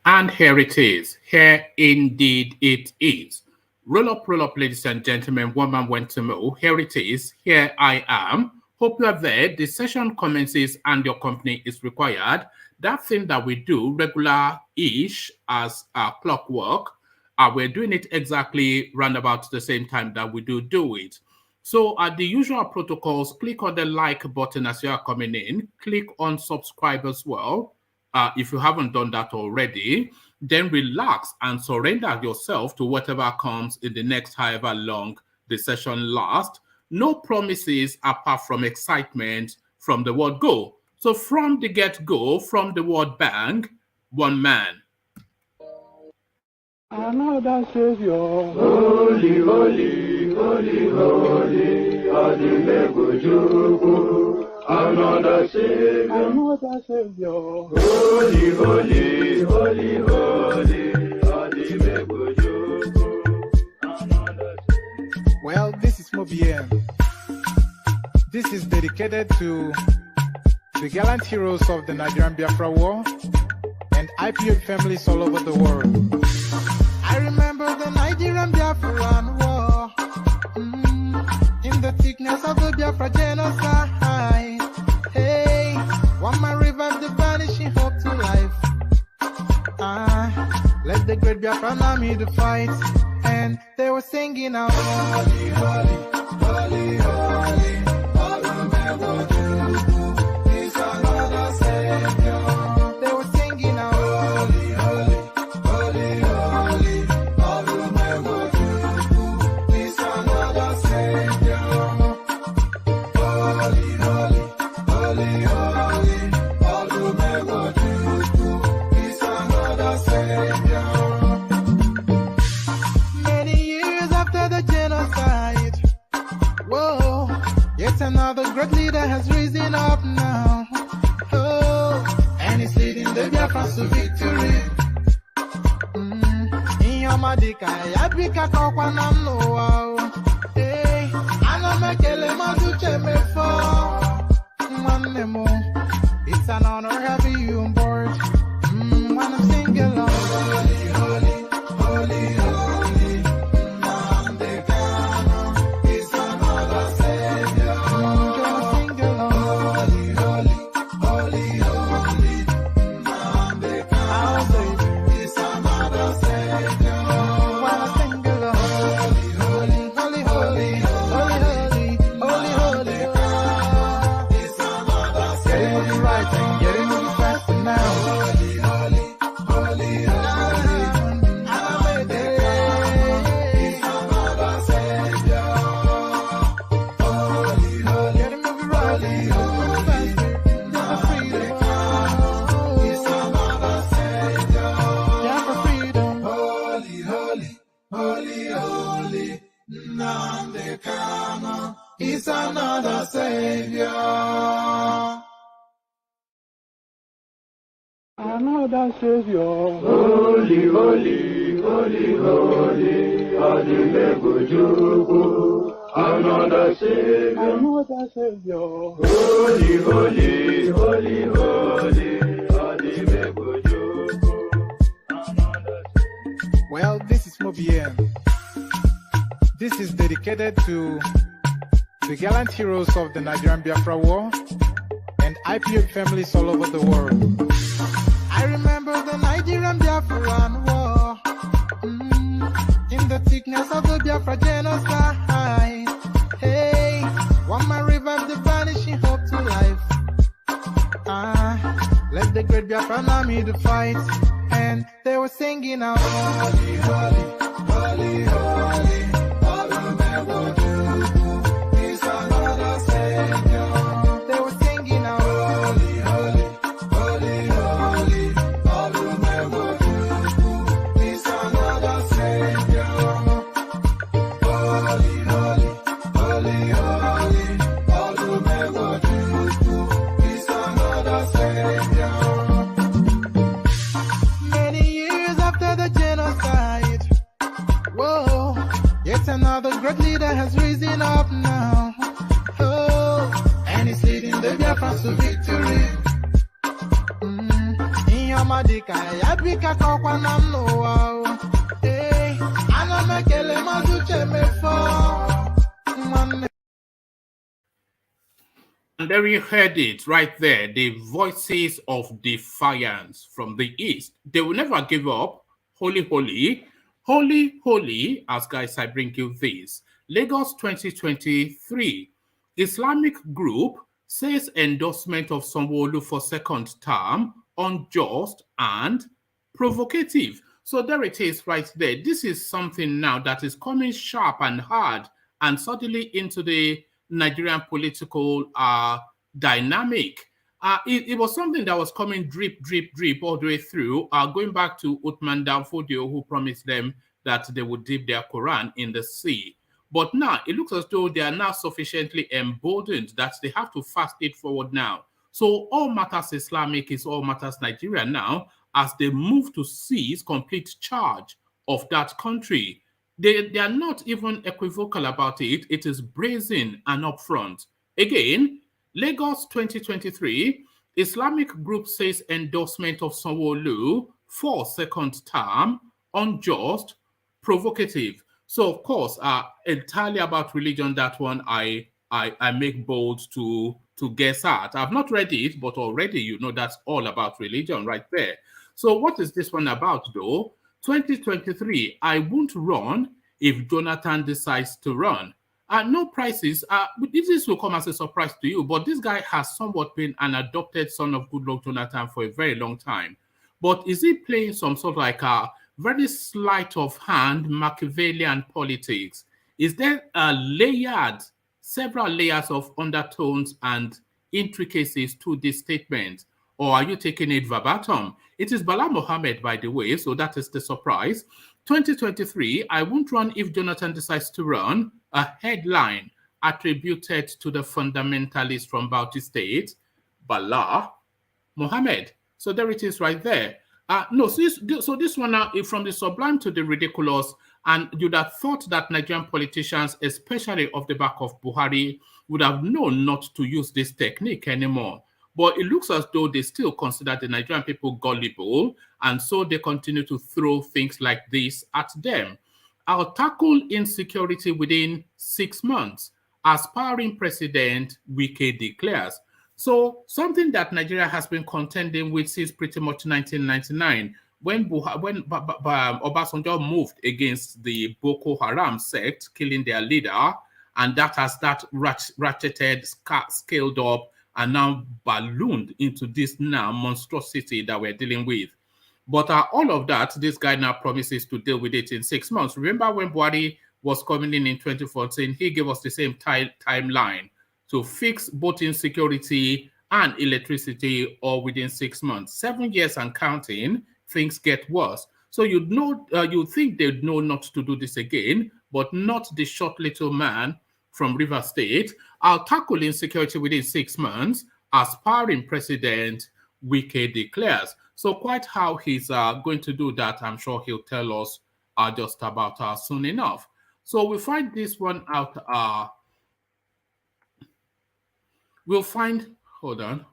And here it is. Here indeed it is. Roll up, ladies and gentlemen. One man went to know. Here it is. Here I am. Hope you are there. The session commences and your company is required. That thing that we do regular-ish as clockwork, we're doing it exactly round about the same time that we do it. So the usual protocols, click on the like button as you are coming in. Click on subscribe as well. If you haven't done that already, then relax and surrender yourself to whatever comes in the next however long the session lasts. No promises apart from excitement from the word go. So from the get-go, from the word bang, one man. Another Savior, holy, holy, holy, holy, Adimebujuku. Another Savior, holy, holy, holy, holy, Adimebujuku. Well, this is Mobien. This is dedicated to the gallant heroes of the Nigerian Biafra War and IPO families all over the world. I remember the Nigerian Biafran War, in the thickness of the Biafra genocide. Hey, one man revived the vanishing hope to life. Let the great Biafran army to fight, and they were singing out, holy, holy, holy, holy, is another Savior. They were singing out, holy, holy, holy, holy, is another Savior. Holy, holy, holy, holy, is another Savior. Many years after the genocide, whoa, yet another great leader has risen up now. Oh, and he's leading the Biafrans to victory. In your madika, yabika kokwa na mloa. Hey, anamekele maduche mefo. Mwanemo, it's an honor having you on board. When I'm singing along, holy, holy, holy, holy, Nandekano is another Savior. Sing along, holy, holy, holy, holy, Nandekano is another Savior. When I sing along, holy, holy, holy, holy, holy, holy, holy, is another Savior. Getting it right and getting it fast now. Holy, holy, holy, holy, AMAECHI is another Savior. Holy, holy, getting it right and getting it fast. Yeah, for freedom is another Savior. Yeah, for freedom. Holy, holy, holy, holy, Nandekano is another Savior. Another Savior, holy, holy, holy, holy, Adimebujuku. Another Savior, holy, holy, holy, holy, Adimebujuku. Well, this is Mobien. This is dedicated to the gallant heroes of the Nigerian Biafra War and IPO families all over the world. I remember the Nigerian Biafran War, in the thickness of the Biafra genocide. Hey, one man revived the vanishing hope to life. Let the great Biafran army to fight, and they were singing out, holy, holy, holy, holy, is another Savior. They were singing out, holy, holy, holy, holy, is another Savior. Holy, holy, holy, holy, is another Savior. Many years after the genocide, whoa, yet another great leader has risen up now. Oh, and he's leading the Biafrans to victory. In your madika ya bika kwa na mnoa. Eh, ana mekele mazuche mefo. And there you heard it right there, the voices of defiance from the East. They will never give up. Holy, holy, holy, holy, as guys, I bring you this. Lagos 2023. Islamic group says endorsement of Sanwo Olu'S for second term unjust and provocative. So there it is right there. This is something now that is coming sharp and hard and suddenly into the Nigerian political dynamic. It was something that was coming drip, drip, drip all the way through, going back to Uthman Danfodio, who promised them that they would dip their Quran in the sea. But now it looks as though they are now sufficiently emboldened that they have to fast it forward now. So all matters Islamic is all matters Nigeria now, as they move to seize complete charge of that country. They are not even equivocal about it. It is brazen and upfront. Again, Lagos 2023, Islamic group says endorsement of Sanwo Olu'S for second term unjust, provocative. So, of course, entirely about religion, that one I make bold to guess at. I've not read it, but already you know that's all about religion right there. So what is this one about, though? 2023, I won't run if Jonathan decides to run. No prices. This will come as a surprise to you, but this guy has somewhat been an adopted son of Goodluck Jonathan for a very long time. But is he playing some sort of like a very sleight of hand Machiavellian politics? Is there several layers of undertones and intricacies to this statement? Or are you taking it verbatim? It is Bala Mohammed, by the way, so that is the surprise. 2023, I won't run if Jonathan decides to run, a headline attributed to the fundamentalist from Bauchi State, Bala Mohammed. So there it is right there. So this one now, from the sublime to the ridiculous, and you'd have thought that Nigerian politicians, especially off the back of Buhari, would have known not to use this technique anymore. But it looks as though they still consider the Nigerian people gullible, and so they continue to throw things like this at them. I'll tackle insecurity within 6 months, aspiring President Wike declares. So something that Nigeria has been contending with since pretty much 1999, when Obasanjo moved against the Boko Haram sect, killing their leader, and that has ratcheted, scaled up, and now ballooned into this now monstrosity that we're dealing with. But all of that, this guy now promises to deal with it in 6 months. Remember when Buhari was coming in 2014, he gave us the same timeline to fix both insecurity and electricity all within 6 months. 7 years and counting, things get worse. So you'd think they'd know not to do this again, but not the short little man from River State. I'll tackle insecurity within 6 months, aspiring President Wike declares. So quite how he's going to do that, I'm sure he'll tell us just about soon enough. So we'll find this one out. We'll find, hold on.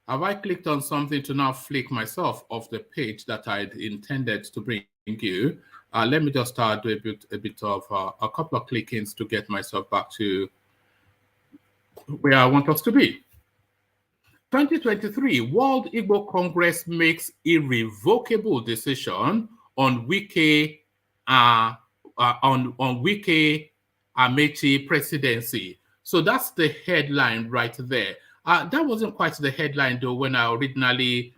Have I clicked on something to now flick myself off the page that I'd intended to bring you? Let me just do a bit of a couple of clickings to get myself back to where I want us to be. 2023, World IGBO Congress makes irrevocable decision on Wike on Wike AMAECHI presidency. So that's the headline right there. That wasn't quite the headline though when I originally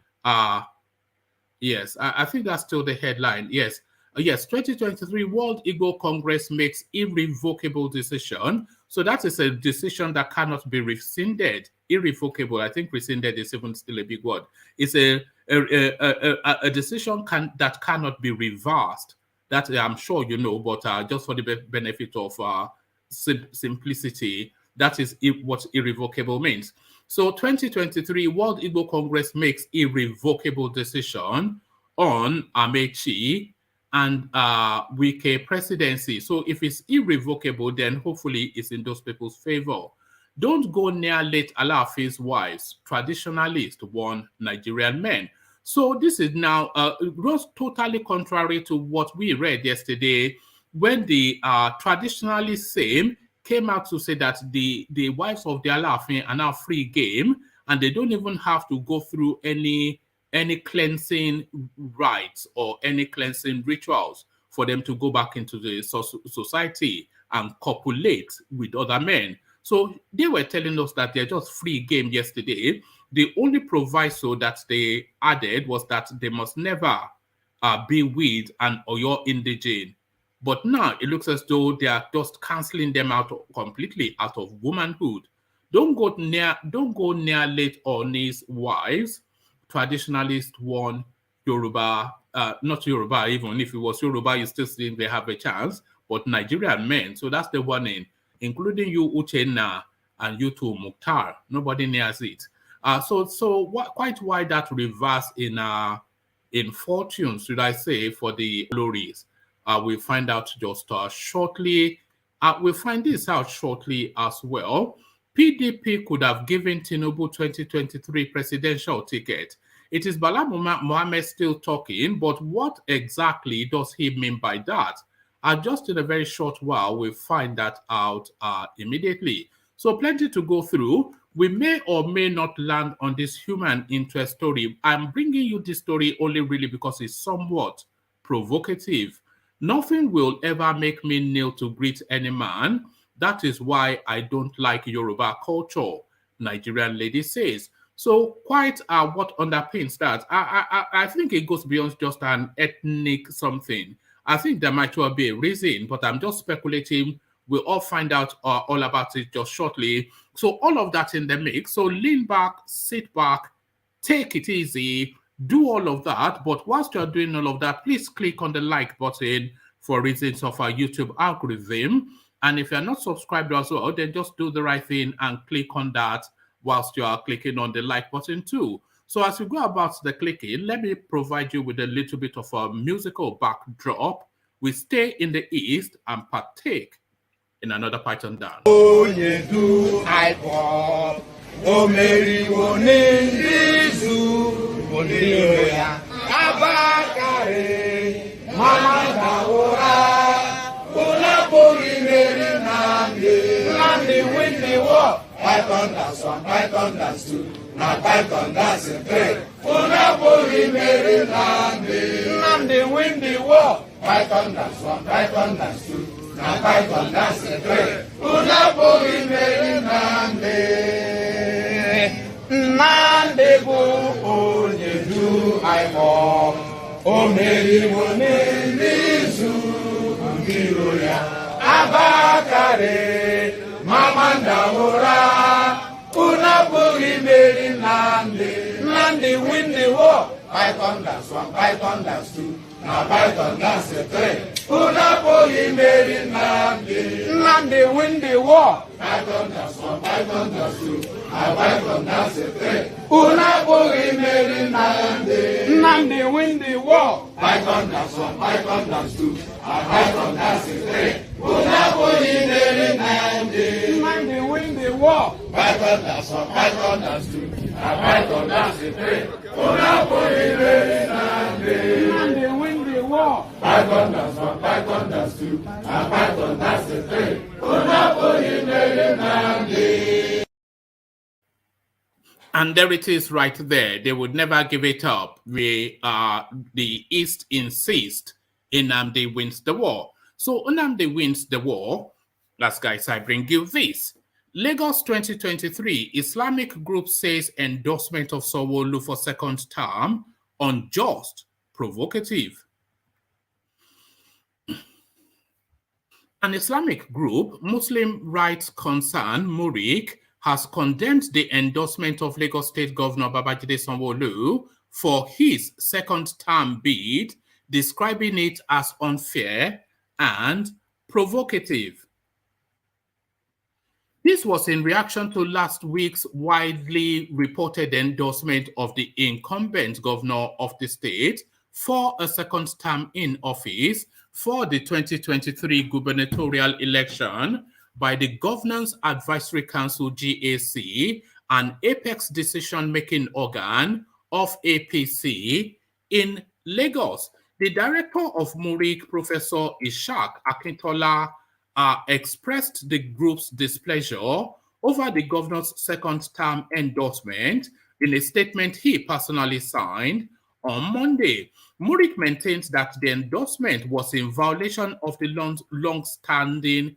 yes, I think that's still the headline. Yes. Yes, 2023 World IGBO Congress makes irrevocable decision. So that is a decision that cannot be rescinded. Irrevocable. I think rescinded is even still a big word. It's a decision that cannot be reversed. That I'm sure you know, but just for the benefit of simplicity, that is what irrevocable means. So 2023 World IGBO Congress makes irrevocable decision on AMAECHI and Wike presidency. So if it's irrevocable, then hopefully it's in those people's favor. Don't go near late ALAAFIN'S wives, traditionalists warn Nigerian men. So this is now it was totally contrary to what we read yesterday when the traditionalist same came out to say that the wives of the Alaafin are now free game and they don't even have to go through any cleansing rites or any cleansing rituals for them to go back into the society and copulate with other men. So they were telling us that they're just free game yesterday. The only proviso that they added was that they must never be with an Oyo indigene. But now it looks as though they are just canceling them out completely out of womanhood. Don't go near late Oni's wives. Traditionalist one, Yoruba, not Yoruba, even if it was Yoruba, you still think they have a chance, but Nigerian men. So that's the warning, including you, Uchenna, and you too, Mukhtar. Nobody nears it. Quite why that reverse in fortune, should I say, for the glories. We'll find out just shortly. We'll find this out shortly as well. PDP could have given Tinubu 2023 presidential ticket. It is Bala Mohammed still talking, but what exactly does he mean by that? Just in a very short while, we'll find that out immediately. So plenty to go through. We may or may not land on this human interest story. I'm bringing you this story only really because it's somewhat provocative. Nothing will ever make me kneel to greet any man. That is why I don't like Yoruba culture, Nigerian lady says. So quite what underpins that. I think it goes beyond just an ethnic something. I think there might well be a reason, but I'm just speculating. We'll all find out all about it just shortly. So all of that in the mix. So lean back, sit back, take it easy, do all of that. But whilst you're doing all of that, please click on the like button for reasons of our YouTube algorithm. And if you're not subscribed as well, then just do the right thing and click on that whilst you are clicking on the like button too. So as you go about the clicking, let me provide you with a little bit of a musical backdrop. We stay in the East and partake in another Python dance. Python dance 1, Python dance 2, now Python dance 3. Una bori meri Nandi win the war. Python dance 1, Python dance 2, now Python dance 3. Una bori meri Nandi bu onye du aimo. O meri wone nizu ngiro ya abakare. Mamanda ora, una buri meri Nandi win the war. Python dance 1, Python dance 2, now Python dance 3. Una buri meri Nandi win the war. Python dance 1, Python dance 2, now Python dance 3. Una buri meri Nandi win the war. Python dance 1, Python dance 2, now Python dance 3. Una buri meri Nandi win the war. Python dance 1, Python dance 2, now Python dance 3. Una buri meri Nandi win the war. Python dance 1, Python dance 2, now Python dance 3. Una buri meri Nandi. And there it is right there. They would never give it up. The East insist Nnamdi wins the war. So Nnamdi wins the war. Last guys, I bring you this. Lagos 2023, Islamic group says endorsement of Sanwo Olu'S for second term unjust, provocative. An Islamic group, Muslim Rights Concern, MURIC, has condemned the endorsement of Lagos State Governor Babajide Sanwo Olu'S for his second term bid, describing it as unfair and provocative. This was in reaction to last week's widely reported endorsement of the incumbent governor of the state for a second term in office for the 2023 gubernatorial election by the Governance Advisory Council, GAC, an apex decision-making organ of APC in Lagos. The director of MURIC, Professor Ishaq Akintola, expressed the group's displeasure over the governor's second-term endorsement in a statement he personally signed on Monday. MURIC maintains that the endorsement was in violation of the long-standing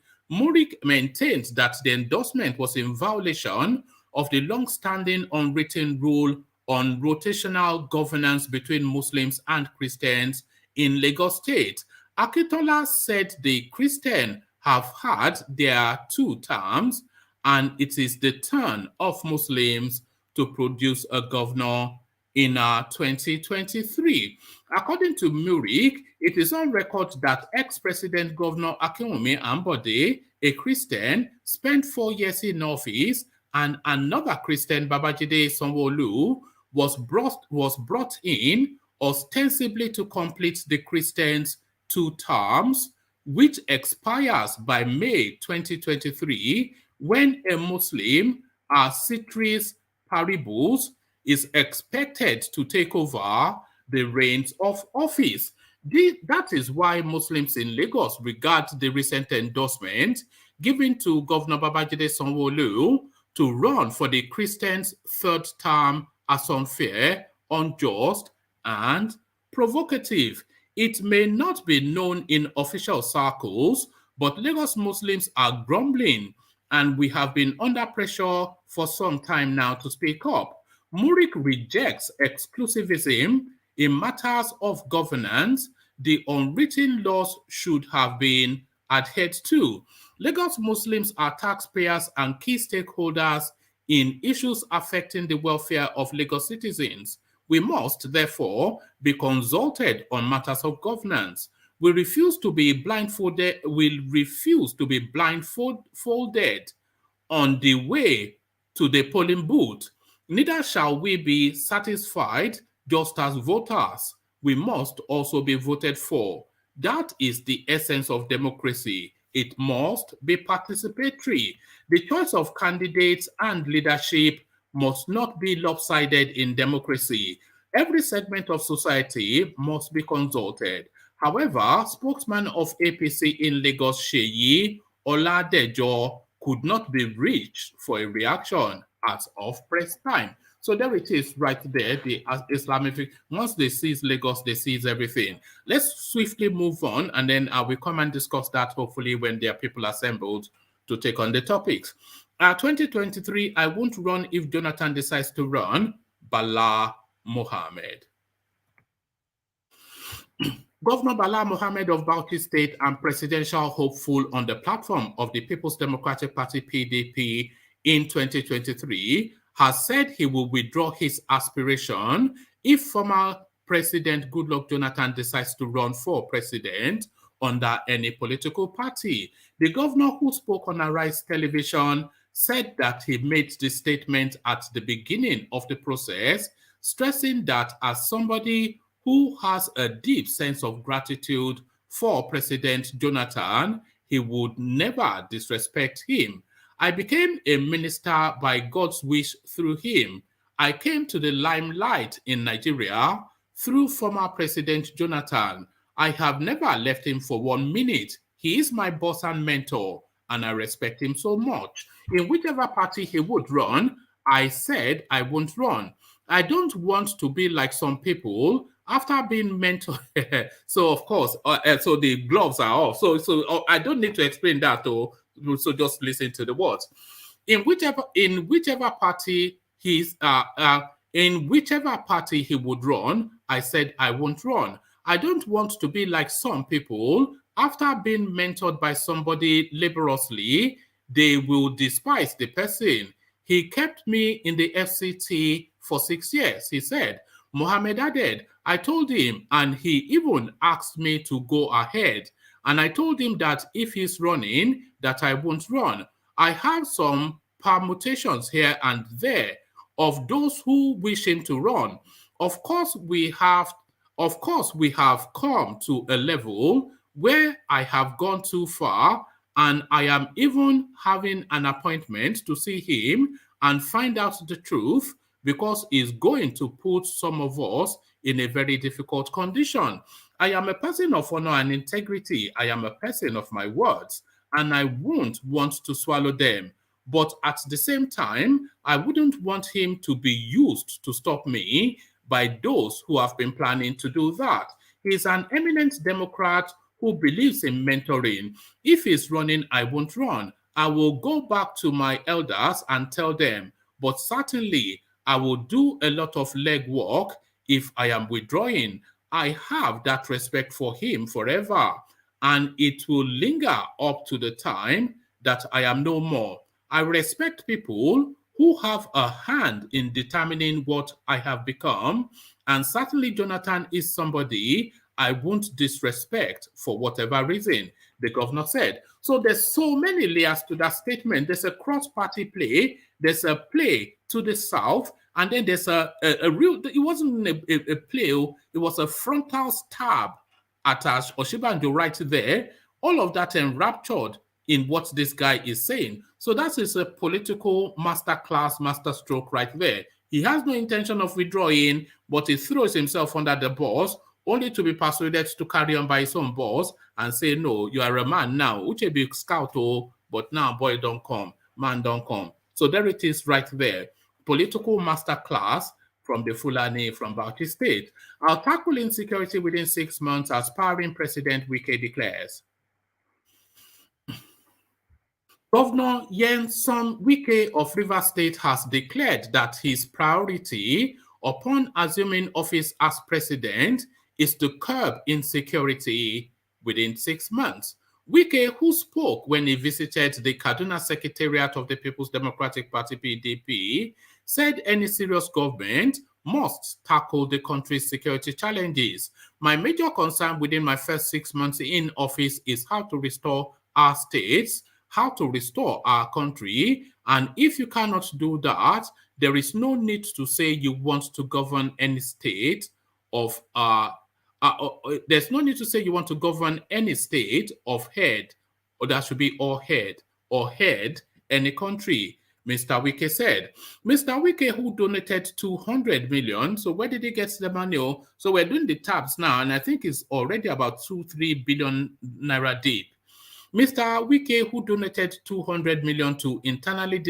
unwritten rule on rotational governance between Muslims and Christians in Lagos State. Akintola said the Christians have had their 2 terms, and it is the turn of Muslims to produce a governor in 2023. According to MURIC, it is on record that ex-President Governor Akinwumi Ambode, a Christian, spent 4 years in office, and another Christian, Babajide Sanwo Olu'S, was brought in ostensibly to complete the Christians' 2 terms, which expires by May 2023, when a Muslim, Citris Paribus, is expected to take over the reins of office. That is why Muslims in Lagos regard the recent endorsement given to Governor Babajide Sanwo Olu'S to run for the Christians' 3rd term as unfair, unjust, and provocative. It may not be known in official circles, but Lagos Muslims are grumbling, and we have been under pressure for some time now to speak up. MURIC rejects exclusivism in matters of governance. The unwritten laws should have been adhered to. Lagos Muslims are taxpayers and key stakeholders in issues affecting the welfare of Lagos citizens. We must, therefore, be consulted on matters of governance. We refuse to be blindfolded on the way to the polling booth. Neither shall we be satisfied just as voters. We must also be voted for. That is the essence of democracy. It must be participatory. The choice of candidates and leadership must not be lopsided in democracy. Every segment of society must be consulted. However, spokesman of APC in Lagos, Seyi Oladejo, could not be reached for a reaction as of press time. So there it is right there, the Islamic, once they seize Lagos, they seize everything. Let's swiftly move on, and then I will come and discuss that hopefully when there are people assembled to take on the topics. 2023, I won't run if Jonathan decides to run. Bala Mohammed. Governor Bala Mohammed of Bauchi State and presidential hopeful on the platform of the People's Democratic Party PDP in 2023 has said he will withdraw his aspiration if former President Goodluck Jonathan decides to run for president under any political party. The governor, who spoke on Arise Television, said that he made the statement at the beginning of the process, stressing that as somebody who has a deep sense of gratitude for President Jonathan, he would never disrespect him. I became a minister by God's wish through him. I came to the limelight in Nigeria through former President Jonathan. I have never left him for 1 minute. He is my boss and mentor, and I respect him so much. In whichever party he would run, I said I won't run. I don't want to be like some people after being mentored. So, of course, so the gloves are off. So I don't need to explain that, though. So just listen to the words. In whichever party he would run, I said I won't run. I don't want to be like some people. After being mentored by somebody laboriously, they will despise the person. He kept me in the FCT for 6 years, he said. Mohammed added, I told him, and he even asked me to go ahead. And I told him that if he's running, that I won't run. I have some permutations here and there of those who wish him to run. Of course, we have come to a level where I have gone too far, and I am even having an appointment to see him and find out the truth because it's going to put some of us in a very difficult condition. I am a person of honor and integrity. I am a person of my words, and I won't want to swallow them. But at the same time, I wouldn't want him to be used to stop me by those who have been planning to do that. He's an eminent Democrat who believes in mentoring. If he's running, I won't run. I will go back to my elders and tell them, but certainly I will do a lot of legwork if I am withdrawing. I have that respect for him forever, and it will linger up to the time that I am no more. I respect people who have a hand in determining what I have become, and certainly Jonathan is somebody I won't disrespect for whatever reason, the governor said. So there's so many layers to that statement. There's a cross-party play, there's a play to the south, and then there's a real, it wasn't a play, it was a frontal stab at Oshibanjo right there. All of that enraptured in what this guy is saying. So that is a political masterclass, masterstroke right there. He has no intention of withdrawing, but he throws himself under the bus only to be persuaded to carry on by his own boss and say, no, you are a man now. Uche be scout, but now boy don't come, man don't come. So there it is right there. Political masterclass from the Fulani from Bauchi State. I'll tackle insecurity within 6 months, aspiring President Wike declares. Governor Nyesom Wike of Rivers State has declared that his priority upon assuming office as president is to curb insecurity within 6 months. Wike, who spoke when he visited the Kaduna Secretariat of the People's Democratic Party, PDP, said any serious government must tackle the country's security challenges. My major concern within my first 6 months in office is how to restore our states, how to restore our country, and if you cannot do that, there is no need to say you want to govern any state of there's no need to say you want to govern any state of head, or that should be or head any country, Mr. Wike said. Mr. Wike, who donated 200 million, so where did he get the money? So we're doing the tabs now, and I think it's already about 2-3 billion naira deep. Mr. Wike, who donated 200 million to internally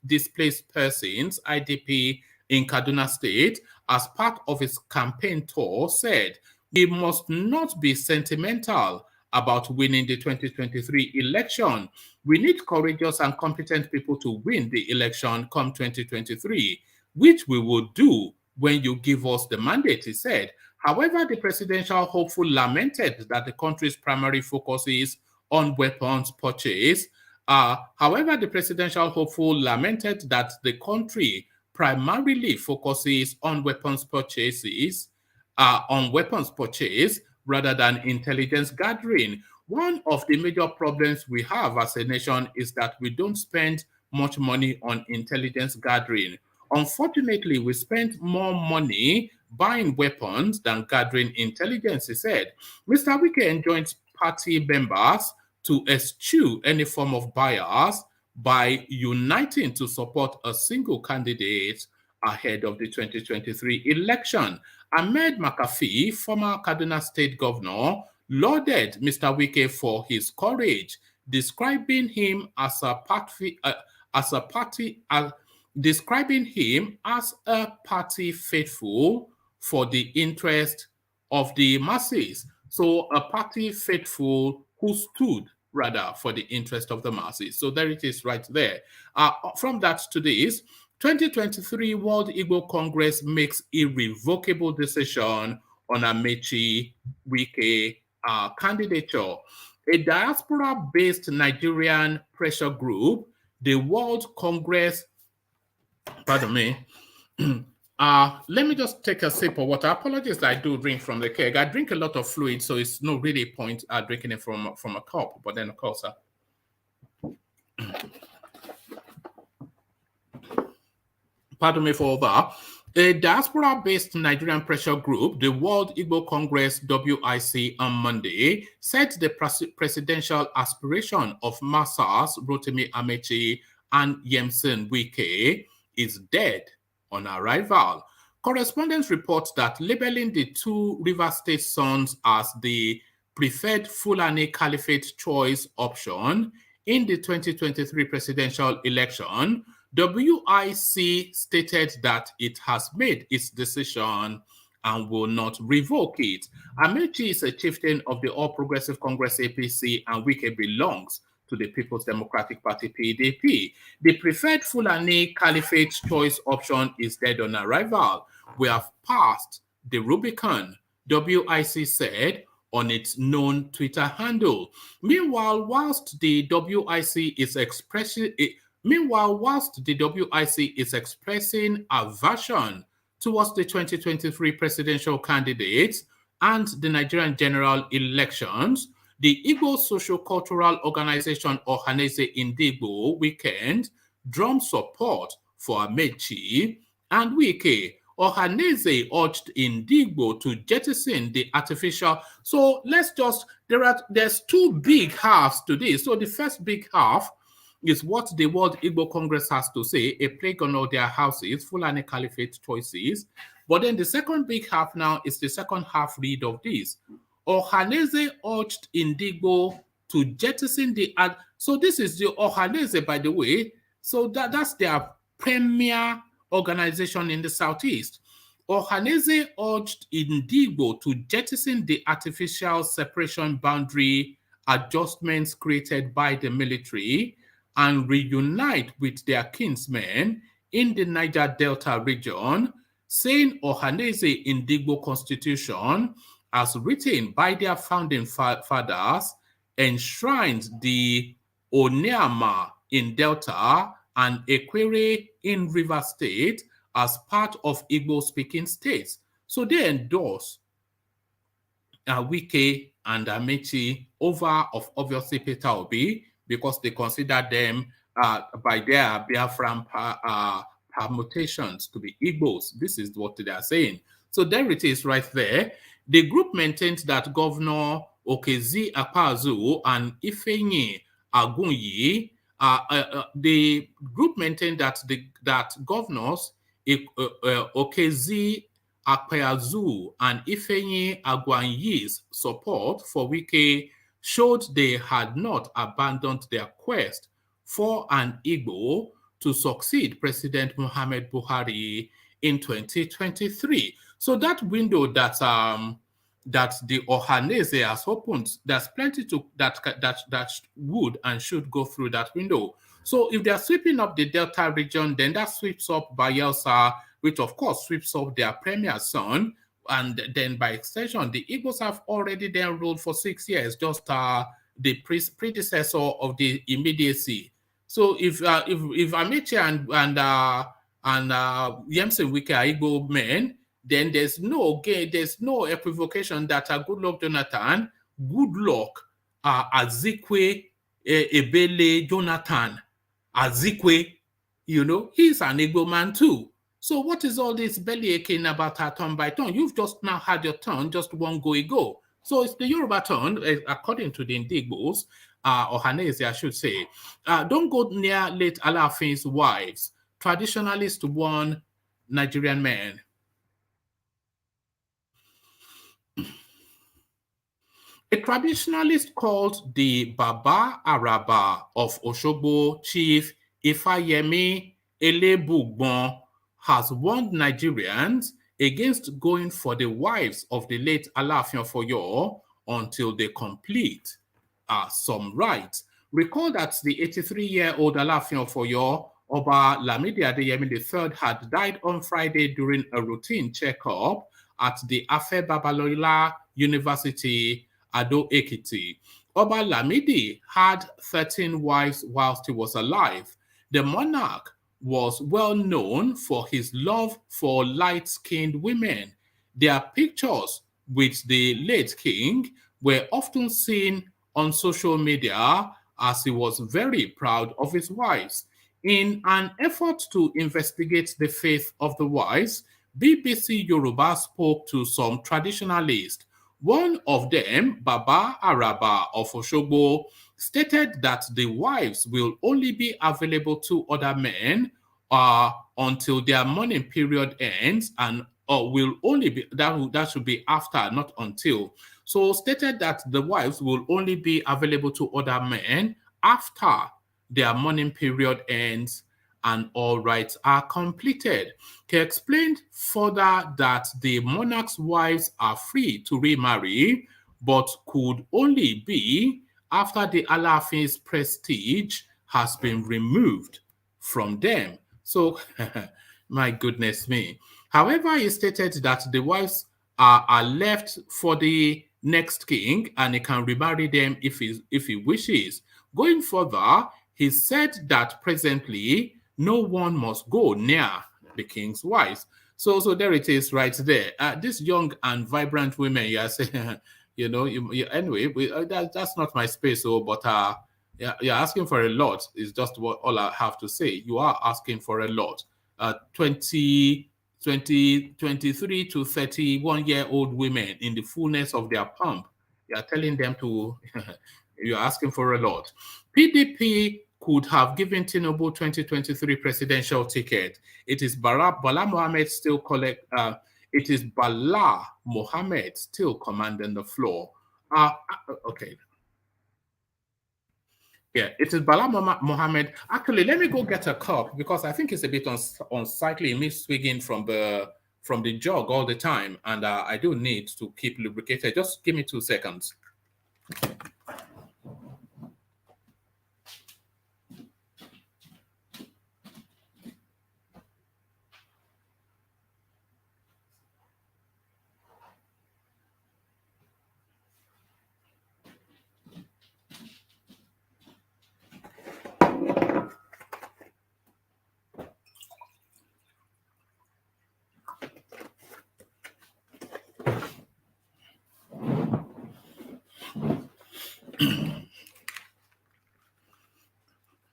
displaced persons, IDP, in Kaduna State, as part of his campaign tour, said, we must not be sentimental about winning the 2023 election. We need courageous and competent people to win the election come 2023, which we will do when you give us the mandate, he said. However, the presidential hopeful lamented that the country's primary focus is on weapons purchase. However, the presidential hopeful lamented that the country primarily focuses on weapons purchase rather than intelligence gathering. One of the major problems we have as a nation is that we don't spend much money on intelligence gathering. Unfortunately, we spend more money buying weapons than gathering intelligence, he said. Mr. Wike enjoined party members to eschew any form of bias by uniting to support a single candidate ahead of the 2023 election. Ahmed McAfee, former Kaduna State Governor, lauded Mr. Wike for his courage, describing him as a party faithful for the interest of the masses. So a party faithful who stood rather for the interest of the masses. So there it is right there. From that to this, 2023 World Igbo Congress makes irrevocable decision on AMAECHI Wike candidature. A diaspora-based Nigerian pressure group, the World Congress, pardon me, let me just take a sip of water. Apologies that I do drink from the keg. I drink a lot of fluid, so it's no really point drinking it from a cup, but then of course, pardon me for that. A diaspora-based Nigerian pressure group, the World Igbo Congress WIC, on Monday, said the presidential aspiration of Masas, ROTIMI, AMAECHI, and Nyesom Wike is dead on arrival. Correspondents report that labeling the two River State sons as the preferred Fulani Caliphate choice option in the 2023 presidential election, WIC stated that it has made its decision and will not revoke it. AMAECHI is a chieftain of the All Progressive Congress APC, and Wike belongs to the People's Democratic Party PDP. The preferred Fulani Caliphate choice option is dead on arrival. We have passed the Rubicon, WIC said on its known Twitter handle. Meanwhile, whilst the WIC is expressing aversion towards the 2023 presidential candidates and the Nigerian general elections, the Igbo Socio-Cultural Organization Ohanaeze Ndigbo Weekend drummed support for AMAECHI and Wike. Ohanaeze urged Ndigbo to jettison the artificial. So there's two big halves to this. So the first big half is what the World Igbo Congress has to say, a plague on all their houses, Fulani Caliphate choices. But then the second big half now is the second half read of this. Ohanaeze urged Ndigbo to jettison the ad. So this is the Ohanaeze, by the way. So that's their premier organization in the Southeast. Ohanaeze urged Ndigbo to jettison the artificial separation boundary adjustments created by the military and reunite with their kinsmen in the Niger Delta region, saying Ohanaeze Ndigbo constitution, as written by their founding fathers, enshrines the Oniama in Delta and Ekwere in River State as part of Igbo-speaking states. So they endorse Wike and AMAECHI over of obviously Peter Obi, because they consider them by their Biafran permutations to be Igbos. This is what they are saying. So there it is right there. The group maintains that Governor Okezi Akpazu and Ifeanyi Agunyi, the group maintained that governors Okezi Akpazu and Ifeanyi Agunyi's support for Wike showed they had not abandoned their quest for an Igbo to succeed President Muhammad Buhari in 2023. So that window that the Ohanaeze has opened, there's plenty that would and should go through that window. So if they're sweeping up the Delta region, then that sweeps up Bayelsa, which of course sweeps up their premier son. And then by extension, the Igbos have already then ruled for 6 years, just the predecessor of the immediacy. So if AMAECHI and Yemse Wike are Igbo men, then there's no equivocation that Goodluck Jonathan, Azikwe Ebele Jonathan, Azikwe, he's an Igbo man too. So what is all this belly aching about our turn by turn? You've just now had your turn, just one go. So it's the Yoruba turn, according to the Indigbos, or Ohanaeze, I should say. Don't go near late ALAAFIN'S wives. Traditionalist warn Nigerian men. A traditionalist called the Baba Araba of Osogbo, Chief Ifayemi Elebugbon, has warned Nigerians against going for the wives of the late Alaafin of Oyo until they complete some rites. Recall that the 83-year-old Alaafin of Oyo, Oba Lamidi Adeyemi III, had died on Friday during a routine checkup at the Afe Babalola University, Ado Ekiti. Oba Lamidi had 13 wives whilst he was alive. The monarch was well known for his love for light-skinned women. Their pictures with the late king were often seen on social media, as he was very proud of his wives. In an effort to investigate the faith of the wives, BBC Yoruba spoke to some traditionalists. One of them, Baba Araba of Osogbo, stated that the wives will only be available to other men until their mourning period ends, and will only be that should be after, not until. So stated that the wives will only be available to other men after their mourning period ends and all rights are completed. He explained further that the monarch's wives are free to remarry, but could only be after the ALAAFIN'S prestige has been removed from them. So, my goodness me. However, he stated that the wives are left for the next king, and he can remarry them if he wishes. Going further, he said that presently no one must go near the king's wives. So there it is right there. These young and vibrant women, you are saying, anyway, that's not my space. But you're asking for a lot. Is just what all I have to say. You are asking for a lot. 23 to 31-year-old women in the fullness of their pump. You are telling them to. You're asking for a lot. PDP could have given Tinubu 2023 presidential ticket. It is Bala Mohammed still it is Bala Mohammed still commanding the floor. Okay. Yeah, it is Bala Mohammed. Actually, let me go get a cup because I think it's a bit unsightly, me swigging from the jug all the time, and I do need to keep lubricated. Just give me 2 seconds.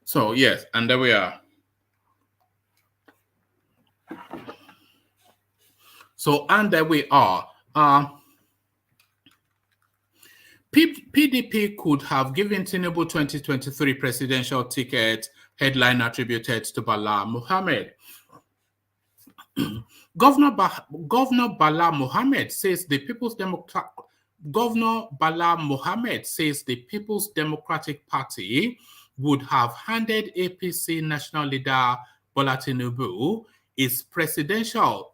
So yes, and there we are. So, and there we are. PDP could have given Tinubu 2023 presidential ticket, headline attributed to Bala Mohammed. Governor Bala Mohammed says the People's Democratic Party would have handed APC national leader Bola Tinubu its presidential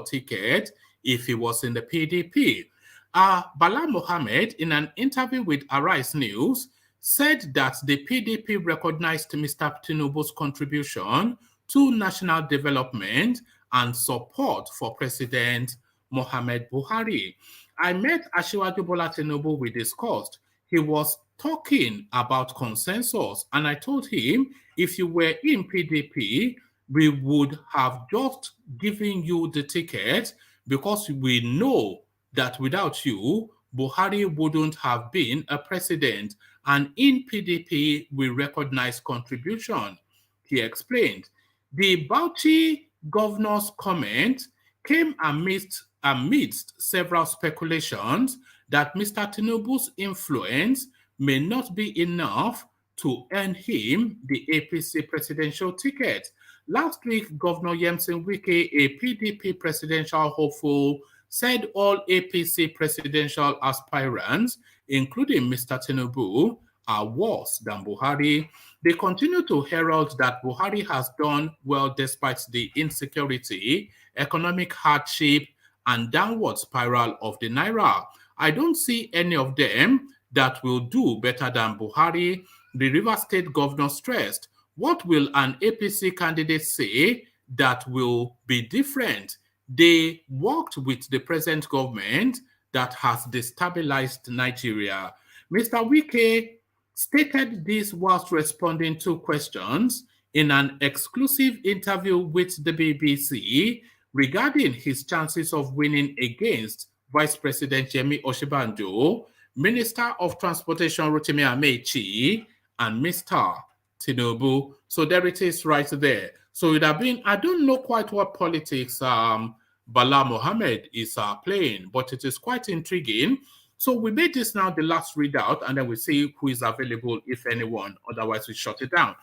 ticket if he was in the PDP. Bala Mohammed, in an interview with Arise News, said that the PDP recognized Mr. Tinubu's contribution to national development and support for President Muhammad Buhari. I met Asiwaju Bola Tinubu, we discussed. He was talking about consensus, and I told him, if you were in PDP, we would have just given you the ticket because we know that without you, Buhari wouldn't have been a president. And in PDP, we recognize contribution, he explained. The Bauchi governor's comment came amidst several speculations that Mr. Tinubu's influence may not be enough to earn him the APC presidential ticket. Last week, Governor Yemson Wike, a PDP presidential hopeful, said all APC presidential aspirants, including Mr. Tinubu, are worse than Buhari. They continue to herald that Buhari has done well despite the insecurity, economic hardship, and downward spiral of the Naira. I don't see any of them that will do better than Buhari, the Rivers State governor stressed. What will an APC candidate say that will be different? They worked with the present government that has destabilized Nigeria. Mr. Wike stated this whilst responding to questions in an exclusive interview with the BBC regarding his chances of winning against Vice President Yemi Osinbajo, Minister of Transportation Rotimi AMAECHI, and Mr. Tinubu. So there it is right there. So it would have been, I don't know quite what politics Bala Mohammed is playing, but it is quite intriguing. So we made this now the last readout, and then we see who is available, if anyone. Otherwise, we shut it down.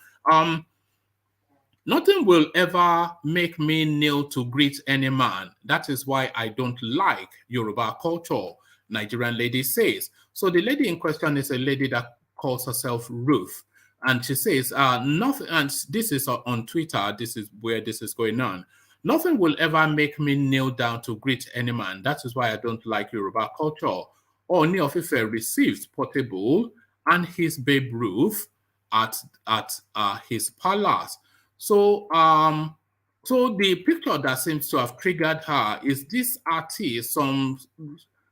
Nothing will ever make me kneel to greet any man. That is why I don't like Yoruba culture, Nigerian lady says. So the lady in question is a lady that calls herself Ruth. And she says, nothing, and this is on Twitter, this is where this is going on. Nothing will ever make me kneel down to greet any man. That is why I don't like Yoruba culture. Oni of Ife received Portable and his Babe Ruth at his palace. So, so the picture that seems to have triggered her is this artist, some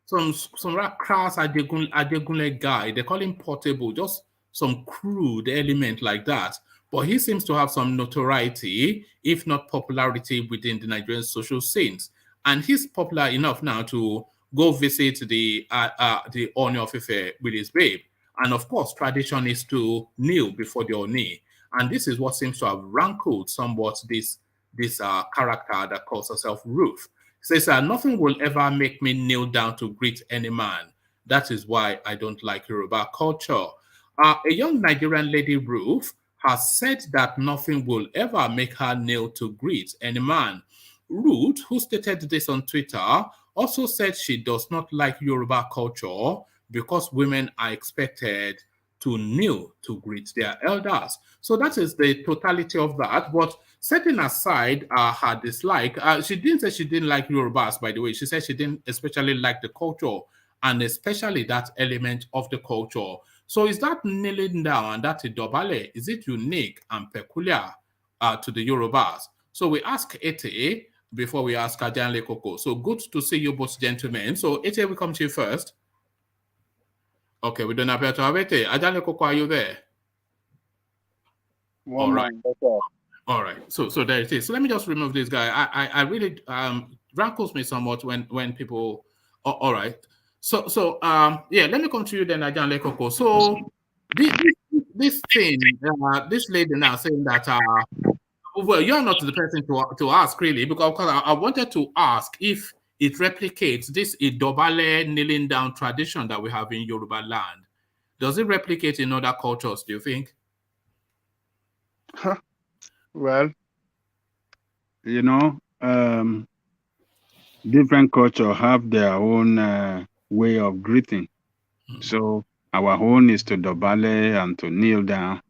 crass Adegunle guy. They call him Portable, just some crude element like that. But he seems to have some notoriety, if not popularity, within the Nigerian social scenes. And he's popular enough now to go visit the Oni of Ife with his babe. And of course, tradition is to kneel before the Oni. And this is what seems to have rankled somewhat this character that calls herself Ruth. Says, nothing will ever make me kneel down to greet any man. That is why I don't like Yoruba culture. A young Nigerian lady, Ruth, has said that nothing will ever make her kneel to greet any man. Ruth, who stated this on Twitter, also said she does not like Yoruba culture because women are expected to kneel to greet their elders. So that is the totality of that. But setting aside her dislike, she didn't say she didn't like Yorubas, by the way. She said she didn't especially like the culture and especially that element of the culture. So is that kneeling down and that idobale, is it unique and peculiar to the Yorubas? So we ask Ete before we ask Ajanle Koko. So good to see you both gentlemen. So Ete, we come to you first. Okay, we don't appear to have Ete. Ajanle Koko, are you there? All right. All right. So there it is. So let me just remove this guy. I really rankles me somewhat when people. All right. So yeah, let me come to you then, Ajanle Koko. So this thing, this lady now saying that well, you're not the person to ask really, because I wanted to ask if it replicates this Idobale kneeling down tradition that we have in Yoruba land. Does it replicate in other cultures, do you think? Well, you know, different cultures have their own way of greeting. So our own is to dobale and to kneel down.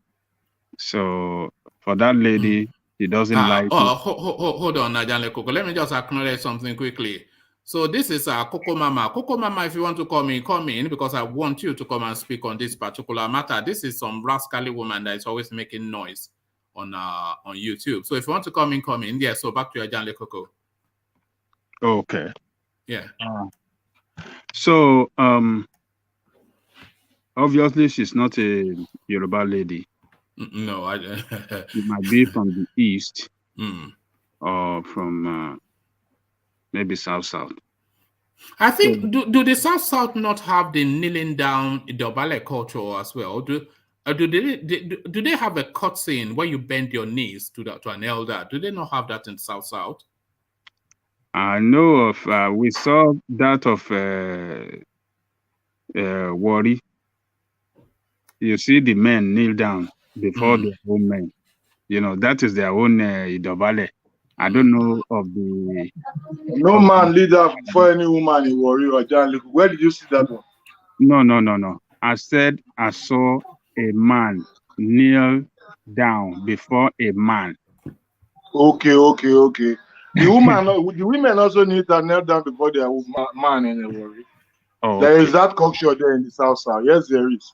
So for that lady, she doesn't like it. Hold on, Ajanle Koko. Let me just acknowledge something quickly. So this is Koko Mama. Koko Mama, if you want to come in, because I want you to come and speak on this particular matter. This is some rascally woman that is always making noise on YouTube. So if you want to come in. Yeah, so back to Ajanle Koko. Okay. Yeah. So obviously she's not a Yoruba lady. No, She might be from the east or from maybe south. I think do the south not have the kneeling down Idobale culture as well? Do they have a cutscene where you bend your knees to an elder? Do they not have that in south? I know of. We saw that of Wari. You see the men kneel down before their own men. You know, that is their own Idobale. I don't know of the. No man leader for any woman in Wari or Ajanle. Where did you see that one? No. I said I saw a man kneel down before a man. Okay. The women also need to kneel down before their man in a Wari. Oh, there is that culture there in the south. Yes, there is.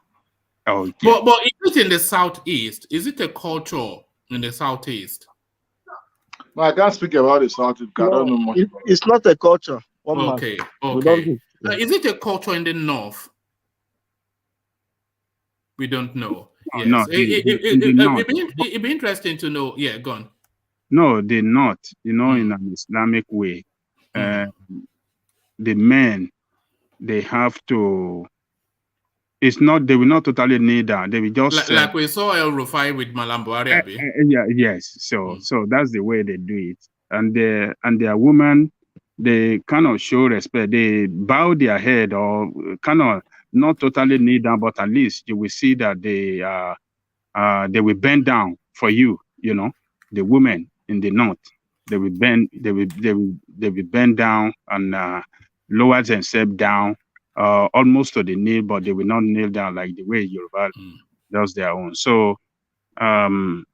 Oh, yeah. But is it in the southeast? Is it a culture in the southeast? No, I can't speak about the southeast. I don't know much. It's not a culture. Okay. Is it a culture in the north? We don't know. Yes. No, it'd be interesting to know. Yeah, go on. No, they're not. You know, in an Islamic way, the men, they have to. It's not. They will not totally kneel down. They will just like we saw El Rufai with Malam Buhari. Yes. So that's the way they do it. And their women, they kind of show respect. They bow their head or kind of not totally kneel down, but at least you will see that they will bend down for you. You know. the women in the north, they will bend down and lower themselves down almost to the knee, but they will not kneel down like the way Yoruba does their own. So that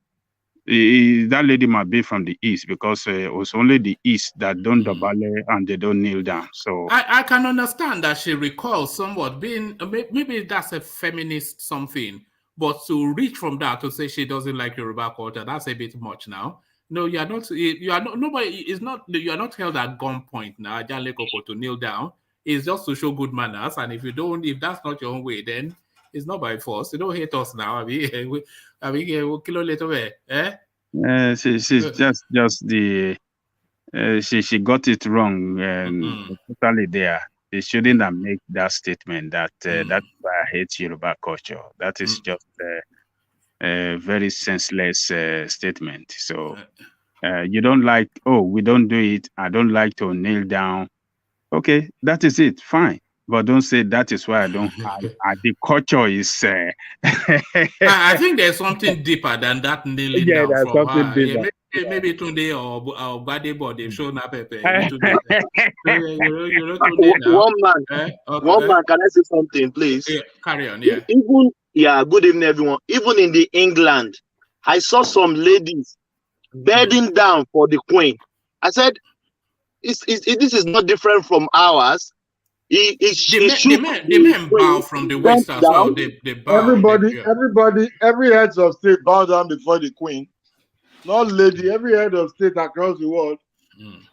lady might be from the east, because it was only the east that don't dobale and they don't kneel down. So I can understand that she recalls somewhat being, maybe that's a feminist something, but to reach from that to say she doesn't like Yoruba culture, that's a bit much now. No, you are not. Nobody is not. You are not held at gunpoint now, Ajale Koko, to kneel down. It's just to show good manners, and if that's not your own way, then it's not by force. You don't hate us now. Kilo later, eh? She's just the she got it wrong totally there. They shouldn't have made that statement that that's why I hate Yoruba culture. That is just a very senseless statement. So you don't like, oh, we don't do it. I don't like to kneel down. Okay, that is it. Fine. But don't say that is why I don't. The culture is. I think there's something deeper than that kneeling down there's from something her. deeper. Maybe today or Badebo, they've shown up. One man, can I say something, please? Yeah, carry on. Yeah. Good evening, everyone. Even in the England, I saw some ladies bedding down for the Queen. I said, this is not different from ours. The men bow from the west as well. They bow. Every head of state bow down before the Queen. Not lady, every head of state across the world,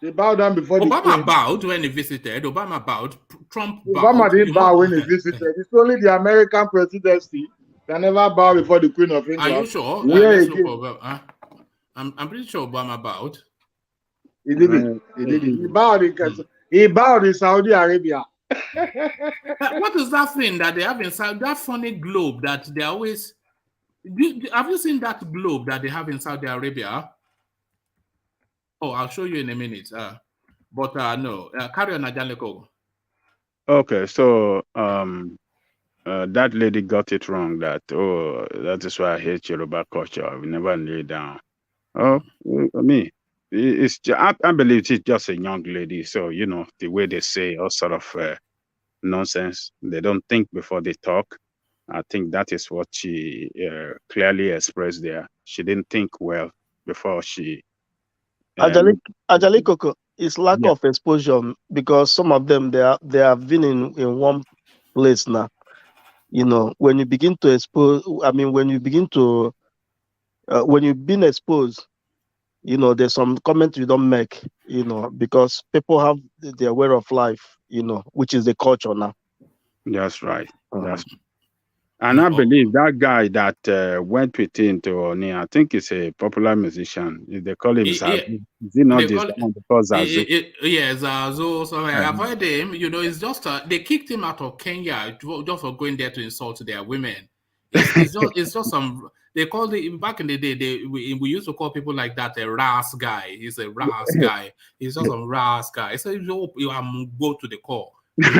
they bow down before the Queen. Obama bowed when he visited. Obama bowed. Trump bowed. Obama didn't bow when he visited. It's only the American presidency that never bow before the Queen of England. Are you sure? Yeah, I'm pretty sure Obama bowed. He didn't. He bowed in Saudi Arabia. What is that thing that they have inside, that funny globe that they always... Have you seen that globe that they have in Saudi Arabia? Oh, I'll show you in a minute. No, carry on, Ajaleko. Okay, so that lady got it wrong. That is why I hate Yoruba culture. I will never kneel down. Oh, I mean, I believe she's just a young lady. So the way they say all sort of nonsense. They don't think before they talk. I think that is what she clearly expressed there. She didn't think well before she... Ajali Koko, it's lack of exposure, because some of them, they have been in one place now. When you begin to expose, when you've been exposed, there's some comments you don't make, because people have their way of life, which is the culture now. That's right. And I believe that guy that went with him to Oni, I think he's a popular musician. They call him Zazu. Is he not this one because Zazu? Yes, Zazu. So I avoid him. It's just they kicked him out of Kenya just for going there to insult their women. It's just some. They called it back in the day. We used to call people like that a ras guy. He's a ras guy. He's just a ras guy. So you go to the core. But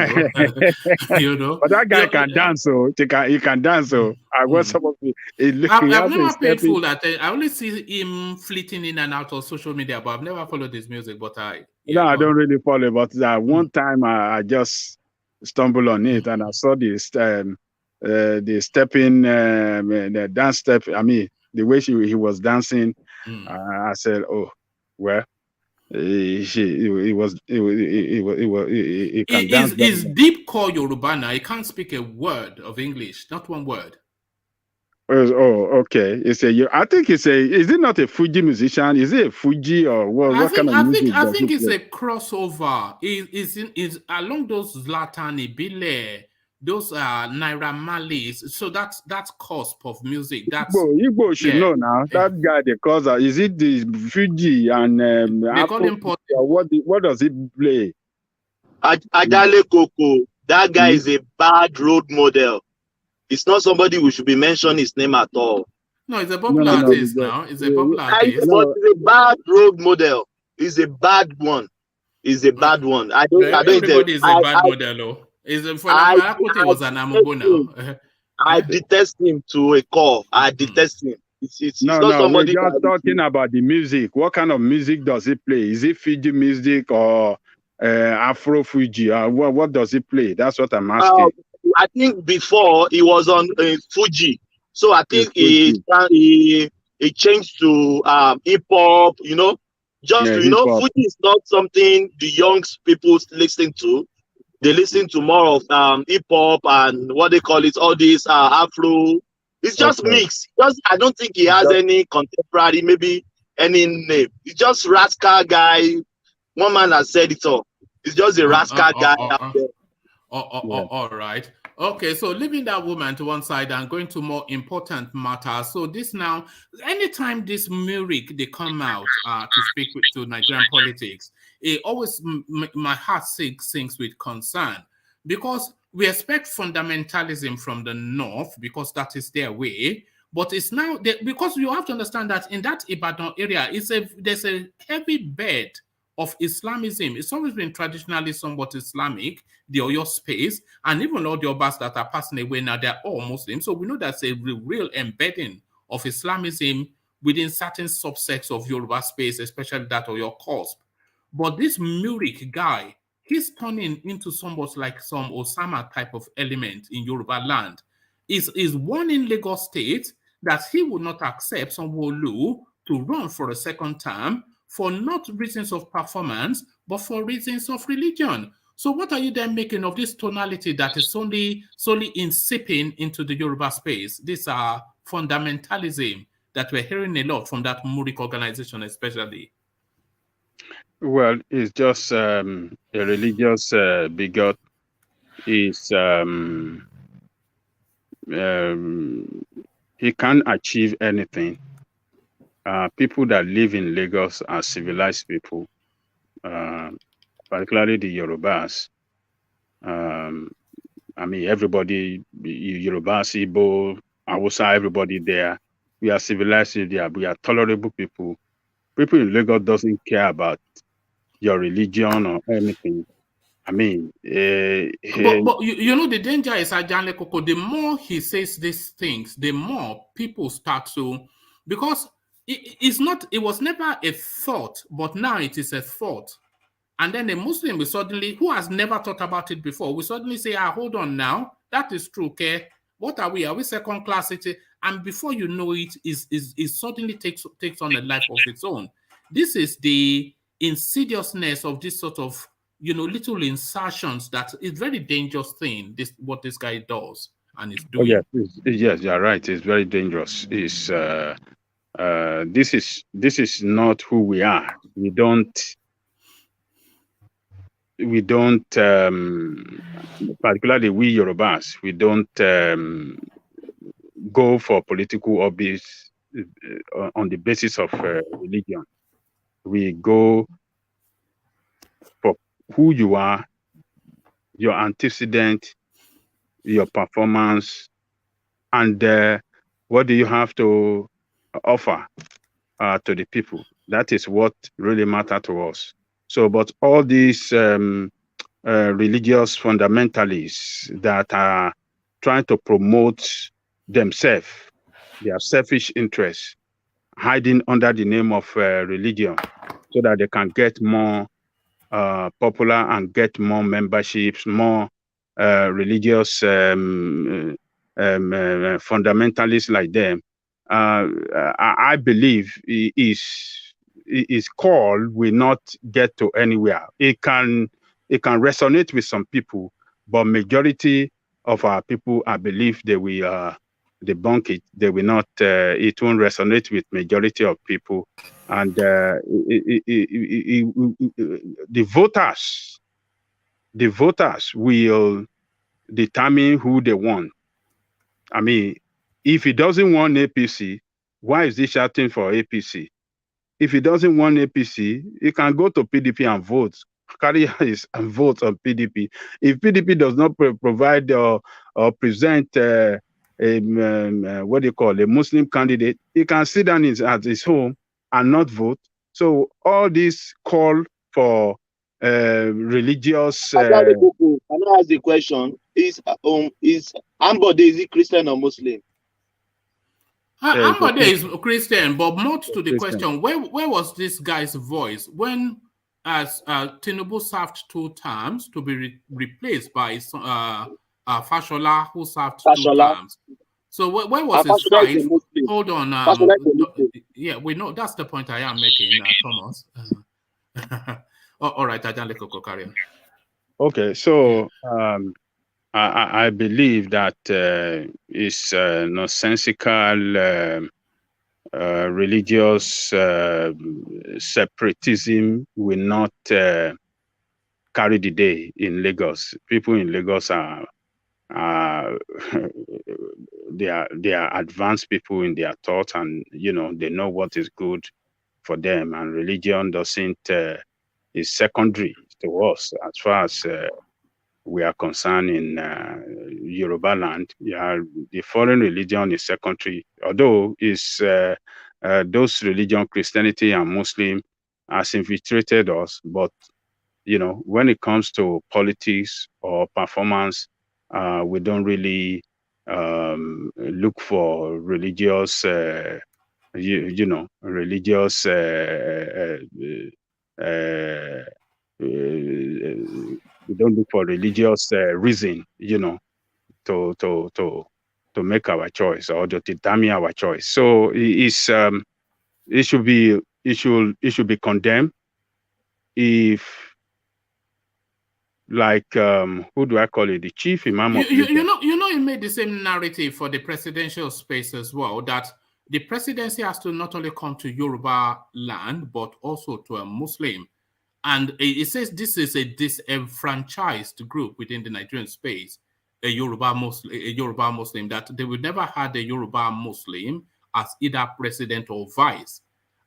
that guy can dance, so he can dance. So I was supposed to. I've never paid full attention. I only see him flitting in and out of social media, but I've never followed his music. But I don't really follow. But one time I just stumbled on it and I saw the stepping, the dance step. I mean, the way he was dancing. I said, "Oh, well." He can dance. Is deep core Yoruba now. He can't speak a word of English, not one word. Oh, okay. I think is it not a Fuji musician? Is it a Fuji or what kind of music? I think it's a crossover. Is along those Zlatan Ibile, those Naira Marleys. So that's cusp of music. That's Igbo should know now. That guy they call is it the Fuji and they call him what does he play? Ajale Koko. That guy is a bad role model. It's not somebody we should be mentioning his name at all. No, it's a popular artist now. It's a popular artist. But he's a bad role model. He's a bad one. He's a bad one. Everybody is a bad model. Was an Amogona. I detest him to a core. I detest him. It's No, not no, we're somebody just that talking about the music. What kind of music does he play? Is it Fiji music or Afro Fuji? What does he play? That's what I'm asking. I think before he was on Fuji, so I It's think Fuji. he changed to hip hop. You know, just Yeah, to, hip hop. Fuji is not something the young people listen to. They listen to more of hip hop and what they call it, all this Afro. It's just Okay. mixed. I don't think he has any contemporary, maybe any name. It's just rascal guy. One man has said it all. It's just a rascal guy out there. All right. Okay, so leaving that woman to one side and going to more important matters. So this now, anytime this Murik, they come out to speak to Nigerian politics, it always, my heart sinks with concern, because we expect fundamentalism from the North because that is their way. But it's now, because you have to understand that in that Ibadan area, there's a heavy bed of Islamism. It's always been traditionally somewhat Islamic, the Oyo space, and even all the Obas that are passing away now, they're all Muslims. So we know that's a real embedding of Islamism within certain subsects of Yoruba space, especially that Oyo cusp. But this Murik guy, he's turning into somewhat like some Osama type of element in Yoruba land. Is one in Lagos State that he would not accept Sanwo Olu'S to run for a second term for not reasons of performance, but for reasons of religion. So what are you then making of this tonality that is solely insipping into the Yoruba space? These are fundamentalism that we're hearing a lot from that Murik organization especially. Well, it's just a religious bigot. He can't achieve anything. People that live in Lagos are civilized people, particularly the Yorubas. I mean, everybody, Yorubas, Igbo, Hausa, everybody there, we are civilized there. We are tolerable people. People in Lagos doesn't care about your religion or anything. I mean, but you know, the danger is Ajanle Koko. The more he says these things, the more people start to, because it was never a thought, but now it is a thought. And then a Muslim will suddenly, who has never thought about it before, will suddenly say, hold on now, that is true, okay? What are we? Are we second class city? And before you know it, it suddenly takes on a life of its own. This is the insidiousness of this sort of, little insertions that is very dangerous thing, what this guy does and is doing. Yes, you're right. It's very dangerous. This is not who we are. We don't, particularly we Yorubas, we don't go for political hobbies on the basis of religion. We go for who you are, your antecedent, your performance, and what do you have to offer to the people. That is what really matters to us. So, but all these religious fundamentalists that are trying to promote themselves, their selfish interests, hiding under the name of religion so that they can get more popular and get more memberships, more religious fundamentalists like them. I believe his call will not get to anywhere. It can resonate with some people, but majority of our people, I believe, they will debunk it. They will not. It won't resonate with majority of people, and the voters will determine who they want. I mean, if he doesn't want APC, why is he shouting for APC? If he doesn't want APC, he can go to PDP and vote, carry his and vote on PDP. If PDP does not provide or present what do you call a Muslim candidate, he can sit down at his home and not vote. So all this call for religious. Can I ask the question? Is Ambode, is he Christian or Muslim? Ambode is Christian, but more to the question, where was this guy's voice when as Tinubu served 2 terms to be replaced by Fashola, who served 2 terms? So where was his fight? Hold on. Yeah, we know that's the point I am making, Thomas. All right, Ajanle carry on. Okay, so I believe that it's nonsensical religious separatism will not carry the day in Lagos. People in Lagos are they are advanced people in their thought, and they know what is good for them, and religion doesn't is secondary to us as far as we are concerned in Yoruba land. Yeah, the foreign religion is secondary, although is those religion, Christianity and Muslim, has infiltrated us. But when it comes to politics or performance, we don't really look for religious, religious. We don't look for religious reason, to make our choice or to determine our choice. So it should be condemned if, like, who do I call it? The chief imam of he made the same narrative for the presidential space as well, that the presidency has to not only come to Yoruba land, but also to a Muslim. And it says this is a disenfranchised group within the Nigerian space, a Yoruba Muslim, that they would never had a Yoruba Muslim as either president or vice.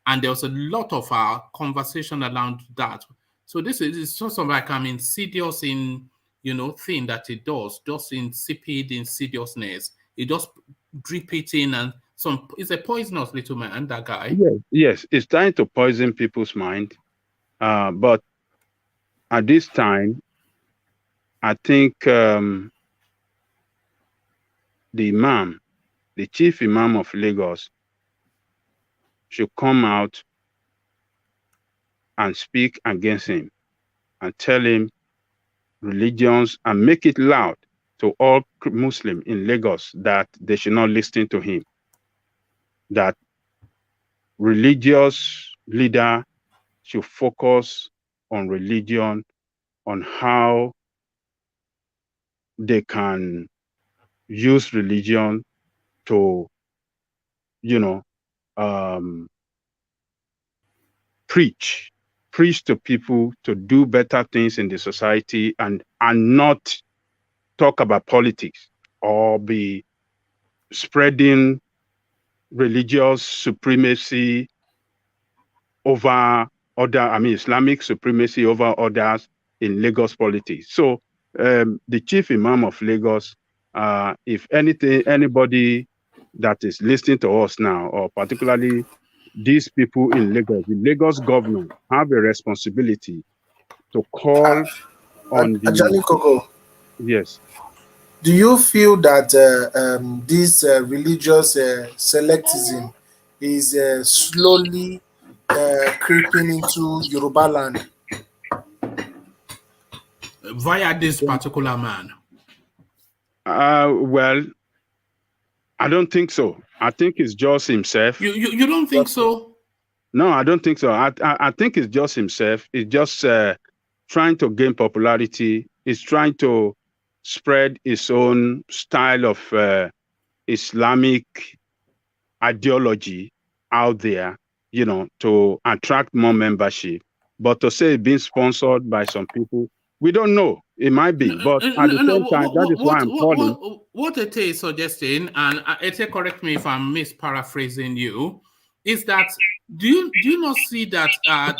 And there was a lot of conversation around that. So this is sort of like an insidious thing that it does, just insipid insidiousness. It just drip it in, and it's a poisonous little man, that guy. Yes, it's trying to poison people's mind. But at this time, I think the chief imam of Lagos, should come out and speak against him and tell him religions, and make it loud to all Muslims in Lagos that they should not listen to him. That religious leader should focus on religion, on how they can use religion to, preach to people to do better things in the society, and not talk about politics or be spreading religious supremacy over Islamic supremacy over others in Lagos politics. So the chief imam of Lagos, if anybody that is listening to us now, or particularly these people in Lagos, the Lagos government have a responsibility to call on the... Ajani Koko. Yes. Do you feel that this religious selectivism is slowly creeping into Yoruba land? Via this particular man? Well, I don't think so. I think it's just himself. You don't think so? No, I don't think so. I think it's just himself. It's just trying to gain popularity. He's trying to spread his own style of Islamic ideology out there, to attract more membership. But to say it's being sponsored by some people, we don't know. It might be, but at the same time, that is why I'm calling. What Ete is suggesting, and Ete, correct me if I'm misparaphrasing you, is that do you not see that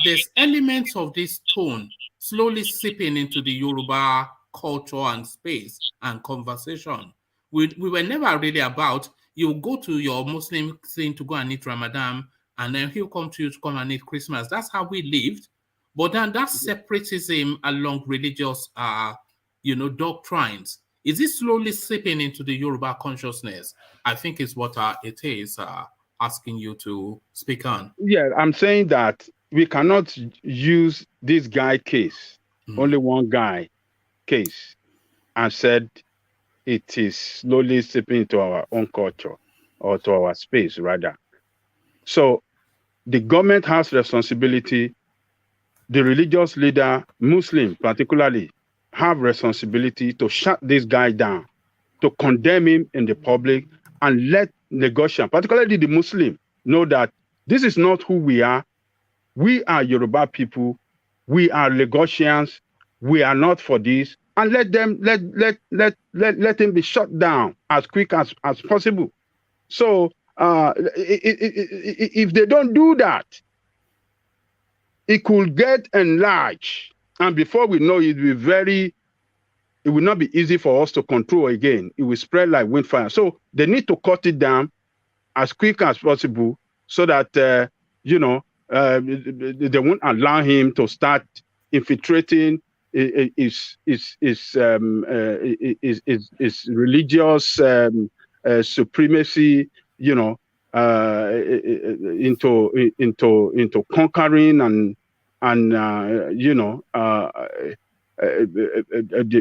there's elements of this tone slowly seeping into the Yoruba culture and space and conversation? We were never really about, you go to your Muslim thing to go and eat Ramadan, and then he'll come to you to come and eat Christmas. That's how we lived. But then that separatism along religious, doctrines Is it slowly seeping into the Yoruba consciousness? I think is what it is asking you to speak on. Yeah, I'm saying that we cannot use this guy case, only one guy case, and said it is slowly seeping into our own culture or to our space rather. So the government has responsibility. The religious leader, Muslim particularly, have responsibility to shut this guy down, to condemn him in the public, and let Lagosian, particularly the Muslim, know that this is not who we are. We are Yoruba people. We are Lagosians. We are not for this. And let him be shut down as quick as possible. So if they don't do that, it could get enlarged. And before we know it, it will not be easy for us to control again. It will spread like wildfire. So they need to cut it down as quick as possible so that, they won't allow him to start infiltrating his religious supremacy, into conquering and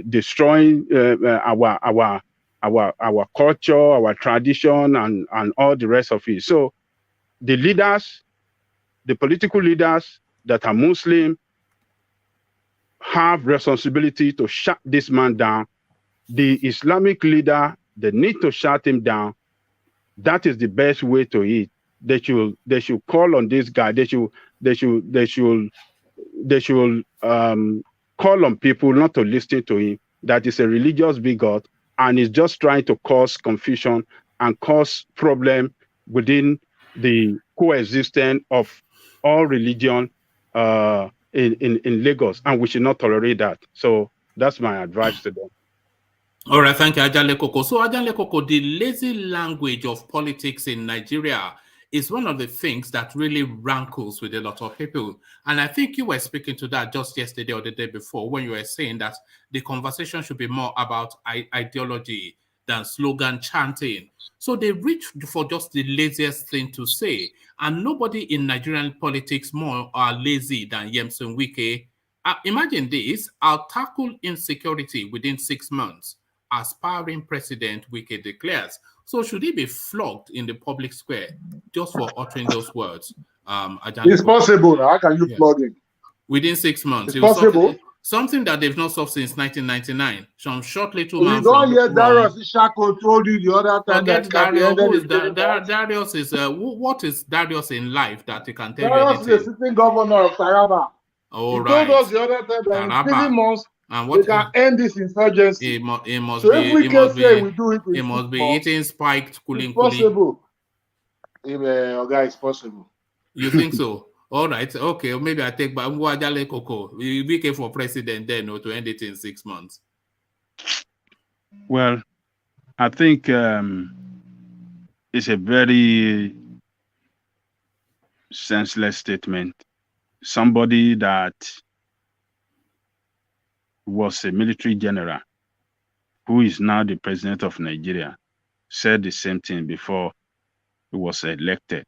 destroying our culture, our tradition, and all the rest of it. So the leaders, the political leaders that are Muslim, have responsibility to shut this man down. The Islamic leader, they need to shut him down. That is the best way to it. They should call on this guy. They should call on people not to listen to him. That is a religious bigot and is just trying to cause confusion and cause problem within the coexistence of all religion in Lagos, and we should not tolerate that. So that's my advice to them. All right, thank you, Ajale Koko. So, Ajale Koko, the lazy language of politics in Nigeria is one of the things that really rankles with a lot of people. And I think you were speaking to that just yesterday or the day before when you were saying that the conversation should be more about ideology than slogan chanting. So they reach for just the laziest thing to say. And nobody in Nigerian politics more are lazy than Yemson Wike. Imagine this, I'll tackle insecurity within 6 months. Aspiring President Wike declares. So should he be flogged in the public square just for uttering those words? It's possible. How can you flog him? Within 6 months. It's possible. Something that they've not solved since 1999. Some short little man. You don't hear Darius Ishako told you the other time. Forget Darius. Who is Darius is what is Darius in life that he can tell Darius you anything? Darius is the sitting governor of Taraba. All he right. told us the other time that in 3 months we can end this insurgency. It must if we can say we do it, it must be eating spiked cooling. It's possible. Okay, it's possible. You think so? All right, okay. Maybe I take back Ajale Koko. We came for president then, or to end it in 6 months. Well, I think it's a very senseless statement. Somebody that was a military general, who is now the president of Nigeria, said the same thing before he was elected.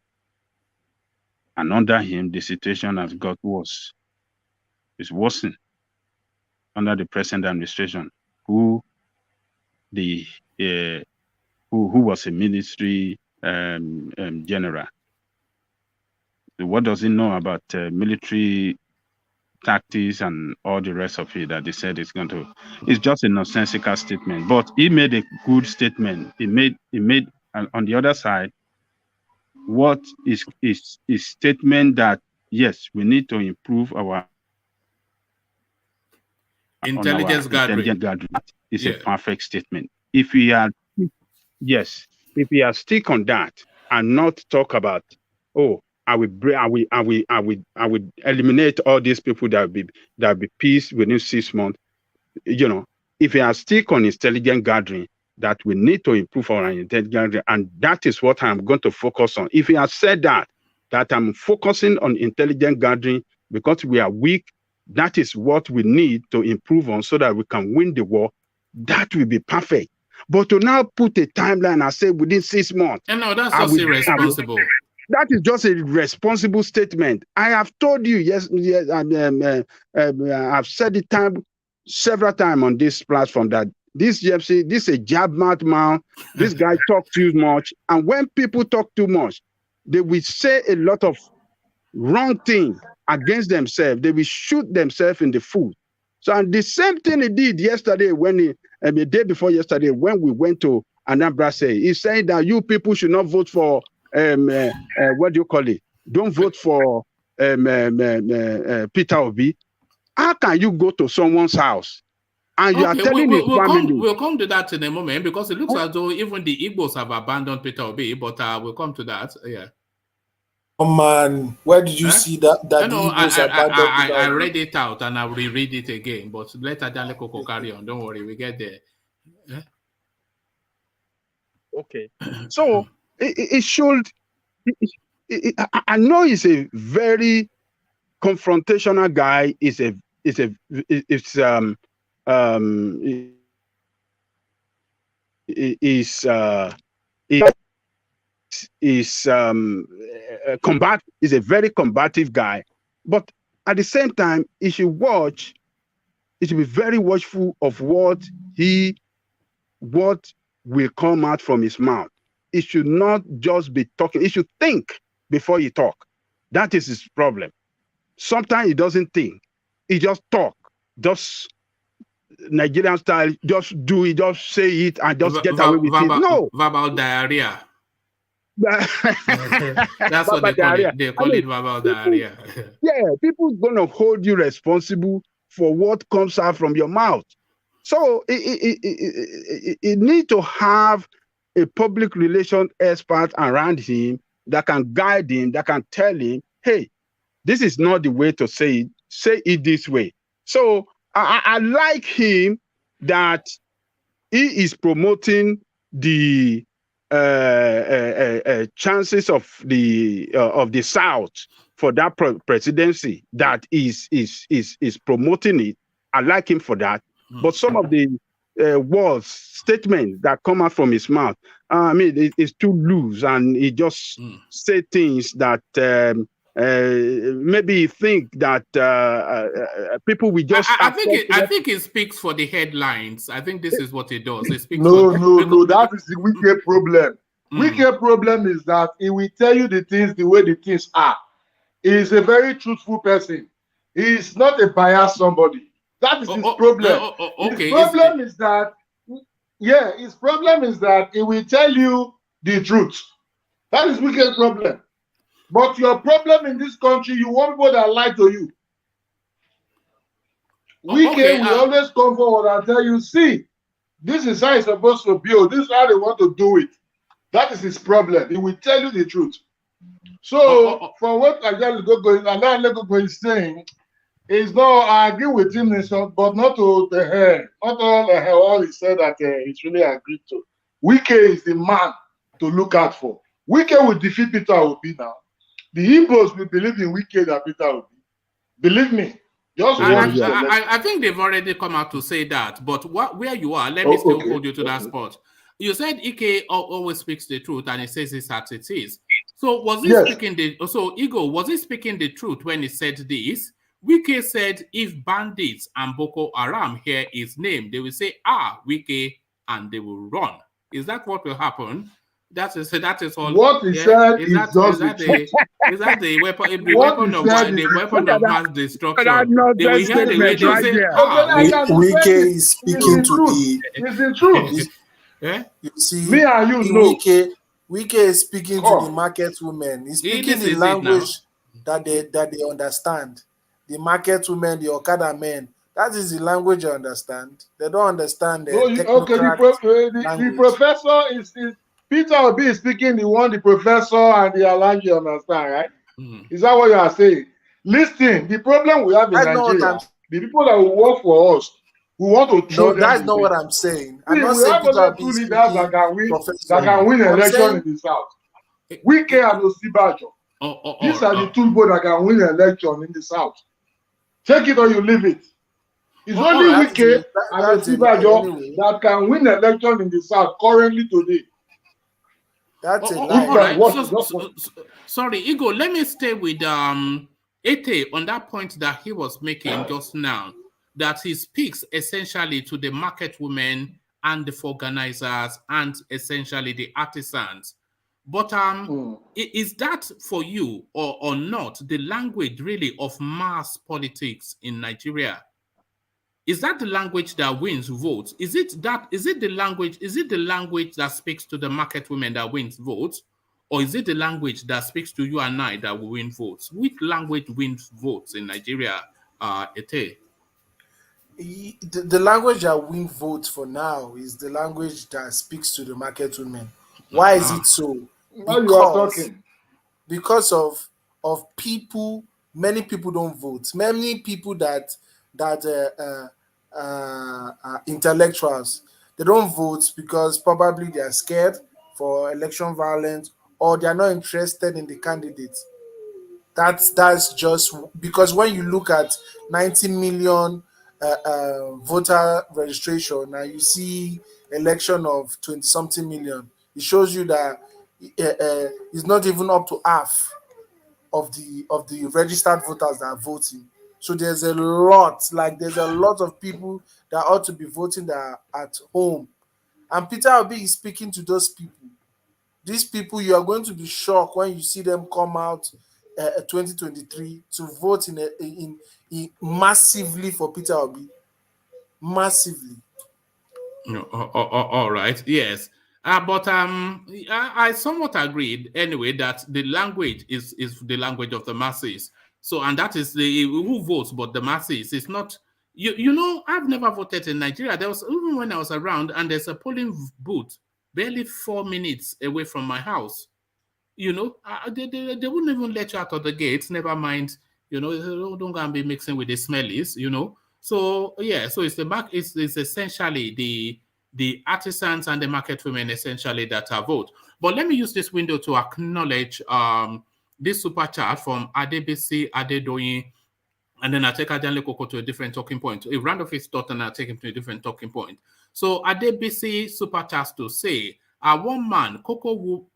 And under him, the situation has got worse. It's worsened under the present administration, who was a military general. So what does he know about military tactics and all the rest of it that they said it's going to? It's just a nonsensical statement. But he made a good statement. He made on the other side, what is statement that yes, we need to improve our intelligence gathering. It's a perfect statement. If we are stick on that and not talk about, I will eliminate all these people that will be peace within 6 months. If we are stick on intelligent gathering, that we need to improve our intelligence, and that is what I'm going to focus on. If you have said that I'm focusing on intelligent gathering because we are weak, that is what we need to improve on so that we can win the war. that will be perfect. But to now put a timeline and say within 6 months. And no, that's just irresponsible. That is just a responsible statement. I have told you, yes, and I've said it several times on this platform that this GFC, this is a jab-mouth man. This guy talks too much. And when people talk too much, they will say a lot of wrong things against themselves. They will shoot themselves in the foot. So, and the same thing he did yesterday when the day before yesterday, when we went to Anambra, he said that you people should not vote for, what do you call it? Don't vote for Peter Obi. How can you go to someone's house and you are telling his family? We'll come to that in a moment because it looks as though even the Igbos have abandoned Peter Obi, but we'll come to that. Yeah. Oh man, where did you see that? I read it out and I'll reread it again, but let Adale Koko carry on. Don't worry, we get there. Yeah? Okay. So it should. I know he's a very confrontational guy. Is a very combative guy, but at the same time, he should be very watchful of what will come out from his mouth. He should not just be talking. He should think before he talk. That is his problem. Sometimes he doesn't think. He just talk. Just Nigerian style, just do it, just say it, and just get away with it. No. Verbal diarrhea. That's what they call it. They call it verbal diarrhea. Yeah, people gonna hold you responsible for what comes out from your mouth. So it need to have a public relation expert around him that can guide him, that can tell him, hey, this is not the way to say it. Say it this way. So I like him that he is promoting the chances of the South for that presidency, that is promoting it. I like him for that. But some of the words, statements that come out from his mouth, I mean, it's too loose, and he just say things that maybe think that people will just. I think it speaks for the headlines. I think this is what it does. It speaks no. That is the wicked problem. Wicked problem is that he will tell you the things the way the things are. He is a very truthful person. He is not a biased somebody. That is his problem. Okay. His problem is that, his problem is that he will tell you the truth. That is wicked problem. But your problem in this country, you want people that lie to you. We will always come forward and tell you, see, this is how it's supposed to be, or this is how they want to do it. That is his problem. He will tell you the truth. So, for what Ajali is saying, is no, I agree with him, but not to the hair. Not all he said that he's really agreed to. Wike is the man to look out for. Wike will defeat Peter Obi now. The Igbos will believe in Wike than Peter Obi. Believe me. I think they've already come out to say that, but where you are, let me still hold you to that spot. You said Ike always speaks the truth, and he says it as it is. So was he speaking was he speaking the truth when he said this? Wike said if bandits and Boko Haram hear his name, they will say, Wike, and they will run. Is that what will happen? That is all. What he said is that the weapon? The weapon of mass destruction. They will hear the radio say, Wike is speaking to the. It's the truth. You see, me and you know. Wike is speaking to the market women. He's speaking the language that they understand. The market women, the Okada men. That is the language you understand. They don't understand the the professor is Peter Obi is speaking the professor and the Alhaji understand, right? Is that what you are saying? Listen, the problem we have in Nigeria, the people that will work for us, who want to show them. That's not what I'm saying. I'm not we saying have only two leaders that can win election in the South. Wike and Osibajo. These are the two people that can win election in the South. Take it or you leave it. It's only Wike and anyway. that can win election in the South currently today. That's a lie. All right. Sorry, Igor, let me stay with Ete on that point that he was making just now, that he speaks essentially to the market women and the organizers and essentially the artisans. But is that for you or not the language really of mass politics in Nigeria? Is that the language that wins votes? Is it the language that speaks to the market women that wins votes? Or is it the language that speaks to you and I that will win votes? Which language wins votes in Nigeria, Ete? The language that wins votes for now is the language that speaks to the market women. Why is it so? Because of people. Many people don't vote. Many people that intellectuals, they don't vote because probably they are scared for election violence or they are not interested in the candidates. That's just because when you look at 90 million voter registration and you see election of 20 something million, it shows you that it's not even up to half of the registered voters that are voting. So there's a lot of people that ought to be voting that are at home. And Peter Obi is speaking to those people. These people, you are going to be shocked when you see them come out 2023 to vote in massively for Peter Obi. Massively. All right. Yes. But I somewhat agreed anyway that the language is the language of the masses. So, and that is the who votes, but the masses. It's not. You know, I've never voted in Nigeria. There was, even when I was around, and there's a polling booth barely 4 minutes away from my house. You know, they wouldn't even let you out of the gates. Never mind, you know, don't go and be mixing with the smellies. You know, so yeah, so it's it's essentially the artisans and the market women essentially that are vote. But let me use this window to acknowledge this super chat from Adebisi Adedoyin. And then I take Adanle Koko to a different talking point. A round of his thought and I take him to a different talking point. So Adebisi super chats to say, one man, Coco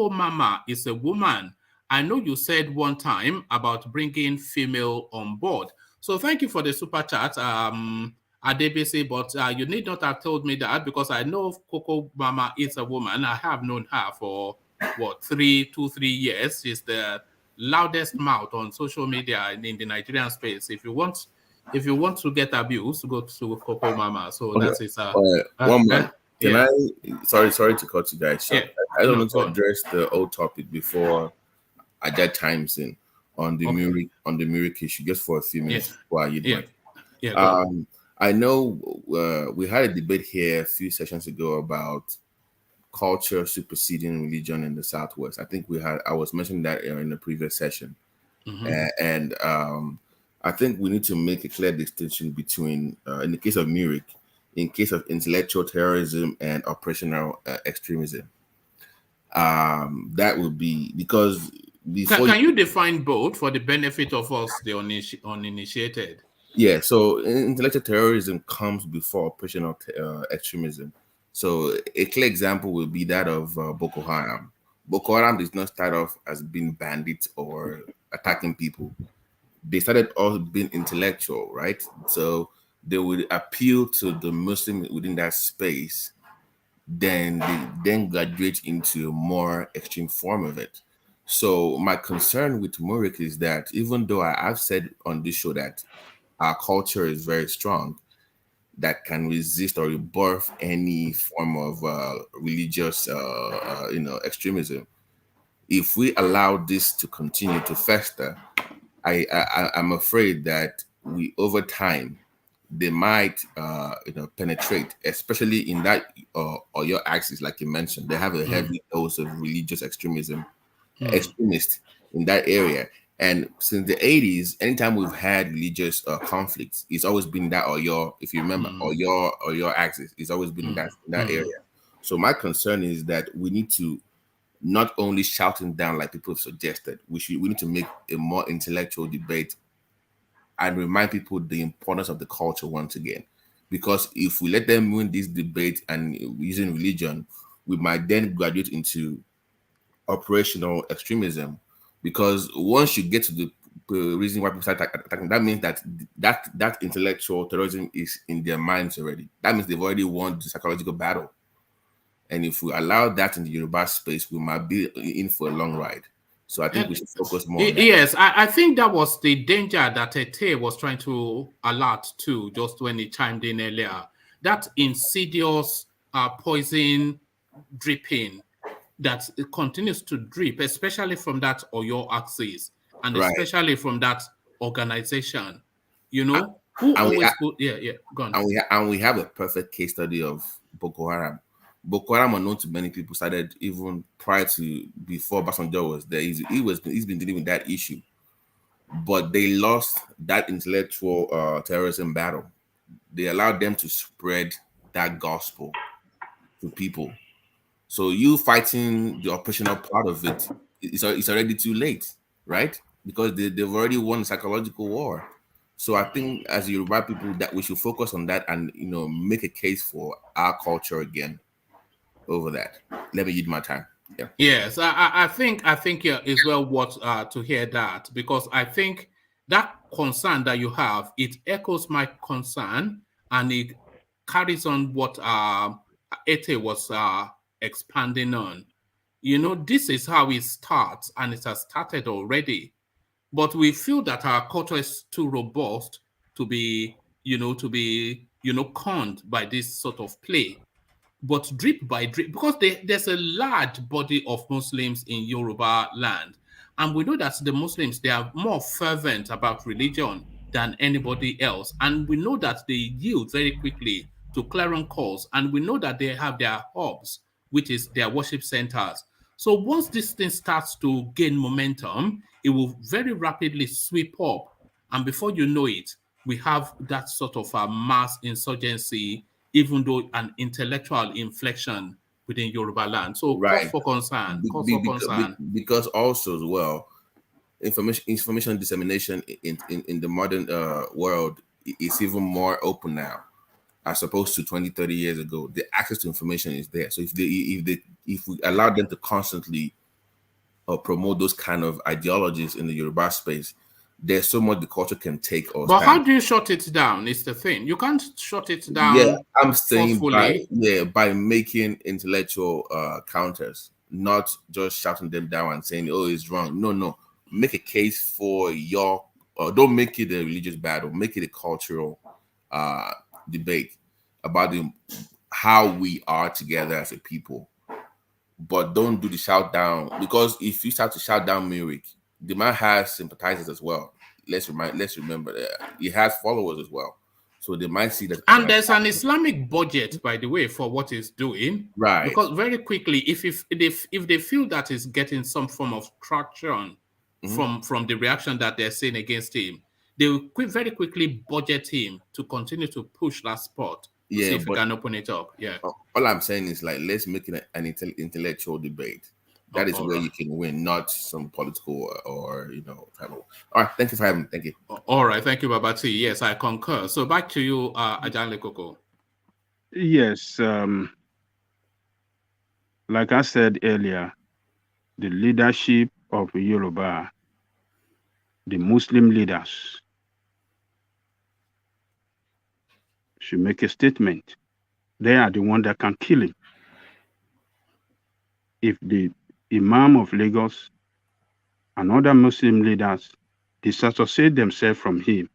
Mama is a woman. I know you said one time about bringing female on board. So thank you for the super chat, Adebisi, but you need not have told me that because I know Coco Mama is a woman. I have known her for, 3 years. She's the loudest mouth on social media in the Nigerian space. If you want to get abused, go to Coco Mama. So okay. That is one man. Can I? Sorry to cut you guys short. Yeah. I don't want to address the old topic before I get times in on the Murik issue just for a few minutes while you I know we had a debate here a few sessions ago about culture superseding religion in the Southwest. I think I was mentioning that in the previous session. And I think we need to make a clear distinction between, in the case of Murik, in case of intellectual terrorism and operational extremism. That would be because before. Can you define both for the benefit of us, the uninitiated? Yeah, so intellectual terrorism comes before operational extremism. So a clear example will be that of Boko Haram. Boko Haram did not start off as being bandits or attacking people. They started off being intellectual, right? So they would appeal to the Muslim within that space. Then they then graduate into a more extreme form of it. So my concern with Murik is that even though I've said on this show that our culture is very strong, that can resist or rebirth any form of religious, extremism. If we allow this to continue to fester, I'm afraid that over time, they might, penetrate, especially in that or your axis, like you mentioned. They have a heavy dose of religious extremism, extremists in that area. And since the 80s, anytime we've had religious conflicts, it's always been that if you remember, or your axis, it's always been in that area. So my concern is that we need to not only shouting down like people have suggested, we need to make a more intellectual debate and remind people the importance of the culture once again. Because if we let them win this debate and using religion, we might then graduate into operational extremism. Because once you get to the reason why people start attacking, that means that intellectual terrorism is in their minds already. That means they've already won the psychological battle. And if we allow that in the Yoruba space, we might be in for a long ride. So I think we should focus more on that. Yes, I think that was the danger that Ete was trying to alert to just when he chimed in earlier. That insidious poison dripping that it continues to drip, especially from that Oyo axis, and especially from that organization. You know, who always put go on. And we have a perfect case study of Boko Haram. Boko Haram, unknown to many people, started even prior to before Obasanjo was there. He's been dealing with that issue, but they lost that intellectual terrorism battle. They allowed them to spread that gospel to people. So you fighting the operational part of it, it's already too late, right? Because they've already won the psychological war. So I think as Yoruba people that we should focus on that and make a case for our culture again over that. Let me use my time. Yeah. Yes, I think it's well worth to hear that, because I think that concern that you have, it echoes my concern, and it carries on what Ete was expanding on. This is how it starts, and it has started already. But we feel that our culture is too robust to be conned by this sort of play. But drip by drip, because there's a large body of Muslims in Yoruba land. And we know that the Muslims, they are more fervent about religion than anybody else. And we know that they yield very quickly to clarion calls. And we know that they have their hubs, which is their worship centers. So once this thing starts to gain momentum, it will very rapidly sweep up. And before you know it, we have that sort of a mass insurgency, even though an intellectual inflection within Yoruba land. So cause for concern. Because also as well, information dissemination in the modern world is even more open now, as opposed to 20, 30 years ago. The access to information is there. So if we allow them to constantly promote those kind of ideologies in the Yoruba space, there's so much the culture can take. But how do you shut it down? Is the thing. You can't shut it down. Yeah, I'm saying by making intellectual counters, not just shouting them down and saying, "Oh, it's wrong." No. Make a case for don't make it a religious battle. Make it a cultural debate about how we are together as a people. But don't do the shout down, because if you start to shout down Murik, the man has sympathizers as well. Let's remember that he has followers as well. So they might see that. And there's an Islamic budget, by the way, for what he's doing. Right. Because very quickly, if they feel that he's getting some form of traction from the reaction that they're seeing against him, they will very quickly budget him to continue to push that spot. See if we can open it up. Yeah. All I'm saying is, like, let's make it an intellectual debate. That is where you can win, not some political or tribal. All right, thank you for having me. Thank you. All right, thank you, Babati. Yes, I concur. So back to you, Ajanle Koko. Yes, like I said earlier, the leadership of Yoruba, the Muslim leaders, should make a statement. They are the one that can kill him. If the Imam of Lagos and other Muslim leaders disassociate themselves from him,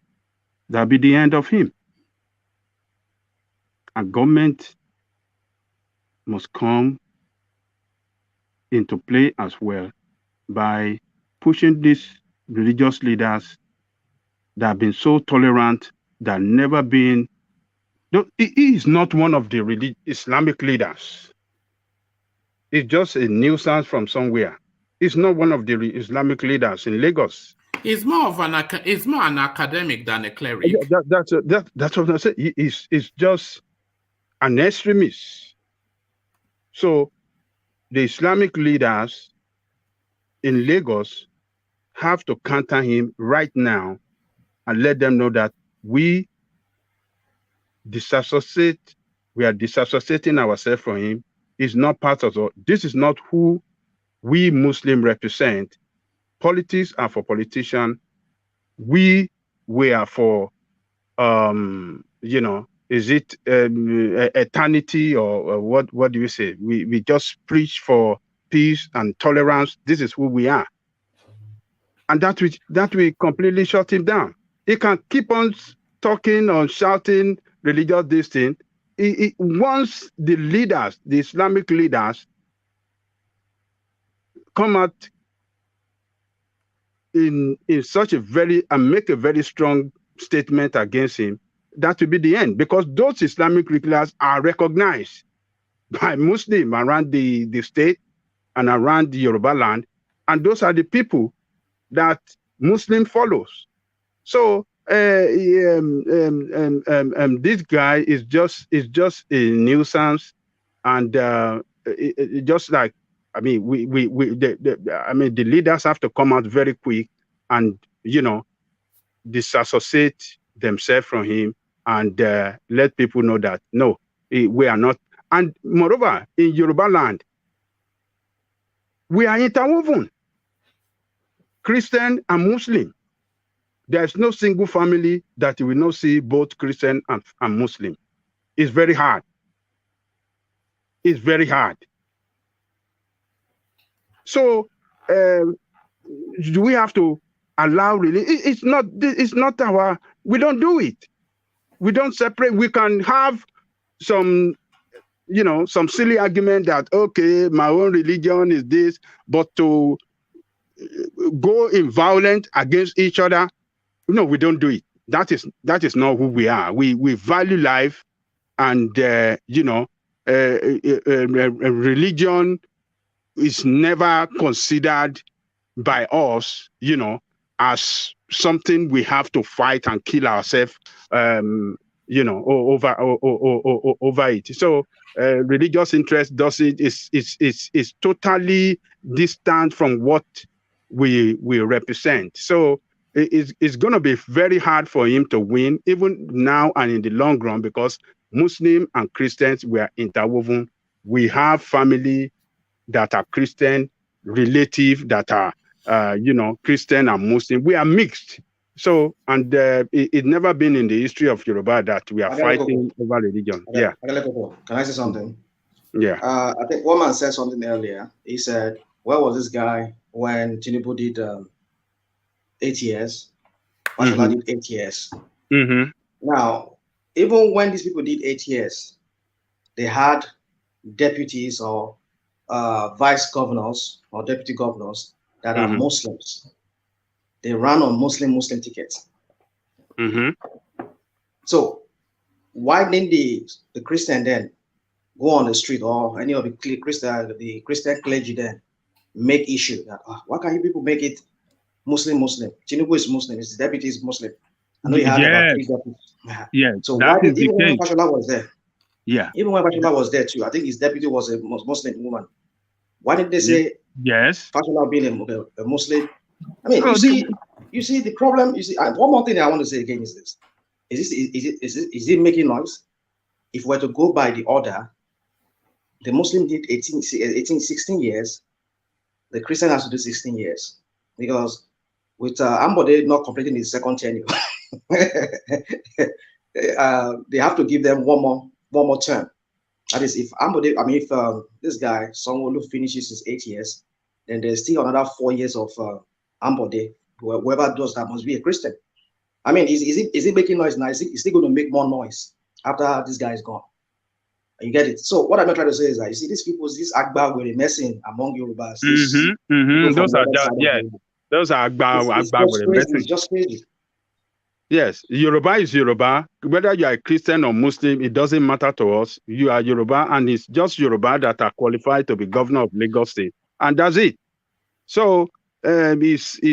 that'll be the end of him. And government must come into play as well by pushing these religious leaders that have been so tolerant, that never been. He is not one of the Islamic leaders. It's just a nuisance from somewhere. He's not one of the Islamic leaders in Lagos. He's more an academic than a cleric. That's what I said. He's just an extremist. So the Islamic leaders in Lagos have to counter him right now and let them know that we are disassociating ourselves from him. He's not part of us. This is not who we Muslims represent. Politics are for politicians. We are for, is it eternity or what do you say? We just preach for peace and tolerance. This is who we are. And that will completely shut him down. He can keep on talking or shouting religious this thing. Once the leaders, the Islamic leaders, come out in such a and make a very strong statement against him, that will be the end, because those Islamic leaders are recognized by Muslims around the state and around the Yoruba land, and those are the people that Muslim follows. So this guy is just a nuisance, and just like, I mean, the leaders have to come out very quick and disassociate themselves from him and let people know that no, we are not. And moreover, in Yoruba land, we are interwoven, Christian and Muslim. There's no single family that you will not see both Christian and Muslim. It's very hard. It's very hard. So do we have to allow really? It's not our. We don't do it. We don't separate. We can have some silly argument that, okay, my own religion is this, but to go in violence against each other, no, we don't do it. That is not who we are. We value life, and religion is never considered by us, as something we have to fight and kill ourselves, over it. So religious interest is totally distant from what we represent. So it's going to be very hard for him to win, even now and in the long run, because Muslim and Christians, we are interwoven. We have family that are Christian, relative that are Christian and Muslim. We are mixed. So, and it's never been in the history of Yoruba that we are fighting over religion. Yeah. Can I say something? Yeah. I think one man said something earlier. He said, where was this guy when Tinubu did 8 years? Fashola did 8 years. Mm-hmm. Now, even when these people did 8 years, they had deputies or vice governors or deputy governors that are Muslims. They ran on Muslim tickets. Mm-hmm. So why didn't the Christian then go on the street, or any of the Christian clergy then make issue that why can't you people make it Muslim? Tinubu is Muslim, his deputy is Muslim. I know he had about 3 deputies. Yeah. So why did, even when Fashola was there? Yeah. Even when Fashola was there too, I think his deputy was a Muslim woman. Why did they say yes? Fashola being a Muslim? I mean, you see the problem. You see, one more thing I want to say again is this: is it making noise? If we're to go by the order, the Muslim did 16 years. The Christian has to do 16 years, because with Ambode not completing his second tenure, they have to give them one more term. That is, if Ambode, if this guy Sanwo Olu'S finishes his 8 years, then there's still another 4 years of Ambode. Whoever does that must be a Christian. I mean, is it making noise now? Is it still going to make more noise after this guy is gone? You get it? So what I'm trying to say is that, you see, these people, this Agba were messing among Yorubas. Those are Agba were messing. It's just crazy. Yes, Yoruba is Yoruba. Whether you are a Christian or Muslim, it doesn't matter to us. You are Yoruba, and it's just Yoruba that are qualified to be governor of Lagos State, and that's it. So it's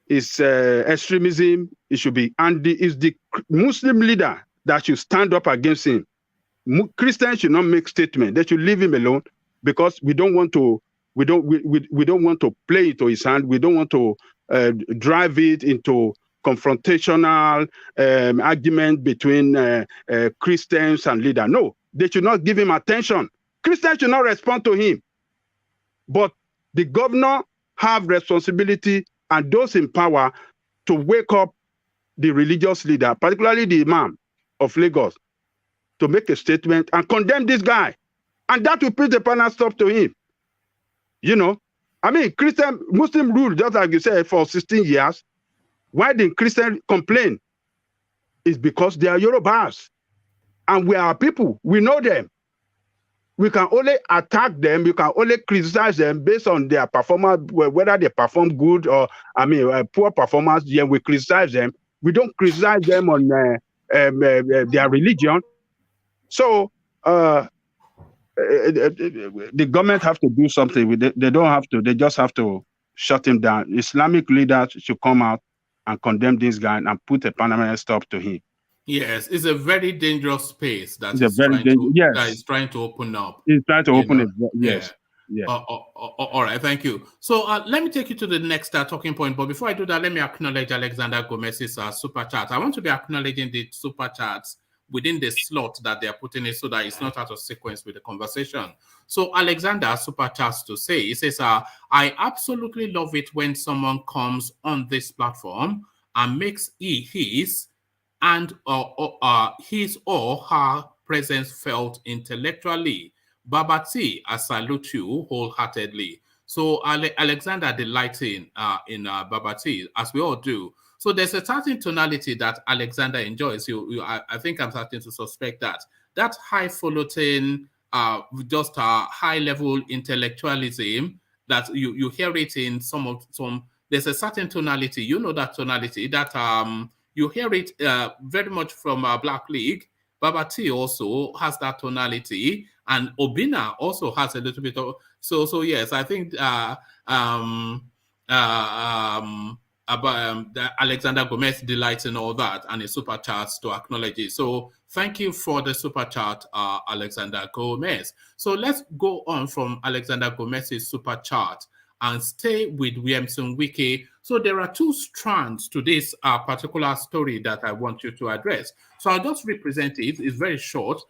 extremism. It should be, and it's the Muslim leader that should stand up against him. Christians should not make statements. They should leave him alone, because we don't want to play into his hand. We don't want to drive it into confrontational argument between Christians and leaders. No, they should not give him attention. Christians should not respond to him. But the governor have responsibility and those in power to wake up the religious leader, particularly the Imam of Lagos, to make a statement and condemn this guy. And that will put the final stop to him. You know, I mean, Muslim rule, just like you said, for 16 years. Why did Christians complain? It's because they are Yorubas. And we are people. We know them. We can only attack them. We can only criticize them based on their performance, whether they perform good or, poor performance. Yeah, we criticize them. We don't criticize them on their religion. So the government have to do something with it. They don't have to. They just have to shut him down. Islamic leaders should come out and condemn this guy and put a permanent stop to him. Yes, it's a very dangerous space that is trying to open up. He's trying to open it. Yes. Yeah. All right, thank you. So let me take you to the next talking point. But before I do that, let me acknowledge Alexander Gomez's super chat. I want to be acknowledging the super chats within the slot that they are putting in so that it's not out of sequence with the conversation. So Alexander super chats to say, he says, I absolutely love it when someone comes on this platform and makes his or her presence felt intellectually. Babati, I salute you wholeheartedly. So Alexander delighting in Babati, as we all do. So there's a certain tonality that Alexander enjoys. I think I'm starting to suspect that highfalutin, just a high-level intellectualism that you hear it in some. There's a certain tonality. You know that tonality that you hear it very much from Black League. Babati also has that tonality, and Obina also has a little bit of. So yes, I think Alexander Gomez delights in all that, and a super chat to acknowledge it. So thank you for the super chat, Alexander Gomez. So let's go on from Alexander Gomez's super chat and stay with Williamson Wiki. So there are two strands to this particular story that I want you to address. So I'll just represent it. It's very short.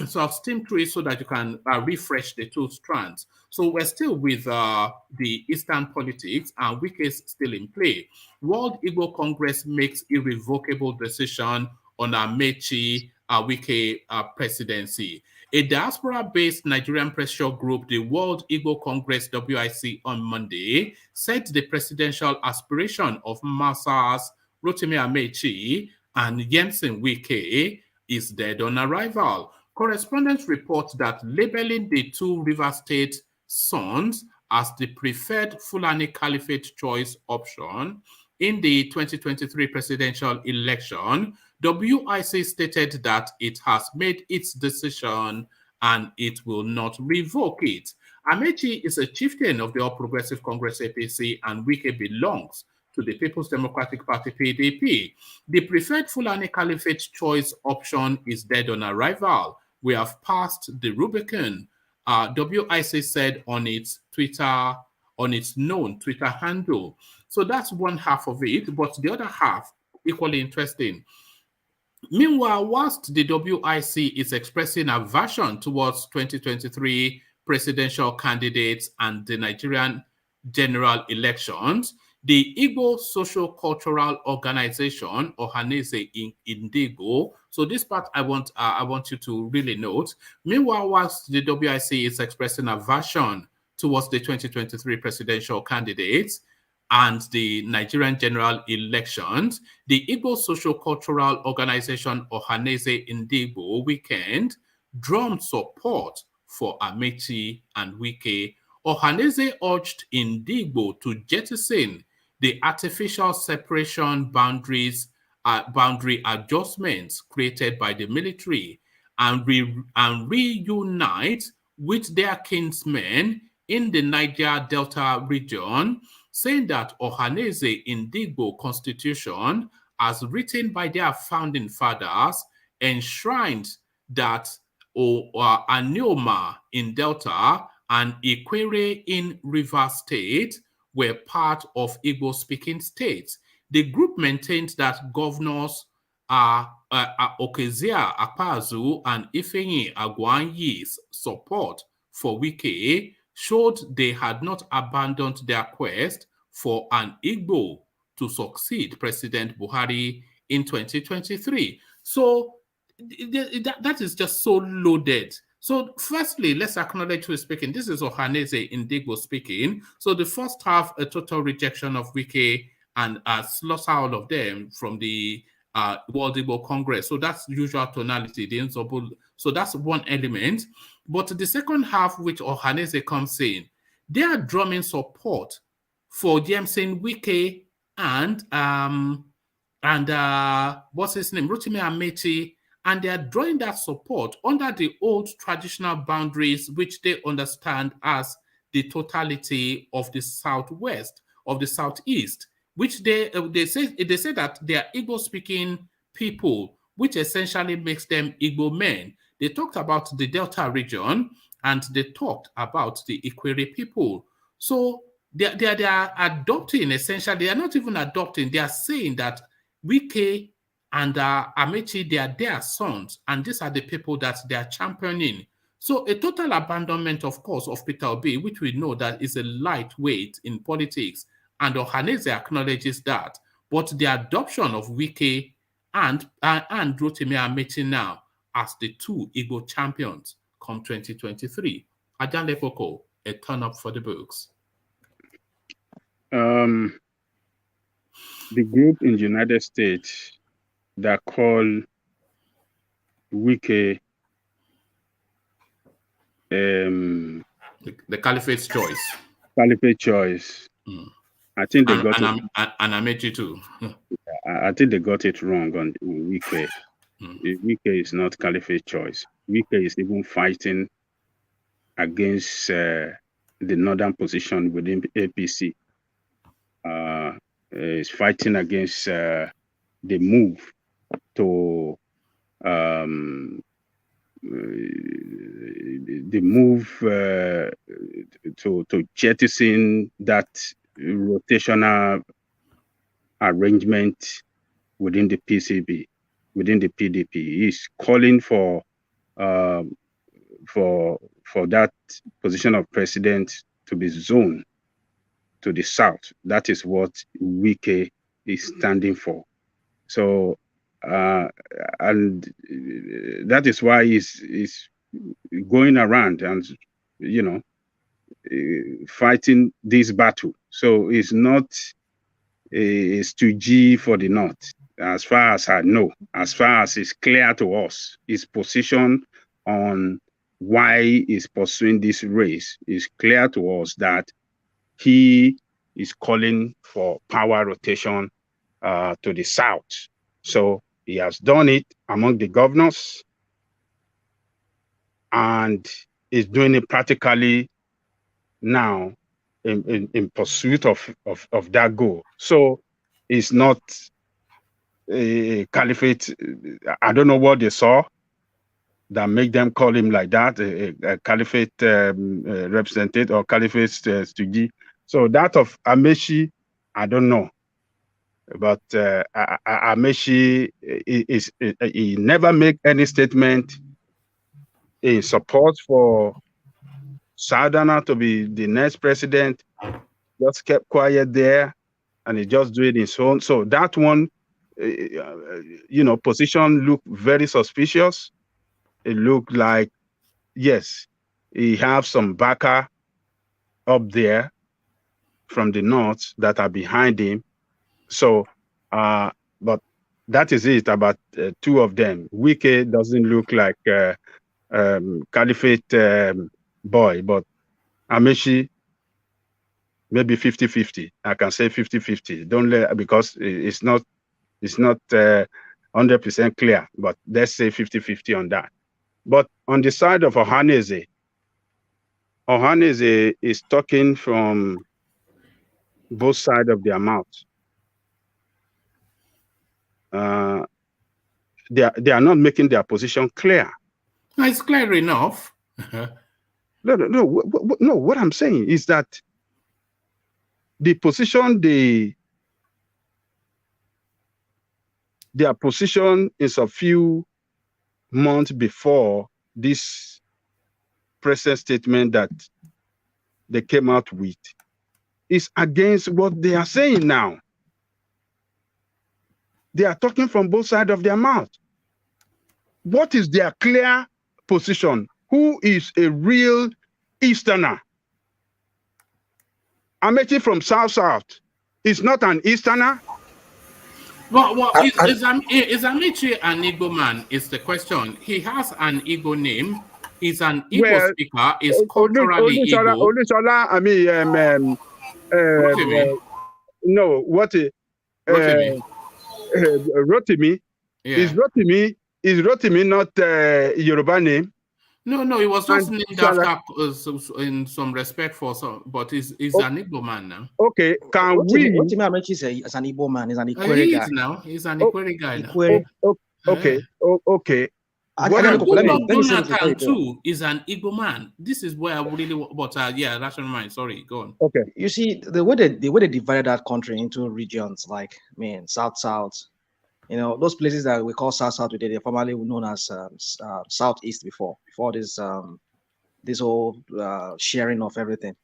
So I'll steam through it so that you can refresh the two strands. So we're still with the Eastern politics, and Wiki is still in play. World Igbo Congress makes irrevocable decision on AMAECHI Wiki presidency. A diaspora-based Nigerian pressure group, the World Igbo Congress WIC, on Monday said the presidential aspiration of Messrs. ROTIMI AMAECHI and Yemson Wike is dead on arrival. Correspondents report that labeling the two River State sons as the preferred Fulani Caliphate choice option in the 2023 presidential election, WIC stated that it has made its decision and it will not revoke it. AMAECHI is a chieftain of the All Progressive Congress APC, and Wike belongs to the People's Democratic Party PDP. The preferred Fulani Caliphate choice option is dead on arrival. We have passed the Rubicon, WIC said on its known Twitter handle. So that's one half of it, but the other half, equally interesting. Meanwhile, whilst the WIC is expressing aversion towards 2023 presidential candidates and the Nigerian general elections, the Igbo Social Cultural Organization, Ohaneze Indigo. So this part I want you to really note. Meanwhile, whilst the WIC is expressing aversion towards the 2023 presidential candidates and the Nigerian general elections, the Igbo Social Cultural Organization, Ohaneze Indigo Weekend, drummed support for AMAECHI and Wike. Ohaneze urged Indigbo to jettison the artificial separation boundary adjustments created by the military and reunite with their kinsmen in the Niger Delta region, saying that Ohaneze Indigbo Constitution, as written by their founding fathers, enshrined that Anioma in Delta and Ikwere in Rivers State were part of Igbo-speaking states. The group maintained that governors Okezia Akpazu and Ifeanyi Agwanyi's support for Wike showed they had not abandoned their quest for an Igbo to succeed President Buhari in 2023. So that is just so loaded. So firstly, let's acknowledge who is speaking. This is Ohaneze Indigbo speaking. So the first half, a total rejection of Wike and slaughter all of them from the World Igbo Congress. So that's usual tonality. So that's one element. But the second half, which Ohaneze comes in, they are drumming support for Jameson Wike and what's his name, Rotimi AMAECHI, and they are drawing that support under the old traditional boundaries, which they understand as the totality of the Southwest, of the Southeast, which they say that they are Igbo-speaking people, which essentially makes them Igbo men. They talked about the Delta region, and they talked about the Ikwere people. So they are adopting, essentially, they are not even adopting, they are saying that Wike and AMAECHI, they are their sons, and these are the people that they are championing. So a total abandonment, of course, of Peter Obi, which we know that is a lightweight in politics, and Ohaneze acknowledges that. But the adoption of Wike and Rotimi AMAECHI now as the two Igbo champions come 2023. Ajan Lekoko, a turn up for the books. The group in the United States that call Wike the Caliphate's choice. Caliphate choice. I think they got it. And AMAECHI too. I think they got it wrong on Wike. Wike is not Caliphate choice. Wike is even fighting against the northern position within APC. Is fighting against the move to to jettison that rotational arrangement within the PCB, within the PDP. He's calling for that position of president to be zoned to the south. That is what Wike is standing for. So, and that is why he's going around and, fighting this battle. So it's not a stooge for the North, as far as I know, as far as it's clear to us. His position on why he's pursuing this race is clear to us, that he is calling for power rotation to the south. So he has done it among the governors, and is doing it practically now in pursuit of that goal. So it's not a caliphate. I don't know what they saw that make them call him like that, a caliphate representative or caliphate stooge. So that of AMAECHI, I don't know. But AMAECHI he never make any statement in support for Sardana to be the next president. Just kept there, and he just do it his own. So that one, position looked very suspicious. It looked like, yes, he have some backer up there from the north that are behind him. So, but that is it about two of them. Wike doesn't look like caliphate boy, but AMAECHI, maybe 50-50. I can say 50-50. Don't let, because it's not 100% clear, but let's say 50-50 on that. But on the side of Ohaneze is talking from both sides of their mouth. They are not making their position clear. It's clear enough. No. What I'm saying is that the position they their position is a few months before this present statement that they came out with is against what they are saying now. They are talking from both sides of their mouth. What is their clear position? Who is a real Easterner? AMAECHI from South is not an Easterner. Well, is AMAECHI an Igbo man? Is the question. He has an Igbo name. He's an Igbo speaker. Is culturally Igbo. Olusola, I mean, no, what? Rotimi. Yeah. Is Rotimi not Yoruba name? No, it was just named after in some respect for some, but he's an Igbo man now. Okay, can Rotimi AMAECHI is an Igbo man. He's an Ikwere guy. Now. He's an Ikwere guy now. Okay. Jonathan too is an Igbo man. This is where I really, but yeah, that's your mind. Sorry, go on. Okay, you see the way they divided that country into regions, like South. You know, those places that we call South today, they're formerly known as Southeast before this this whole sharing of everything.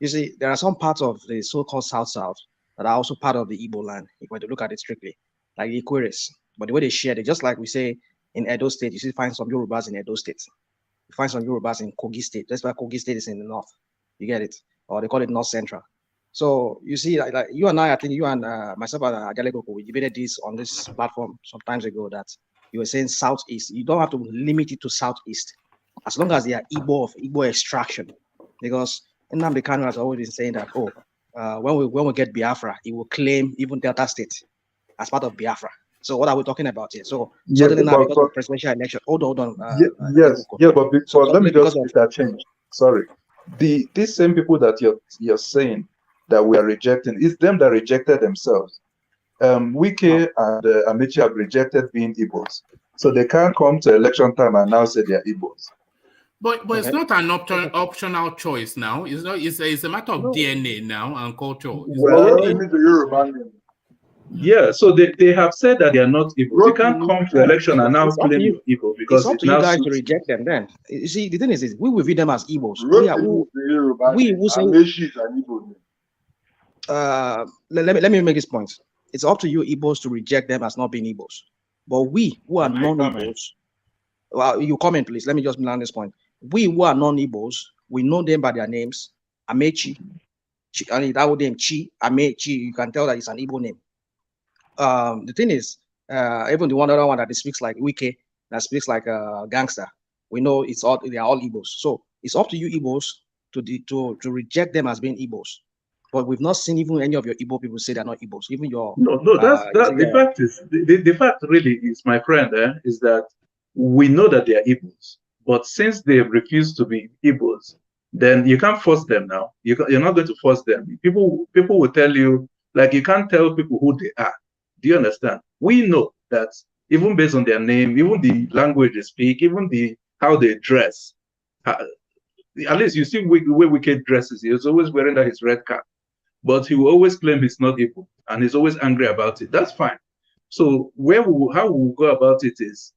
You see, there are some parts of the so-called South that are also part of the Igbo land, if we look at it strictly, like the Ikweres. But the way they share it, just like we say in Edo State, you find some Yorubas in Edo State. You find some Yorubas in Kogi State. That's why Kogi State is in the north. You get it? Or they call it North Central. So you see, like you and I think you and myself and Ajalego, we debated this on this platform some times ago that you were saying Southeast. You don't have to limit it to Southeast, as long as they are Igbo extraction. Because Nnamdi Kanu has always been saying that, when we get Biafra, it will claim even Delta State as part of Biafra. So what are we talking about here? So suddenly now because of presidential election, hold on. But let me just make that change. Sorry, these same people that you're saying that we are rejecting, it's them that rejected themselves. Wike and AMAECHI have rejected being Igbos, so they can't come to election time and now say they are Igbos. But it's not an optional choice now. It's not. It's a matter of DNA now and culture. Yeah, so they have said that they are not Igbo. They can't come to election and now claim you're Igbo because it's up to you guys to reject them. Then you see, the thing is we will view them as Igbos. We will say. Let me make this point. It's up to you Igbos to reject them as not being Igbos. But we who are non-Igbos, well, you comment please. Let me just land this point. We who are non-Igbos, we know them by their names. AMAECHI, and that would name Chi, AMAECHI. You can tell that it's an Igbo name. The thing is, even the other one that speaks like Wike, that speaks like a gangster, we know they are all Igbos. So it's up to you Igbos to reject them as being Igbos. But we've not seen even any of your Igbo people say they're not Igbos. Even your the fact really is, my friend, is that we know that they are Igbos, but since they refuse to be Igbos, then you can't force them now. You're not going to force them. People will tell you, like, you can't tell people who they are. Do you understand? We know that even based on their name, even the language they speak, even how they dress. At least you see the way Wike dresses. He's always wearing his red cap. But he will always claim he's not Igbo, and he's always angry about it. That's fine. So how we will go about it is,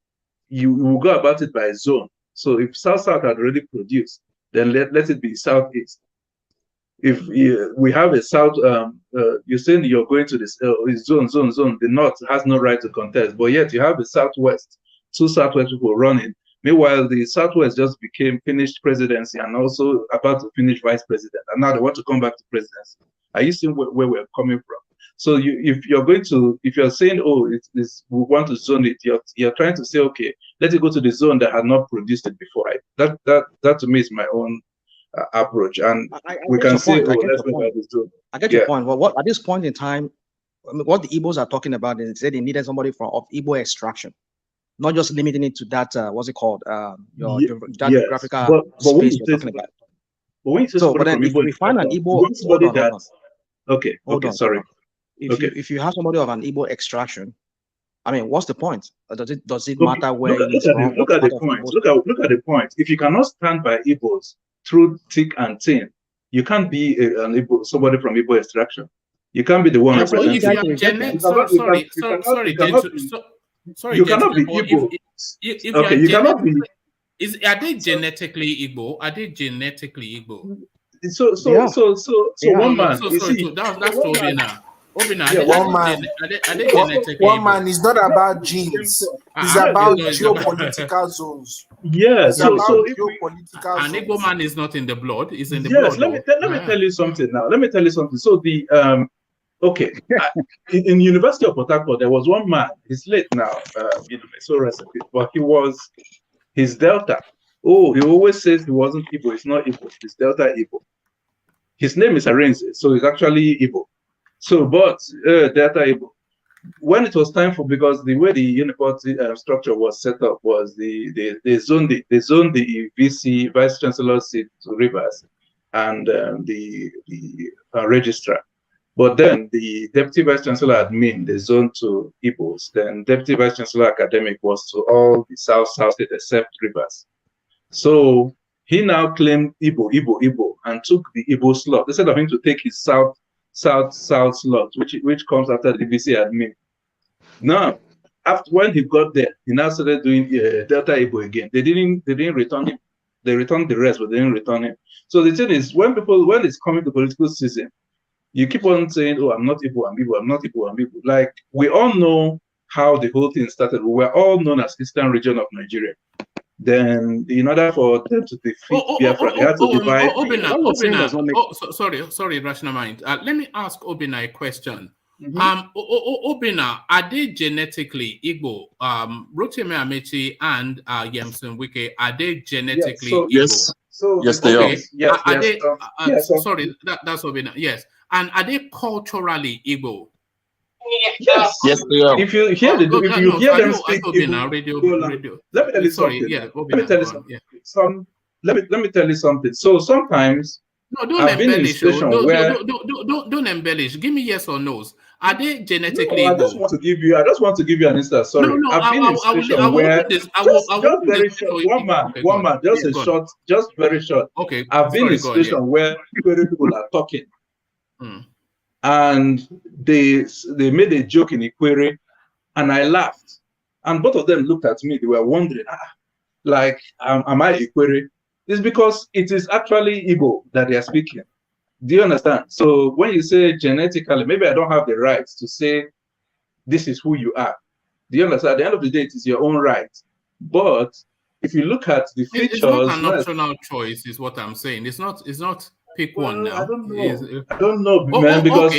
you will go about it by zone. So if South had already produced, then let it be Southeast. If we have a South, you're saying you're going to this zone. The North has no right to contest, but yet you have a Southwest, two Southwest people running. Meanwhile, the Southwest just finished presidency and also about to finish vice president, and now they want to come back to presidency. Are you seeing where we're coming from? So if you're saying, we want to zone it, you're trying to say, okay, let it go to the zone that had not produced it before. That to me is my own approach, and we can say, let's go by the zone. I get your point. Well, what at this point in time, what the Igbos are talking about is they needed somebody of Igbo extraction, not just limiting it to that. What's it called? Geographical space you're talking about. But then if we find an Igbo, sorry. If you have somebody of an Igbo extraction, I mean, what's the point? Does it matter where? Look at the point. If you cannot stand by Igbos through thick and thin, you can't be somebody from Igbo extraction. You can't be the one representing. Sorry, you cannot be Igbo. Okay, you cannot be. Are they genetically Igbo? Are they genetically Igbo? So one man. So you sorry, see, that's Obina. Obina, Yeah, one man. One man is not about genes. It's about geopolitical zones. Yeah. It's about geopolitical zones. An Igbo man is not in the blood. It's in the blood. Let me tell you something now. Let me tell you something. So the okay, in University of Port Harcourt, there was one man. He's late now. So recipe, but he's Delta. Oh, he always says he wasn't Igbo. It's not Igbo. It's Delta Igbo. His name is Arenze, so it's actually Igbo. So, but Delta Igbo. When it was time for, because the way the university structure was set up was they zoned the VC, Vice Chancellor seat to Rivers, and the registrar. But then the Deputy Vice Chancellor admin, they zoned to Igbos. Then Deputy Vice Chancellor academic was to all the South State except Rivers. So he now claimed Igbo, and took the Igbo slot instead of him to take his South slot, which comes after the VC admin. Now, after when he got there, he now started doing Delta Igbo again. They didn't return him. They returned the rest, but they didn't return him. So the thing is, when it's coming to political season, you keep on saying, "Oh, I'm not Igbo, I'm Igbo, I'm not Igbo, I'm Igbo." Like, we all know how the whole thing started. We were all known as Eastern region of Nigeria. Then, in order for them to defeat Biafra, they had to divide. Sorry, rational mind. Let me ask Obina a question. Obina, are they genetically Igbo? Rotimi AMAECHI and Yemson Wike, are they genetically Igbo? Yes. Yes, they are. Yes, sorry, that's Obina. Yes. And are they culturally Igbo? Yes, they are. If you hear them speak Igbo, radio. Let me tell you something. Let me tell you something. So sometimes don't embellish. Don't embellish. Give me yes or no's. Are they genetically Igbo? I just want to give you an instance. Sorry. I've been in a situation where one man, just very short. Okay. I've been in a situation where people are talking. And they made a joke in Ikwere, and I laughed. And both of them looked at me. They were wondering, like, am I Ikwere? It's because it is actually Igbo that they are speaking. Do you understand? So when you say genetically, maybe I don't have the right to say this is who you are. Do you understand? At the end of the day, it is your own right. But if you look at the features, it's not an optional choice, is what I'm saying. It's not pick one now. I don't know, man, because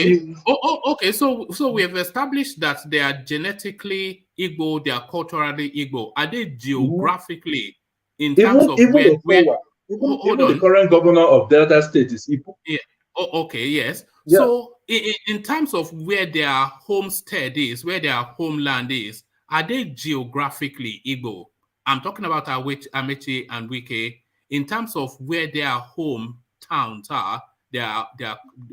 okay. So we have established that they are genetically Igbo, they are culturally Igbo. Are they geographically in terms of where even the current governor of Delta State is Igbo? Yeah. Okay. Yes. Yeah. So in terms of where their homestead is, where their homeland is, are they geographically Igbo? I'm talking about AMAECHI and Wike. In terms of where their home towns are, they are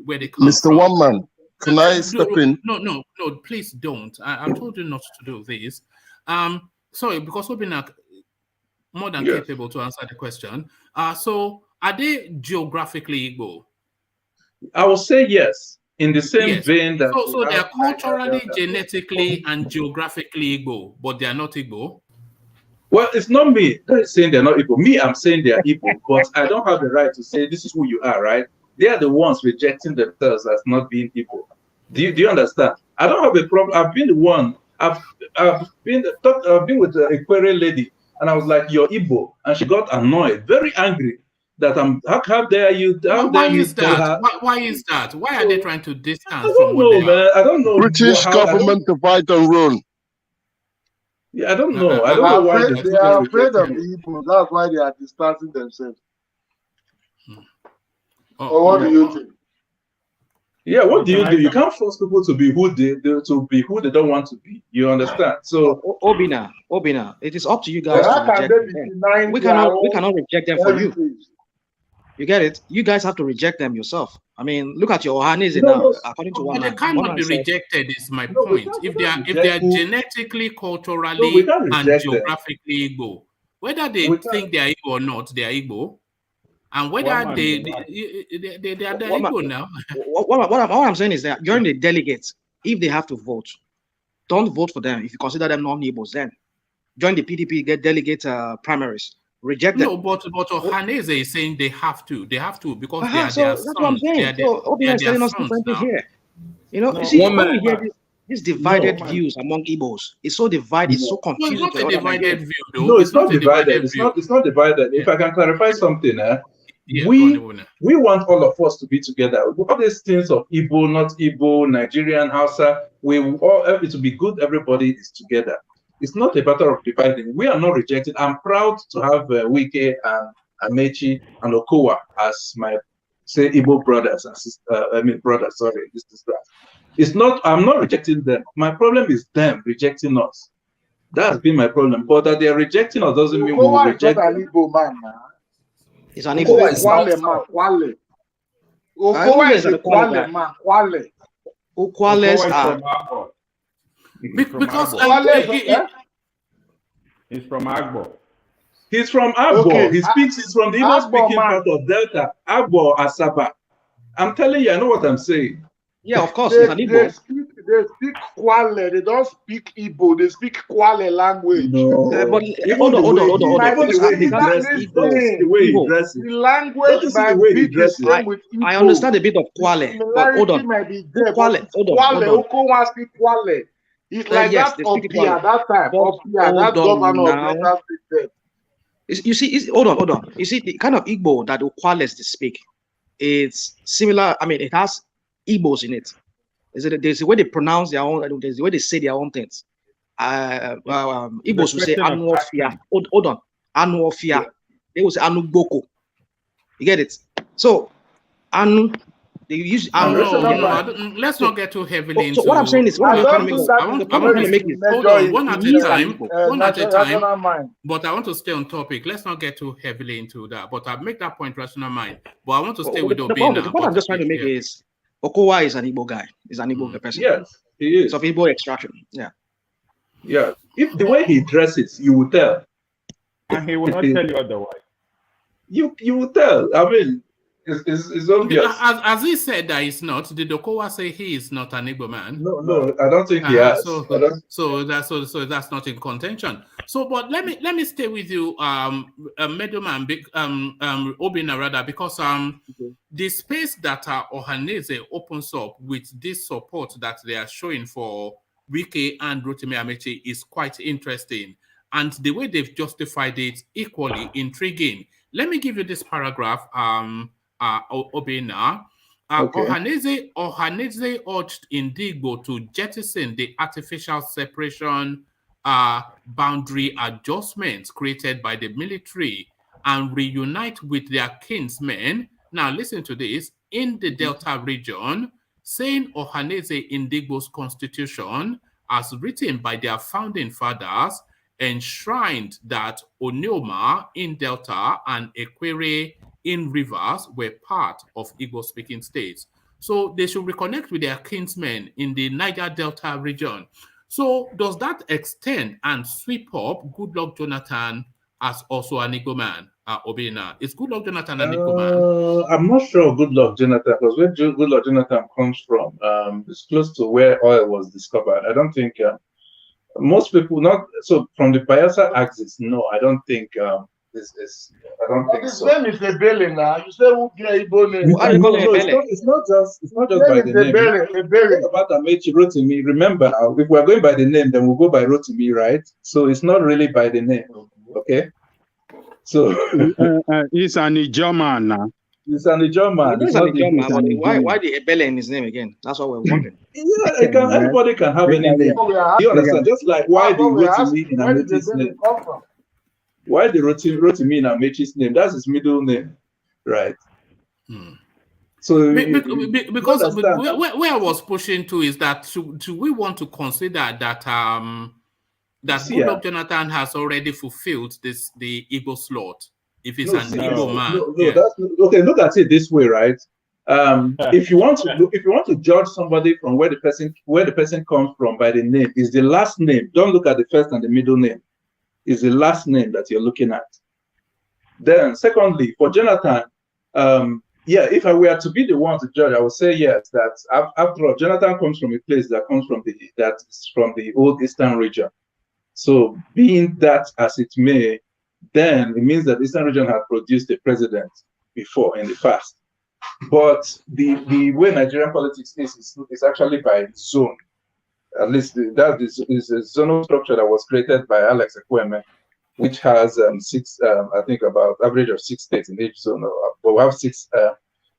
where they come Mr. from. One Man, can I step in? No, please don't. I told you not to do this. Sorry, because we've been more than capable to answer the question. So are they geographically Igbo? I will say yes, in the same vein that so they are culturally, genetically, and geographically Igbo, but they are not Igbo. Well, it's not me that is saying they're not Igbo. Me, I'm saying they are Igbo, but I don't have the right to say this is who you are, right? They are the ones rejecting themselves as not being Igbo. Do you understand? I don't have a problem. I've been the one. I've been with a Ikwere lady, and I was like, "You're Igbo," and she got annoyed, very angry that I'm. How dare you? Why is that? Why is that? Why are they trying to distance I don't from know, man. I don't know. British government divide and rule. Yeah, I don't know. I don't know why they are afraid of people. That's why they are distancing themselves. What do you think? Yeah, what do you do? You can't force people to be who they don't want to be. You understand? So Obina, it is up to you guys to reject them. We cannot reject them for you. You get it? You guys have to reject them yourself. I mean, look at your Ohanese now. According to one, they cannot be rejected. Is my point. If they are genetically, culturally, and geographically Igbo, whether they think they are Igbo or not, they are Igbo, and whether they are Igbo now. What I'm saying is that during the delegates, if they have to vote, don't vote for them if you consider them non-Igbos. Then join the PDP, get delegate primaries. Reject them. No, but Ohaneze is saying they have to because they are So their that's sons. what I'm saying. So Obina is telling us different things here. You know, you see, when we hear this divided views among Igbos, it's so divided, it's so confusing. No, it's not a divided view, though. No, it's not divided. It's not divided. If I can clarify something, we want all of us to be together. All these things of Igbo, not Igbo, Nigerian, Hausa, we all it to be good. Everybody is together. It's not a matter of dividing. We are not rejecting. I'm proud to have Wike and AMAECHI and Okowa as my Igbo brothers and sisters. Brothers. Sorry, this is that. It's not. I'm not rejecting them. My problem is them rejecting us. That's been my problem. But that they are rejecting us doesn't mean we will reject them. It's an Igbo man. Okowa is a Kwale man. Kwale. Okwales are. Because he's from Agbo. He's from Agbo. Okay. He's from the Igbo speaking part of Delta. Agbo, Asaba. I'm telling you, I know what I'm saying. Yeah, of course. It's an Igbo. They speak Kwale. They don't speak Igbo. They speak Kwale language. No. But hold on. The way he dresses. The language might be the same with Igbo. I understand a bit of Kwale, but hold on. Kwale, Okowa speak Kwale. It's like that Opia that time. Opia, that governor of Delta State. You see, hold on. You see, the kind of Igbo that Okwales speak, it's similar. I mean, it has Igbos in it. There's the way they pronounce their own, there's the way they say their own things. Igbos will say Anuofia. Hold on. Anuofia. They will say Anuboko. You get it? So, Anu, they use Anu. Let's not get too heavily into. So what I'm saying is, I want to make it. Hold on, one at a time. But I want to stay on topic. Let's not get too heavily into that. But I make that point rational mind. But I want to stay with Obina. The point I'm just trying to make is Okowa is an Igbo guy. He's an Igbo person. Yes, he is. It's of Igbo extraction. Yeah. Yeah. If the way he dresses, you will tell. And he will not tell you otherwise. You will tell. I mean, it's obvious. As he said that he's not, did Okowa say he is not an Igbo man? No, I don't think he has. So that's not in contention. So, but let me stay with you, Medoman, Obina rather, because the space that Ohaneze opens up with this support that they are showing for Wike and Rotimi Amaechi is quite interesting, and the way they've justified it equally intriguing. Let me give you this paragraph, Obina. Okay. Ohaneze urged Indigbo to jettison the artificial separation boundary adjustments created by the military and reunite with their kinsmen. Now listen to this. In the Delta region, saying Ohaneze Indigbo's constitution, as written by their founding fathers, enshrined that Onioma in Delta and Ekwere in Rivers were part of Igbo-speaking states. So they should reconnect with their kinsmen in the Niger Delta region. So does that extend and sweep up Goodluck Jonathan as also an Igbo man, Obina? Is Goodluck Jonathan an Igbo man? I'm not sure Goodluck Jonathan, because where Goodluck Jonathan comes from, it's close to where oil was discovered. I don't think most people so from the Bayelsa axis. No, I don't think I don't think so. His name is Ebele now. You say who get Igbo name? It's not just by the name. Ebele. About Amaechi Rotimi. Remember, if we're going by the name, then we'll go by Rotimi, right? So it's not really by the name. Okay. So he's an Ijaman now. He's an Ijaman. Why the Ebele in his name again? That's what we're wondering. Yeah, everybody can have any name. You understand? Just like why the Rotimi in Amaechi's name. Why the Rotimi in Amaechi's name? That's his middle name, right? So because where I was pushing to is that do we want to consider that Goodluck Jonathan has already fulfilled the Igbo slot if he's an Igbo man? Okay. Look at it this way, right? If you want to judge somebody from where the person comes from by the name, is the last name. Don't look at the first and the middle name. Is the last name that you're looking at. Then, secondly, for Jonathan, yeah, if I were to be the one to judge, I would say yes. That after all, Jonathan comes from a place that comes from the old Eastern region. So, being that as it may, then it means that the Eastern region had produced a president before in the past. But the way Nigerian politics is actually by zone. At least that is a zonal structure that was created by Alex Ekweme, which has six, I think about average of 6 states in each zone. But we have 6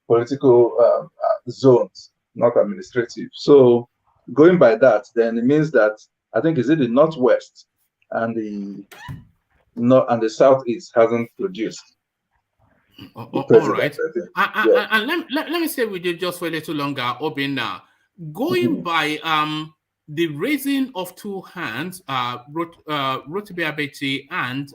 political zones, not administrative. So going by that, then it means that I think is it the Northwest and the Southeast hasn't produced. All right. And let me stay with you just for a little longer, Obina. Going by the raising of 2 hands, Rotimi Amechi and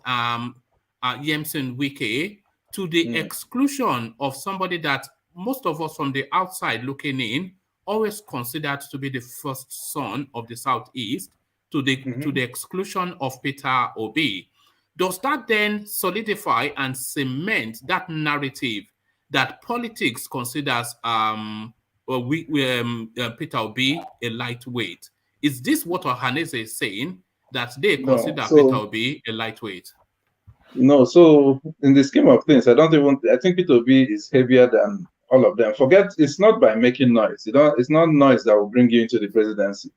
Nyesom Wike, to the exclusion of somebody that most of us from the outside looking in always considered to be the first son of the Southeast, to the exclusion of Peter Obi. Does that then solidify and cement that narrative that politics considers Peter Obi a lightweight? Is this what Ohaneze is saying, that they consider Peter Obi a lightweight? No, so in the scheme of things, I think Peter Obi is heavier than all of them. Forget, it's not by making noise. It's not noise that will bring you into the presidency.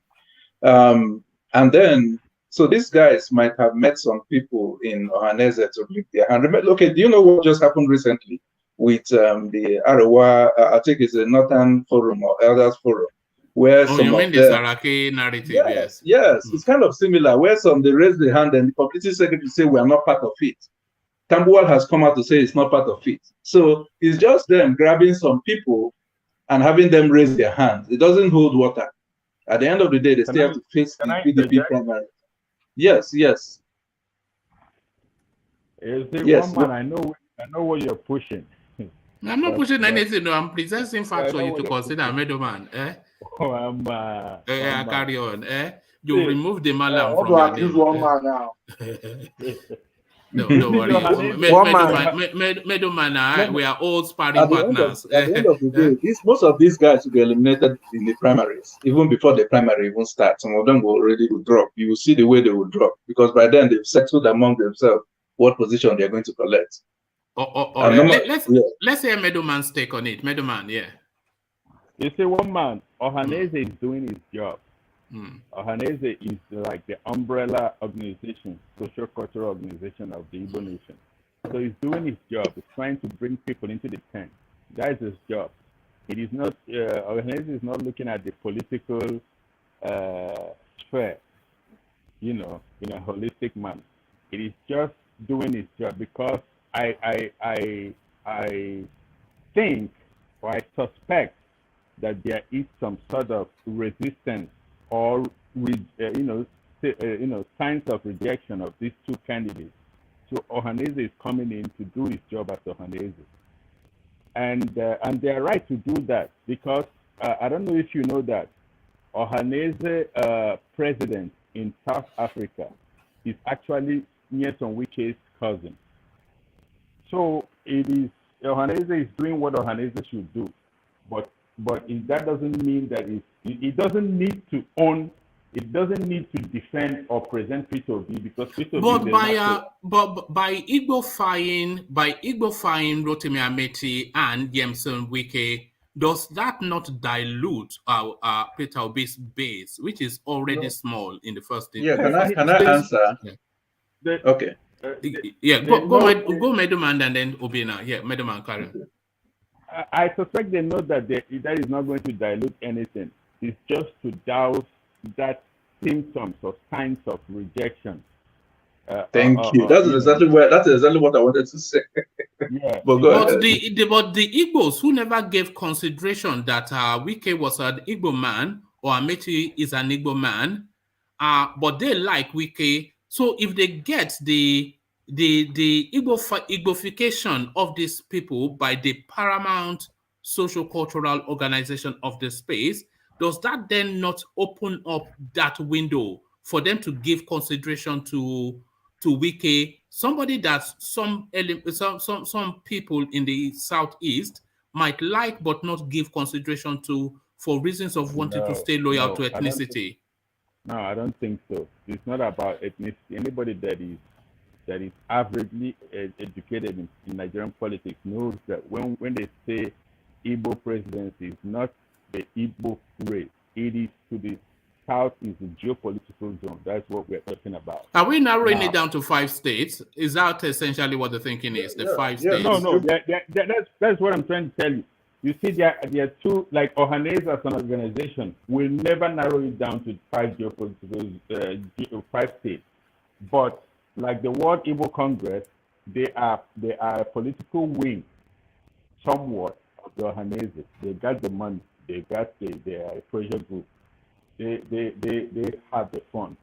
And then, so these guys might have met some people in Ohaneze to live there. And remember, okay, do you know what just happened recently with the Arawa, I think it's a Northern Forum or Elders Forum, where some you mean the Saraki narrative? Yes. It's kind of similar, where some they raise their hand and the publicity secretary say we are not part of it. Tambuwal has come out to say it's not part of it. So it's just them grabbing some people and having them raise their hands. It doesn't hold water. At the end of the day, they still have to face the PDP primary. Yes. Is it one man? I know what you're pushing. I'm not pushing anything. No, I'm presenting facts for you to consider, middleman. Carry on. You remove the malam from your name. One man now. No, don't worry. Middleman, we are all sparring partners. At the end of the day, most of these guys will be eliminated in the primaries, even before the primary even starts. Some of them will already drop. You will see the way they will drop, because by then they've settled among themselves what position they're going to collect. Let's hear Middleman's take on it. Middleman, yeah. You see, one man, Ohaneze is doing his job. Ohaneze is like the umbrella organization, social cultural organization of the Igbo nation. So he's doing his job. He's trying to bring people into the tent. That is his job. It is not, Ohaneze is not looking at the political sphere, in a holistic manner. It is just doing his job, because I think, or I suspect, that there is some sort of resistance or signs of rejection of these 2 candidates. So Ohaneze is coming in to do his job as Ohaneze, and they are right to do that, because I don't know if you know that Ohaneze president in South Africa is actually Nyesom Wike's cousin. So it is Ohaneze is doing what Ohaneze should do, but that doesn't mean that it doesn't need to own, it doesn't need to defend or present Peter Obi, because Peter Obi. But by Igbofying Rotimi Amechi and Nyesom Wike, does that not dilute Peter Obi's base, which is already small in the first instance? Yeah, can I answer? Yeah. Okay. Go Middleman and then Obina. Yeah, Middleman, Karen. I suspect they know that that is not going to dilute anything. It's just to douse that symptoms or signs of rejection. Thank you. That's exactly what I wanted to say. Yeah. But the Igbos who never gave consideration that Wike was an Igbo man or Amechi is an Igbo man, but they like Wike. So if they get the Igbofication of these people by the paramount social cultural organization of the space, does that then not open up that window for them to give consideration to Wike, somebody that some people in the Southeast might like but not give consideration to for reasons of wanting to stay loyal to ethnicity? No, I don't think so. It's not about ethnicity. Anybody that is averagely educated in Nigerian politics knows that when they say Igbo presidency, it's not the Igbo race. It is to the south, is the geopolitical zone. That's what we're talking about. Are we narrowing it down to 5 states? Is that essentially what the thinking is? The 5 states? No. That's what I'm trying to tell you. You see, there are two, like Ohanese as an organization will never narrow it down to 5 geopolitical 5 states. But like the World Igbo Congress, they are a political wing, somewhat of the Ohanese. They got the money. They are a pressure group. They have the funds,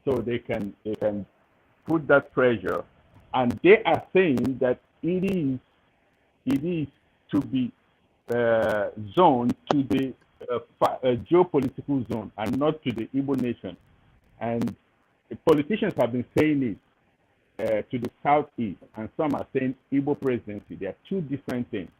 so they can put that pressure, and they are saying that it is to be zoned to the geopolitical zone and not to the Igbo nation. And the politicians have been saying it to the southeast, and some are saying Igbo presidency. They are two different things.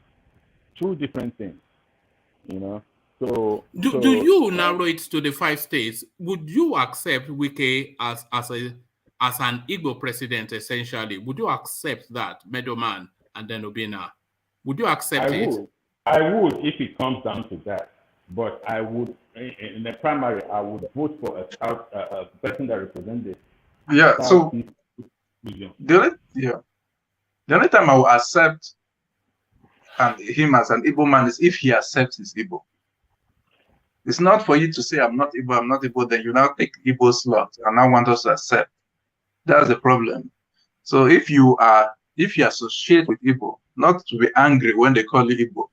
You know. So do you narrow it to the 5 states? Would you accept Wike as an Igbo president essentially? Would you accept that, Medoman and then Obina? Would you accept it? I would if it comes down to that. But I would, in the primary, I would vote for a person that represents it. Yeah. So the only time I will accept him as an Igbo man is if he accepts his Igbo. It's not for you to say I'm not Igbo, then you now take Igbo slot and now want us to accept. That's the problem. So if you associate with Igbo, not to be angry when they call you Igbo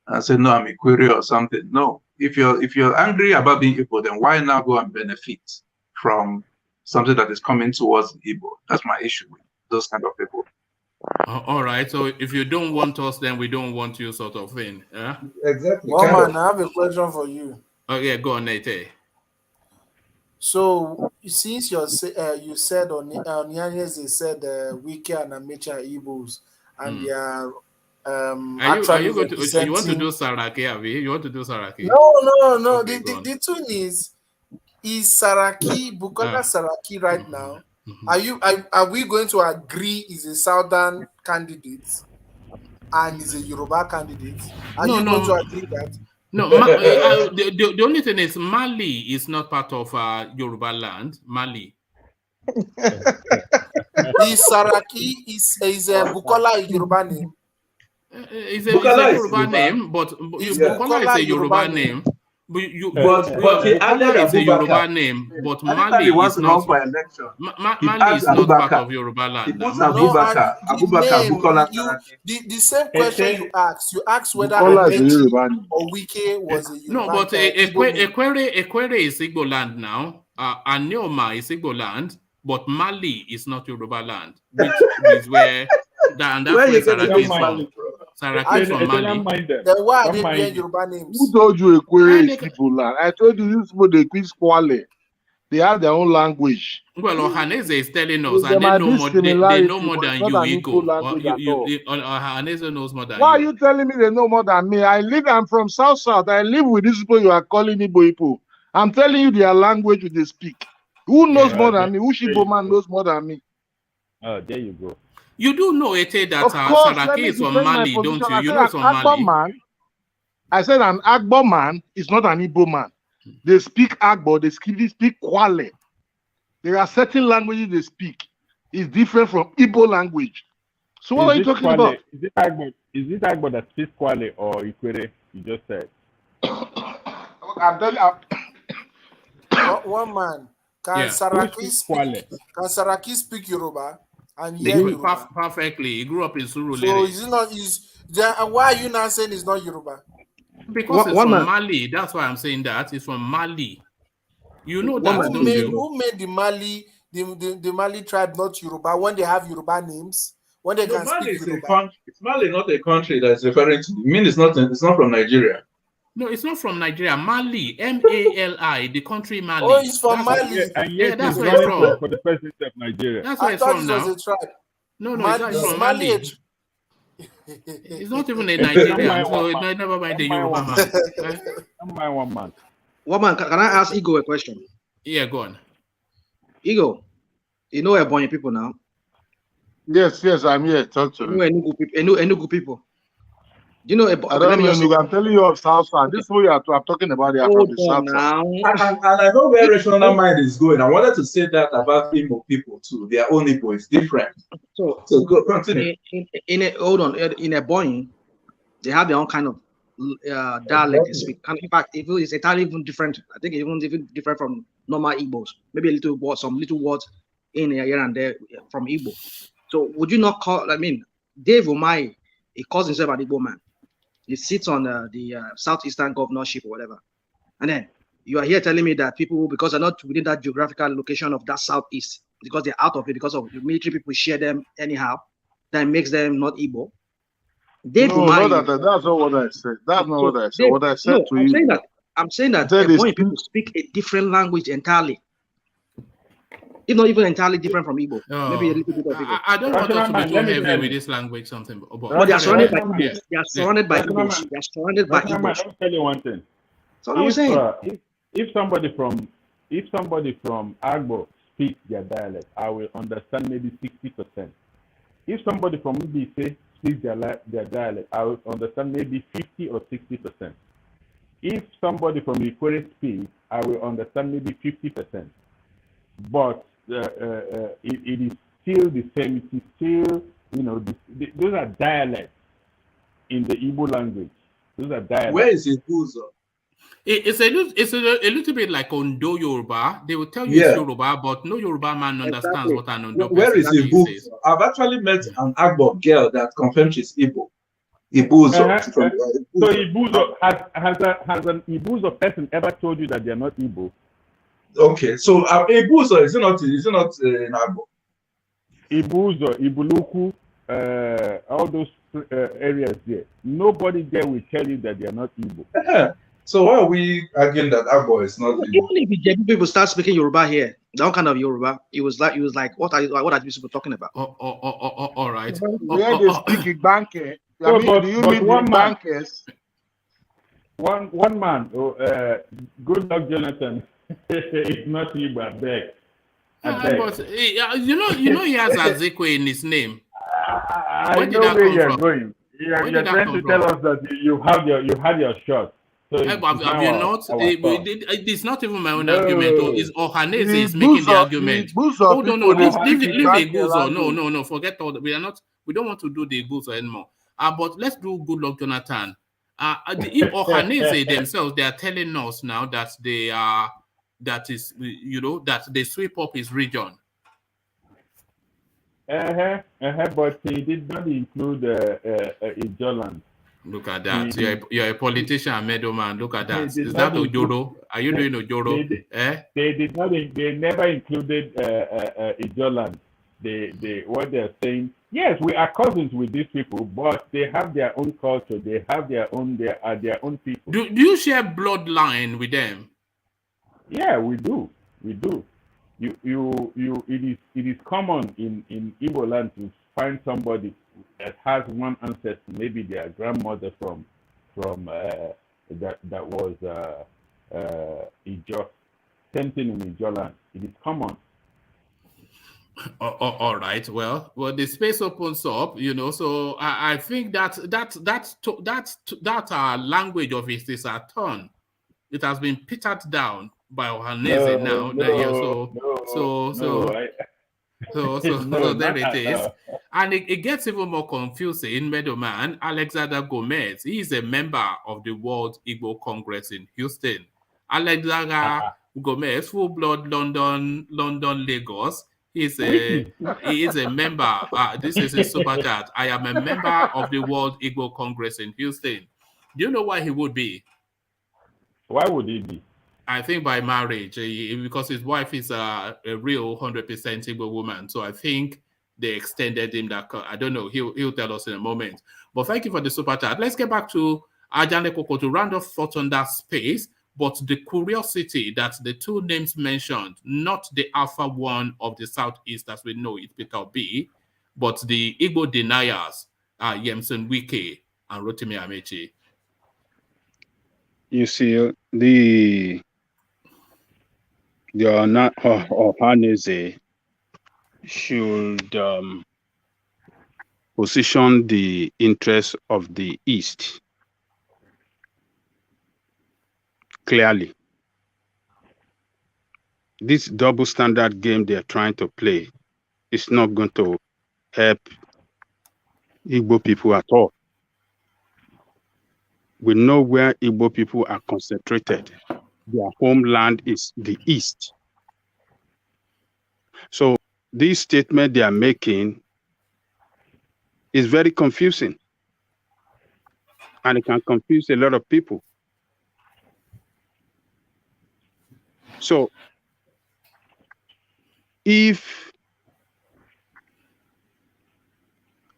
and say no, I'm a query or something. No. If you're angry about being Igbo, then why now go and benefit from something that is coming towards Igbo? That's my issue with those kind of people. All right. So if you don't want us, then we don't want you, sort of thing. Yeah? Exactly. Well, man, I have a question for you. Oh yeah, go on, Nate. So since you said Onyanyeze said Wike and AMAECHI are Igbos, and they are are you going to you want to do Saraki, Abi? You want to do Saraki? No. Okay, the thing is Saraki, Bukola Saraki right now? Are we going to agree is a Southern candidate and is a Yoruba candidate? Are you going to agree that? No, the only thing is Mali is not part of Yoruba land. Mali. Is Saraki is a Bukola Yoruba name? It's a Yoruba name, but Bukola is a Yoruba name. But Bukola is a Yoruba name, but Mali is not. Mali is not part of Yoruba land. The same question you asked whether AMAECHI or Wike was a Yoruba. No, but Ekwere is Igbo land now. Anioma is Igbo land, but Mali is not Yoruba land, which is where that's where Saraki is from. Saraki is from Mali. Then why are they being Yoruba names? Who told you Ekwere is Igbo land? I told you these people they quiz Kwale. They have their own language. Well, Ohaneze is telling us, and they know more than you, Igbo. Ohaneze knows more than you. Why are you telling me they know more than me? I'm from South. I live with these people you are calling Igbo people. I'm telling you their language they speak. Who knows more than me? Who Igbo man knows more than me? Oh, there you go. You do know, Ete, that Saraki is from Mali, don't you? You know from Mali. I said an Agbo man is not an Igbo man. They speak Agbo, they speak Kwale. There are certain languages they speak. It's different from Igbo language. So what are you talking about? Is it Agbo that speaks Kwale or Ikwere? You just said. I'm telling you. One man. Can Saraki speak Yoruba? And perfectly. He grew up in Surulere. So is it not? Why are you not saying it's not Yoruba? Because it's from Mali. That's why I'm saying that. It's from Mali. You know that. Who made the Mali the Mali tribe not Yoruba when they have Yoruba names? When they can Mali speak Yoruba? It's Mali, not a country that's referring to. I mean, it's not from Nigeria. No, it's not from Nigeria. Mali, M-A-L-I, the country Mali. Oh, it's from Mali. Yeah, that's where it's from. For the president of Nigeria. That's where it's from now. It was a tribe. No, it's from Mali. He's not even a Nigerian, so never mind the Yoruba man. One man. Can I ask Ego a question? Yeah, go on. Ego, you know Ebonyi people now? Yes, I'm here. Talk to me. Enugu people. You know, I don't know Enugu. I'm telling you of South. This way I'm talking about the from the South. Now. And I know where rational mind is going. I wanted to say that about Igbo people too. Their own Igbo is different. So go continue. Hold on. In Ebonyi, they have their own kind of dialect they speak. In fact, it's entirely even different. I think even different from normal Igbos. Maybe a little word, some little words in here and there from Igbo. So would you not call? I mean, Dave Omai, he calls himself an Igbo man. He sits on the southeastern governorship or whatever, and then you are here telling me that people, because they're not within that geographical location of that southeast, because they're out of it, because of the military people share them anyhow, that makes them not Igbo. That's not what I said. That's not what I said. What I said to you. I'm saying that Ebonyi people speak a different language entirely. If not even entirely different from Igbo. Maybe a little bit of Igbo. I don't want us to be too heavy with this language, something. But they are surrounded by Igbos. They are surrounded by Igbos. They are surrounded by Igbos. Let me tell you one thing. So I was saying, if somebody from Agbo speaks their dialect, I will understand maybe 60%. If somebody from Ibise speaks their dialect, I will understand maybe 50 or 60%. If somebody from Ikwere speaks, I will understand maybe 50%. But it is still the same. It is still, those are dialects in the Igbo language. Those are dialects. Where is Ibuzo? It's a little bit like Ondo Yoruba. They will tell you it's Yoruba, but no Yoruba man understands what an Ondo Where is Ibuzo? I've actually met an Agbo girl that confirmed she's Igbo. Ibuzo. So Ibuzo, has an Ibuzo person ever told you that they are not Igbo? Okay, so Ibuzo is it not in Agbo? Ibuzo, Ibuluku, all those areas there. Nobody there will tell you that they are not Igbo. So why are we arguing that Agbo is not Igbo? Even if people start speaking Yoruba here, that kind of Yoruba, it was like, what are these people talking about? All right. Where they speak Igbanke? I mean, do you mean the bankers? One man, good luck, Jonathan. It's not Igbo, I beg. But, you know, he has Azekwe in his name. I know where you're going. You're trying to tell us that you had your shot. So it's not even my own argument. It's Ohanese is making the argument. Hold on, leave the Buzo. No, forget all that. We don't want to do the Buzo anymore. But let's do good luck, Jonathan. If Ohanese themselves, they are telling us now that they are, that they sweep up his region. But he did not include Ijoland. Look at that. You're a politician, middleman. Look at that. Is that Ojoro? Are you doing Ojoro? They never included Ijoland. What they're saying, yes, we are cousins with these people, but they have their own culture. They have their own people. Do you share bloodline with them? Yeah, we do. It is common in Igbo land to find somebody that has one ancestor, maybe their grandmother from that was Ijo. Same thing in Ijo land. It is common. All right. Well, the space opens up, So I think that language of it is a turn. It has been petered down by Ohanese now. So there it is. And it gets even more confusing. Middleman Alexander Gomez, he is a member of the World Igbo Congress in Houston. Alexander Gomez, full-blood London, Lagos. He is a member. This is his super chat. I am a member of the World Igbo Congress in Houston. Do you know why he would be? Why would he be? I think by marriage, because his wife is a real 100% Igbo woman. So I think they extended him that. I don't know. He'll tell us in a moment. But thank you for the super chat. Let's get back to Ajane Koko to round off thoughts on that space. But the curiosity that the two names mentioned, not the Alpha one of the Southeast as we know it, Peter B, but the Igbo deniers, Yemson Wike and Rotimi AMAECHI? You see, the Ohanaeze should position the interests of the East clearly. This double standard game they're trying to play is not going to help Igbo people at all. We know where Igbo people are concentrated. Their homeland is the East. So this statement they are making is very confusing. And it can confuse a lot of people. So if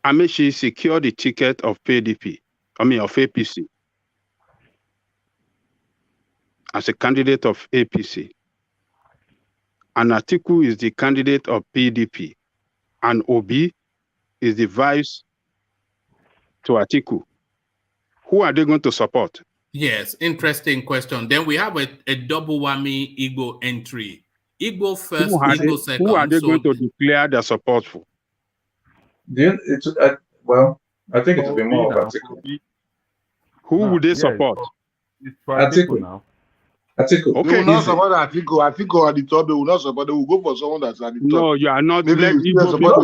AMAECHI secured the ticket of PDP, of APC, as a candidate of APC, and Atiku is the candidate of PDP, and Obi is the vice to Atiku, who are they going to support? Yes, interesting question. Then we have a double whammy Igbo entry. Igbo first, Igbo second. Who are they going to declare their support for? Well, I think it will be more of Atiku. Who would they support? It's for Atiku now. Atiku. Okay, they will not support Atiku. Atiku at the top, they will not support. They will go for someone that's at the top. No, you are not. Maybe Let you Igbo support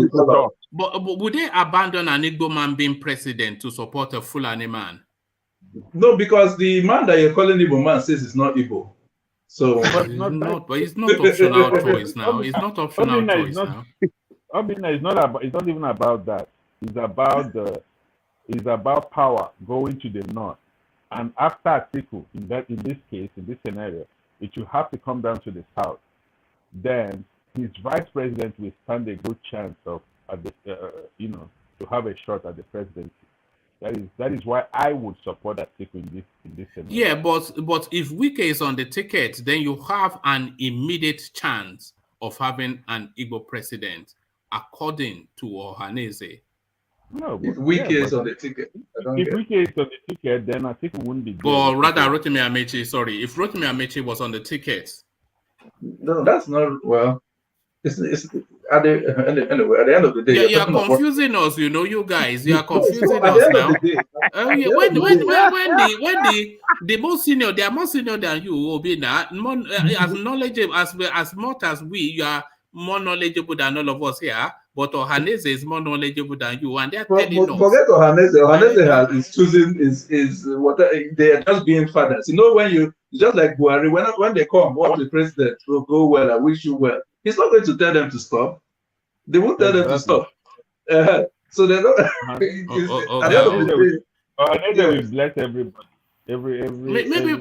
people talk. But would they abandon an Igbo man being president to support a Fulani man? No, because the man that you're calling Igbo man says it's not Igbo. So, but it's not optional choice now. It's not optional choice now. Obina is not about. It's not even about that. It's about power going to the north. And after Atiku, in this case, in this scenario, it will have to come down to the south. Then his vice president will stand a good chance of, to have a shot at the presidency. That is why I would support Atiku in this scenario. Yeah, but if Wike is on the ticket, then you have an immediate chance of having an Igbo president, according to Ohanaeze. No, if Wike is on the ticket. If Wike is on the ticket, then Atiku wouldn't be. Or rather, Rotimi AMAECHI. Sorry, if Rotimi AMAECHI was on the ticket. No, that's not well. It's at the end of the day. Yeah, you are confusing us. You know, you guys. You are confusing us now. When the most senior, they are more senior than you, Obina. As knowledgeable as much as you are more knowledgeable than all of us here. But Ohanaeze is more knowledgeable than you, and they are telling us. Forget Ohanaeze. Ohanaeze is choosing is what they are just being fathers. You know, when you just like Buhari, when they come, what the president will go well. I wish you well. He's not going to tell them to stop. They won't tell them to stop. So they're not. At the end of the day, Ohanaeze will bless everybody. Maybe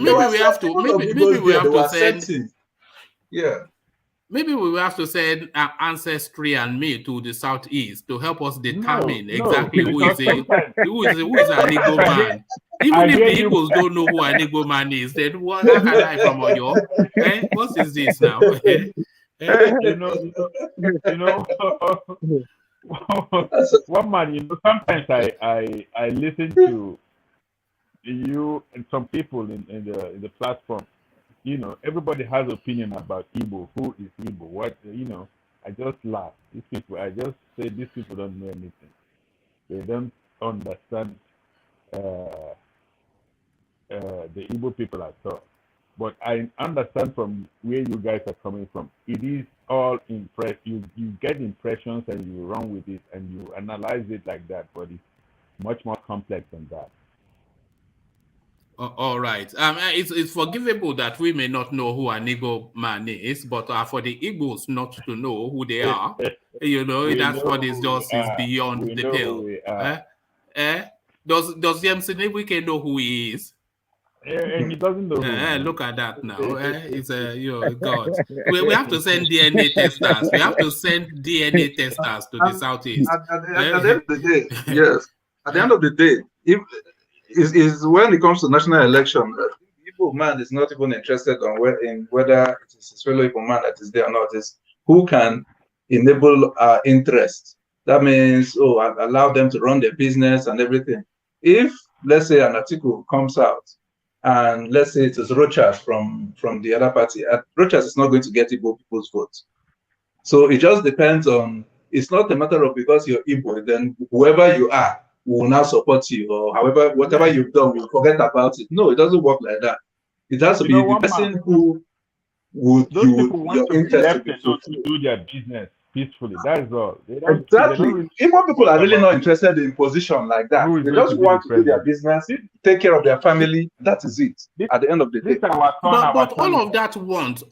we have to send. Yeah. Maybe we will have to send Ancestry and me to the southeast to help us determine exactly who is an Igbo man. Even if the Igbos don't know who an Igbo man is, then what can I from Oyo? What is this now? One man, sometimes I listen to you and some people in the platform. Everybody has opinion about Igbo. Who is Igbo? What, I just laugh. I just say these people don't know anything. They don't understand the Igbo people at all. But I understand from where you guys are coming from. It is all impressed. You get impressions and you run with it and you analyze it like that. But it's much more complex than that. All right. It's forgivable that we may not know who an Igbo man is, but for the Igbos not to know who they are, that's what is beyond the pale. Does Yemson Wike know who he is? And he doesn't know. Look at that now. It's God. We have to send DNA testers. We have to send DNA testers to the southeast. At the end of the day, yes. At the end of the day, is when it comes to national election, the Igbo man is not even interested in whether it is his fellow Igbo man that is there or not. It's who can enable our interest That means, oh, allow them to run their business and everything. If, let's say, an article comes out, and let's say it is Rochas from the other party, Rochas is not going to get Igbo people's votes. So it just depends on, it's not a matter of because you're Igbo, then whoever you are will now support you, or however, whatever you've done, we'll forget about it. No, it doesn't work like that. It has to be the person who would your interest to do their business peacefully. That's all. Exactly. Igbo people are really not interested in position like that. They just want to do their business, take care of their family. That is it. At the end of the day. But all of that wants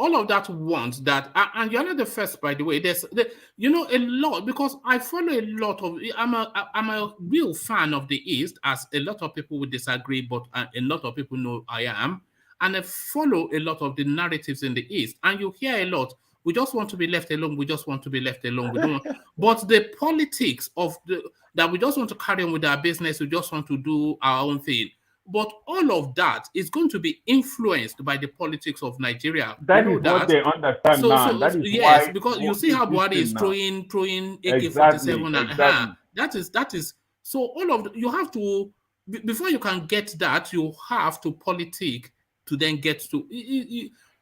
that, and you're not the first, by the way. There's, a lot, because I follow a lot of. I'm a real fan of the East, as a lot of people would disagree, but a lot of people know I am, and I follow a lot of the narratives in the East, and you hear a lot. We just want to be left alone. We just want to be left alone. We don't. But the politics of that we just want to carry on with our business. We just want to do our own thing. But all of that is going to be influenced by the politics of Nigeria. That is what they understand now. That is yes, because you see how Buhari is throwing AK-47 That is so. All of you have to, before you can get that, you have to politic to then get to.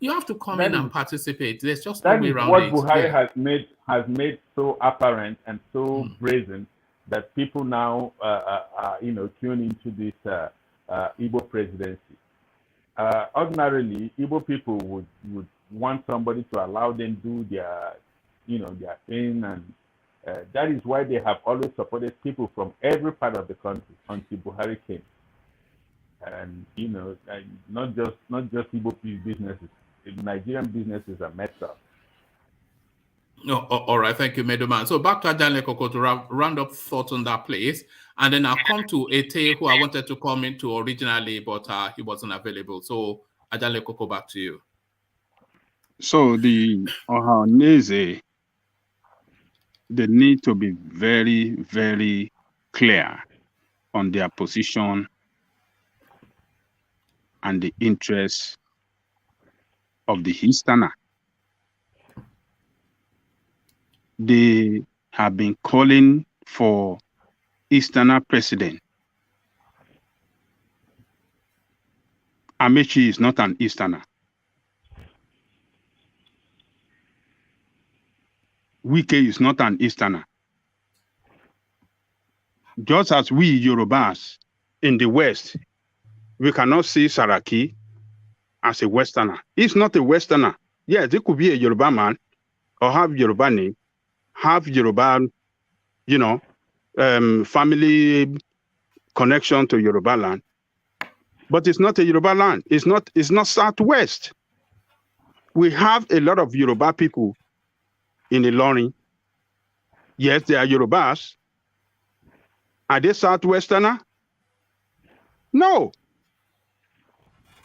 You have to come in and participate. There's just no way around it. What Buhari has made so apparent and so brazen that people now tune into this Igbo presidency. Ordinarily, Igbo people would want somebody to allow them do their thing, and that is why they have always supported people from every part of the country until Buhari came. And not just Igbo businesses. Nigerian businesses are messed up. No, all right, thank you, Medoman. So back to Ajale Koko to round up thoughts on that place, and then I'll come to Ete, who I wanted to come into originally, but he wasn't available. So Ajale Koko, back to you. So the Ohanese, they need to be very, very clear on their position and the interests of the Easterner. They have been calling for Easterner president. AMAECHI is not an Easterner. Wike is not an Easterner. Just as we Yorubas in the West, we cannot see Saraki as a Westerner. He's not a Westerner. Yes, it could be a Yoruba man or have Yoruba name, have Yoruba, family connection to Yoruba land. But it's not a Yoruba land. It's not Southwest. We have a lot of Yoruba people in Ilorin. Yes, they are Yorubas. Are they Southwesterner? No.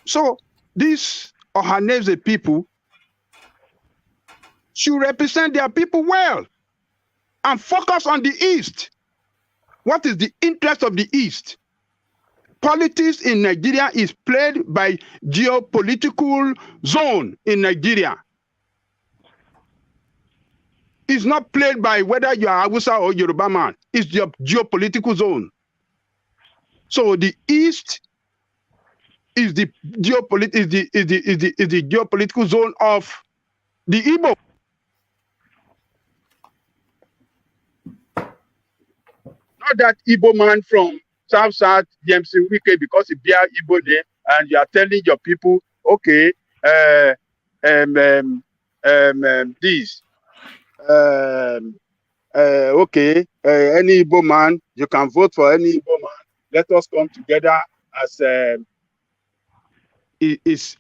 So these Ohanese people should represent their people well and focus on the East. What is the interest of the East? Politics in Nigeria is played by geopolitical zone in Nigeria. It's not played by whether you are Hausa or Yoruba man. It's the geopolitical zone. So the East is the geopolitical zone of the Igbo. Not that Igbo man from South James Wike, because he bear Igbo there, and you are telling your people, okay, any Igbo man, you can vote for any Igbo man. Let us come together as it is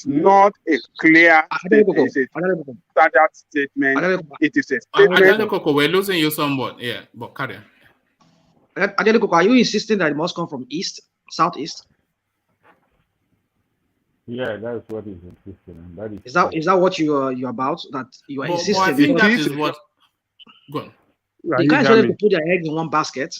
not a clear statement. It's a standard statement. It is a statement. We're losing you somewhat. Yeah, but carry on. Are you insisting that it must come from east, southeast? Yeah, that's what he's insisting on. That is that what you're about? That you are insisting? I think that is what. Go on. You can't let people put their eggs in one basket.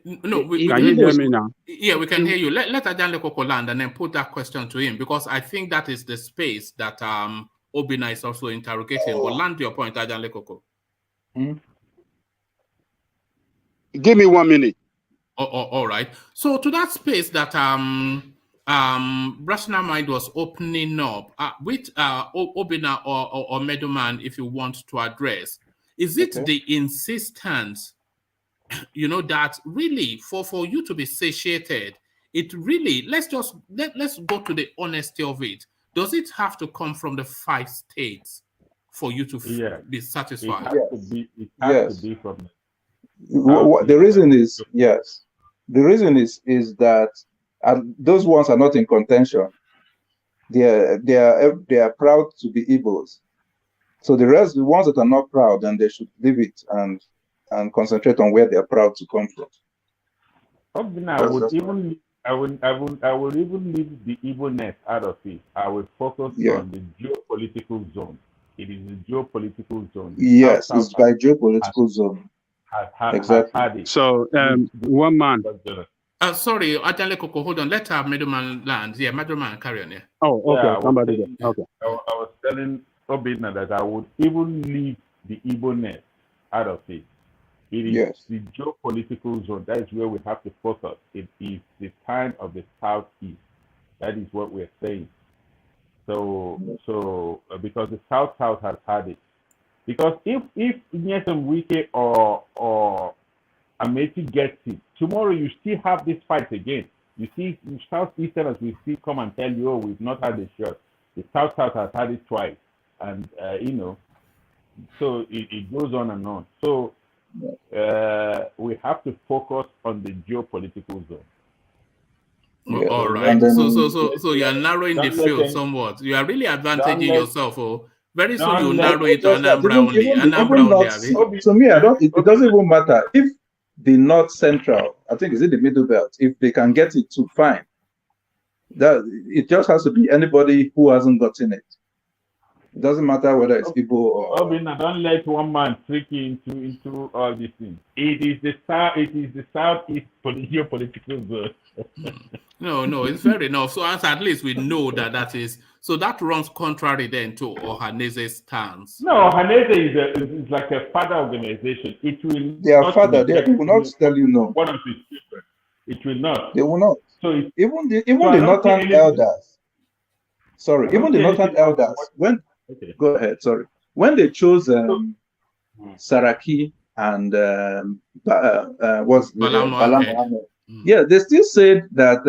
No, can you hear me now? Yeah, we can hear you. Let Ajanle Koko land and then put that question to him, because I think that is the space that Obina is also interrogating. But land your point, Ajanle Koko. Give me 1 minute. All right. So to that space that Rational Mind was opening up with Obina or Meadowman, if you want to address, is it the insistence, you know, that really for you to be satiated, it really, let's go to the honesty of it. Does it have to come from the 5 states for you to be satisfied? It has to be from the reason is, yes. The reason is that those ones are not in contention. They are proud to be Igbos. So the rest, the ones that are not proud, then they should leave it and concentrate on where they are proud to come from. I would even leave the Igbo-ness out of it. I would focus on the geopolitical zone. It is the geopolitical zone. Yes, it's by geopolitical zone. Exactly. So, one man. Sorry, Ajanle Koko, hold on. Let our Middleman land. Yeah, Middleman, carry on. Yeah. Oh, okay. Somebody there. Okay. I was telling Obina that I would even leave the Igbo-ness out of it. It is the geopolitical zone. That is where we have to focus. It is the time of the Southeast. That is what we're saying. So because the South has had it. Because if Nyesom Wike or AMAECHI gets it, tomorrow you still have this fight again. You see, Southeasterners will still come and tell you, oh, we've not had a shot. The South has had it twice. And, you know, so it goes on and on. So we have to focus on the geopolitical zone. All right. So you are narrowing the field somewhat. You are really advantaging yourself. Very soon you narrow it to Anambra only. To me, it doesn't even matter. If the North Central, I think, is it the Middle Belt, if they can get it too, fine. It just has to be anybody who hasn't gotten it. It doesn't matter whether it's Igbo or... Obina, don't let one man trick you into all these things. It is the Southeast geopolitical zone. No, it's fair enough. So at least we know that is... So that runs contrary then to Ohanese's stance. No, Ohanese is like a father organization. It will... They are father. They will not tell you no. One of his children. It will not. They will not. So even the Northern elders... Sorry, even the Northern elders... Go ahead, sorry. When they chose Saraki and yeah, they still said that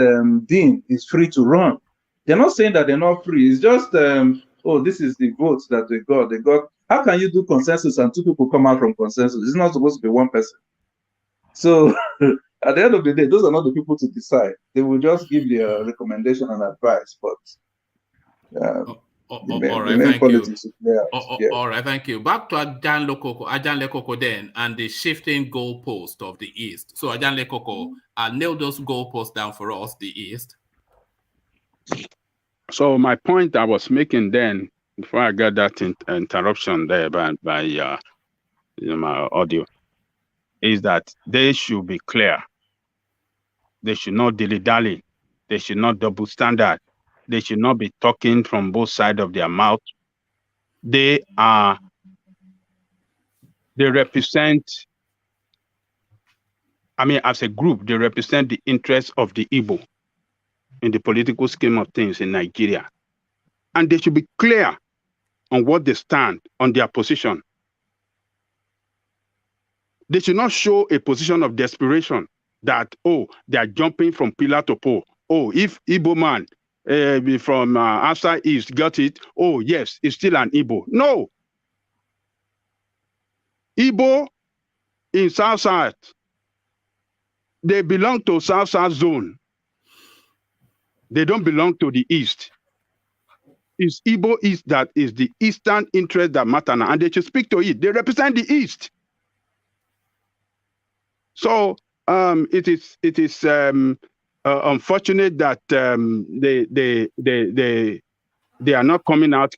Dean is free to run. They're not saying that they're not free. It's just, oh, this is the votes that they got. How can you do consensus and 2 people come out from consensus? It's not supposed to be 1 person. So at the end of the day, those are not the people to decide. They will just give their recommendation and advice, but all right, thank you. All right, thank you. Back to Ajanle Koko then, and the shifting goalpost of the East. So Ajanle Koko, nail those goalposts down for us, the East. So my point I was making then, before I got that interruption there by my audio, is that they should be clear. They should not dilly-dally. They should not double standard. They should not be talking from both sides of their mouth. They represent, as a group, they represent the interests of the Igbo in the political scheme of things in Nigeria. And they should be clear on what they stand, on their position. They should not show a position of desperation that, oh, they are jumping from pillar to pole. Oh, if Igbo man from outside East got it, oh, yes, it's still an Igbo. No. Igbo in South-South, they belong to South-South zone. They don't belong to the East. It's Igbo East that is the Eastern interest that matter now, and they should speak to it. They represent the East. So it is unfortunate that they are not coming out,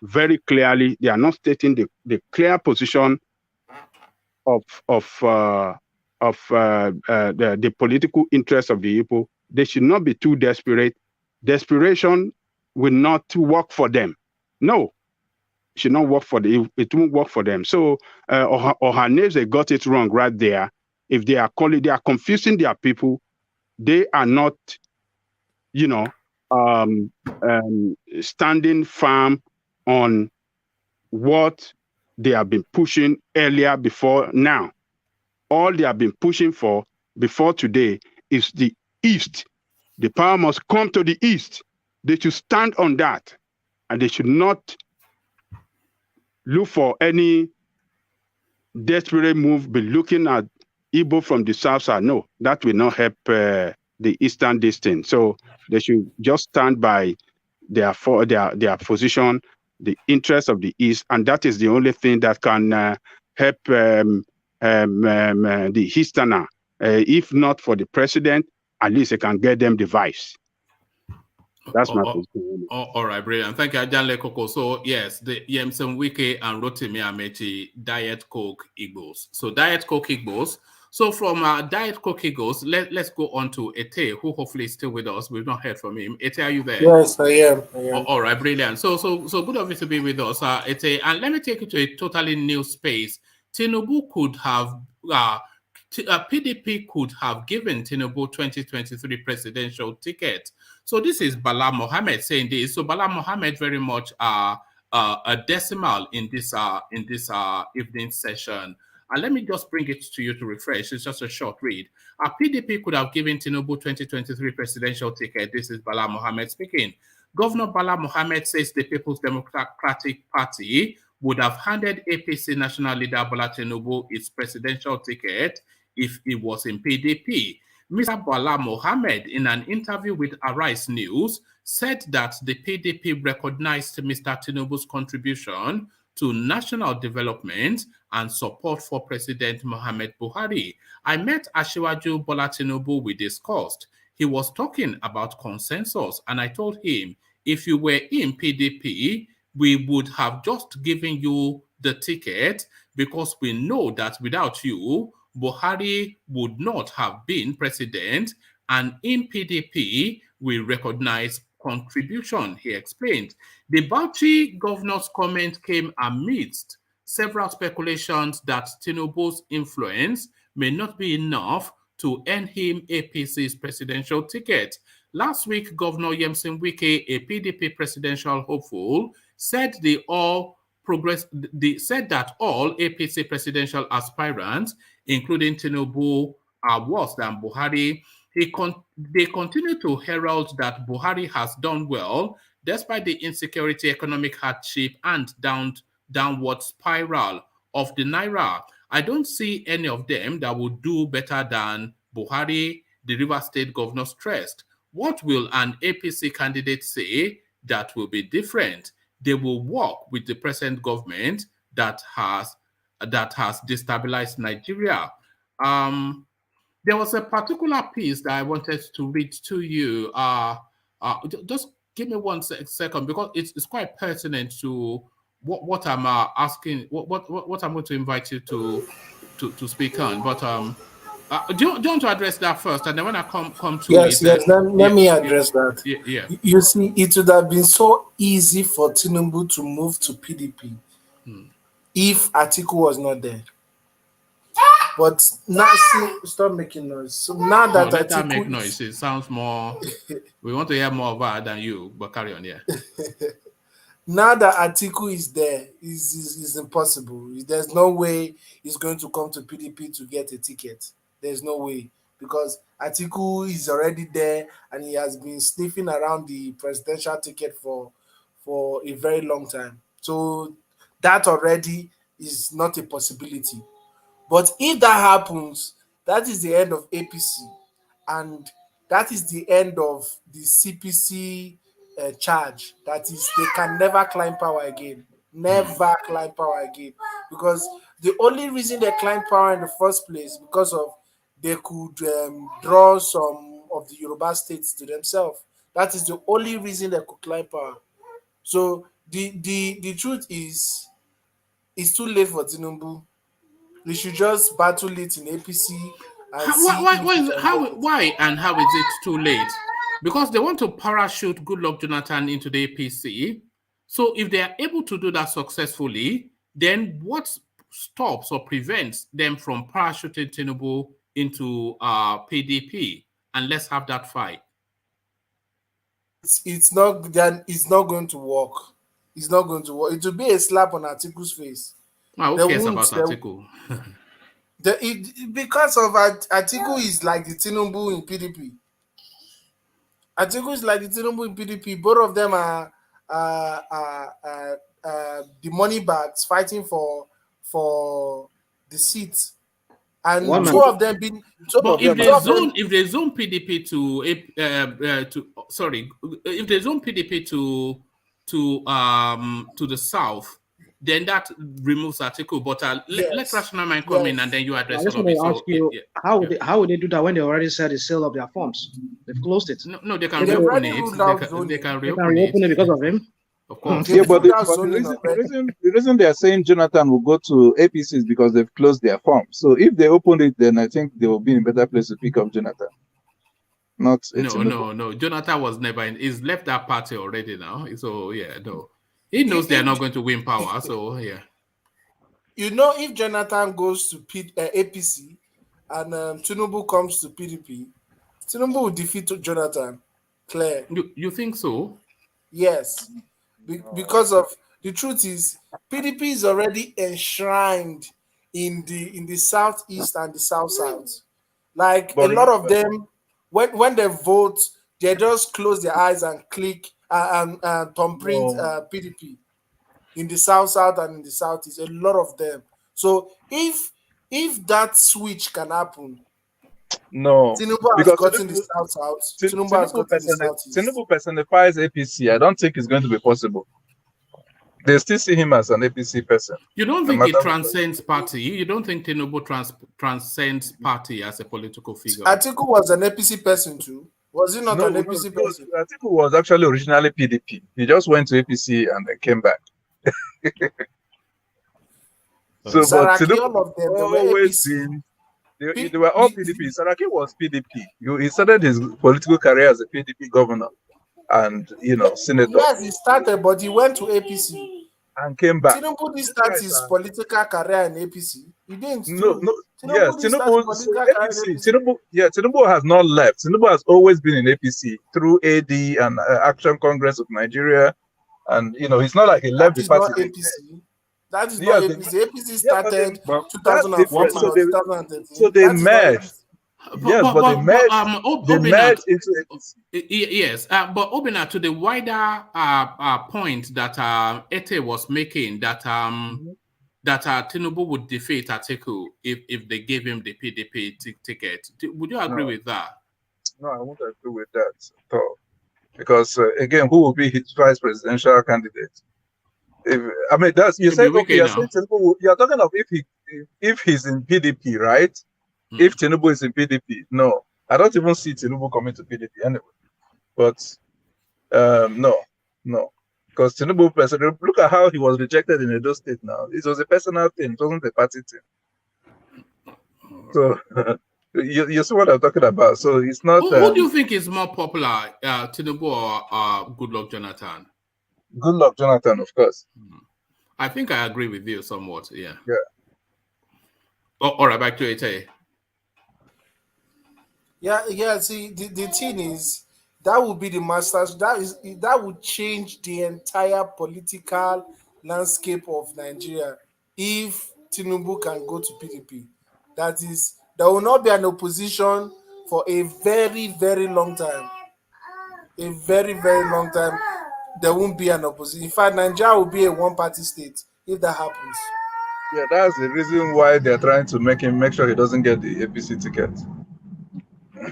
very clearly. They are not stating the clear position of of the political interests of the people, they should not be too desperate. Desperation will not work for them. No, it should not work for them. It won't work for them. So Ohaneze got it wrong right there. If they are confusing their people, they are not, standing firm on what they have been pushing earlier before now. All they have been pushing for before today is the East. The power must come to the East. They should stand on that, and they should not look for any desperate move, be looking at Igbo from the South side. No, that will not help the Eastern distance. So they should just stand by their position, the interest of the East, and that is the only thing that can help the Easterner. If not for the president, at least it can get them the vice. That's my position. All right, brilliant. Thank you, Ajanle Koko. So yes, the Yemsen Wike and Rotimi AMAECHI Diet Coke Igbos. So Diet Coke Igbos. So from Diet Coke Igbos, let's go on to Ete, who hopefully is still with us. We've not heard from him. Ete, are you there? Yes, I am. All right, brilliant. So good of you to be with us, Ete. And let me take you to a totally new space. Tinubu could have PDP could have given Tinubu 2023 presidential ticket. So this is Bala Mohammed saying this. So Bala Mohammed very much a decimal in this evening session. And let me just bring it to you to refresh. It's just a short read. PDP could have given Tinubu 2023 presidential ticket. This is Bala Mohammed speaking. Governor Bala Mohammed says the People's Democratic Party would have handed APC national leader Bola Tinubu its presidential ticket if he was in PDP. Mr. Bala Mohammed, in an interview with Arise News, said that the PDP recognized Mr. Tinubu's contribution to national development and support for President Muhammad Buhari. I met Asiwaju Bola Tinubu, we discussed. He was talking about consensus, and I told him, if you were in PDP, we would have just given you the ticket because we know that without you, Buhari would not have been president, and in PDP, we recognize contribution, he explained. The Bauchi governor's comment came amidst several speculations that Tinubu's influence may not be enough to earn him APC's presidential ticket. Last week, Governor Yemsen Wike, a PDP presidential hopeful, said that all APC presidential aspirants, including Tinubu, are worse than Buhari. They continue to herald that Buhari has done well despite the insecurity, economic hardship, and downward spiral of the Naira. I don't see any of them that will do better than Buhari, the Rivers State governor stressed. What will an APC candidate say that will be different? They will work with the present government that has destabilized Nigeria. There was a particular piece that I wanted to read to you. Just give me 1 second because it's quite pertinent to what I'm asking. What I'm going to invite you to speak on. But do you want to address that first, and then when I come to yes, it, let me address that. Yeah. You see, it would have been so easy for Tinubu to move to PDP if Atiku was not there. But now, stop making noise. So now that let her make noise, it sounds more. We want to hear more of her than you, but carry on, yeah. Now that Atiku is there, is impossible. There's no way he's going to come to PDP to get a ticket. There's no way, because Atiku is already there and he has been sniffing around the presidential ticket for a very long time. So that already is not a possibility. But if that happens, that is the end of APC, and that is the end of the CPC charge. That is, they can never climb power again. Never climb power again. Because the only reason they climbed power in the first place, because of they could draw some of the Yoruba states to themselves. That is the only reason they could climb power. So the truth is, it's too late for Tinubu. They should just battle it in APC and why and how is it too late? Because they want to parachute Goodluck Jonathan into the APC. So if they are able to do that successfully, then what stops or prevents them from parachuting Tinubu into PDP? And let's have that fight. It's not going to work. It's not going to work. It will be a slap on Atiku's face. Who cares about Atiku? Because of Atiku is like the Tinubu in PDP. Atiku is like the Tinubu in PDP. Both of them are the money bags fighting for the seats. And two of them being. If they zone PDP if they zone PDP to the south, then that removes Atiku. But let Rational Mind come in and then you address all of it. Ask you, how would they do that when they already said the sale of their forms? They've closed it. No, they can reopen it. They can reopen it because of him. Of course. Yeah, but the reason they are saying Jonathan will go to APC is because they've closed their form. So if they open it, then I think they will be in a better place to pick up Jonathan. No. Jonathan was never in. He's left that party already now. So yeah, no. He knows they are not going to win power. So yeah. If Jonathan goes to APC and Tinubu comes to PDP, Tinubu will defeat Jonathan. Clear. You think so? Yes. Because of the truth is PDP is already enshrined in the southeast and the south. Like a lot of them, when they vote, they just close their eyes and click and thumbprint PDP in the south and in the southeast. A lot of them. So if that switch can happen, no, Tinubu has gotten the south. Tinubu has gotten the southeast. Tinubu personifies APC. I don't think it's going to be possible. They still see him as an APC person. You don't think it transcends party? You don't think Tinubu transcends party as a political figure? Atiku was an APC person too. Was he not an APC person? Atiku was actually originally PDP. He just went to APC and then came back. So, but Tinubu all of them, always been. They were all PDP. Saraki was PDP. He started his political career as a PDP governor and senator. Yes, he started, but he went to APC and came back. Tinubu didn't start his political career in APC. He didn't. Tinubu has not left. Tinubu has always been in APC through AD and Action Congress of Nigeria, and it's not like he left the party. That is not APC. APC started 2004 to 2013. So they merged. They merged into APC. Yes, but Obina, to the wider point that Ete was making, that Tinubu would defeat Atiku if they gave him the PDP ticket. Would you agree with that? No, I won't agree with that at all. Because again, who will be his vice presidential candidate? You're saying Tinubu. You're talking of if he's in PDP, right? If Tinubu is in PDP, no, I don't even see Tinubu coming to PDP anyway. But no, because Tinubu, look at how he was rejected in Edo State. Now it was a personal thing; it wasn't a party thing. So you see what I'm talking about. So it's not. Who do you think is more popular, Tinubu or Goodluck Jonathan? Goodluck Jonathan, of course. I think I agree with you somewhat. Yeah. Yeah. All right, back to Ete. Yeah. See, the thing is, that would be the masters. That would change the entire political landscape of Nigeria if Tinubu can go to PDP. That is, there will not be an opposition for a very, very long time. A very, very long time. There won't be an opposition. In fact, Nigeria will be a one-party state if that happens. Yeah, that's the reason why they're trying to make sure he doesn't get the APC ticket.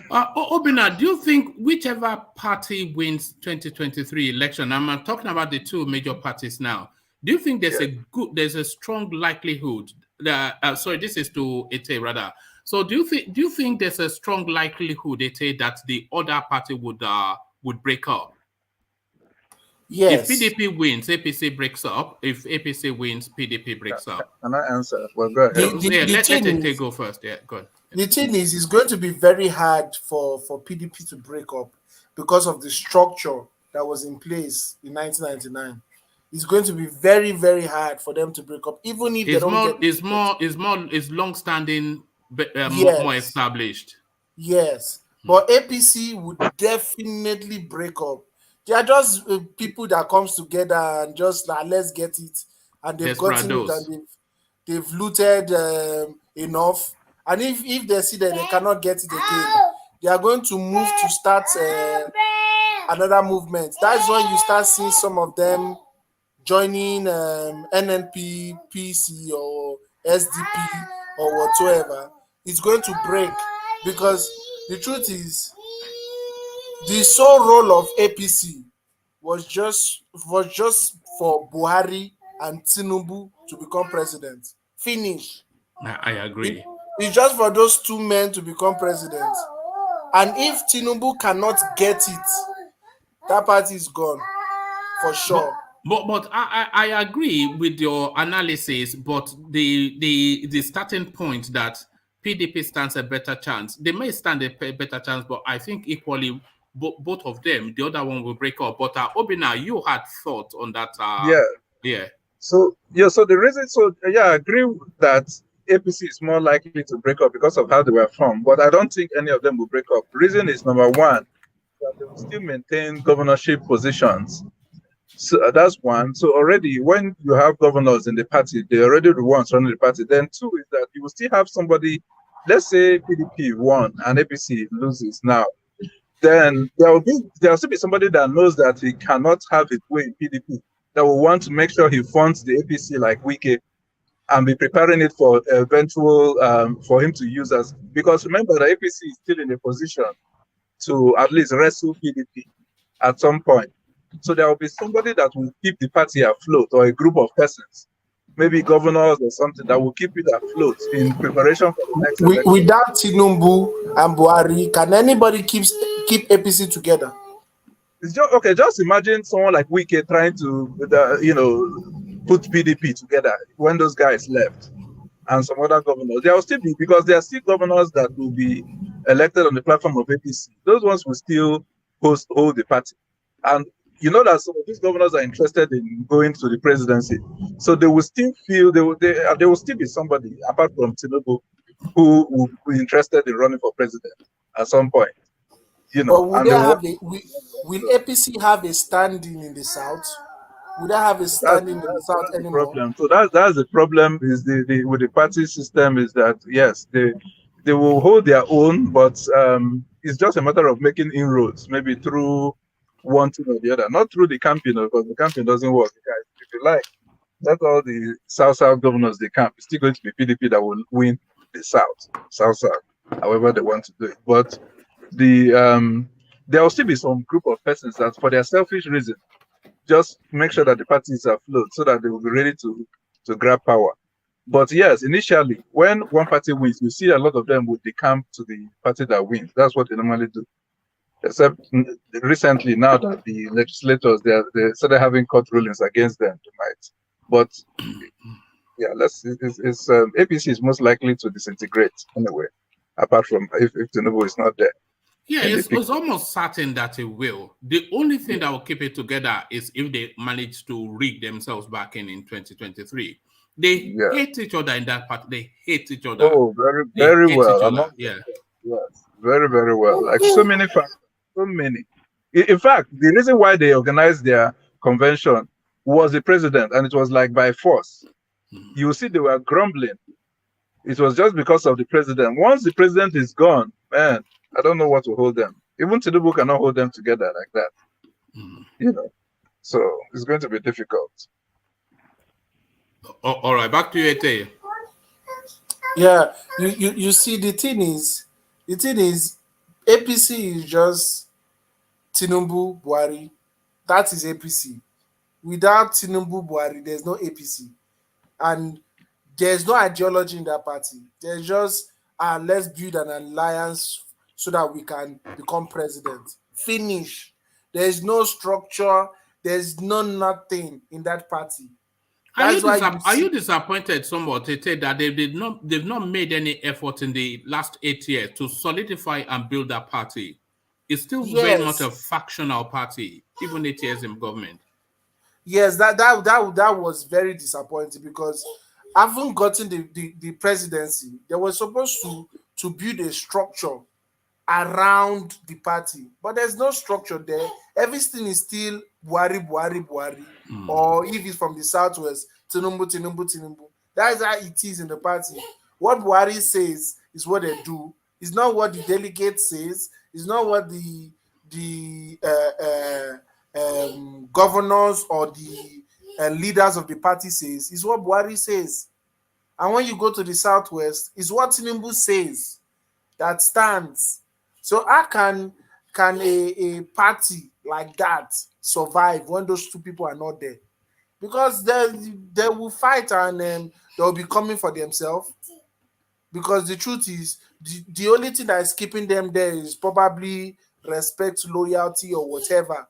Obina, do you think whichever party wins 2023 election, I'm talking about the two major parties now, do you think there's a strong likelihood that sorry, this is to Ete rather. So do you think there's a strong likelihood, Ete, that the other party would break up? If PDP wins, APC breaks up. If APC wins, PDP breaks up. Can I answer? Well, go ahead. Let Ete go first. Yeah, go on. The thing is, it's going to be very hard for PDP to break up because of the structure that was in place in 1999. It's going to be very, very hard for them to break up, even if they don't get. It's long-standing, more established. Yes, but APC would definitely break up. They are just people that comes together and just like, let's get it, and they've gotten it, and they've looted enough. And if they see that they cannot get it again, they are going to move to start another movement. That's when you start seeing some of them joining NNP, PC, or SDP, or whatsoever. It's going to break, because the truth is, the sole role of APC was just for Buhari and Tinubu to become president. Finish. I agree. It's just for those two men to become president. And if Tinubu cannot get it, that party is gone for sure. But I agree with your analysis, but the starting point that PDP stands a better chance. They may stand a better chance, but I think equally both of them, the other one will break up. But Obina, you had thought on that. Yeah. So the reason, I agree that APC is more likely to break up because of how they were formed, but I don't think any of them will break up. Reason is, number one, that they will still maintain governorship positions. So that's one. So already, when you have governors in the party, they're already the ones running the party. Then two is that you will still have somebody. Let's say PDP won and APC loses now. Then there will still be somebody that knows that he cannot have it way in PDP, that will want to make sure he funds the APC like Wike and be preparing it for eventual for him to use as, because remember the APC is still in a position to at least wrestle PDP at some point. So there will be somebody that will keep the party afloat, or a group of persons, maybe governors or something, that will keep it afloat in preparation for the next election. Without Tinubu and Buhari, can anybody keep APC together? It's just, okay, just imagine someone like Wike trying to, put PDP together when those guys left, and some other governors. There will still be, because there are still governors that will be elected on the platform of APC. Those ones will still hold the party. And you know that some of these governors are interested in going to the presidency, so they will still feel there will still be somebody apart from Tinubu who will be interested in running for president at some point. But will APC have a standing in the South? Would I have a standing in the South anymore? Problem. So that's the problem is with the party system, is that yes, they will hold their own, but it's just a matter of making inroads, maybe through one thing or the other, not through the campaign, because the campaign doesn't work. Guys, if you like, that's all the South governors they camp. It's still going to be PDP that will win the South, however they want to do it. But there will still be some group of persons that, for their selfish reason, just make sure that the party is afloat so that they will be ready to grab power. But yes, initially, when one party wins, you see a lot of them would decamp to the party that wins. That's what they normally do. Except recently, now that the legislators they started having court rulings against them tonight. But yeah, APC is most likely to disintegrate anyway, apart from if Tinubu is not there. Yeah, it's almost certain that it will. The only thing that will keep it together is if they manage to rig themselves back in 2023. They hate each other in that part. They hate each other. Oh, very, very well. Yeah. Yes, very, very well. Like so many factors. So many. In fact, the reason why they organized their convention was the president, and it was like by force. You see, they were grumbling. It was just because of the president. Once the president is gone, man, I don't know what to hold them. Even Tinubu cannot hold them together like that. So it's going to be difficult. All right, back to you, Ete. Yeah, you see, the thing is, APC is just Tinubu, Buhari. That is APC. Without Tinubu, Buhari, there's no APC. And there's no ideology in that party. There's just, let's build an alliance so that we can become president. Finish. There's no structure. There's nothing in that party. Are you disappointed somewhat that they've not made any effort in the last 8 years to solidify and build that party? It's still very much a factional party, even 8 years in government. Yes, that was very disappointing, because having gotten the presidency, they were supposed to build a structure around the party, but there's no structure there. Everything is still Buhari. Or if it's from the southwest, Tinubu. That is how it is in the party. What Buhari says is what they do. It's not what the delegate says. It's not what the governors or the leaders of the party says. It's what Buhari says. And when you go to the southwest, it's what Tinubu says that stands. So how can a party like that survive when those two people are not there? Because they will fight, and they will be coming for themselves. Because the truth is, the only thing that is keeping them there is probably respect, loyalty, or whatever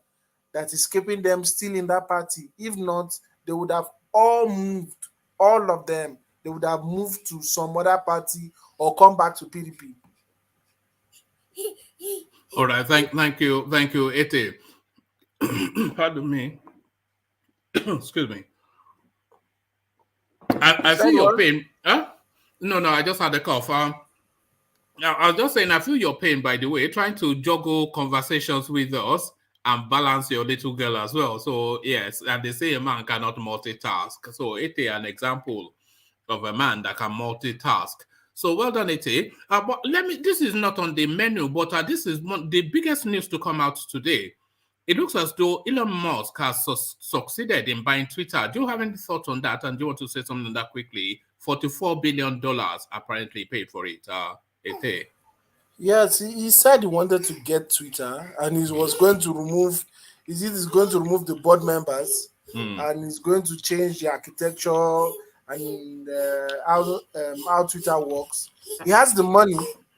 that is keeping them still in that party. If not, they would have all moved, all of them. They would have moved to some other party or come back to PDP. All right, thank you, Ete. Pardon me. Excuse me. I feel your pain. Huh? No, I just had a cough. I was just saying, I feel your pain, by the way, trying to juggle conversations with us and balance your little girl as well. So, yes, and they say a man cannot multitask. So, Ete, an example of a man that can multitask. So, well done, Ete. But this is not on the menu, but this is the biggest news to come out today. It looks as though Elon Musk has succeeded in buying Twitter. Do you have any thoughts on that? And do you want to say something on that quickly? $44 billion apparently paid for it, Ete. Yes, he said he wanted to get Twitter, and he was going to remove, he's going to remove the board members, and he's going to change the architecture and how Twitter works. He has the money,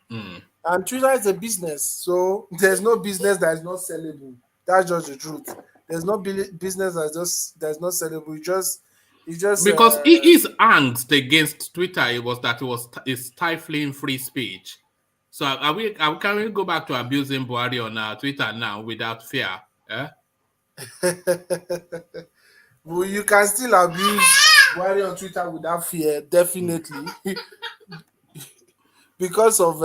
and Twitter is a business, so there's no business that is not sellable. That's just the truth. There's no business that's not sellable. It's just because his angst against Twitter was that it was stifling free speech. So can we go back to abusing Buhari on Twitter now without fear? Eh? Well, you can still abuse Buhari on Twitter without fear, definitely. Because of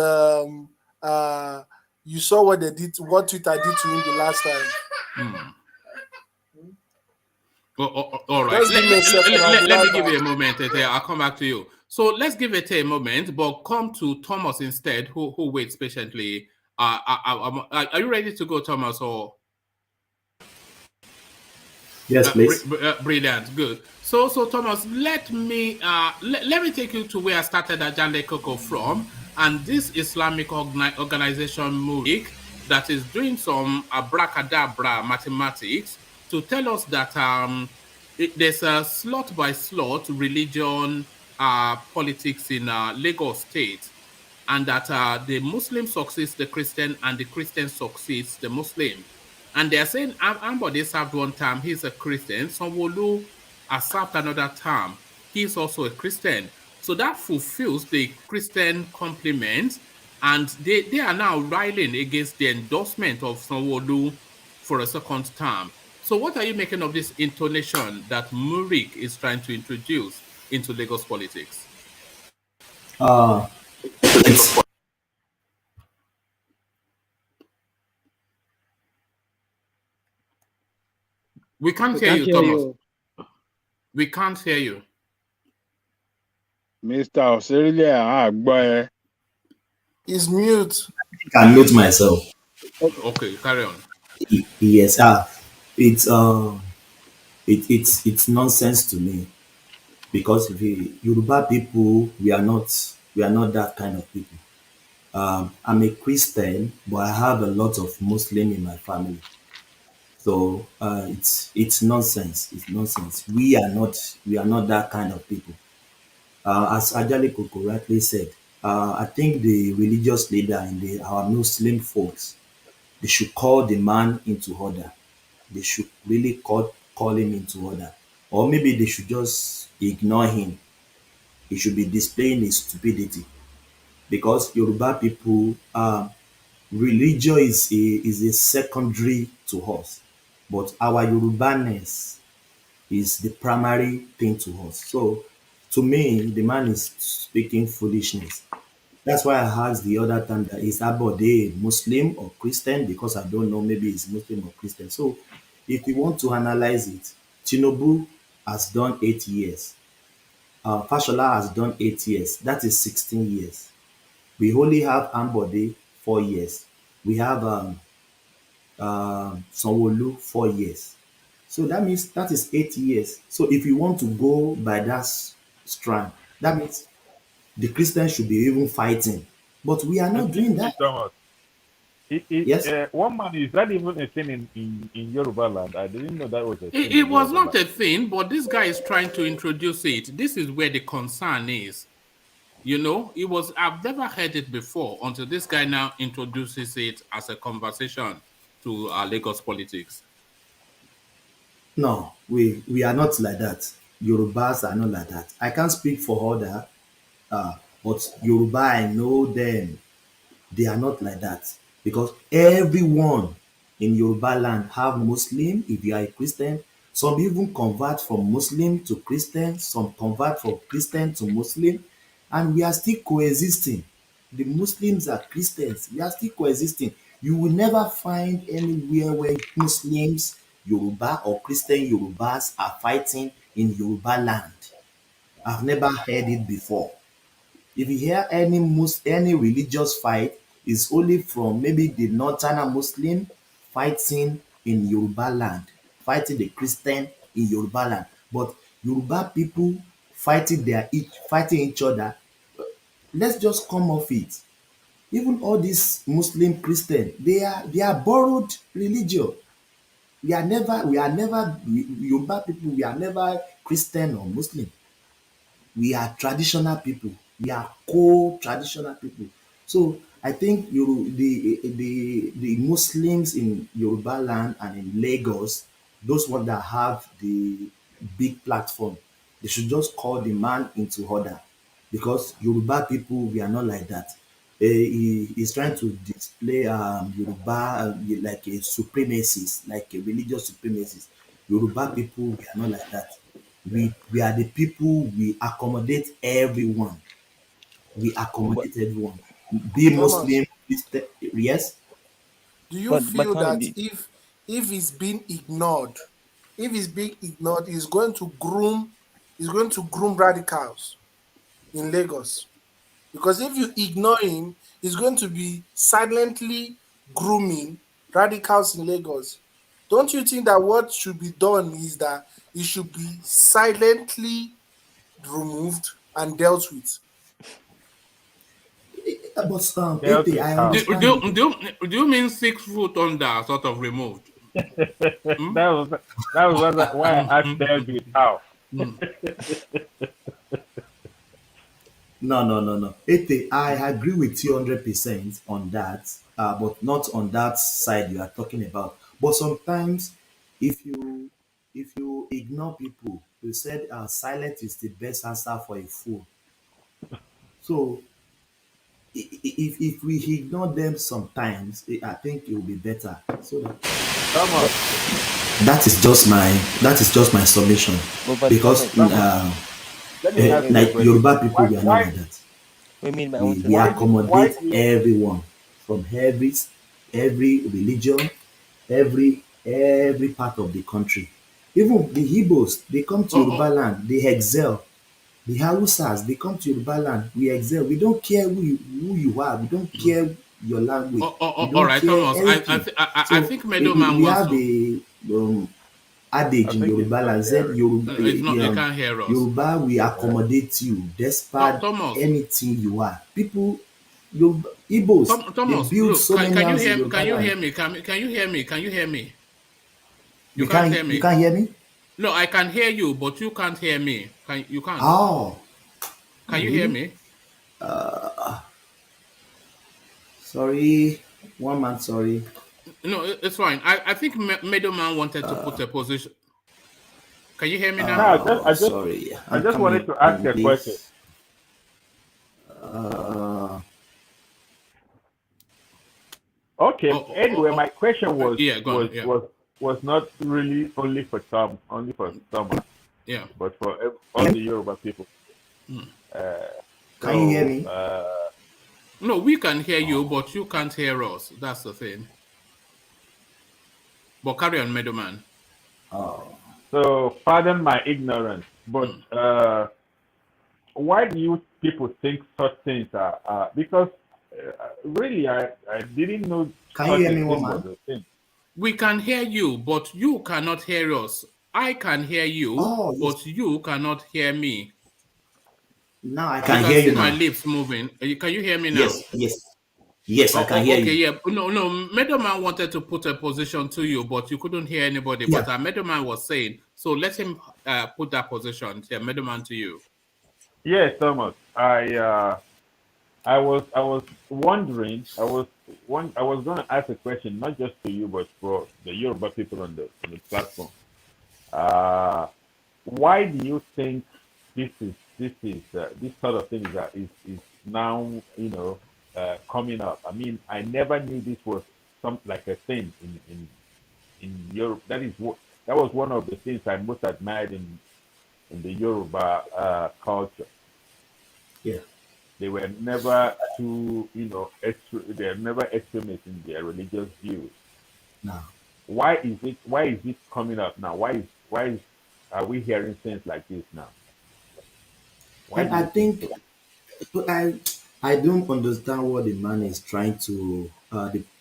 you saw what Twitter did to him the last time. All right. Let me give you a moment, Ete. I'll come back to you. So let's give it a moment, but come to Thomas instead, who waits patiently. Are you ready to go, Thomas? Or yes, please. Brilliant, good. So Thomas, let me take you to where I started Ajande Koko from, and this Islamic organization Murik that is doing some abracadabra mathematics to tell us that there's a slot by slot religion politics in Lagos State, and that the Muslim succeeds the Christian and the Christian succeeds the Muslim. And they're saying Ambode served one term, he's a Christian. Sanwo Olu has served another term, he's also a Christian. So that fulfills the Christian complement, and they are now railing against the endorsement of Sanwo Olu for a second term. So what are you making of this intonation that Murik is trying to introduce into Lagos politics? We can't hear you, Thomas. We can't hear you. Mr. Australia, he's mute. I can mute myself. Okay, carry on. Yes, it's nonsense to me, because the Yoruba people, we are not that kind of people. I'm a Christian, but I have a lot of Muslim in my family. So it's nonsense. It's nonsense. We are not that kind of people. As Ajale Koko rightly said, I think the religious leader in our Muslim folks, they should call the man into order. they should really call him into order. Or maybe they should just ignore him. He should be displaying his stupidity. Because Yoruba people, religion is a secondary to us. But our Yorubaness is the primary thing to us. So to me, the man is speaking foolishness. That's why I asked the other time that is Abode Muslim or Christian, because I don't know, maybe it's Muslim or Christian. So if you want to analyze it, Tinubu has done 8 years. Fashola has done 8 years. That is 16 years. We only have Ambode 4 years. We have Sanwo Olu 4 years. So that means that is 8 years. So if you want to go by that strand, that means the Christians should be even fighting. But we are not doing that. Thomas, Yes. One man, is that even a thing in Yoruba land? I didn't know that was a thing. It was not a thing, but this guy is trying to introduce it. This is where the concern is. You know, I've never heard it before until this guy now introduces it as a conversation to Lagos politics. No, we are not like that. Yorubas are not like that. I can't speak for other, but Yoruba, I know them. They are not like that because everyone in Yoruba land have Muslim. If you are a Christian, some even convert from Muslim to Christian, some convert from Christian to Muslim, and we are still coexisting. The Muslims are Christians. We are still coexisting. You will never find anywhere where Muslims, Yoruba, or Christian Yorubas are fighting in Yoruba land. I've never heard it before. If you hear any religious fight, it's only from maybe the northern Muslim fighting in Yoruba land, fighting the Christian in Yoruba land. But Yoruba people fighting each other, let's just come off it. Even all these Muslim Christian, they are borrowed religion. Yoruba people, we are never Christian or Muslim. We are traditional people. We are co-traditional people. So I think the Muslims in Yoruba land and in Lagos, those ones that have the big platform, they should just call the man into order, because Yoruba people, we are not like that. He's trying to display Yoruba like a supremacist, like a religious supremacist. Yoruba people, we are not like that. We are the people, we accommodate everyone. We accommodate everyone. Be Thomas, Muslim, Christian, yes. do you feel that if it's being ignored, he's going to groom radicals in Lagos? Because if you ignore him, he's going to be silently grooming radicals in Lagos. Don't you think that what should be done is that it should be silently removed and dealt with? But I understand. Do you mean 6 foot under, sort of removed? That was why I asked David how. No. Ete, I agree with you 100% on that, but not on that side you are talking about. But sometimes, if you ignore people, you said silence is the best answer for a fool. So if we ignore them sometimes, I think it will be better. So that is just my submission, because like Yoruba people, we are not like that. We accommodate everyone from every religion, every part of the country. Even the Igbos, they come to Yoruba land, they excel. The Hausas, they come to Yoruba land, we excel. We don't care who you are. We don't care your language. We don't all right, care Thomas. anything. I think Meadowman we wants have a adage in Yoruba land, said they can't hear us. Yoruba, we accommodate you despite anything you are. People, Igbos, Thomas, they build look, so many houses in Yoruba can you land. hear me? Can you hear me? Can you hear me? You can't hear me? You can't hear me? No, I can hear you, but you can't hear me. You can't? Oh. Can you hear me? Sorry. One man, sorry. No, it's fine. I think Middleman wanted to put a position. Can you hear me now? No, sorry. I just wanted to ask a question. Okay. Anyway, my question was was not really only for some, yeah, but for all the Yoruba people. Can you hear me? No, we can hear you, but you can't hear us. That's the thing. But carry on, Middleman. So pardon my ignorance, but why do you people think such things are because really I didn't know. Can you hear me, woman? We can hear you, but you cannot hear us. I can hear you, but you cannot hear me. Now I can hear you now. My lips moving. Can you hear me now? Yes, I can hear you. Okay, yeah. No, Middleman wanted to put a position to you, but you couldn't hear anybody. Yeah. But Middleman was saying, so let him put that position. Yeah, Middleman to you. Yes, Thomas. I was wondering. I was going to ask a question, not just to you, but for the Yoruba people on the platform. Why do you think this sort of thing is now coming up? I mean, I never knew this was like a thing in Europe. That was one of the things I most admired in the Yoruba culture. Yeah, they were never too they are never extremists in their religious views. No. Why is it coming up now? Why are we hearing things like this now? And I think I don't understand what the man is trying to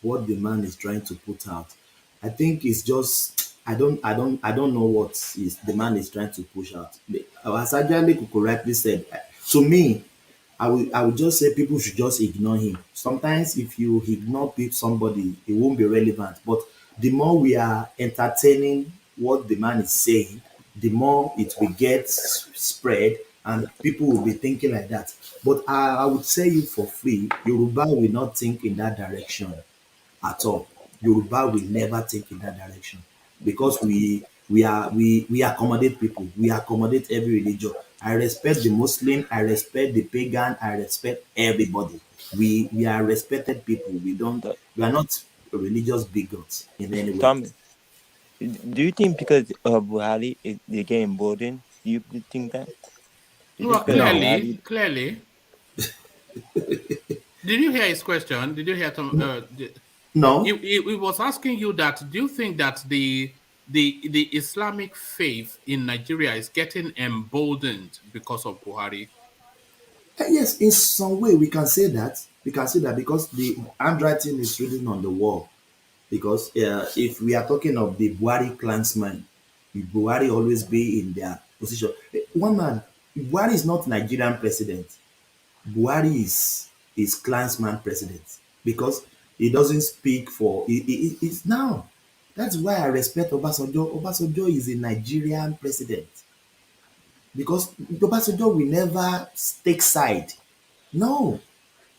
what the man is trying to put out. I think it's just I don't know what is the man is trying to push out. As Ajale correctly said, to me, I would just say people should just ignore him. Sometimes if you ignore somebody, it won't be relevant. But the more we are entertaining what the man is saying, the more it will get spread and people will be thinking like that. But I would say you for free, Yoruba will not think in that direction at all. Yoruba will never think in that direction because we accommodate people. We accommodate every religion. I respect the Muslim. I respect the pagan. I respect everybody. We are respected people. We are not religious bigots in any way. Thomas, do you think because Buhari they get emboldened? Do you think that? Well, clearly. Did you hear his question? Did you hear Tom? No. He was asking you that. Do you think that the Islamic faith in Nigeria is getting emboldened because of Buhari? Yes, in some way we can say that. We can say that because the handwriting is written on the wall. Because if we are talking of the Buhari clansmen, Buhari always be in their position. One man, Buhari is not Nigerian president. Buhari is clansman president because he doesn't speak for. It's now. That's why I respect Obasanjo. Obasanjo is a Nigerian president because Obasanjo will never take side. No,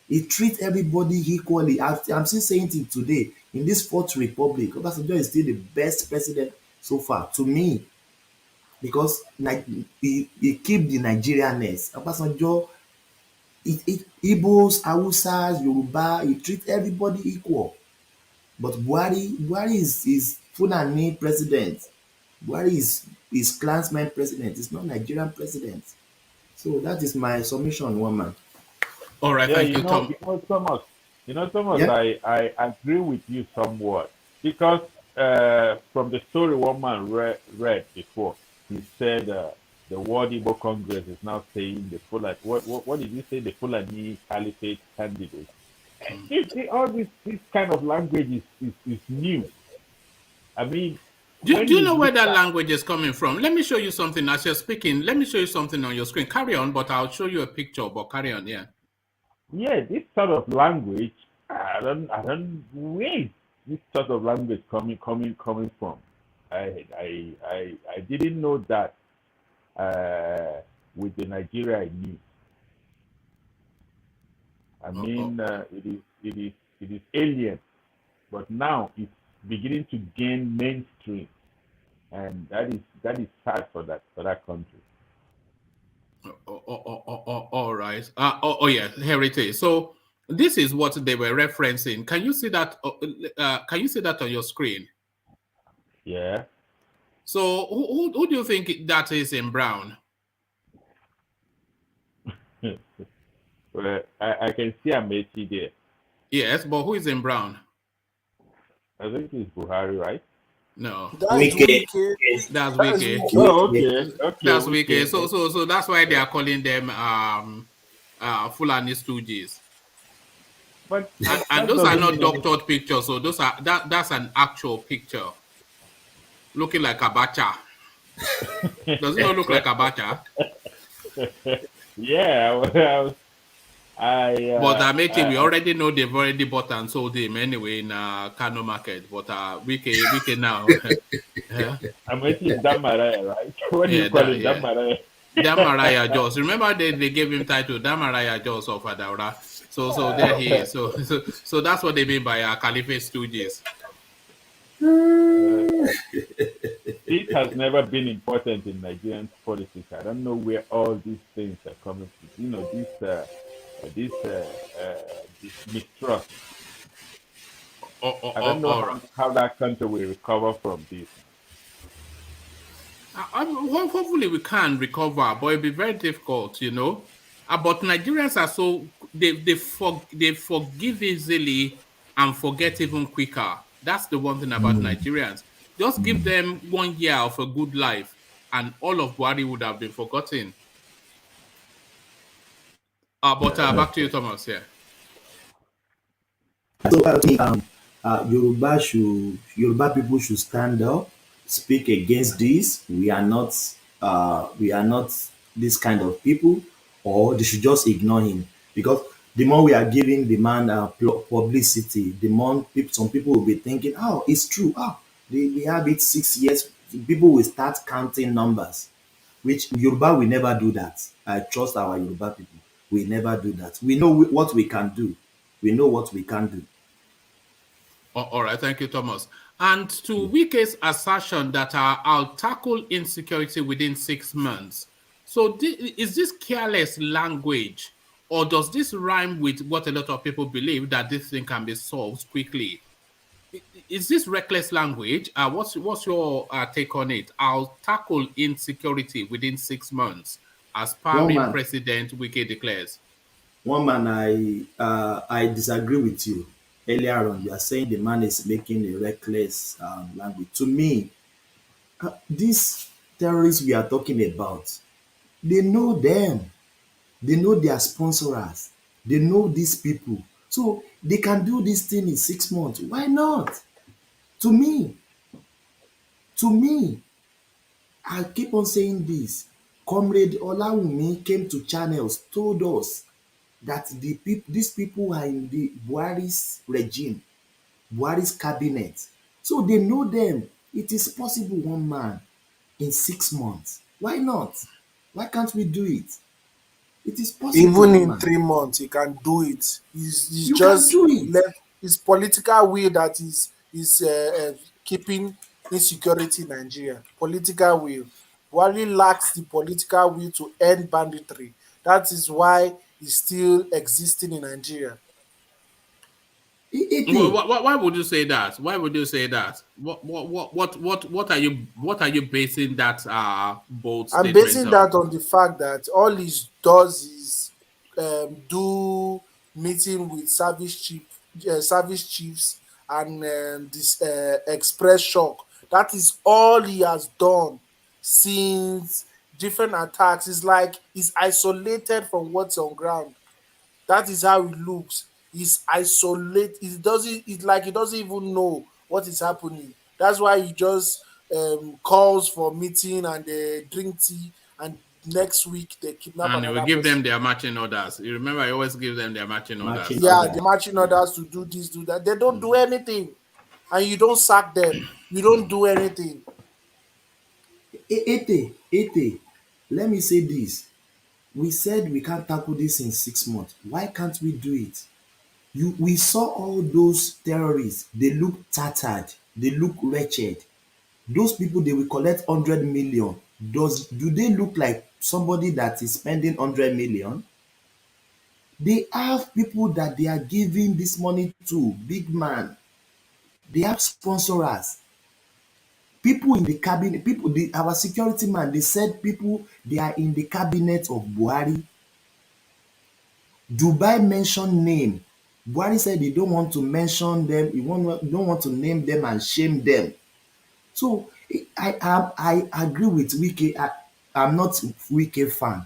he treats everybody equally. I'm still saying it today. In this Fourth Republic, Obasanjo is still the best president so far to me because he keep the Nigerianness. Obasanjo, Igbos, Hausas, Yoruba, he treat everybody equal. But Buhari is Fulani president. Buhari is clansman president. It's not Nigerian president. So that is my submission, woman. All right, thank you, Tom. Thomas, Yeah. I agree with you somewhat because from the story one man read before, he said the World Igbo Congress is now saying the Fulani. What did you say? The Fulani Caliphate candidate. All this kind of language is new. I mean, do you know where that language is coming from? Let me show you something as you're speaking. Let me show you something on your screen. Carry on, but I'll show you a picture. But carry on, yeah. Yeah, this sort of language, I don't where this sort of language coming from. I didn't know that with the Nigeria news. I mean, it is alien, but now beginning to gain mainstream, and that is sad for that country. All right. Yeah, here it is. So this is what they were referencing. Can you see that? Can you see that on your screen? Yeah. So who do you think that is in brown? Well, I can see AMAECHI there. Yes, but who is in brown? I think it's Buhari, right? No. That's Wike. That's Wike. Oh, okay. That's Wike. So that's why they are calling them Fulani Stooges. But and those are not doctored pictures. So those are that's an actual picture, looking like Abacha. Does it not look like Abacha? Yeah. Well, but AMAECHI, we already know they've already bought and sold him anyway in Kano market. But Wike now. AMAECHI is Damaraya, right? What do you call it, Damaraya? Damaraya Jos. Remember they gave him title Damaraya Jos of Adaura. So there he is. So that's what they mean by Caliphate Stooges. It has never been important in Nigerian politics. I don't know where all these things are coming from. You know, this mistrust. I don't know how that country will recover from this. Hopefully we can recover, but it'll be very difficult, you know. But Nigerians are so they forgive easily and forget even quicker. That's the one thing about Nigerians. Just give them 1 year of a good life, and all of Buhari would have been forgotten. But back to you, Thomas. Yeah. So I think Yoruba people should stand up, speak against this. We are not this kind of people, or they should just ignore him, because the more we are giving the man publicity, the more some people will be thinking, oh, it's true. They have it 6 years. People will start counting numbers, which Yoruba will never do that. I trust our Yoruba people. We never do that. We know what we can do. We know what we can do. All right, thank you, Thomas. And to Wike's assertion that I'll tackle insecurity within 6 months. So is this careless language, or does this rhyme with what a lot of people believe, that this thing can be solved quickly? Is this reckless language? What's your take on it? I'll tackle insecurity within 6 months, as Permanent President Wike declares. One man, I disagree with you. Earlier on, you are saying the man is making a reckless language. To me, these terrorists we are talking about, they know them. They know their sponsors. They know these people. So they can do this thing in 6 months. Why not? To me, I keep on saying this. Comrade Olawumi came to channels, told us that these people are in the Buhari's regime, Buhari's cabinet. So they know them. It is possible, one man in 6 months. Why not? Why can't we do it? It is possible. Even in 3 months, he can do it. He's just left his political will that is keeping insecurity in Nigeria. Political will. Buhari lacks the political will to end banditry. That is why he's still existing in Nigeria. Why would you say that? Why would you say that? What are you basing that bold statement on? I'm basing that on the fact that all he does is do meeting with service chiefs and this express shock. That is all he has done since different attacks. It's like he's isolated from what's on ground. That is how it looks. He's isolated. It's like he doesn't even know what is happening. That's why he just calls for meeting and they drink tea, and next week they kidnap and he will give them their marching orders. You remember, I always give them their marching orders. Yeah, the marching orders to do this, do that. They don't do anything, and you don't sack them. You don't do anything. Ete, let me say this. We said we can't tackle this in 6 months. Why can't we do it? We saw all those terrorists. They look tattered. They look wretched. Those people, they will collect 100 million. Do they look like somebody that is spending 100 million? They have people that they are giving this money to, big man. They have sponsors. People in the cabinet, our security man, they said people, they are in the cabinet of Buhari. Dubai mentioned name. Buhari said he don't want to mention them, he don't want to name them and shame them. So I agree with Wike. I'm not Wike fan.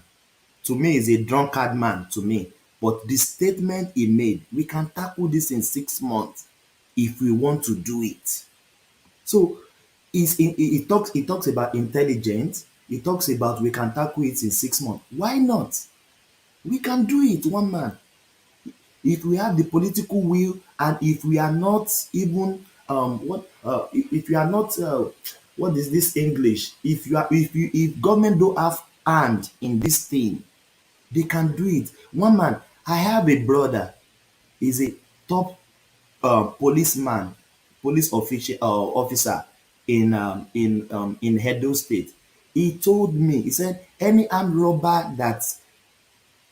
To me, he's a drunkard man to me. But the statement he made, we can tackle this in 6 months if we want to do it. So he talks about intelligence. He talks about we can tackle it in 6 months. Why not? We can do it, one man. If we have the political will, and if we are not even if you are not what is this English? If government don't have hand in this thing, they can do it. One man, I have a brother, he's a top policeman, police officer in Edo State. He told me, he said, any armed robber that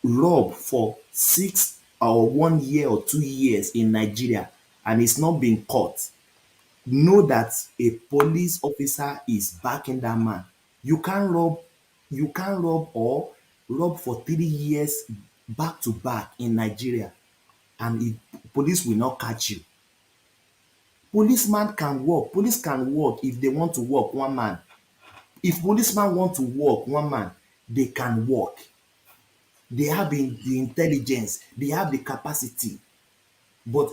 rob for 6 or 1 year or 2 years in Nigeria and it's not being caught, know that a police officer is backing that man. You can't rob or rob for 3 years back to back in Nigeria and police will not catch you. Policeman can work. Police can work if they want to work, one man. If policemen want to work, one man, they can work. They have the intelligence, they have the capacity. But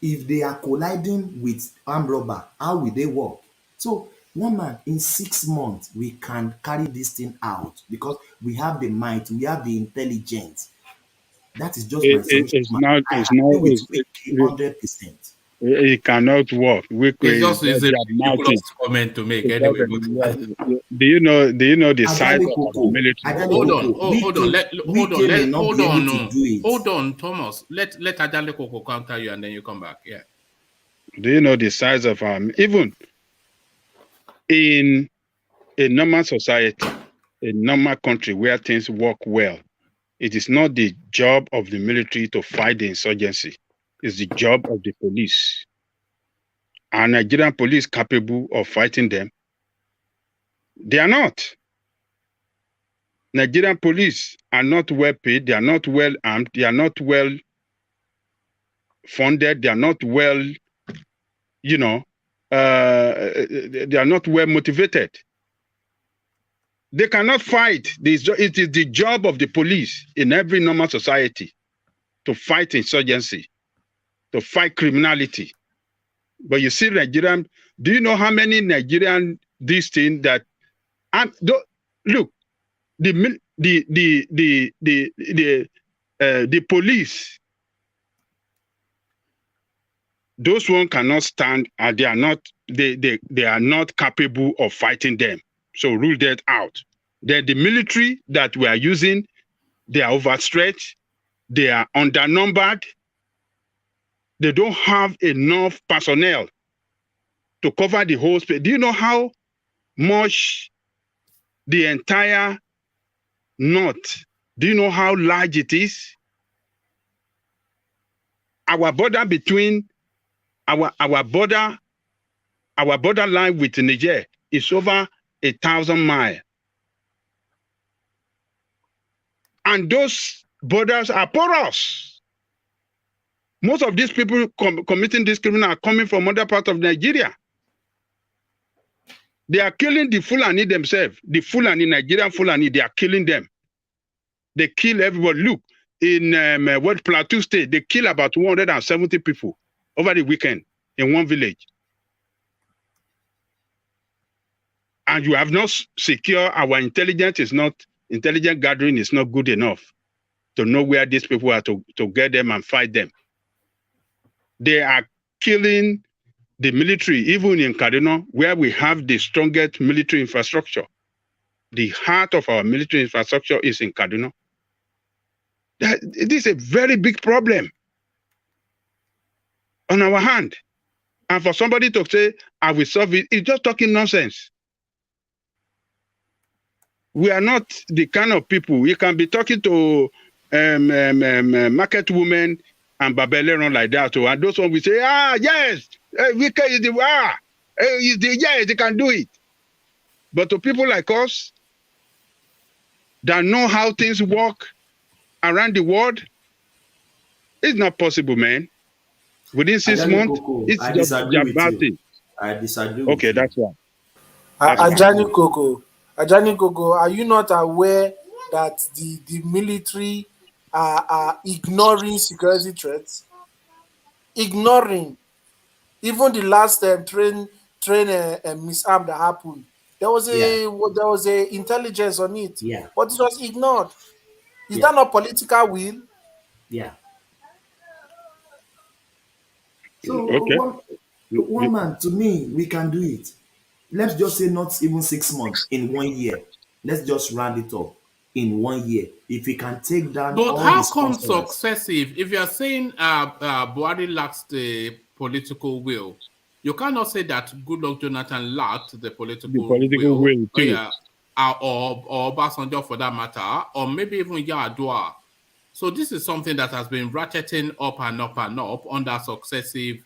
if they are colliding with armed robber, how will they work? So, one man, in 6 months, we can carry this thing out because we have the might, we have the intelligence. That is just my submission. I agree with Wiki 100%. It cannot work. It's just a ridiculous comment to make anyway. Do you know the size of our military? Hold on, Thomas. Let Adale Koko counter you and then you come back. Yeah. Do you know the size of our, even in a normal society, a normal country where things work well, it is not the job of the military to fight the insurgency. It's the job of the police. Are Nigerian police capable of fighting them? They are not. Nigerian police are not well paid. They are not well armed. They are not well funded. They are not well, they are not well motivated. They cannot fight. It is the job of the police in every normal society to fight insurgency, to fight criminality. But you see, Nigerian, do you know how many Nigerian these things that look, the police, those one cannot stand and they are not capable of fighting them. So rule that out. Then the military that we are using, they are overstretched, they are undernumbered. They don't have enough personnel to cover the whole space. Do you know how much the entire north, do you know how large it is? Our border between our borderline with Niger is over 1,000 miles. And those borders are porous. Most of these people committing this criminal are coming from other parts of Nigeria. They are killing the Fulani themselves. The Fulani, Nigerian Fulani, they are killing them. They kill everybody. Look, in Plateau State, they kill about 170 people over the weekend in one village. And you have not secure our intelligence gathering is not good enough to know where these people are to get them and fight them. They are killing the military, even in Kaduna, where we have the strongest military infrastructure. The heart of our military infrastructure is in Kaduna. It is a very big problem on our hand. And for somebody to say, I will solve it, it's just talking nonsense. We are not the kind of people, you can be talking to market women and Babeleron like that. And those ones will say, yes, Wike is the, yes, they can do it. But to people like us that know how things work around the world, it's not possible, man. Within 6 months, it's I just disagree with bad you. thing. I disagree with Okay, you. that's why. Ajani Koko, are you not aware that the military are ignoring security threats? Ignoring. Even the last train mishap that happened, there was a intelligence on it, but it was ignored. Is that not political will? Yeah. So okay. one man, to me, we can do it. Let's just say not even 6 months, in 1 year. Let's just round it up in 1 year. If we can take down But all how these come concerns. successive? If you are saying Buhari lacks the political will, you cannot say that Goodluck Jonathan lacked the political will too. Or Obasanjo for that matter, or maybe even Yar'Adua. So this is something that has been ratcheting up and up and up under successive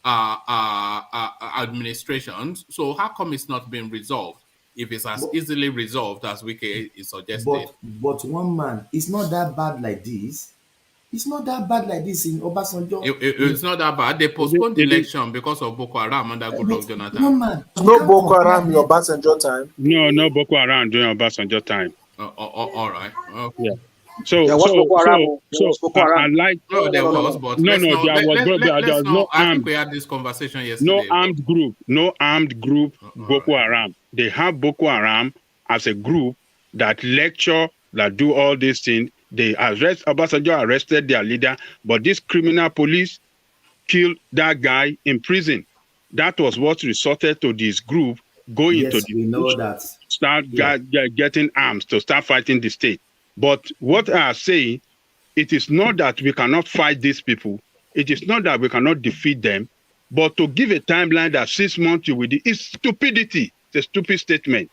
administrations. So how come it's not been resolved? If it's as easily resolved as Wike is suggesting. But one man, it's not that bad like this. It's not that bad like this in Obasanjo. It's not that bad. They postponed the election because of Boko Haram under Goodluck Jonathan. One man, no Boko Haram in Obasanjo time. No Boko Haram during Obasanjo time. All right. Okay. Yeah. So there was Boko Haram. I like. No, there was, but let's no I think we had this conversation yesterday. No armed group. Boko Haram. They have Boko Haram as a group that lecture, that do all these things. They arrest Obasanjo, arrested their leader, but this criminal police killed that guy in prison. That was what resulted to this group going to getting arms to start fighting the state. But what I say, it is not that we cannot fight these people. It is not that we cannot defeat them. But to give a timeline that 6 months you will do is stupidity. It's a stupid statement.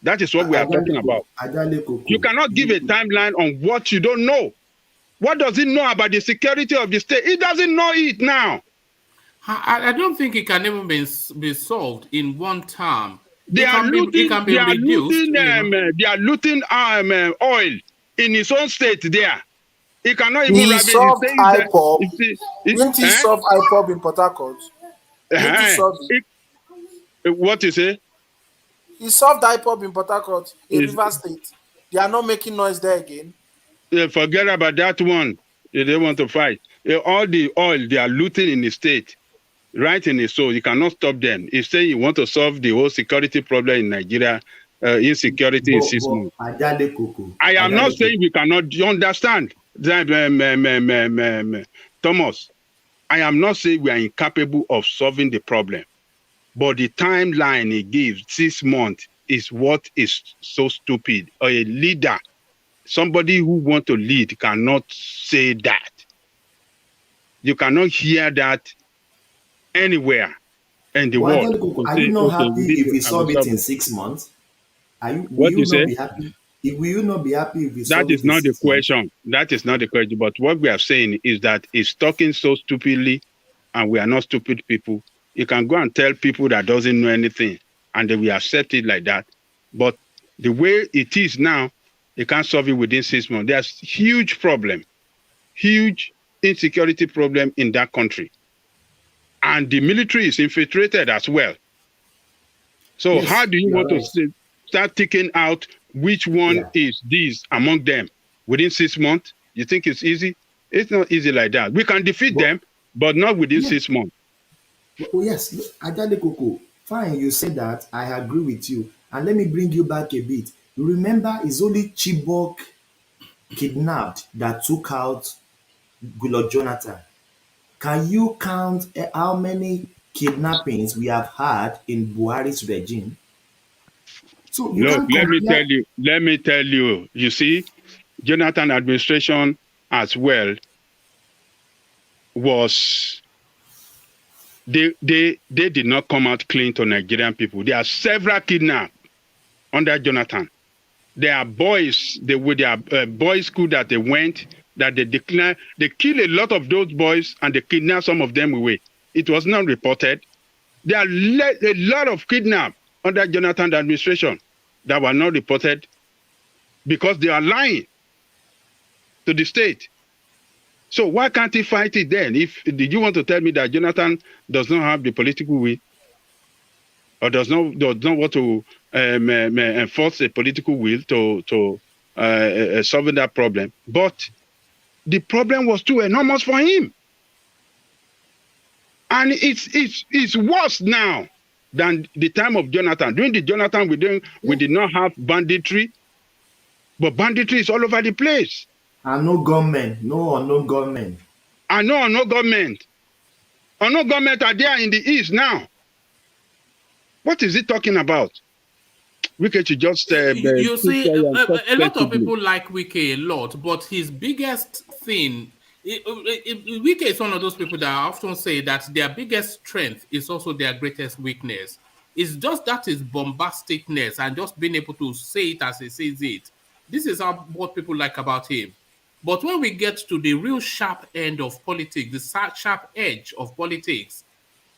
That is what we are talking about. You cannot give a timeline on what you don't know. What does it know about the security of the state? It doesn't know it now. I don't think it can even be solved in one term. They are looting oil in his own state there. He cannot even he solved IPOB. Didn't he solve IPOB in Port Harcourt? What is it? He solved IPOB in Port Harcourt in Rivers State. They are not making noise there again. Forget about that one. They want to fight. All the oil they are looting in the state, right in the soul. You cannot stop them. If say you want to solve the whole security problem in Nigeria, insecurity in 6 months. I am not saying we cannot. You understand that, Thomas? I am not saying we are incapable of solving the problem, but the timeline he gives, 6 months, is what is so stupid. Or a leader, somebody who wants to lead, cannot say that. You cannot hear that anywhere in the world. Are you not happy if we solve it in 6 months? Will you not be happy? Will you not be happy if we solve it? That is not the question. That is not the question. But what we are saying is that it's talking so stupidly, and we are not stupid people. You can go and tell people that doesn't know anything, and they will accept it like that. But the way it is now, you can't solve it within 6 months. There's huge problem, huge insecurity problem in that country. And the military is infiltrated as well. So how do you want to start taking out which one is this among them within 6 months? You think it's easy? It's not easy like that. We can defeat them, but not within 6 months. Oh yes, Ajale Koko, fine, you said that. I agree with you. And let me bring you back a bit. You remember it's only Chibok kidnapped that took out Goodluck Jonathan. Can you count how many kidnappings we have had in Buhari's regime? So you look, let me tell you, you see, Jonathan administration as well was they did not come out clean to Nigerian people. There are several kidnapped under Jonathan. There are boys, with their boys' school that they went, that they declined. They killed a lot of those boys and they kidnapped some of them away. It was not reported. There are a lot of kidnapped under Jonathan's administration that were not reported because they are lying to the state. So why can't he fight it then? Did you want to tell me that Jonathan does not have the political will, or does not want to enforce a political will to solving that problem? But the problem was too enormous for him, and it's worse now than the time of Jonathan. During the Jonathan, we did not have banditry, but banditry is all over the place. And no government, no unknown government. And no unknown government. Unknown government are there in the east now. What is it talking about? Wike should just you see, a lot of people like Wike a lot, but his biggest thing, Wike is one of those people that often say that their biggest strength is also their greatest weakness. It's just that his bombasticness and just being able to say it as he says it. This is what people like about him. But when we get to the real sharp end of politics, the sharp edge of politics,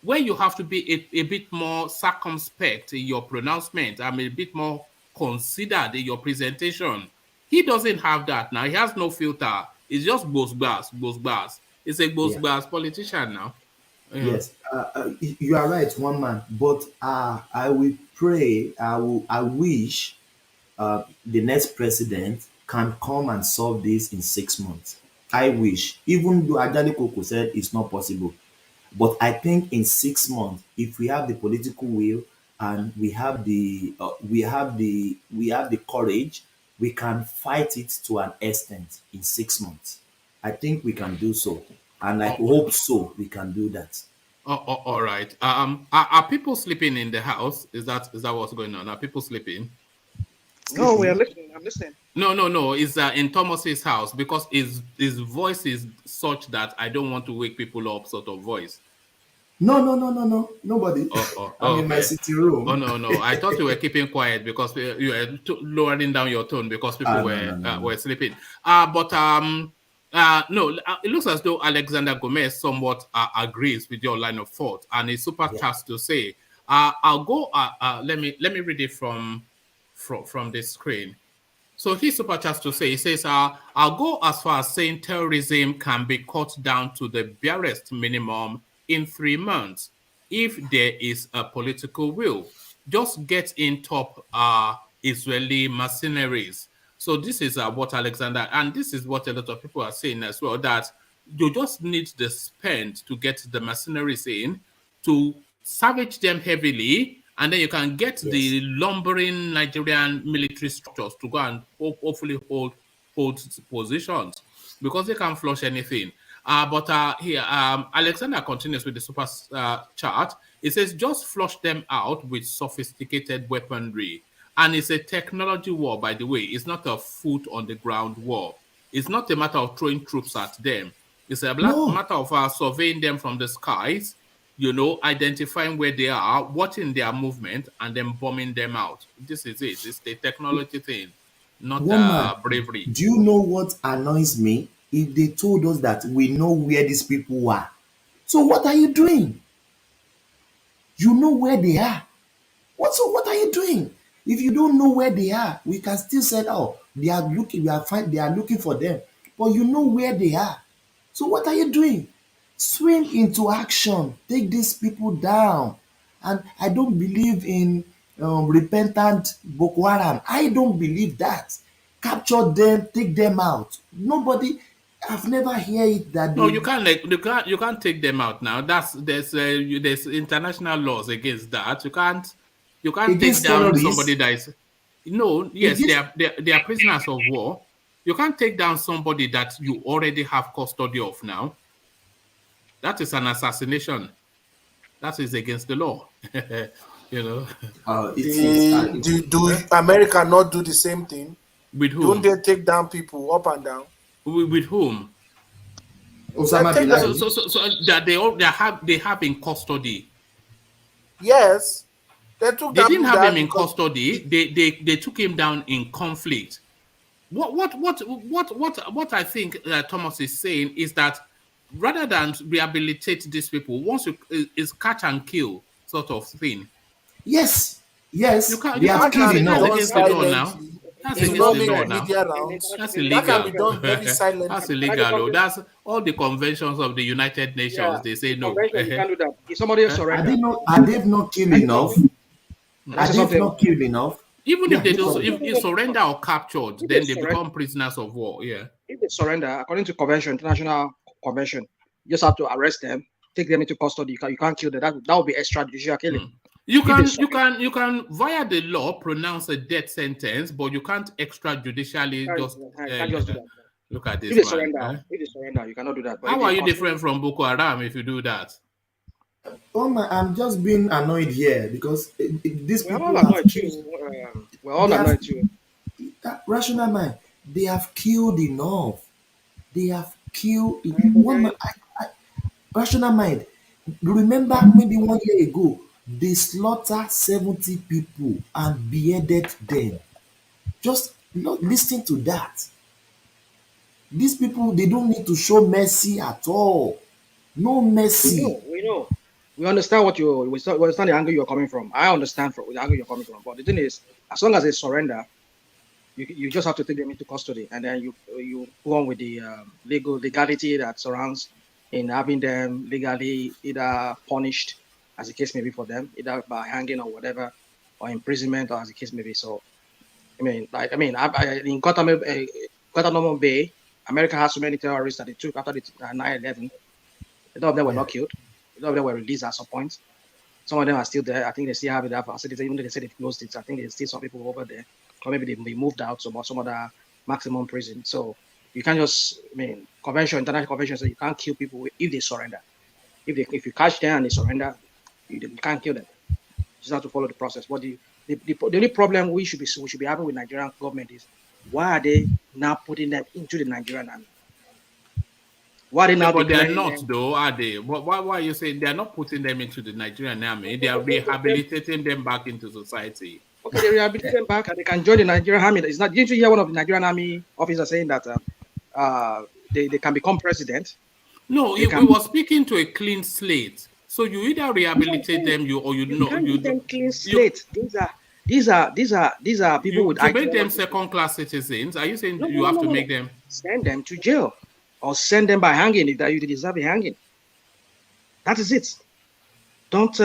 where you have to be a bit more circumspect in your pronouncement, a bit more considered in your presentation, he doesn't have that now. He has no filter. It's just boss. It's a boss politician now. Yes, you are right, one man. But I will pray, I wish the next president can come and solve this in 6 months. I wish, even though Ajani Koko said it's not possible. But I think in 6 months, if we have the political will and we have the courage, we can fight it to an extent in 6 months. I think we can do so, and I hope so. We can do that. All right. Are people sleeping in the house? Is that what's going on? Are people sleeping? No, we are listening. I'm listening. No. It's in Thomas's house because his voice is such that I don't want to wake people up. Sort of voice. No. Nobody. I'm in my sitting room. Oh no. I thought you were keeping quiet because you were lowering down your tone because people were sleeping. No. It looks as though Alexander Gomez somewhat agrees with your line of thought, and is super fast to say. I'll go. Let me read it from the screen. So he super chats to say, he says, I'll go as far as saying terrorism can be cut down to the barest minimum in 3 months if there is a political will. Just get in top Israeli mercenaries. So this is what Alexander, and this is what a lot of people are saying as well, that you just need the spend to get the mercenaries in, to savage them heavily, and then you can get the lumbering Nigerian military structures to go and hopefully hold positions, because they can't flush anything. Here, Alexander continues with the super chart. It says, just flush them out with sophisticated weaponry. And it's a technology war, by the way. It's not a foot on the ground war. It's not a matter of throwing troops at them. It's a matter of surveying them from the skies, identifying where they are, watching their movement, and then bombing them out. This is it. It's the technology thing, not bravery. Do you know what annoys me? If they told us that we know where these people are, so what are you doing? You know where they are. What are you doing? If you don't know where they are, we can still say, oh, they are looking for them. But you know where they are. So what are you doing? Swing into action. Take these people down. And I don't believe in repentant Boko Haram. I don't believe that. Capture them, take them out. Nobody, I've never heard it that. No, you can't take them out now. There's international laws against that. You can't take down somebody that is. No, yes, they are prisoners of war. You can't take down somebody that you already have custody of now. That is an assassination. That is against the law. Do America not do the same thing? With whom? Don't they take down people up and down? With whom? Osama bin Laden. So that they have in custody. Yes, they didn't have him in custody. They took him down in conflict. What I think Thomas is saying is that rather than rehabilitate these people, once is catch and kill sort of thing. Yes, you can't killed enough. That's against the law now. That's against the law now. That's illegal. That can be done very silently. That's illegal. That's all the conventions of the United Nations. Yeah, they say no. You can't do that. If somebody surrender, Are they not killed enough? Are they not killed enough? Even if they don't, if surrender or captured, then they become prisoners of war. Yeah. If they surrender, according to convention, international convention, you just have to arrest them, take them into custody. You can't kill them. That would be extrajudicial killing. You can via the law pronounce a death sentence, but you can't extrajudicially just do that. Look at this. If they surrender, you cannot do that. But how are you different from Boko Haram if you do that? I'm just being annoyed here because these people all annoyed too. We're all annoyed too. Rational mind, they have killed enough. They have killed one man. Rational mind, remember maybe 1 year ago, they slaughtered 70 people and beheaded them. Just not listen to that. These people, they don't need to show mercy at all. No mercy. We know. We understand we understand the angle you're coming from. I understand from the angle you're coming from. But the thing is, as long as they surrender, you just have to take them into custody, and then you go on with the legality that surrounds in having them legally either punished, as the case may be for them, either by hanging or whatever, or imprisonment, or as the case may be. So, in Guantanamo Bay, America has so many terrorists that they took after the 9/11. A lot of them were not killed. A lot of them were released at some point. Some of them are still there. I think they still have it at facilities, even though they said they closed it. I think there's still some people over there. Or maybe they moved out to some other maximum prison. So you can't just, international convention says you can't kill people if they surrender. If you catch them and they surrender, you can't kill them. You just have to follow the process. But the only problem we should be having with Nigerian government is, why are they now putting them into the Nigerian army? Why are they now? But they are not, though, are they? Why are you saying they are not putting them into the Nigerian army? They are rehabilitating them back into society. Okay, they rehabilitate them back and they can join the Nigerian army. It's not. Didn't you hear one of the Nigerian army officers saying that they can become president? No, we were speaking to a clean slate. So you either rehabilitate them, you them clean slate. These are people with. To make them second-class citizens, are you saying you have to make them send them to jail? Or send them by hanging if you deserve a hanging. That is it. Don't,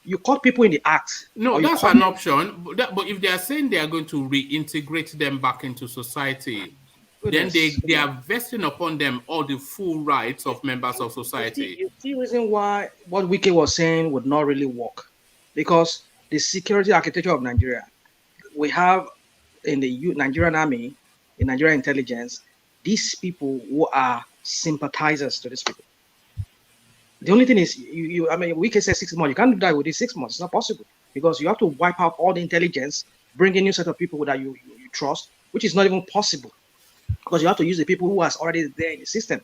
you caught people in the act. No, that's an option. But if they are saying they are going to reintegrate them back into society, then they are vesting upon them all the full rights of members of society. You see reason why what Wike was saying would not really work. Because the security architecture of Nigeria, we have in the Nigerian army, in Nigerian intelligence, these people who are sympathizers to these people. The only thing is, we can say 6 months. You can't do that within 6 months. It's not possible because you have to wipe out all the intelligence, bring a new set of people that you trust, which is not even possible because you have to use the people who are already there in the system.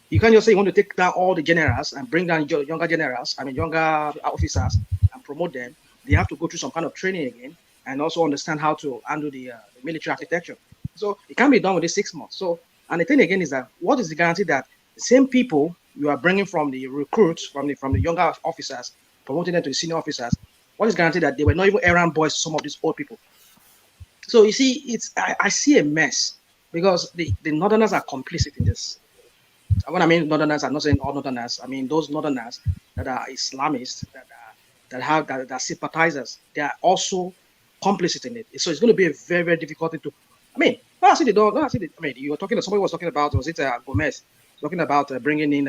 You can't just say you want to take down all the generals and bring down younger generals, younger officers and promote them. They have to go through some kind of training again and also understand how to handle the military architecture. So it can be done within 6 months. So, and the thing again is that what is the guarantee that the same people you are bringing from the recruits, from the younger officers, promoting them to the senior officers, what is guaranteed that they were not even errand boys to some of these old people? So you see, I see a mess because the Northerners are complicit in this. When I mean Northerners, I'm not saying all Northerners. I mean those Northerners that are Islamists, that are sympathizers. They are also complicit in it. So it's going to be a very, very difficult thing to. You were talking. Somebody was talking about. Was it Gomez talking about bringing in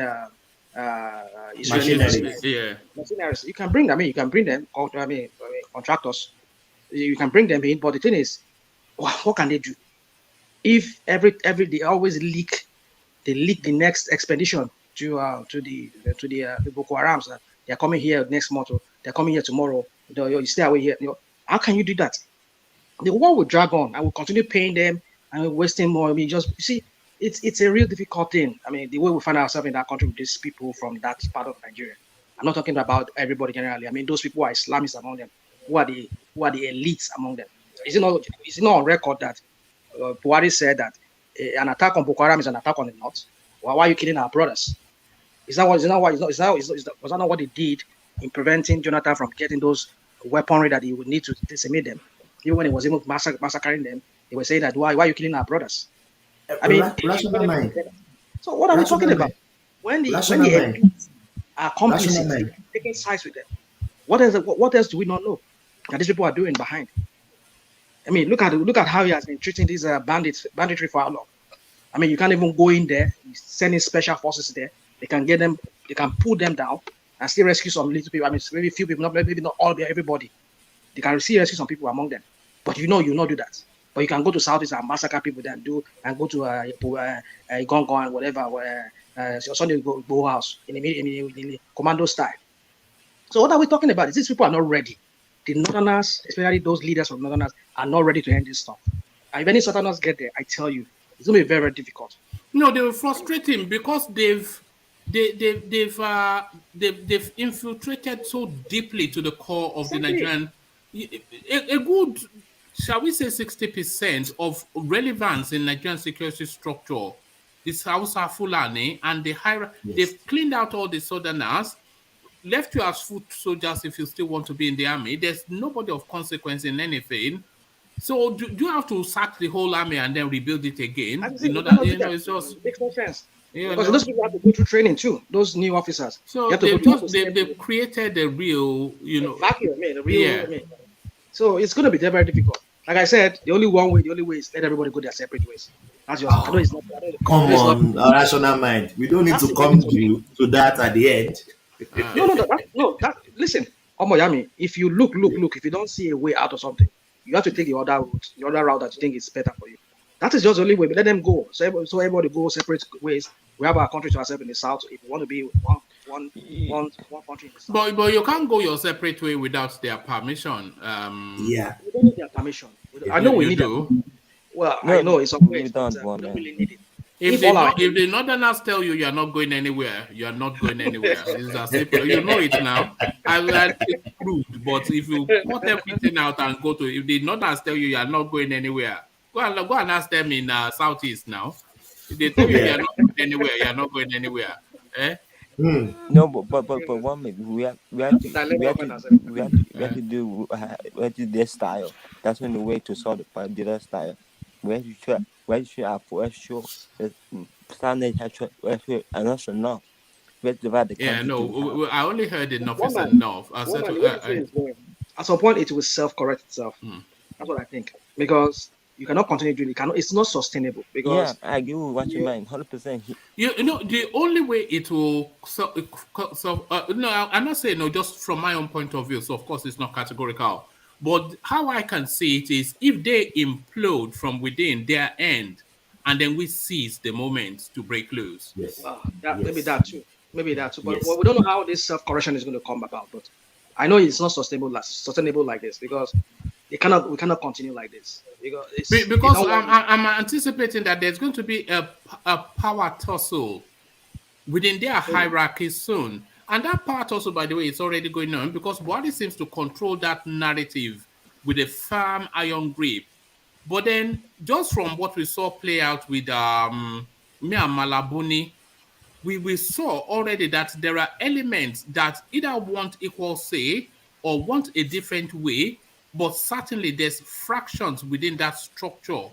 machineries? Yeah, machineries. You can bring. You can bring them. Contractors. You can bring them in. But the thing is, what can they do? If every they always leak, they leak the next expedition to the Boko Harams. They're coming here next month. Or they're coming here tomorrow. You stay away here. How can you do that? The war will drag on. I will continue paying them and wasting more. You see, it's a real difficult thing. I mean, the way we find ourselves in that country with these people from that part of Nigeria. I'm not talking about everybody generally. I mean, those people who are Islamists among them, who are the elites among them. Is it not on record that Buhari said that an attack on Boko Haram is an attack on the North? Why are you killing our brothers? Was that not what they did in preventing Jonathan from getting those weaponry that he would need to decimate them? Even when he was even massacring them, they were saying that why are you killing our brothers? I mean, so what are we talking about? When the elites are complicit, taking sides with them, what else do we not know that these people are doing behind? I mean, look at how he has been treating these banditry for how long. I mean, you can't even go in there. He's sending special forces there. They can get them. They can pull them down and still rescue some little people. I mean, maybe few people, maybe not all, everybody. They can still rescue some people among them. But you not do that. But you can go to Southeast and massacre people and go to Gongo and whatever, where Sunday go house in the commando style. So what are we talking about? These people are not ready. The Northerners, especially those leaders from Northerners, are not ready to end this stuff. And if any Southerners get there, I tell you, it's going to be very, very difficult. No, they will frustrate him because they've infiltrated so deeply to the core of the Nigerian. A good, shall we say, 60% of relevance in Nigerian security structure is Hausa Fulani, and they've cleaned out all the Southerners, left you as foot soldiers if you still want to be in the army. There's nobody of consequence in anything. So do you have to sack the whole army and then rebuild it again? It's just makes no sense. Because those people have to go through training too. Those new officers. So they've created a real, vacuum. So it's going to be very, very difficult. Like I said, the only way is let everybody go their separate ways. That's just. I know it's not. Come on, rational mind. We don't need to come to that at the end. Listen, Omoyami. If you look. If you don't see a way out of something, you have to take the other route that you think is better for you. That is just the only way. But let them go. So everybody go separate ways. We have our country to ourselves in the south. If you want to be one country in the south. But you can't go your separate way without their permission. Yeah. We don't need their permission. I know we need them. Well, I know it's some ways, but we don't really need it. If the Northerners tell you are not going anywhere, you are not going anywhere. It's as simple. You know it now. It's crude, but if you cut everything out and go to, if the Northerners tell you are not going anywhere, go and ask them in Southeast now. If they tell you are not going anywhere, you are not going anywhere. Eh? No, but one minute, we have to do their style. That's when the way to solve the other style. We should have for sure standard and also enough. I only heard enough is enough. At some point, it will self-correct itself. That's what I think, because you cannot continue doing it. It's not sustainable. Because I agree with what you mean, 100%. The only way it will. I'm not saying just from my own point of view. So of course, it's not categorical. But how I can see it is if they implode from within their end, and then we seize the moment to break loose. Yes. Maybe that too. But we don't know how this self-correction is going to come about. But I know it's not sustainable like this, because we cannot continue like this. Because I'm anticipating that there's going to be a power tussle within their hierarchy soon. And that part also, by the way, is already going on, because Buhari seems to control that narrative with a firm iron grip. But then, just from what we saw play out with Mia Malabuni, we saw already that there are elements that either want equal say or want a different way, but certainly there's fractions within that structure,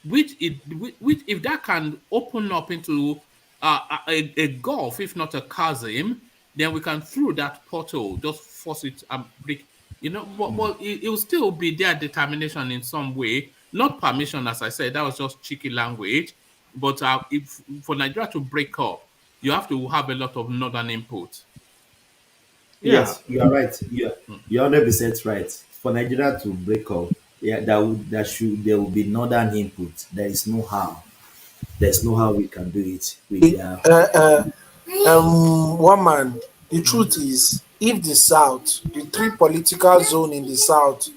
which if that can open up into a gulf, if not a chasm, then we can through that portal just force it and break. But it will still be their determination in some way, not permission, as I said. That was just cheeky language. But if for Nigeria to break up, you have to have a lot of northern input. Yes, you are right. You're 100% right. For Nigeria to break up, there will be northern input. There is no how. There's no how we can do it with one man. The truth is, if the South, the three political zone in the South,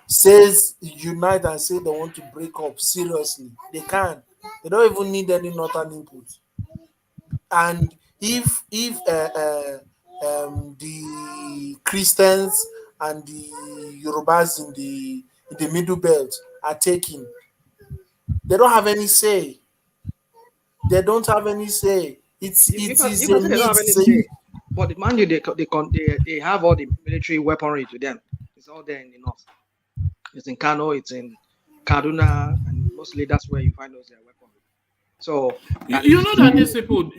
says unite and say they want to break up seriously, they can They don't even need any northern input. And if the Christians and the Yorubas in the middle belt are taking, they don't have any say. They don't have any say. It is a need. But mind you, they have all the military weaponry to them. It's all there in the north. It's in Kano, it's in Kaduna, and mostly that's where you find those weaponry. So you know that these people,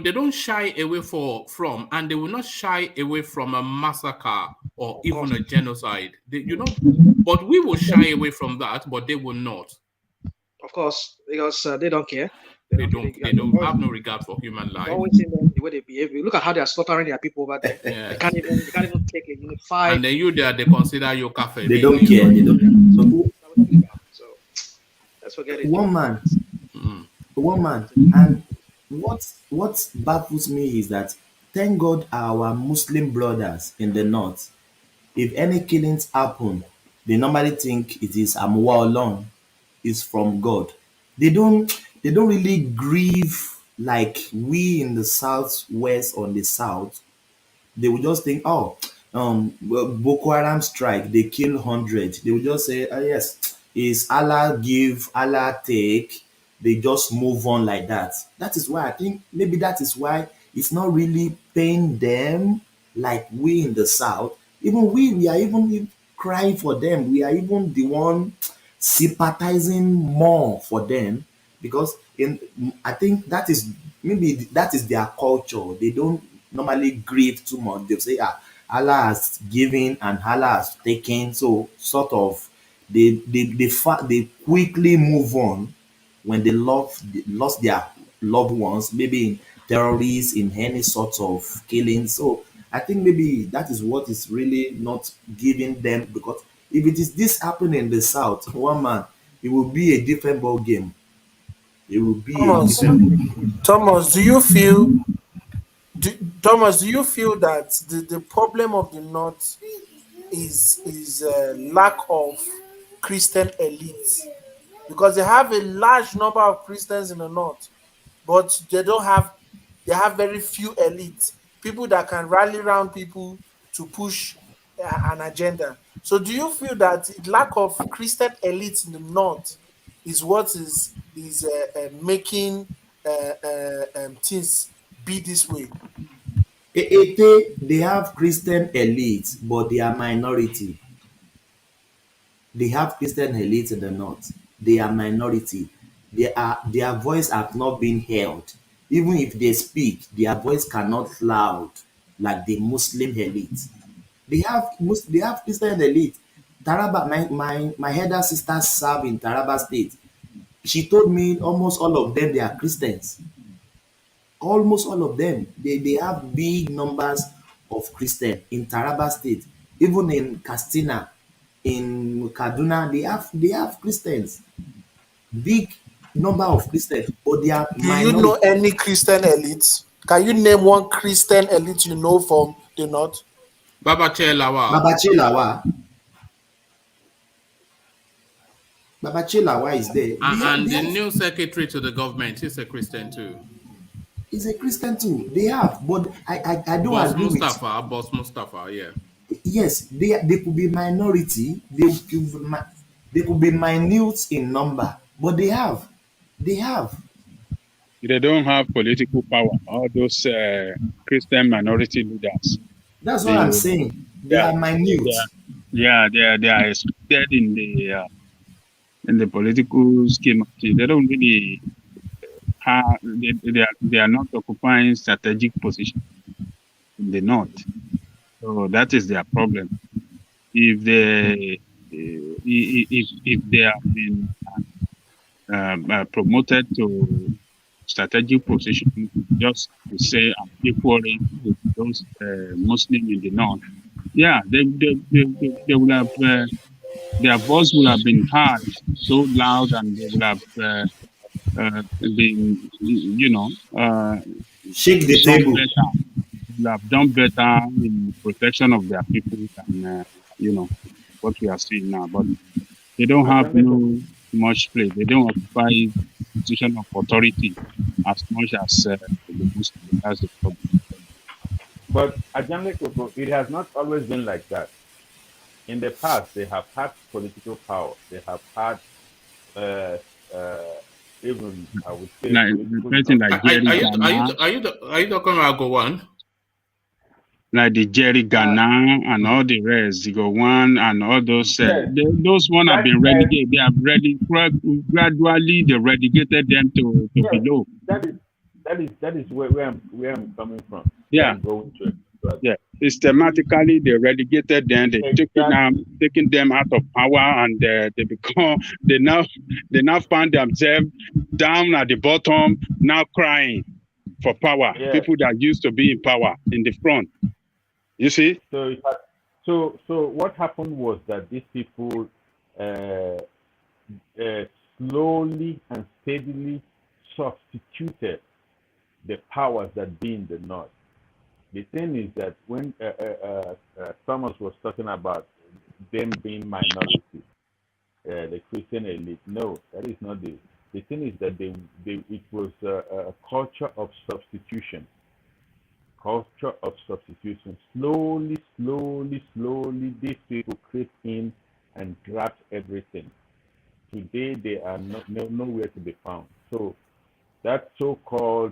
they don't shy away from, and they will not shy away from a massacre or even a genocide. But we will shy away from that, but they will not. Of course, because they don't care. They don't have no regard for human life. Always see them the way they behave. You look at how they are slaughtering their people over there. Yes. They can't even take a unified. And then they consider you cafe. They don't care. They don't. So let's forget it. One man. And what baffles me is that, thank God our Muslim brothers in the north, if any killings happen, they normally think it is Amuwa Olorun, is from God. They don't really grieve like we in the southwest or the south. They will just think, Boko Haram strike, they kill 100. They will just say, yes, is Allah give, Allah take. They just move on like that. That is why I think maybe that is why it's not really paying them like we in the south. Even we are even crying for them. We are even the one sympathizing more for them, because I think that is their culture. They don't normally grieve too much. They'll say, Allah has given and Allah has taken. So sort of they quickly move on when they lost their loved ones, maybe in terrorists, in any sort of killing. So I think maybe that is what is really not giving them, because if it is this happening in the south, one man, it will be a different ball game. It will be Thomas, do you feel that the problem of the north is lack of Christian elites? Because they have a large number of Christians in the north, but they have very few elites, people that can rally around people to push an agenda. So do you feel that lack of Christian elites in the north is what is making things be this way? They have Christian elites, but they are minority. They have Christian elites in the north. They are minority. Their voice has not been held. Even if they speak, their voice cannot loud like the Muslim elite. They have Christian elite. Taraba, my elder sister served in Taraba State. She told me almost all of them, they are Christians. Almost all of them. They have big numbers of Christians in Taraba State. Even in Katsina, in Kaduna, they have Christians. Big number of Christians, but they are minority. Do you know any Christian elites? Can you name one Christian elite you know from the north? Babache Lawa. Babache Lawa is there. And the new secretary to the government is a Christian too. He's a Christian too. They have, but I don't Boss agree Mustafa, with... Boss Mustafa, yeah. Yes, they could be minority. They could be minute in number, but they have. They don't have political power. All those Christian minority leaders. That's what I'm saying. They are minute. They are expected in the political scheme. They don't really have. They are not occupying strategic position in the north. So that is their problem. If they have been promoted to strategic position, just to say equally with those Muslims in the north, they would have their voice would have been heard so loud, and they would have been, shake the table. They have done better in protection of their people than what we are seeing now. But they don't have no much play. They don't occupy position of authority as much as the Muslim. That's the problem. But it has not always been like that. In the past, they have had political power. They have had even, I would say, like the person like Jerry Ghana. Are you talking about Gowon? Like the Jerry Ghana and all the rest, the Gowon and all those, those one have been relegated. They have gradually they relegated them to below. That is where I'm coming from. Yeah. Yeah. Systematically, they relegated them. They taking them out of power, and they now find themselves down at the bottom, now crying for power. Yeah. People that used to be in power in the front. You see? So what happened was that these people slowly and steadily substituted the powers that be in the north. The thing is that when Thomas was talking about them being minorities, the Christian elite, no, that is not the thing. Is that it was a culture of substitution. Culture of substitution. Slowly, these people crept in and grabbed everything. Today, they are nowhere to be found. So that so-called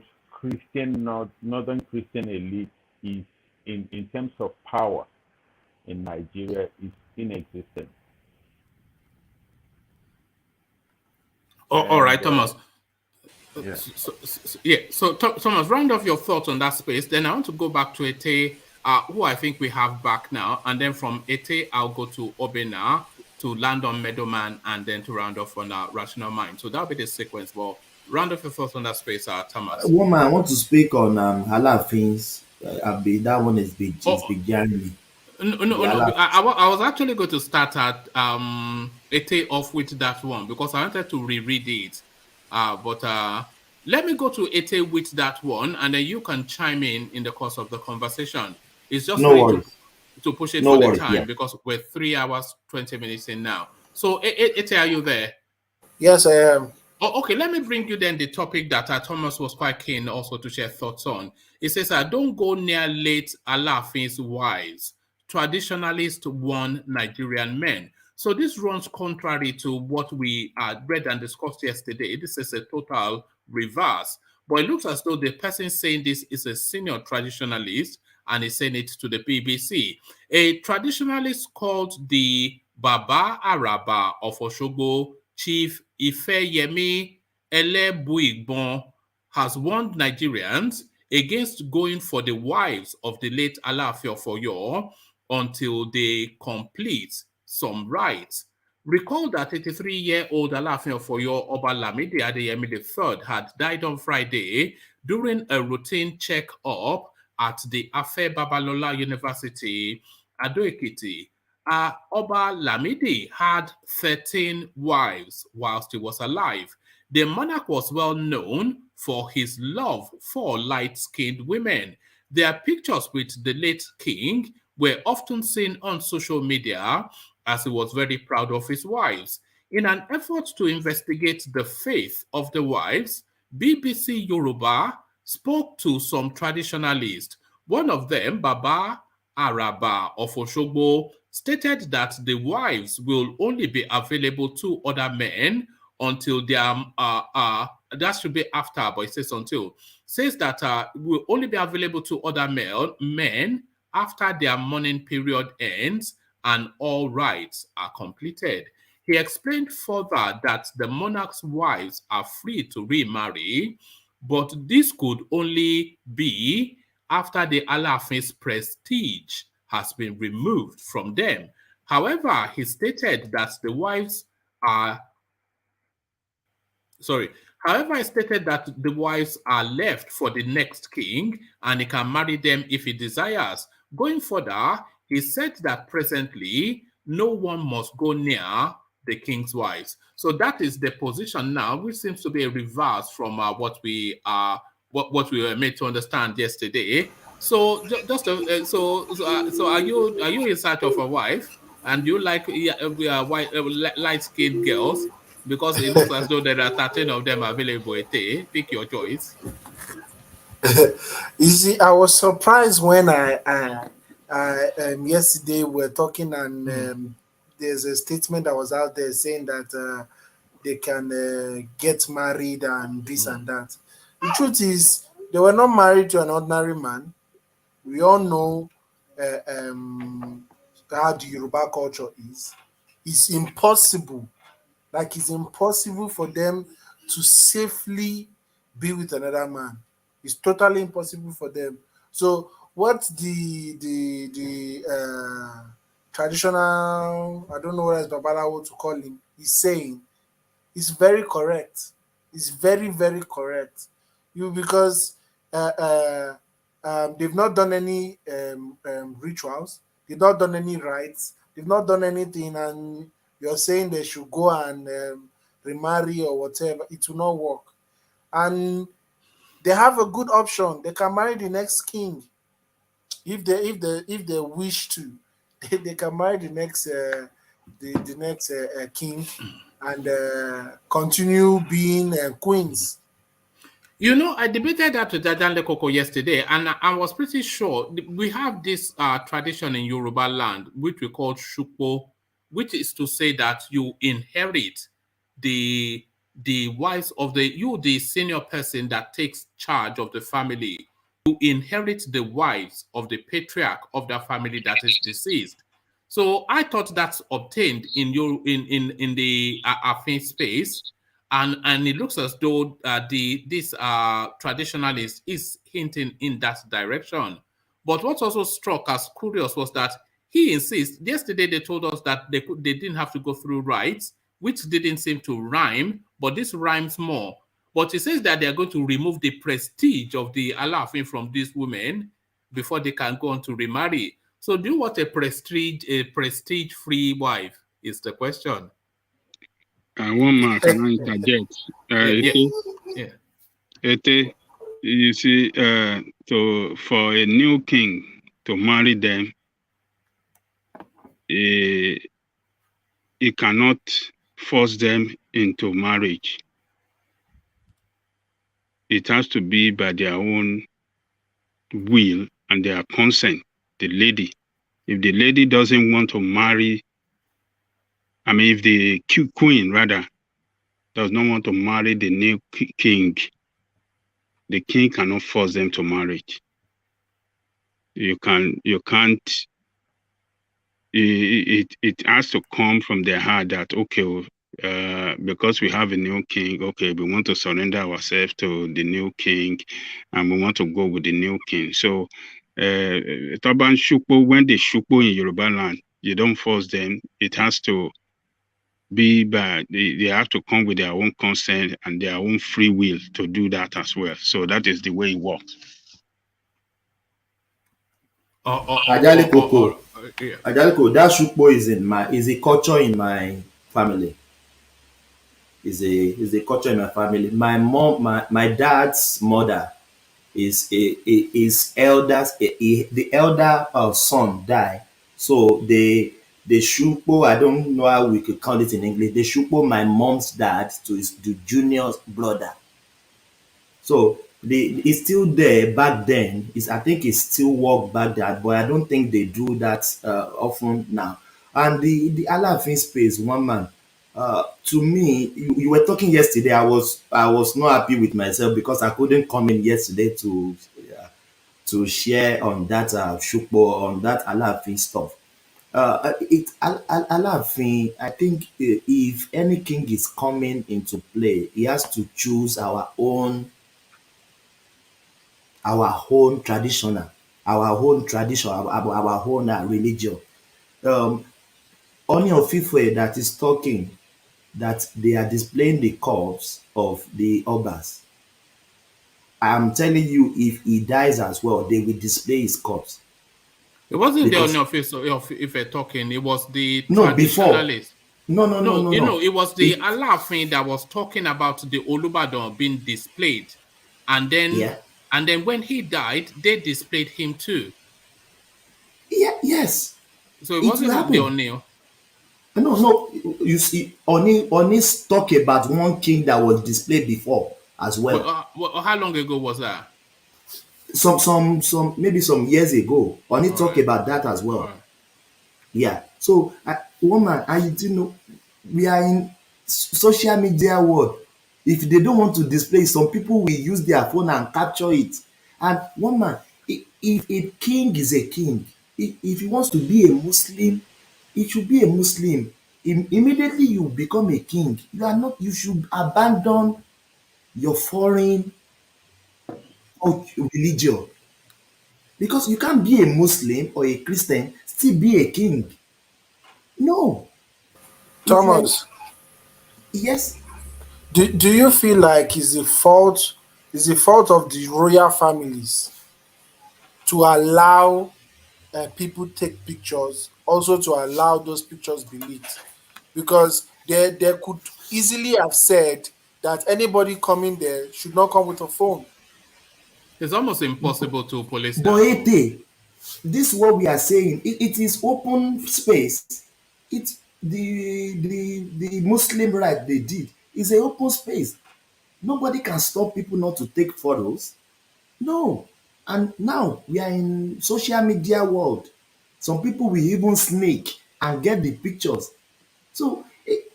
northern Christian elite is, in terms of power in Nigeria, is inexistent. All right, Thomas. Yeah. So Thomas, round off your thoughts on that space. Then I want to go back to Ete, who I think we have back now. And then from Ete, I'll go to Obena, to land on Meadowman, and then to round off on Rational Mind. So that'll be the sequence. Well, round off your thoughts on that space, Thomas. One man, I want to speak on ALAAFIN'S. That one is big. Jeremy. No. I was actually going to start at Ete off with that one because I wanted to reread it. But let me go to Ete with that one, and then you can chime in the course of the conversation. It's just to push it for the time because we're 3 hours, 20 minutes in now. So, Ete, are you there? Yes, I am. Oh, okay, let me bring you then the topic that Thomas was quite keen also to share thoughts on. It says, don't go near late ALAAFIN'S wives. Traditionalists warn Nigerian men. So this runs contrary to what we read and discussed yesterday. This is a total reverse. But it looks as though the person saying this is a senior traditionalist and is saying it to the BBC. A traditionalist called the Baba Araba of Osogbo, Chief Ifeyemi Elebuigbon, has warned Nigerians against going for the wives of the late Alaafin of Oyo until they complete some rites. Recall that 83-year-old Alaafin of Oyo, Oba Lamidi Adeyemi III, had died on Friday during a routine check-up at the Afe Babalola University, Ado-Ekiti. Oba Lamidi had 13 wives whilst he was alive. The monarch was well known for his love for light-skinned women. Their pictures with the late king were often seen on social media, as he was very proud of his wives. In an effort to investigate the faith of the wives, BBC Yoruba spoke to some traditionalists. One of them, Baba Araba of Osogbo, stated that the wives will only be available to other men until their that should be after, but it says until. Says that will only be available to other men after their mourning period ends and all rites are completed. He explained further that the monarch's wives are free to remarry, but this could only be after the ALAAFIN'S prestige has been removed from them. However, he stated that the wives are left for the next king and he can marry them if he desires. Going further, he said that presently no one must go near the king's wives. So that is the position now, which seems to be a reverse from what we were made to understand yesterday. So so are you in search of a wife, and you like light-skinned girls? Because it looks as though there are 13 of them available. Pick your choice. You see, I was surprised when yesterday we were talking and there's a statement that was out there saying that they can get married and this and that. The truth is, they were not married to an ordinary man. We all know how the Yoruba culture is. It's impossible. Like, it's impossible for them to safely be with another man. It's totally impossible for them. So what the traditional, I don't know what else Babalawo to call him, is saying is very correct. It's very, very correct. Because they've not done any rituals, they've not done any rites, they've not done anything, and you're saying they should go and remarry or whatever. It will not work. And they have a good option. They can marry the next king if they wish to. They can marry the next king and continue being queens. You know, I debated that with Jajan Lekoko yesterday, and I was pretty sure we have this tradition in Yoruba land, which we call Shukpo, which is to say that you inherit the wives of the senior person that takes charge of the family. You inherit the wives of the patriarch of the family that is deceased. So I thought that's obtained in the ALAAFIN space. And it looks as though this traditionalist is hinting in that direction. But what also struck us curious was that he insists. Yesterday they told us that they didn't have to go through rites, which didn't seem to rhyme, but this rhymes more. But he says that they are going to remove the prestige of the ALAAFIN from these women before they can go on to remarry. So do you want a prestige-free wife is the question. One man can I interject? You see, for a new king to marry them, he cannot force them into marriage. It has to be by their own will and their consent, the lady. If the lady doesn't want to marry, if the queen rather does not want to marry the new king, the king cannot force them to marriage. You can't. It has to come from their heart that because we have a new king, we want to surrender ourselves to the new king, and we want to go with the new king. So, Taban Shukpo, when they Shukpo in Yoruba land, you don't force them. It has to be by they have to come with their own consent and their own free will to do that as well. So that is the way it works. Ajaliko, that Shukpo is a culture in my family. Is a culture in my family. My mom, my dad's mother is elders. The elder son died, so the Shukpo, I don't know how we could call it in English. The Shukpo my mom's dad to the junior brother. So it's still there back then. I think it still worked back then, but I don't think they do that often now. And the ALAAFIN space, one man. To me, you were talking yesterday. I was not happy with myself because I couldn't come in yesterday to share on that Shukpo, on that ALAAFIN stuff. ALAAFIN, I think if any king is coming into play, he has to choose our own tradition, our own religion. Oni of Ife that is talking that they are displaying the corpse of the Obas. I'm telling you, if he dies as well, they will display his corpse. It wasn't the Oni of Ife talking, it was the traditionalists. No. It was the ALAAFIN that was talking about the Olubadan being displayed. And then when he died, they displayed him too. Yes. So it wasn't the Oni. No. You see, Oni talk about one king that was displayed before as well. How long ago was that? Maybe some years ago. Oni talk about that as well. Yeah. So, woman, I do know we are in social media world. If they don't want to display, some people will use their phone and capture it. And woman, if a king is a king, if he wants to be a Muslim, he should be a Muslim. Immediately you become a king. You are not. You should abandon your foreign religion, because you can't be a Muslim or a Christian still be a king. No. Thomas, Yes. do you feel like it's the fault of the royal families to allow people take pictures, also to allow those pictures be leaked? Because they could easily have said that anybody coming there should not come with a phone. It's almost impossible to police But that. this is what we are saying. It is open space. It's the Muslim right they did. It's an open space. Nobody can stop people not to take photos. No. And now we are in social media world. Some people will even sneak and get the pictures. So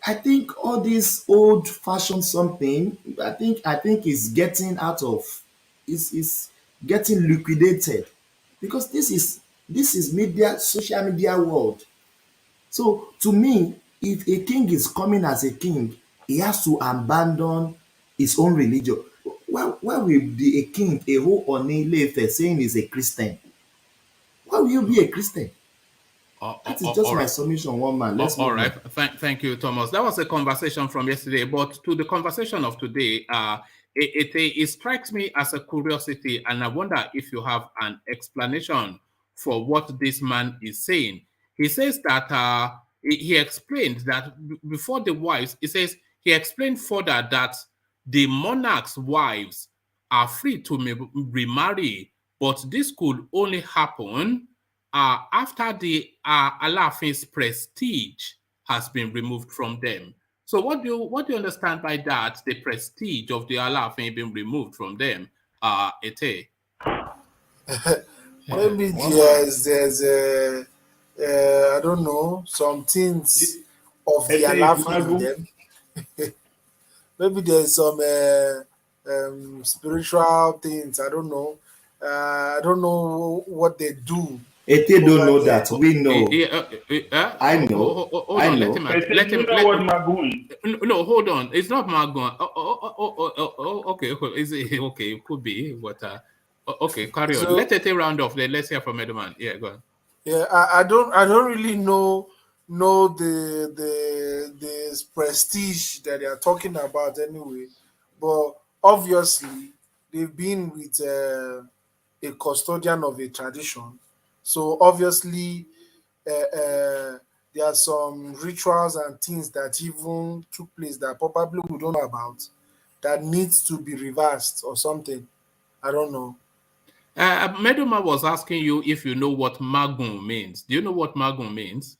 I think all this old fashioned something, I think is getting out of, is getting liquidated, because this is social media world. So to me, if a king is coming as a king, he has to abandon his own religion. Why will be a king, a whole Oni saying he's a Christian? Why will you be a Christian? That is just my submission, one man. Let's move all right. on. Thank you, Thomas. That was a conversation from yesterday, but to the conversation of today, it strikes me as a curiosity, and I wonder if you have an explanation for what this man is saying. He says that he explained that before the wives, he explained further that the monarch's wives are free to remarry, but this could only happen after the ALAAFIN'S prestige has been removed from them. So what do you understand by that? The prestige of the ALAAFIN being removed from them, Ete? Maybe there's I don't know, some things of the ALAAFIN in them. Maybe there's some spiritual things. I don't know. I don't know what they do. Ete don't know that. We know. I know. Hold on. Let him. No, hold on. It's not Magun. Okay. Is it okay? It could be. But okay, carry on. Let Ete round off. Then let's hear from Edoman. Yeah, go on. Yeah, I don't really know the prestige that they are talking about anyway. But obviously, they've been with a custodian of a tradition. So obviously, there are some rituals and things that even took place that probably we don't know about that needs to be reversed or something. I don't know. Meduma was asking you if you know what Magun means. Do you know what Magun means?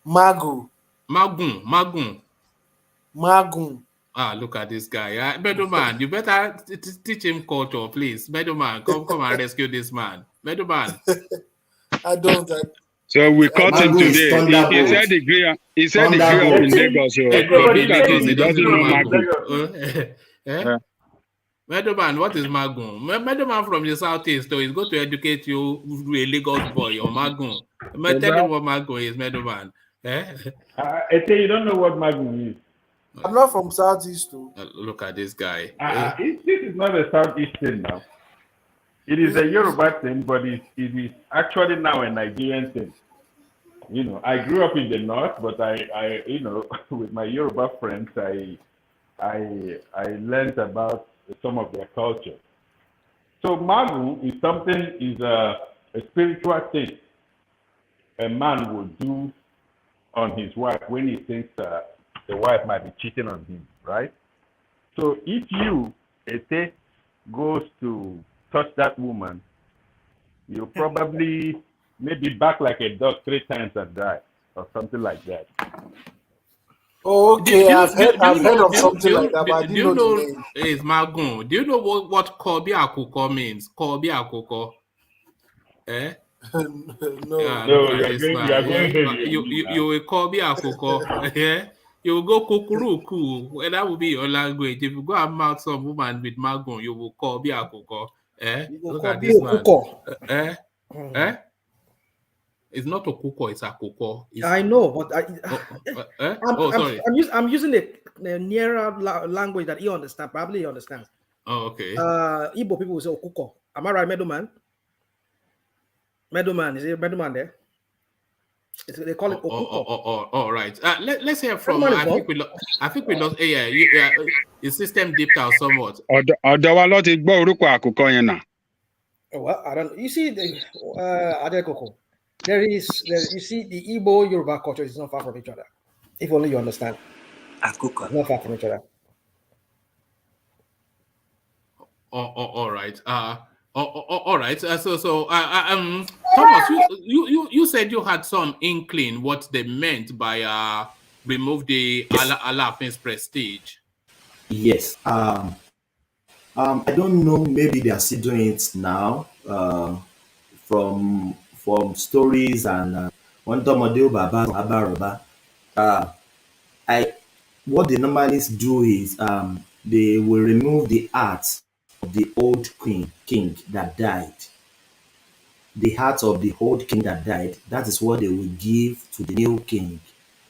Magun. Look at this guy. Meadowman, you better teach him culture, please. Meadowman, come and rescue this man. Meadowman. I don't. So we caught him today. He said the grew up in Lagos. He doesn't know Magun. Meadowman, what is Magun? Meadowman from the southeast, so he's going to educate you through a Lagos boy or Magun. Tell him what Magun is, Meadowman. You don't know what Magun is. I'm not from southeast too. Look at this guy. This is not a southeast thing now. It is a Yoruba thing, but it is actually now a Nigerian thing. You know, I grew up in the north, but I with my Yoruba friends, I learned about some of their culture. So Magu is a spiritual thing a man will do on his wife when he thinks the wife might be cheating on him, right? So if you, Ete, goes to touch that woman, you probably maybe back like a dog 3 times and die. or something like that. Okay, I've heard of something like that, but I didn't know the name. Is Magun? Do you know what Kobi Akuko means? Kobi Akuko. Eh? No. You will Kobi Akuko. Yeah. You will go kukuruku. Well, that will be your language. If you go and mount some woman with Magun, you will Kobi Akuko. Eh? Look at this man. It's not a kuko, it's a kuko. I know, but sorry. I'm using the nearer language that he understands. Probably he understands. Oh, okay. Igbo people will say kuko. Am I right, Meadowman? Meadowman, is it Meadowman there? They call it okuko. All right. Let's hear from. I think we lost. Yeah. The system dipped out somewhat. Well, I don't. You see, Adekoko. You see, the Igbo Yoruba culture is not far from each other. If only you understand. It's not far from each other. All right. All right. Thomas, you said you had some inkling what they meant by remove the ALAAFIN'S prestige. Yes. I don't know. Maybe they are still doing it now. From stories and what they normally do is they will remove the art of the old king that died. The heart of the old king that died, that is what they will give to the new king.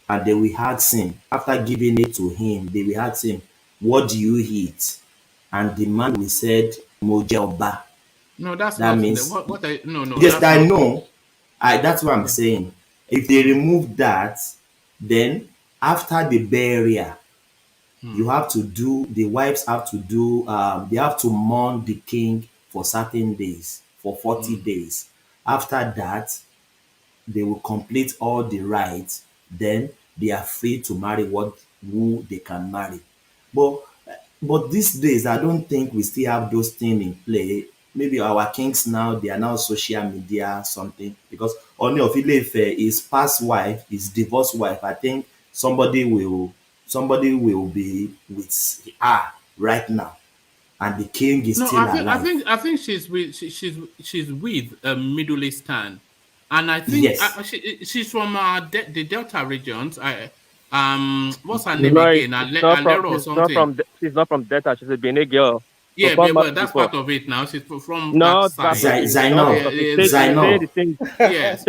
And they will ask him, after giving it to him, they will ask him, what do you eat? And the man will said, Mojoba. No, that not means no. Yes, I know. That's what I'm saying. If they remove that, then after the burial, you have to do, the wives have to do, they have to mourn the king for certain days, for 40 days. After that, they will complete all the rites. Then they are free to marry who they can marry. But these days, I don't think we still have those things in play. Maybe our kings now, they are now social media something, because Oni of Ile-Ife, his past wife, his divorced wife, I think somebody will be with her right now, and the king is still alive. I think she's with a Middle Eastern, and I think she's from the Delta regions. What's her name again? She's not from Delta. She's a Benin girl. Yeah, but that's part of it now. She's from that side. Zainab. Yes.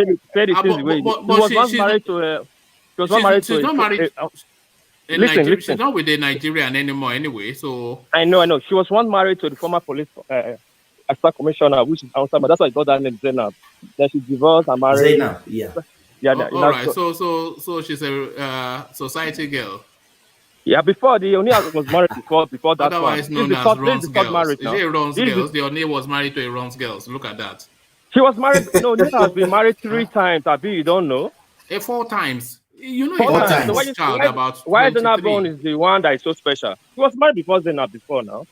She's not married. Listen. She's not with a Nigerian anymore anyway. So I know. She was once married to the former police assistant commissioner, which is outside, but that's why I got that name, Zainab. Then she divorced and married. Zainab, yeah. All right. So she's a society girl. Yeah, before the Oni was married before that. Otherwise known as Ron's girls. Is it Ron's girls? The Oni was married to a Ron's girls. Look at that. She was married. No, Oni has been married 3 times. Abi, you don't know? 4 times. You know, 4 times. So why Zainab is the one that is so special? He was married before Zainab before now.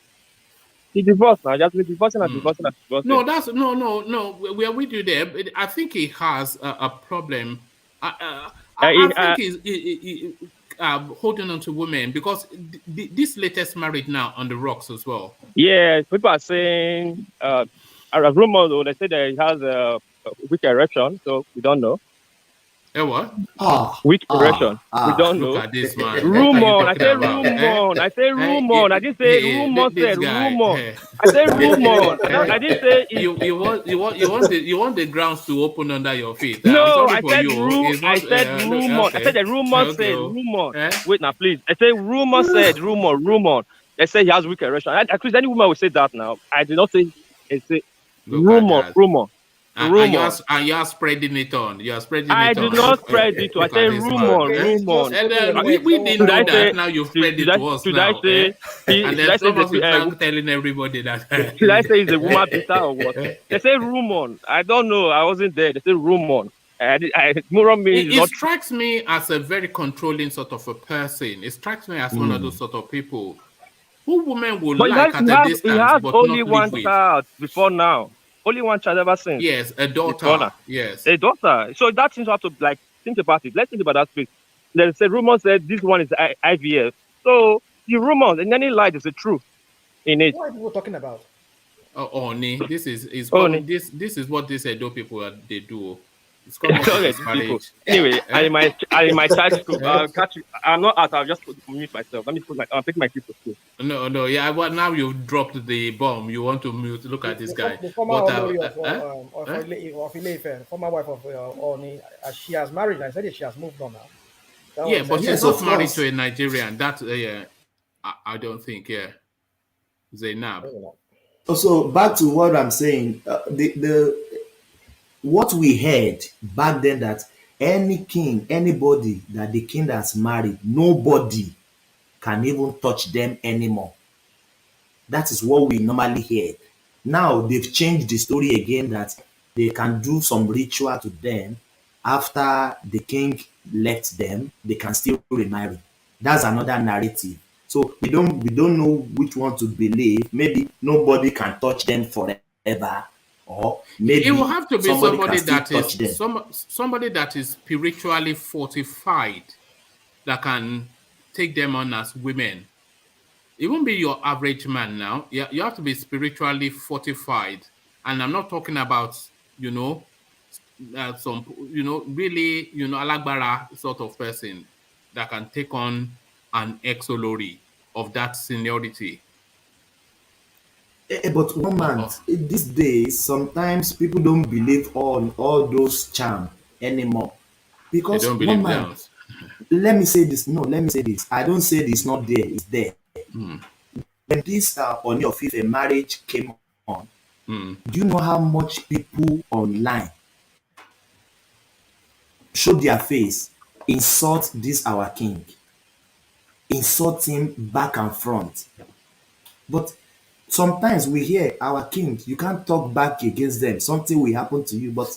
He divorced now. Just been divorcing and divorcing. No, that's no. We are with you there. I think he has a problem. I think he's holding on to women because this latest marriage now on the rocks as well. Yeah, people are saying, a rumor though, they say that he has a weak erection, so we don't know. What? Weak erection. We don't know. Look at this man. Rumor. I say rumor. I say rumor. I didn't say rumor. Said rumor. I say rumor. I didn't say you want the grounds to open under your feet. No, I said rumor. I said rumor. I said the rumor said rumor. Wait now, please. I say rumor said rumor. They say he has weak erection. Actually, any woman will say that now. I did not say. I say rumor. And you are spreading it on. You are spreading it on. I did not spread it. I say rumor. We didn't know that. Now you've spread it to us. Should I say? And then someone will telling everybody that. Should I say it's a woman beater or what? They say rumor. I don't know. I wasn't there. They say rumor. It strikes me as a very controlling sort of a person. It strikes me as one of those sort of people who women will like at a distance, he has but only not one live child before now. Only one child ever since. Yes, a daughter. Yes, a daughter. So that seems to have to think about it. Let's think about that space. There's a rumor said this one is IVF. So the rumors and any lie is the truth in it. What are people talking about? This is what these Edo people they do. It's called marriage. Anyway, I might try to I'll catch you. I'm not out. I'll just mute myself. Let me put I'll take my kids to school. No, yeah. Well, now you've dropped the bomb. You want to mute? Look at this guy. The former of Ileife, former wife of Oni, she has married. I said she has moved on now. Yeah, but she's not married to a Nigerian. That I don't think. Yeah, Zainab. So back to what I'm saying, what we heard back then, that any king, anybody that the king has married, nobody can even touch them anymore. That is what we normally hear. Now they've changed the story again, that they can do some ritual to them after the king left them. They can still remarry. That's another narrative. So we don't know which one to believe. Maybe nobody can touch them forever, or maybe it will have to be somebody that is spiritually fortified that can take them on as women. It won't be your average man now. You have to be spiritually fortified, and I'm not talking about some really alagbara sort of person that can take on an ex-olori of that seniority. But one man, these days, sometimes people don't believe all those charms anymore. Because they don't believe them. Let me say this. No, let me say this. I don't say it's not there. It's there. When this Oni of Ife marriage came on, do you know how much people online show their face, insult this our king, insult him back and front? But sometimes we hear our king, you can't talk back against them. Something will happen to you, but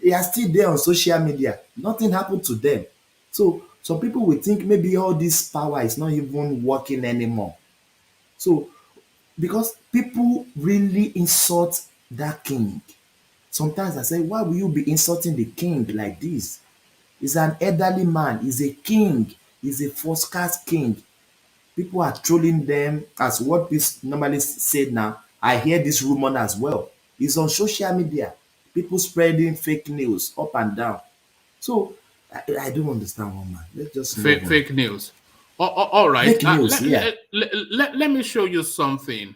they are still there on social media. Nothing happened to them. So some people will think maybe all this power is not even working anymore. So because people really insult that king. Sometimes I say, why will you be insulting the king like this? He's an elderly man. He's a king. He's a first caste king. People are trolling them, as what we normally said now. I hear this rumor as well. It's on social media. People spreading fake news up and down. So I don't understand, one man. Let's just fake news. All right. Fake news, let me show you something.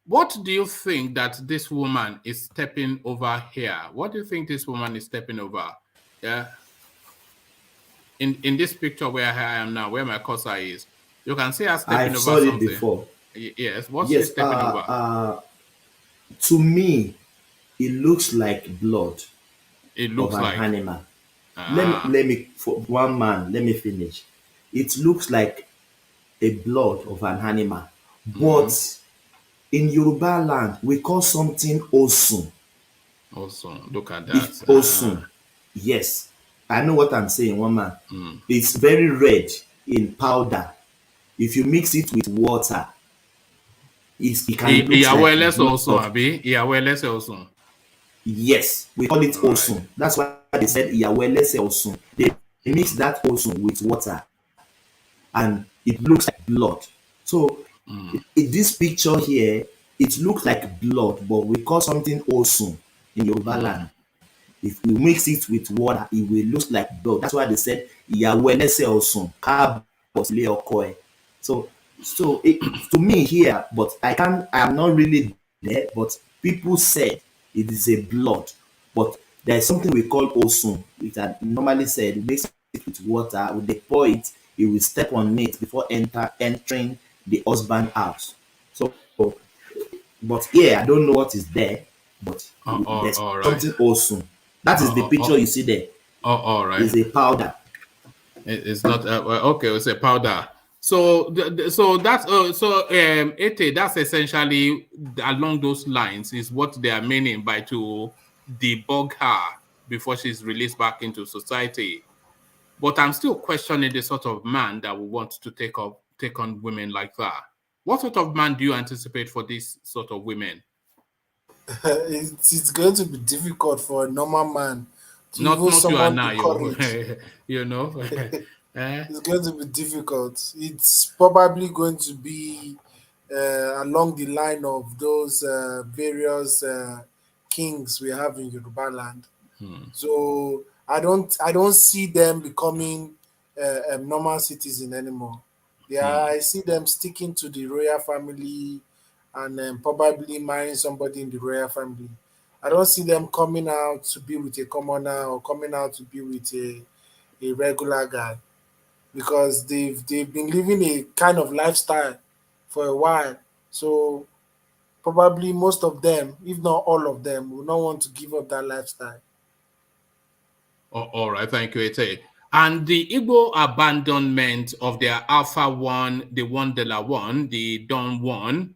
What do you think that this woman is stepping over here? What do you think this woman is stepping over? Yeah. In this picture where I am now, where my cursor is, you can see her stepping over something. I've saw it before. Yes. What's she stepping over? To me, it looks like blood. It looks of an like animal. Let me for one man. Let me finish. It looks like a blood of an animal, but in Yoruba land we call something osun. Osun. Look at that. Osun. Yes, I know what I'm saying, one man. It's very red in powder. If you mix it with water, it can look like blood. Yes, we call it osun. That's why they said Iyawelese osun. They mix that osun with water, and it looks like blood. So in this picture here, it looks like blood, but we call something osun in Yoruba land. If we mix it with water, it will look like blood. That's why they said Iyawelese osun. So to me here, but I am not really there, but people said it is a blood, but there is something we call osun, which I normally said mix it with water. When they pour it, you will step on it before entering the husband house. So, but I don't know what is there, but there's something osun. That is the picture you see there. All right. It's a powder. It's not okay. It's a powder. So Ete, that's essentially along those lines is what they are meaning by to debug her before she's released back into society. But I'm still questioning the sort of man that would want to take on women like that. What sort of man do you anticipate for this sort of women? It's going to be difficult for a normal man to not even you and summon I, the courage. you know. It's going to be difficult. It's probably going to be along the line of those various kings we have in Yoruba land. So I don't see them becoming normal citizen anymore. I see them sticking to the royal family and probably marrying somebody in the royal family. I don't see them coming out to be with a commoner or coming out to be with a regular guy, because they've been living a kind of lifestyle for a while. So probably most of them, if not all of them, will not want to give up that lifestyle. All right, thank you, Ete. And the Igbo abandonment of their Alpha One, the Wandela One, the Don One,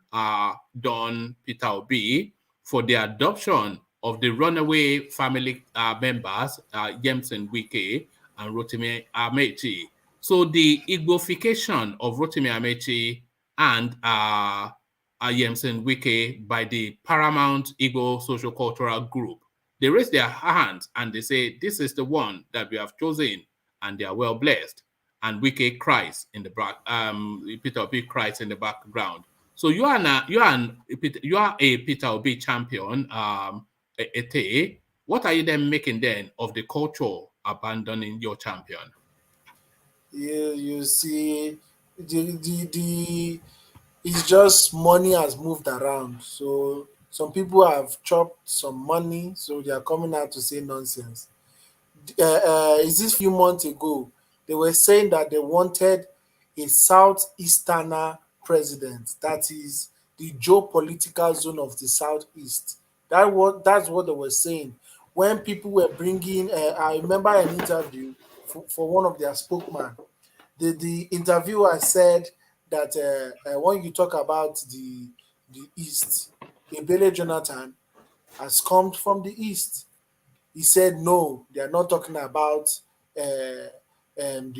Don Peter Obi, for the adoption of the runaway family members, Yemsen Wike and Rotimi AMAECHI. So the Igbofication of Rotimi AMAECHI and Yemsen Wike by the paramount Igbo social cultural group. They raise their hands and they say, this is the one that we have chosen, and they are well blessed. And Wike cries in the back, Peter Obi cries in the background. So you are a Peter Obi champion, Ete. What are you then making then of the culture abandoning your champion? You see, it's just money has moved around. So some people have chopped some money, so they are coming out to say nonsense. Is this few months ago, they were saying that they wanted a southeasterner president, that is the geopolitical zone of the southeast. That's what they were saying. When people were bringing, I remember an interview for one of their spokesmen. The interviewer said that when you talk about the East, Ebele Jonathan has come from the East. He said, no, they are not talking about the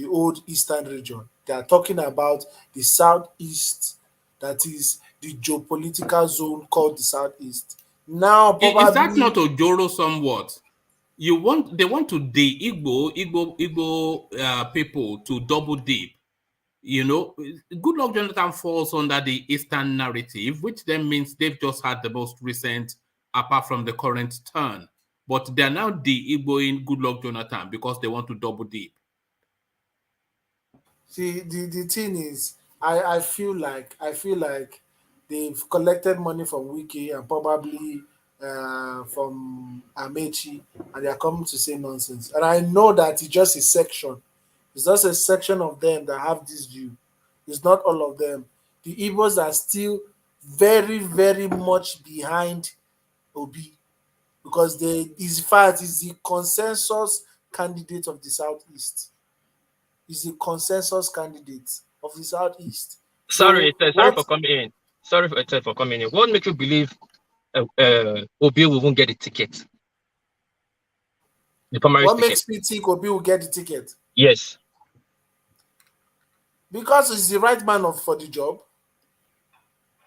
old Eastern region. They are talking about the Southeast, that is the geopolitical zone called the Southeast. Now, probably... Is that not Ojoro somewhat? They want to the Igbo people to double dip. You know, Goodluck Jonathan falls under the Eastern narrative, which then means they've just had the most recent, apart from the current turn. But they're now the Igbo in Goodluck Jonathan because they want to double dip. See, the thing is, I feel like they've collected money from Wiki and probably from AMAECHI, and they are coming to say nonsense. And I know that it's just a section. It's just a section of them that have this view. It's not all of them. The Igbos are still very, very much behind Obi, because is the consensus candidate of the Southeast. Is the consensus candidate of the Southeast. Sorry, sorry for coming in. Sorry for coming in. What makes you believe Obi won't get the ticket? The primary what ticket. Makes me think Obi will get the ticket? Yes. Because he's the right man for the job.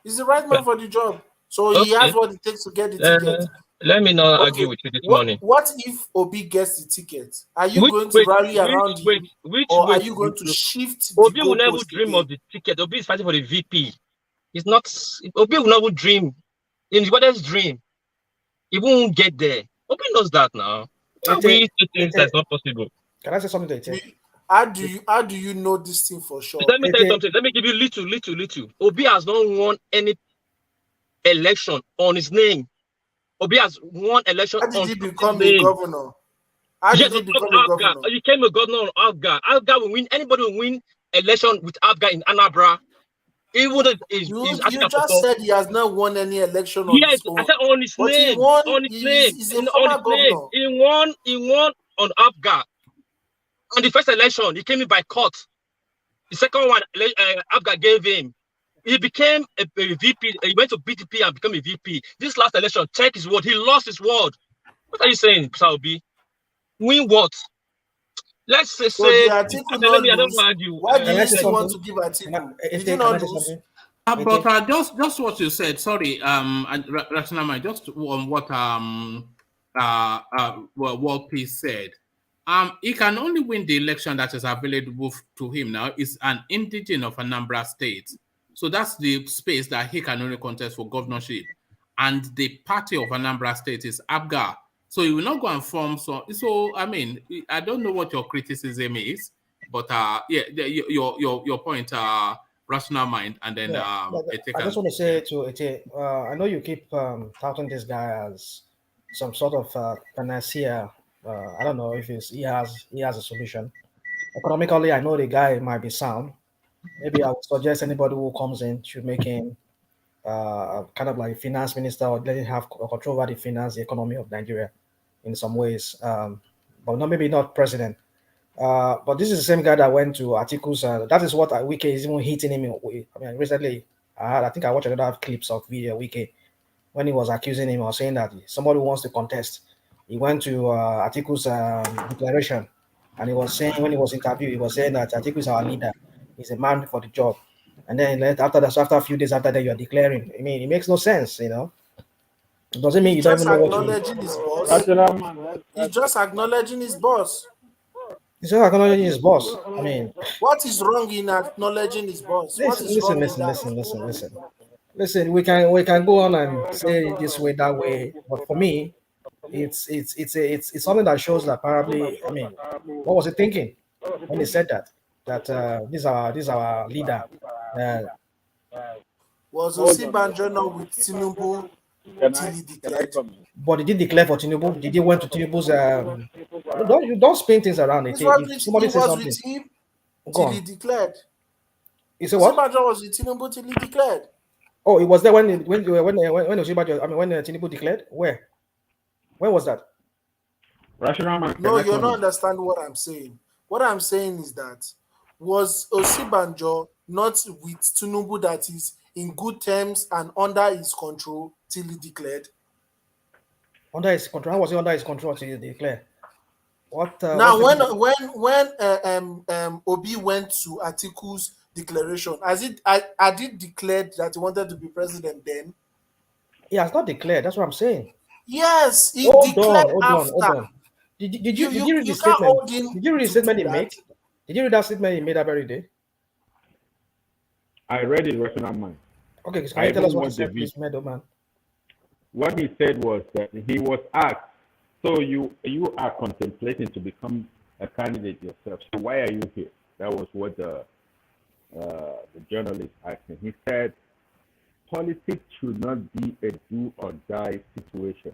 He's the right man for the job. So he has what it takes to get the ticket. Let me not argue with you this morning. What if Obi gets the ticket? Are you going to rally around him? Or are you going to shift the Obi will never dream of the ticket. Obi is fighting for the VP. It's not. Obi will never dream. In his brother's dream, he won't get there. Obi knows that now. We think that's not possible. Can I say something to you? How do you know this thing for sure? Let me tell you something. Let me give you little. Obi has not won any election on his name. Obi has won election. How did he become a governor? How did he become a governor? He became a governor on Abga. Abga will win. Anybody will win election with Abga in Anambra. You just said he has not won any election on his own. I said on his name. On his name. He's a former governor. He won on Abga. On the first election, he came in by court. The second one, Abga gave him. He became a VP. He went to BDP and became a VP. This last election, check his word. He lost his word. What are you saying, Saobi? Win what? Let's say. So I don't want you. Why do you still want to give Atiku? Did you not lose? But just what you said. Sorry, Rational Mind. Just on what Walpy said. He can only win the election that is available to him now. Is an indigene of Anambra State, so that's the space that he can only contest for governorship. And the party of Anambra State is ABGA, so he will not go and form. So I mean, I don't know what your criticism is, but yeah, your point. Rational Mind, and then I just want to say to Ete, I know you keep touting this guy as some sort of panacea. I don't know if he has a solution. Economically, I know the guy might be sound. Maybe I would suggest anybody who comes in should make him kind of like finance minister, or let him have control over the economy of Nigeria in some ways. But maybe not president. But this is the same guy that went to articles. That is what Wike is even hitting him. I mean, recently, I think I watched another clips of video Wike when he was accusing him or saying that somebody wants to contest. He went to Atiku's declaration, and he was saying, when he was interviewed, he was saying that Atiku is our leader. He's a man for the job. And then after a few days after that, you are declaring. I mean, it makes no sense, you know. It doesn't mean you don't even know what acknowledging his boss. He's just acknowledging his boss. He's just acknowledging his boss. I mean, what is wrong in acknowledging his boss? Listen. We can go on and say this way, that way, but for me, it's something that shows that probably, I mean, what was he thinking when he said that? That this is our leader. Was Osibanjo not with Tinubu till he declared? But did he declare for Tinubu? Did he went to Tinubu's? Don't spin things around. Somebody says something. With him till he declared. He said what? Osibanjo was with Tinubu till he declared. Oh, it was there when Osibanjo, when Tinubu declared. Where? When was that? No, you're not understanding what I'm saying. What I'm saying is that was Osibanjo not with Tinubu, that is in good terms and under his control till he declared? Under his control? How was he under his control till he declared? What? Now, when Obi went to Atiku's declaration, I did declared that he wanted to be president then? He has not declared. That's what I'm saying. Yes, he declared after. Hold on. Did you read the statement? Did you read the statement he made? Did you read that statement he made that very day? I read it, Rational Mind. Okay, can you tell us what he said, please, man? What he said was that he was asked, so you are contemplating to become a candidate yourself, so why are you here? That was what the journalist asked him. He said, politics should not be a do or die situation.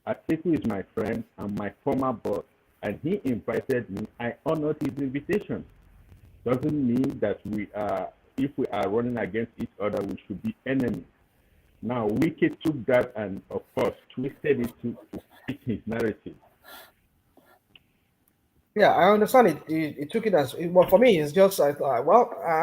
Atiku is my friend and my former boss, and he invited me. I honored his invitation. Doesn't mean that if we are running against each other, we should be enemies. Now, Wike took that and, of course, twisted it to fit his narrative. Yeah, I understand it. He took it as, well, for me, it's just, I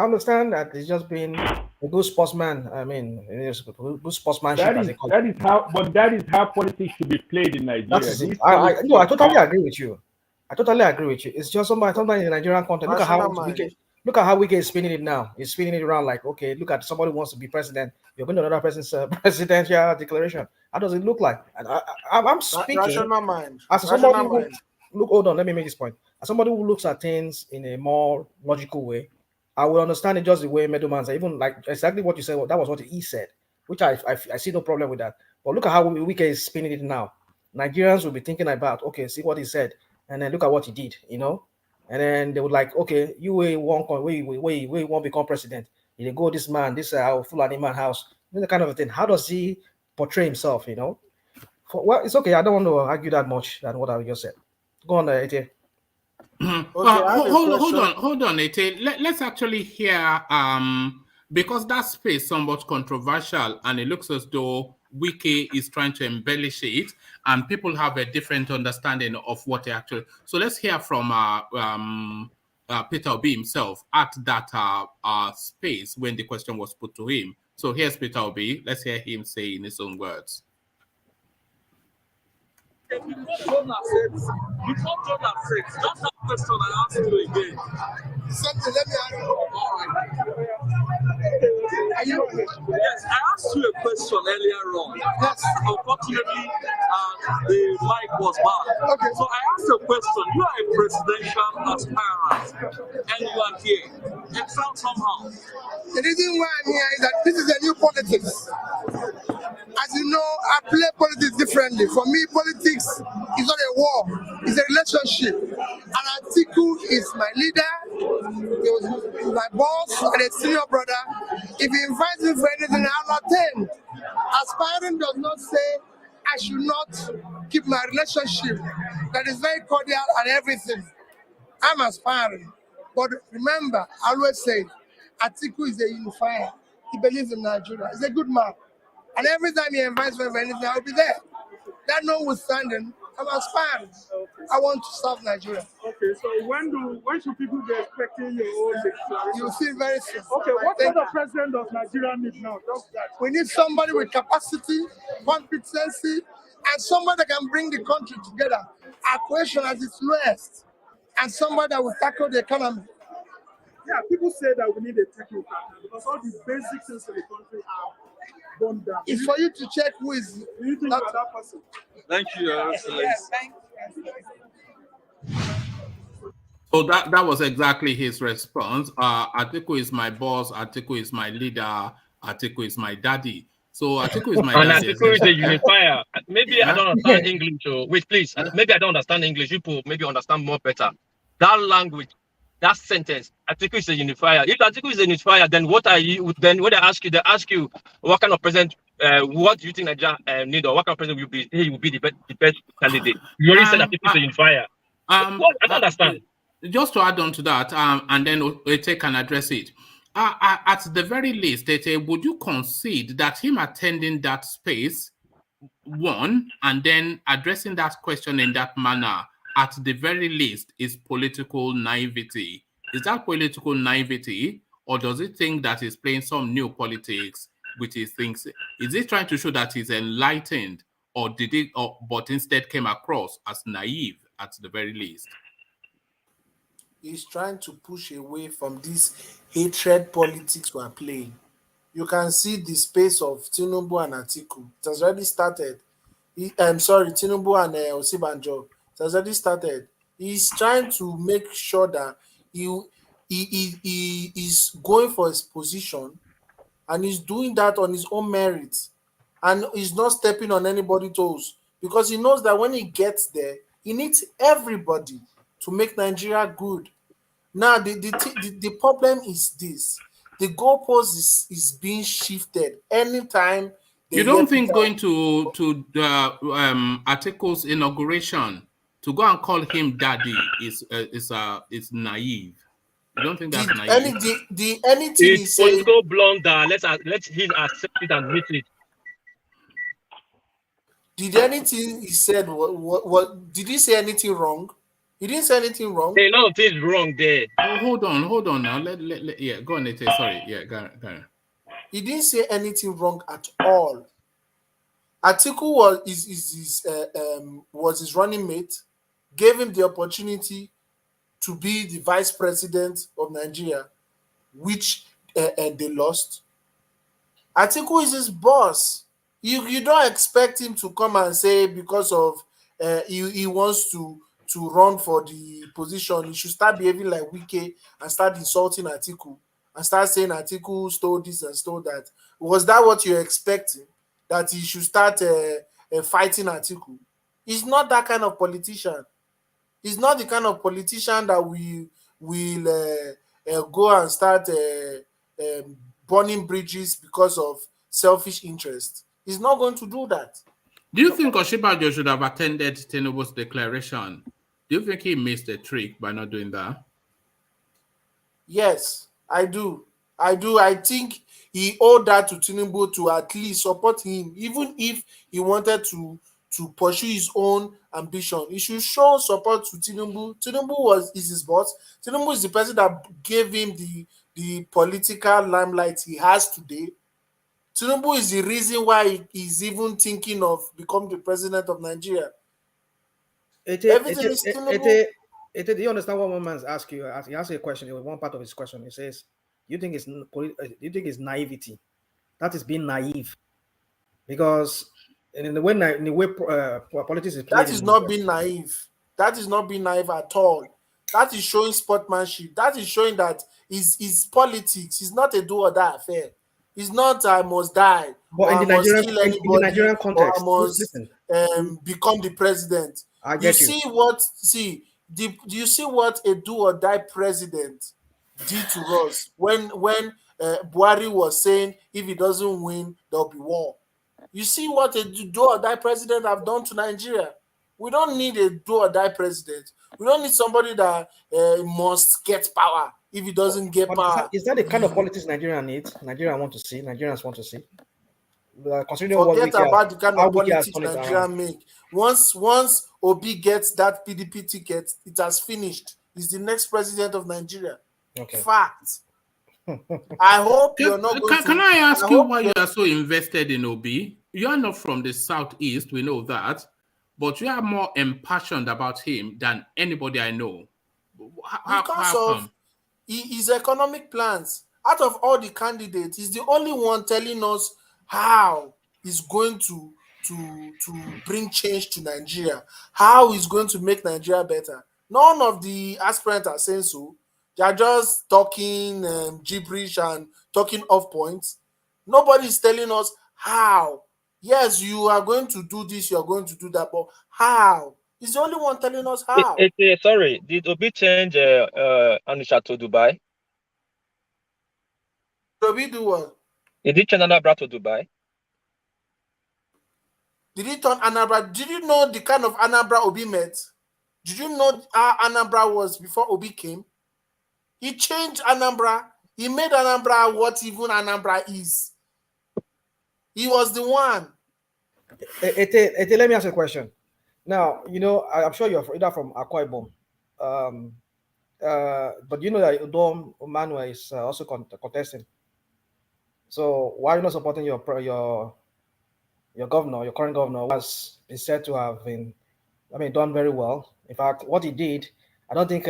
understand that it's just been a good sportsman. I mean, it's good sportsmanship. That is how politics should be played in Nigeria. That is it. I totally agree with you. It's just sometimes in the Nigerian context. Look at how Wike is spinning it now. He's spinning it around like, okay, look at somebody who wants to be president. You're going to another person's presidential declaration. How does it look like? And I'm speaking as somebody who, look, hold on, let me make this point. As somebody who looks at things in a more logical way, I will understand it just the way Middleman said, even like exactly what you said. That was what he said, which I see no problem with that. But look at how Wike is spinning it now. Nigerians will be thinking about, okay, see what he said, and then look at what he did, you know. And then they would like, okay, you won't become president. You go this man, this Fulani man house, this kind of a thing. How does he portray himself? You know, well, it's okay. I don't want to argue that much than what I just said. Go on, Ete. Hold on, Ete. Let's actually hear because that space is somewhat controversial, and it looks as though Wike is trying to embellish it, and people have a different understanding of what they actually. So let's hear from Peter Obi himself at that space when the question was put to him. So here's Peter Obi. Let's hear him say in his own words. Jonah said, just that question I asked you again. Something, let me ask you. All right. Yes, I asked you a question earlier on. Yes. Unfortunately, the mic was bad. Okay. So I asked a question. You are a presidential aspirant, and you are here. It sounds somehow. The reason why I'm here is that this is a new politics. As you know, I play politics differently. For me, politics is not a war, it's a relationship. And Atiku is my leader, he was my boss, and a senior brother. If he invites me for anything, I'll attend. Aspiring does not say I should not keep my relationship that is very cordial and everything. I'm aspiring. But remember, I always say, Atiku is a unifier. He believes in Nigeria. He's a good man. And every time he invites me for anything, I'll be there. That notwithstanding, I'm aspiring. I want to serve Nigeria. Okay, so when should people be expecting your own declaration? You'll see very soon. Okay, what kind of president does Nigeria need now? Just that. We need somebody with capacity, competency, and somebody that can bring the country together. Our cohesion at its lowest, and somebody that will tackle the economy. Yeah, people say that we need a technical partner because all the basic things in the country are gone down. It's for you to check who is. Do you think about that person? Thank you, Your Excellency. Yes, thank you. So that was exactly his response. Atiku is my boss. Atiku is my leader. Atiku is my daddy. So Atiku is my and daddy. Atiku is a unifier. Maybe I don't understand English. So wait, please. Maybe I don't understand English. People maybe understand more better. That language, that sentence, Atiku is a unifier. If Atiku is a unifier, then what are you? Then when they ask you what kind of president, what do you think Nigeria need, or what kind of president will be? He will be the best candidate. You already said Atiku is a unifier. I don't understand. Just to add on to that, and then Ete can address it. At the very least, Ete, would you concede that him attending that space, one, and then addressing that question in that manner, at the very least, is political naivety? Is that political naivety, or does it think that he's playing some new politics, which he thinks? Is he trying to show that he's enlightened, or did it, but instead came across as naive at the very least? He's trying to push away from this hatred politics we're playing. You can see the space of Tinubu and Atiku. It has already started. Tinubu and Osibanjo. It has already started. He's trying to make sure that he is going for his position, and he's doing that on his own merit, and he's not stepping on anybody's toes, because he knows that when he gets there, he needs everybody to make Nigeria good. Now, the problem is this. The goalpost is being shifted anytime. You don't think going to Atiku's inauguration to go and call him daddy is naive? You don't think that's naive? Anything he said, political blunder. Let's him accept it and admit it. Did anything he said? What did he say anything wrong? He didn't say anything wrong. Hey, no, things wrong there. Oh, hold on now. Yeah, go on, Ete. Sorry, yeah, go on. He didn't say anything wrong at all. Atiku was his running mate, gave him the opportunity to be the vice president of Nigeria, which they lost. Atiku is his boss. You don't expect him to come and say because of he wants to run for the position, he should start behaving like Wike and start insulting Atiku and start saying Atiku stole this and stole that. Was that what you're expecting? That he should start fighting Atiku? He's not that kind of politician. He's not the kind of politician that will go and start burning bridges because of selfish interest. He's not going to do that. Do you think Oshibajo should have attended Tinubu's declaration? Do you think he missed a trick by not doing that? Yes, I do. I think he owed that to Tinubu to at least support him, even if he wanted to pursue his own ambition. He should show support to Tinubu. Tinubu is his boss. Tinubu is the person that gave him the political limelight he has today. Tinubu is the reason why he's even thinking of becoming the president of Nigeria. Everything is Tinubu. Do you understand what one man's ask you? He asked you a question. One part of his question, he says, "You think it's naivety? That is being naive, because in the way politics is played, That is not being naive. That is not being naive at all. That is showing sportsmanship. That is showing that is politics. It's not a do or die affair. It's not I must die, but or in I the must Nigerian kill anybody, or I context, must listen, become the president. I Do get you. do you see what a do or die president did to us when Buhari was saying if he doesn't win, there'll be war? You see what a do or die president have done to Nigeria. We don't need a do or die president. We don't need somebody that must get power. If he doesn't get power, is that the kind of politics Nigeria needs? Nigerians want to see. Considering forget about the kind of politics Nigeria Nigeria make. Once Obi gets that PDP ticket, it has finished. He's the next president of Nigeria. Okay. Fact. I hope you're not going Can I ask you why you are so invested in Obi? You are not from the southeast, we know that, but you are more impassioned about him than anybody I know. How come? His economic plans. Out of all the candidates, he's the only one telling us how he's going to bring change to Nigeria, how he's going to make Nigeria better. None of the aspirants are saying so. They are just talking gibberish and talking off points. Nobody is telling us how. Yes, you are going to do this, you are going to do that, but how? He's the only one telling us how. Sorry, did Obi change Anisha to Dubai? Obi do what? Did he change Anambra to Dubai? Did he turn Anambra? Did you know the kind of Anambra Obi met? Did you know how Anambra was before Obi came? He changed Anambra. He made Anambra what even Anambra is. He was the one. Let me ask you a question. Now, I'm sure you're either from Akwa Ibom, but you know that Udom Manuel is also contesting. So why are you not supporting your governor, your current governor, who has been said to have done very well? In fact, what he did, I don't think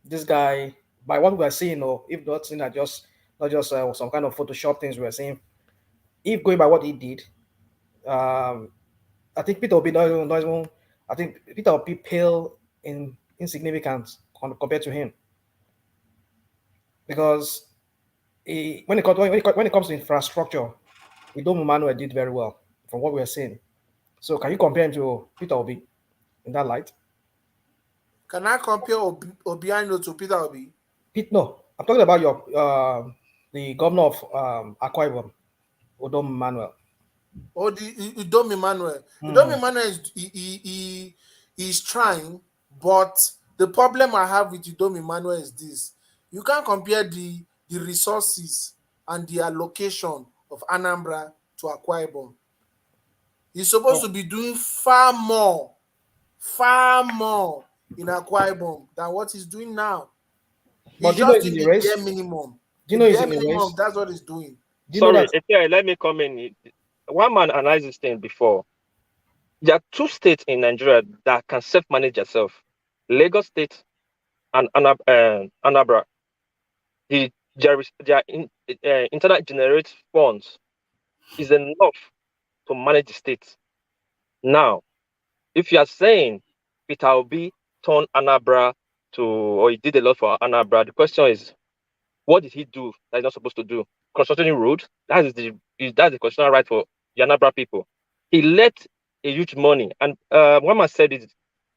this guy, by what we are seeing, or if not seeing that not just some kind of Photoshop things we are seeing, if going by what he did, I think Peter Obi I think Peter Obi pale in insignificance compared to him, because when it comes to infrastructure, Udom Manuel did very well from what we are seeing. So can you compare him to Peter Obi in that light? Can I compare Obiano to Peter Obi? No, I'm talking about the governor of Akwa Ibom, Udom Manuel. Oh, the Udom Emmanuel. Udom Emmanuel is trying, but the problem I have with Udom Emmanuel is this: you can't compare the resources and the allocation of Anambra to Akwa Ibom. He's supposed to be doing far more in Akwa Ibom than what he's doing now. He's just doing the bare minimum. Do you know he's in the race? That's what he's doing. Sorry, let me come in. One man analyzed this thing before. There are two states in Nigeria that can self-manage themselves: Lagos State and Anambra. Their internal generated funds is enough to manage the state. Now, if you are saying Peter Obi turned Anambra or he did a lot for Anambra, the question is, what did he do that he's not supposed to do? Constructing road? That's the constitutional right for the Anambra people. He let a huge money, and one man said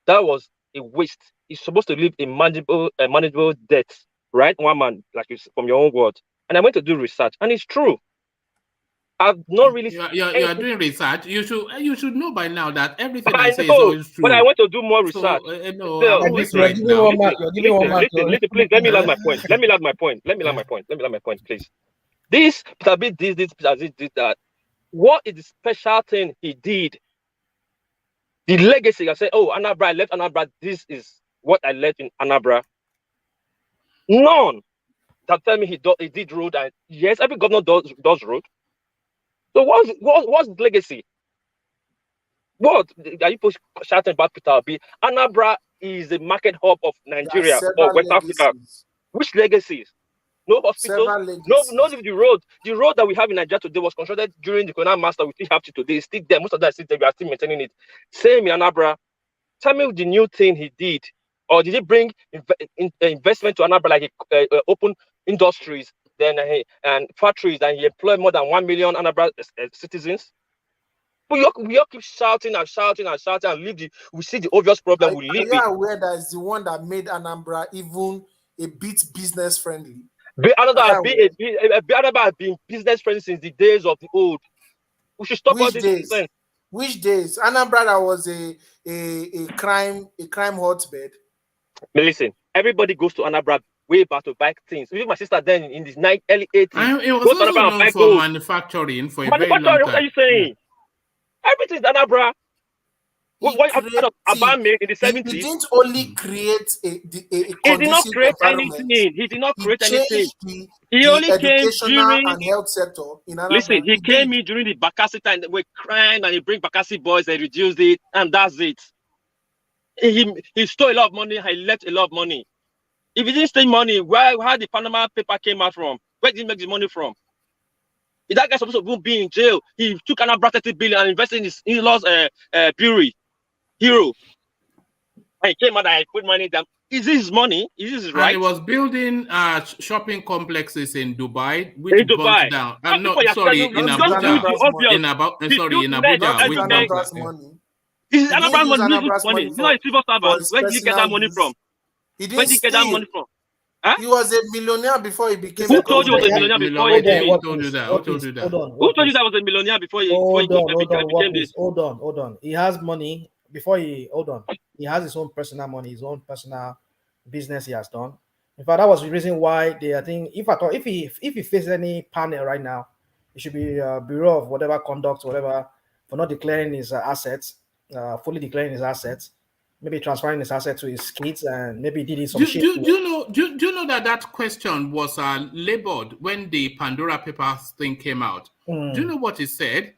that was a waste. He's supposed to leave a manageable debt, right? One man, like you from your own words. And I went to do research, and it's true. I've not really. You are doing research. You should know by now that everything I say is know, always true. but I want to do more research. Listen, please. Let me land my point. Let me land my point, please. This Peter B did that. What is the special thing he did? The legacy. I say, oh, Anambra, I left Anambra. This is what I left in Anambra. None that tell me he did road. And yes, every governor does road. So what's the legacy? What are you shouting about Peter Obi? Anambra is the market hub of Nigeria or West Africa. Which legacies? No hospital, no the road. The road that we have in Nigeria today was constructed during the Colonial Master. We still have to today. It's still there. Most of that is still there. We are still maintaining it. Same in Anambra. Tell me the new thing he did, or did he bring investment to Anambra, like he open industries, then and factories, and he employed more than 1 million Anambra citizens? But we all keep shouting and shouting and shouting and leave we see the obvious problem. We leave it. Are you aware that it's the one that made Anambra even a bit business friendly? Anambra has been business friendly since the days of the old. We should stop all this nonsense. Which days? Anambra that was a crime hotbed. But listen, everybody goes to Anambra way back to buy things. Even my sister then in the early 80s. It was also known for manufacturing for a very long time. What are you saying? Everything's Anambra. What have you Aba made in the 70s? He didn't only create a he did not create anything. He did not create anything. He only came during and health sector in Anambra. Listen, he came in during the Bakassi time. They were crying and he bring Bakassi boys and reduced it, and that's it. He stole a lot of money. He left a lot of money. If he didn't steal money, how the Panama paper came out from? Where did he make the money from? If that guy's supposed to be in jail, he took Anambra 30 billion and invested in his in-laws brewery, Hero. And he came out and he put money down. Is this his money? Is this his right? And he was building shopping complexes in Dubai, which burnt down. In Abuja. In Abuja. This is Anabra's money. It's not a civil servant. Where did you get that money from? Where did you get that money from? Huh? He was a millionaire before he became. Who told you he was a millionaire before he became? Who told you that? Who told you that? Who told you that was a millionaire before he became this? Hold on. He has money before he. Hold on. He has his own personal money, his own personal business he has done. In fact, that was the reason why I think if he faces any panel right now, it should be Bureau of whatever conduct, whatever, for not declaring his assets, fully declaring his assets. Maybe transferring his assets to his kids, and maybe did some shit. Do you know that question was labored when the Pandora Papers thing came out? Do you know what he said?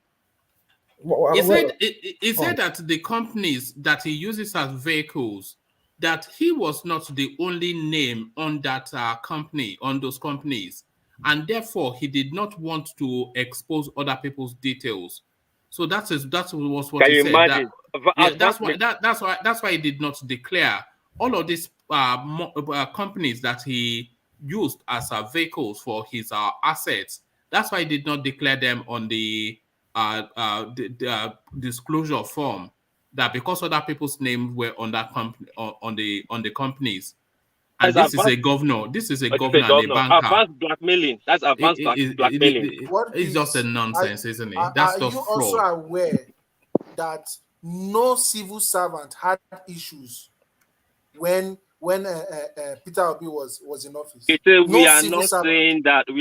He said that the companies that he uses as vehicles, that he was not the only name on that company, on those companies, and therefore he did not want to expose other people's details. So that was what he said. That's why he did not declare all of these companies that he used as vehicles for his assets. That's why he did not declare them on the disclosure form. That because other people's names were on that company on the companies. And this is a governor. This is a governor and a banker. Advanced blackmailing. That's advanced blackmailing. It's just a nonsense, isn't it? That's just fraud. Are you also aware that no civil servant had issues when Peter Obi was in office? We're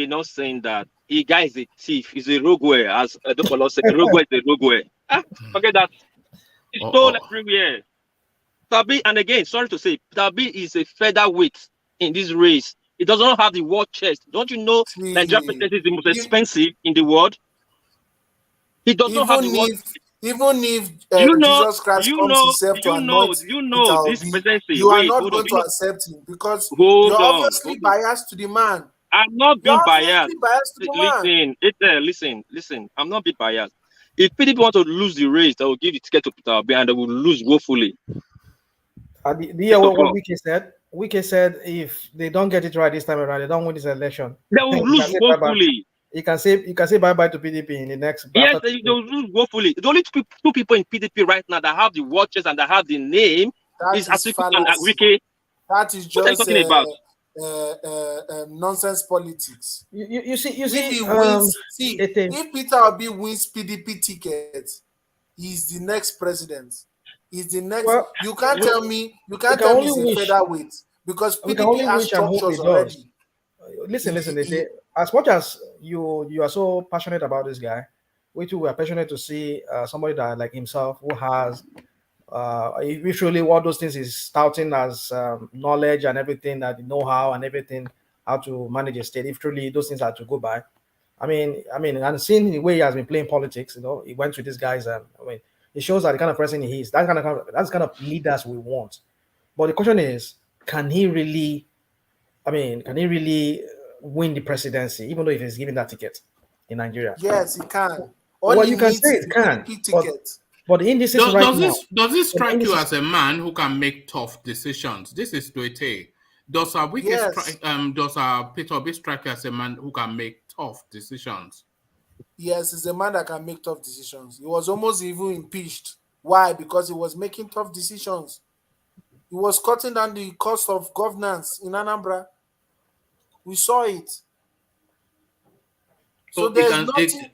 not saying that. The guy is a thief. He's a rogue, as Dr. said. Rogue is a rogue. Forget that. He stole everywhere. Tabi, and again, sorry to say, Tabi is a featherweight in this race. He does not have the war chest. Don't you know Nigerian president is the most expensive in the world? He does not have the war. Even if Jesus Christ comes himself to anoint this presidency, you are not going to accept him because you're obviously biased to the man. I'm not being biased. Listen. I'm not being biased. If PDP want to lose the race, they will give the ticket to Peter Obi and they will lose woefully. What Wike said, if they don't get it right this time around, they don't win this election. They will lose woefully. You can say bye-bye to PDP in the next. Yes, they will lose woefully. The only two people in PDP right now that have the watches and that have the name is Atiku and Wike. That is just what are you talking about? Nonsense politics. You see. If Peter Obi wins PDP tickets, he's the next president. He's the next. Well, you can't tell me he's a featherweight because PDP has structures already. Listen. They say as much as you are so passionate about this guy, we too are passionate to see somebody that like himself who has usually what those things is touting as knowledge and everything, that know-how and everything, how to manage a state. If truly those things are to go by, I mean, and seeing the way he has been playing politics, he went with these guys, and It shows that the kind of person he is. That's the kind of leaders we want. But the question is, can he really? I mean, can he really win the presidency, even though if he's given that ticket in Nigeria? Yes, he can. Well, you can say it can. But the indices does this strike you as a man who can make tough decisions? This is Doite. Does Peter Obi strike you as a man who can make tough decisions? Yes, he's a man that can make tough decisions. He was almost even impeached. Why? Because he was making tough decisions. He was cutting down the cost of governance in Anambra. We saw it. So there's nothing.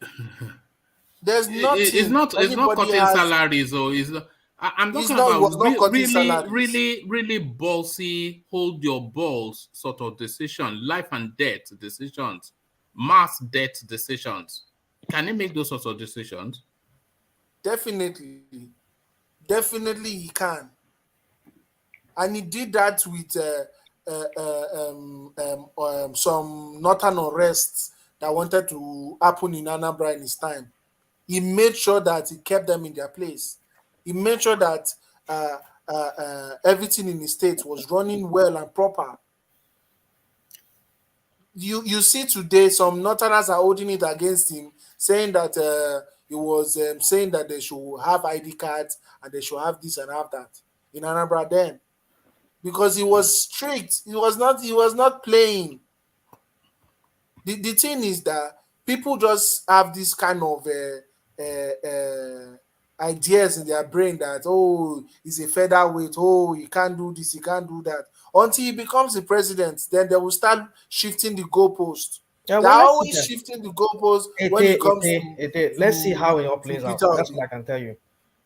There's nothing. It's not cutting salaries, or I'm talking about really ballsy, hold your balls sort of decision, life and death decisions, mass death decisions. Can he make those sorts of decisions? Definitely he can, and he did that with some northern arrests that wanted to happen in Anambra in his time. He made sure that he kept them in their place. He made sure that everything in the state was running well and proper. You see today some northerners are holding it against him, saying that he was saying that they should have ID cards and they should have this and have that in Anambra then, because he was strict. He was not playing. The thing is that people just have this kind of ideas in their brain that, oh, he's a featherweight, oh, he can't do this, he can't do that. Until he becomes the president, then they will start shifting the goalpost. Yeah, they're always shifting the goalpost when it comes to let's see how it all plays out. That's what I can tell you.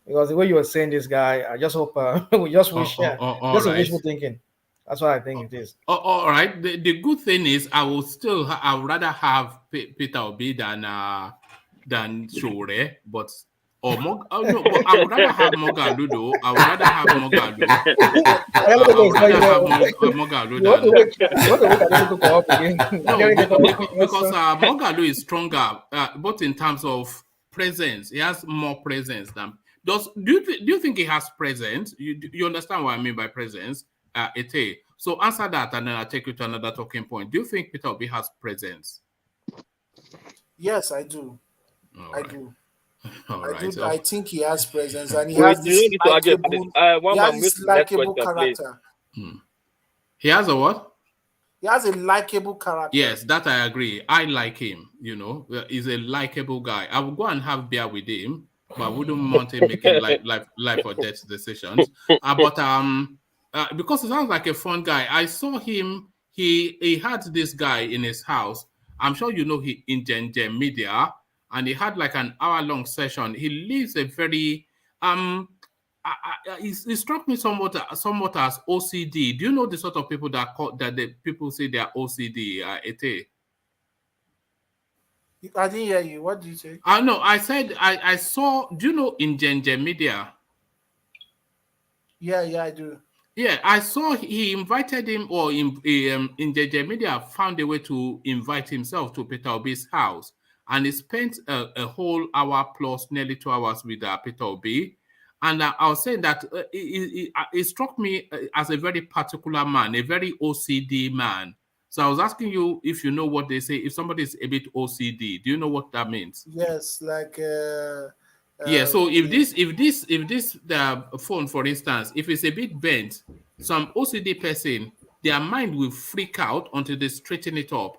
Because the way you were saying this guy, I just hope we just wish just a wishful thinking. That's what I think it is. All right. The good thing is I would rather have Peter Obi than Shure, but but I would rather have Moghalu though. I would rather have Moghalu. Because Moghalu is stronger, both in terms of presence. He has more presence than. Do you think he has presence? You understand what I mean by presence? Ete. So answer that, and then I'll take you to another talking point. Do you think Peter Obi has presence? Yes, I do. I do. I think he has presence, and he has this likable character. He has a what? He has a likable character. Yes, that I agree. I like him. You know, he's a likable guy. I would go and have beer with him, but I wouldn't want him making life or death decisions. Because it sounds like a fun guy. I saw him. He had this guy in his house. I'm sure you know in Gen Media. And he had like an hour-long session. He lives a very he struck me somewhat as OCD. Do you know the sort of people that the people say they are OCD? Ete? I didn't hear you. What did you say? No, I said I saw. Do you know in Gen Media? Yeah, I do. Yeah, I saw he invited him, or in Gen Media found a way to invite himself to Peter Obi's house. And he spent a whole hour plus, nearly 2 hours with Peter Obi. And I was saying that it struck me as a very particular man, a very OCD man. So I was asking you if you know what they say, if somebody is a bit OCD. Do you know what that means? Yes, like... yeah, so if this phone, for instance, if it's a bit bent, some OCD person, their mind will freak out until they straighten it up.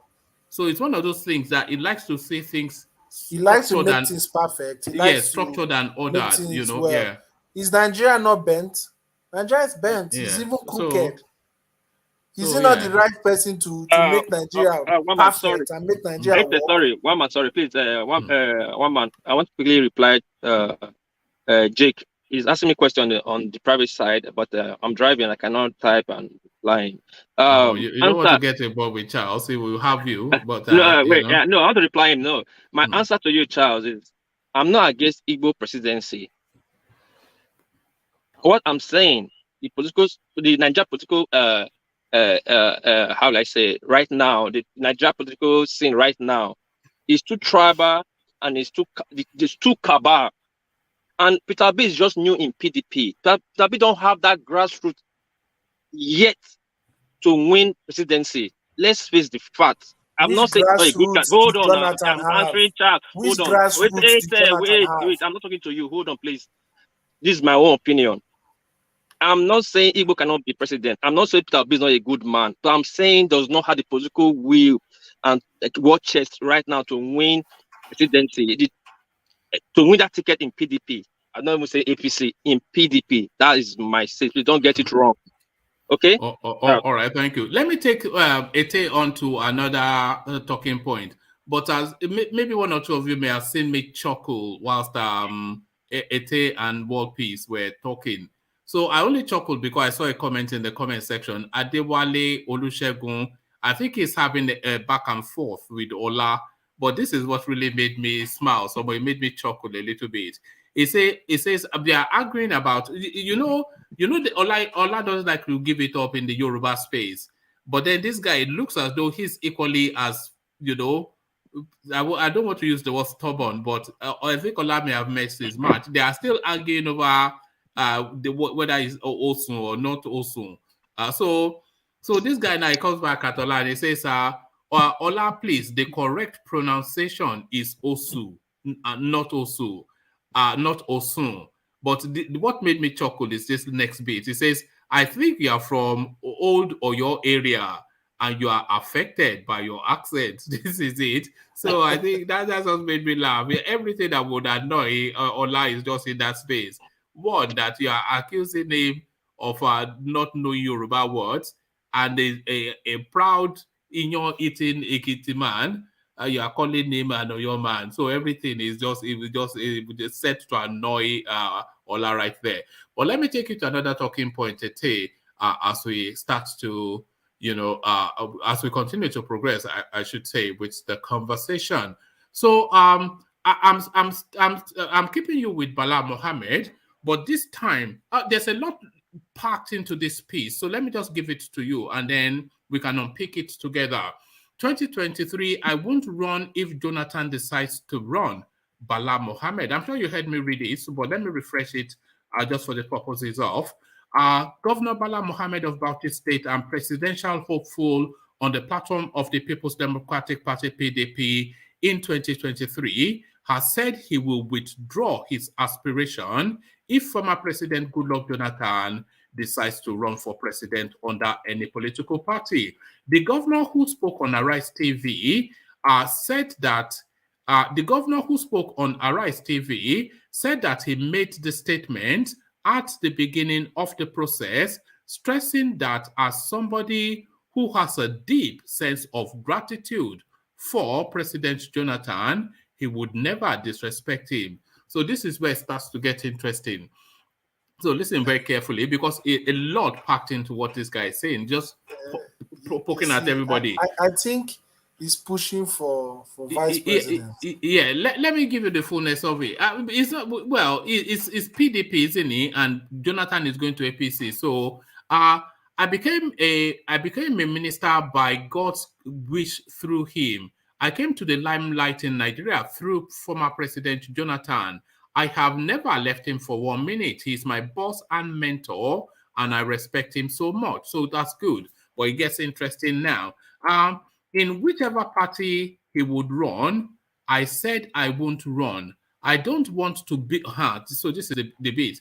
So it's one of those things that he likes to say things. He likes to make things perfect. Structured and ordered. You know, well. Yeah. Is Nigeria not bent? Nigeria is bent. Yeah. He's even crooked. Is he not the right person to make Nigeria perfect and make Nigeria work? Sorry, please. One man. I want to quickly reply. Jake is asking me a question on the private side, but I'm driving. I cannot type and line. You don't want to get involved with Charles. He will have you. But no, I want to reply him. No, my answer to you, Charles, is I'm not against Igbo presidency. What I'm saying, the Nigeria political, how will I say, right now, the Nigeria political scene right now is too tribal and it's too cabal. And Peter Obi is just new in PDP. Peter Obi don't have that grassroots yet to win presidency. Let's face the facts. I'm not saying a good candidate. Hold on now. I'm answering chat. Hold on. Wait. I'm not talking to you. Hold on, please. This is my own opinion. I'm not saying Igbo cannot be president. I'm not saying Peter Obi is not a good man. But I'm saying does not have the political will and war chest right now to win presidency. To win that ticket in PDP. I don't even say APC, in PDP. That is my say. Please don't get it wrong. Okay? All right, thank you. Let me take Ete on to another talking point. But as maybe one or two of you may have seen me chuckle whilst Ete and World Peace were talking. So I only chuckled because I saw a comment in the comment section. Adewale Olusegun, I think he's having a back and forth with Ola, but this is what really made me smile. So it made me chuckle a little bit. It says they are arguing about, the Ola doesn't like to give it up in the Yoruba space. But then this guy, it looks as though he's equally as, I don't want to use the word stubborn, but I think Ola may have missed his match. They are still arguing over whether it's Osun or not Osun. So this guy now, he comes back at Ola and he says, Ola, please, the correct pronunciation is Osu, not Osu. Not Osun. But what made me chuckle is this next bit. It says, I think you are from old or your area and you are affected by your accent. This is it. So I think that's what made me laugh. Everything that would annoy Ola is just in that space. One, that you are accusing him of not knowing Yoruba words, and a proud Inyo eating Ekiti man. You are calling him an Oyo man. So everything is just set to annoy Ola right there. But let me take you to another talking point today as we start to, as we continue to progress, I should say, with the conversation. So I'm keeping you with Bala Mohammed, but this time there's a lot packed into this piece. So let me just give it to you and then we can unpick it together. 2023, I won't run if Jonathan decides to run. Bala Mohammed. I'm sure you heard me read it, but let me refresh it just for the purposes of Governor Bala Mohammed of Bauchi State and presidential hopeful on the platform of the People's Democratic Party PDP in 2023 has said he will withdraw his aspiration if former President Goodluck Jonathan decides to run for president under any political party. The governor who spoke on Arise TV said that he made the statement at the beginning of the process, stressing that as somebody who has a deep sense of gratitude for President Jonathan, he would never disrespect him. So this is where it starts to get interesting. So listen very carefully, because a lot packed into what this guy is saying, just poking at everybody. I think he's pushing for vice president. Yeah, let me give you the fullness of it. It's not, well, it's PDP, isn't it? And Jonathan is going to APC. So I became a minister by God's wish through him. I came to the limelight in Nigeria through former President Jonathan. I have never left him for 1 minute. He's my boss and mentor, and I respect him so much. So that's good. But it gets interesting now. In whichever party he would run, I said I won't run. I don't want to be hard. So this is the bit.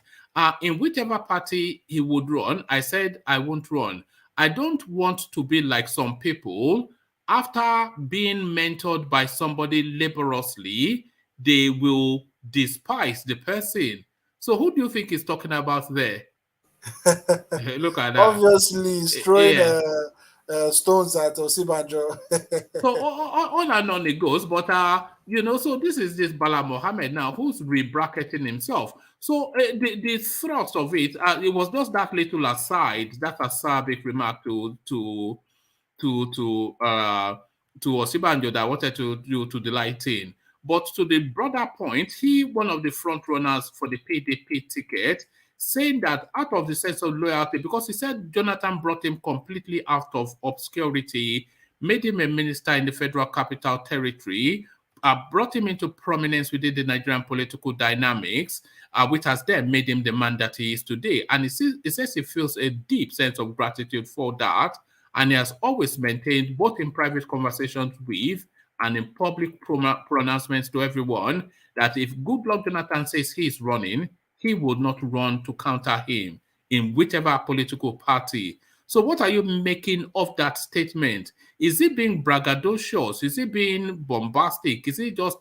In whichever party he would run, I said I won't run. I don't want to be like some people. After being mentored by somebody laboriously, they will despise the person. So who do you think he's talking about there? Look at that. Obviously, he's throwing stones at Osibanjo. So on and on it goes. But, so this is this Bala Mohammed now who's rebracketing himself. So the thrust of it, it was just that little aside, that acerbic remark to Osibanjo that I wanted to delight in. But to the broader point, one of the front runners for the PDP ticket, saying that out of the sense of loyalty, because he said Jonathan brought him completely out of obscurity, made him a minister in the Federal Capital Territory, brought him into prominence within the Nigerian political dynamics, which has then made him the man that he is today. And he says he feels a deep sense of gratitude for that. And he has always maintained, both in private conversations with and in public pronouncements to everyone, that if Goodluck Jonathan says he's running, he would not run to counter him in whichever political party. So what are you making of that statement? Is it being braggadocious? Is it being bombastic? Is it just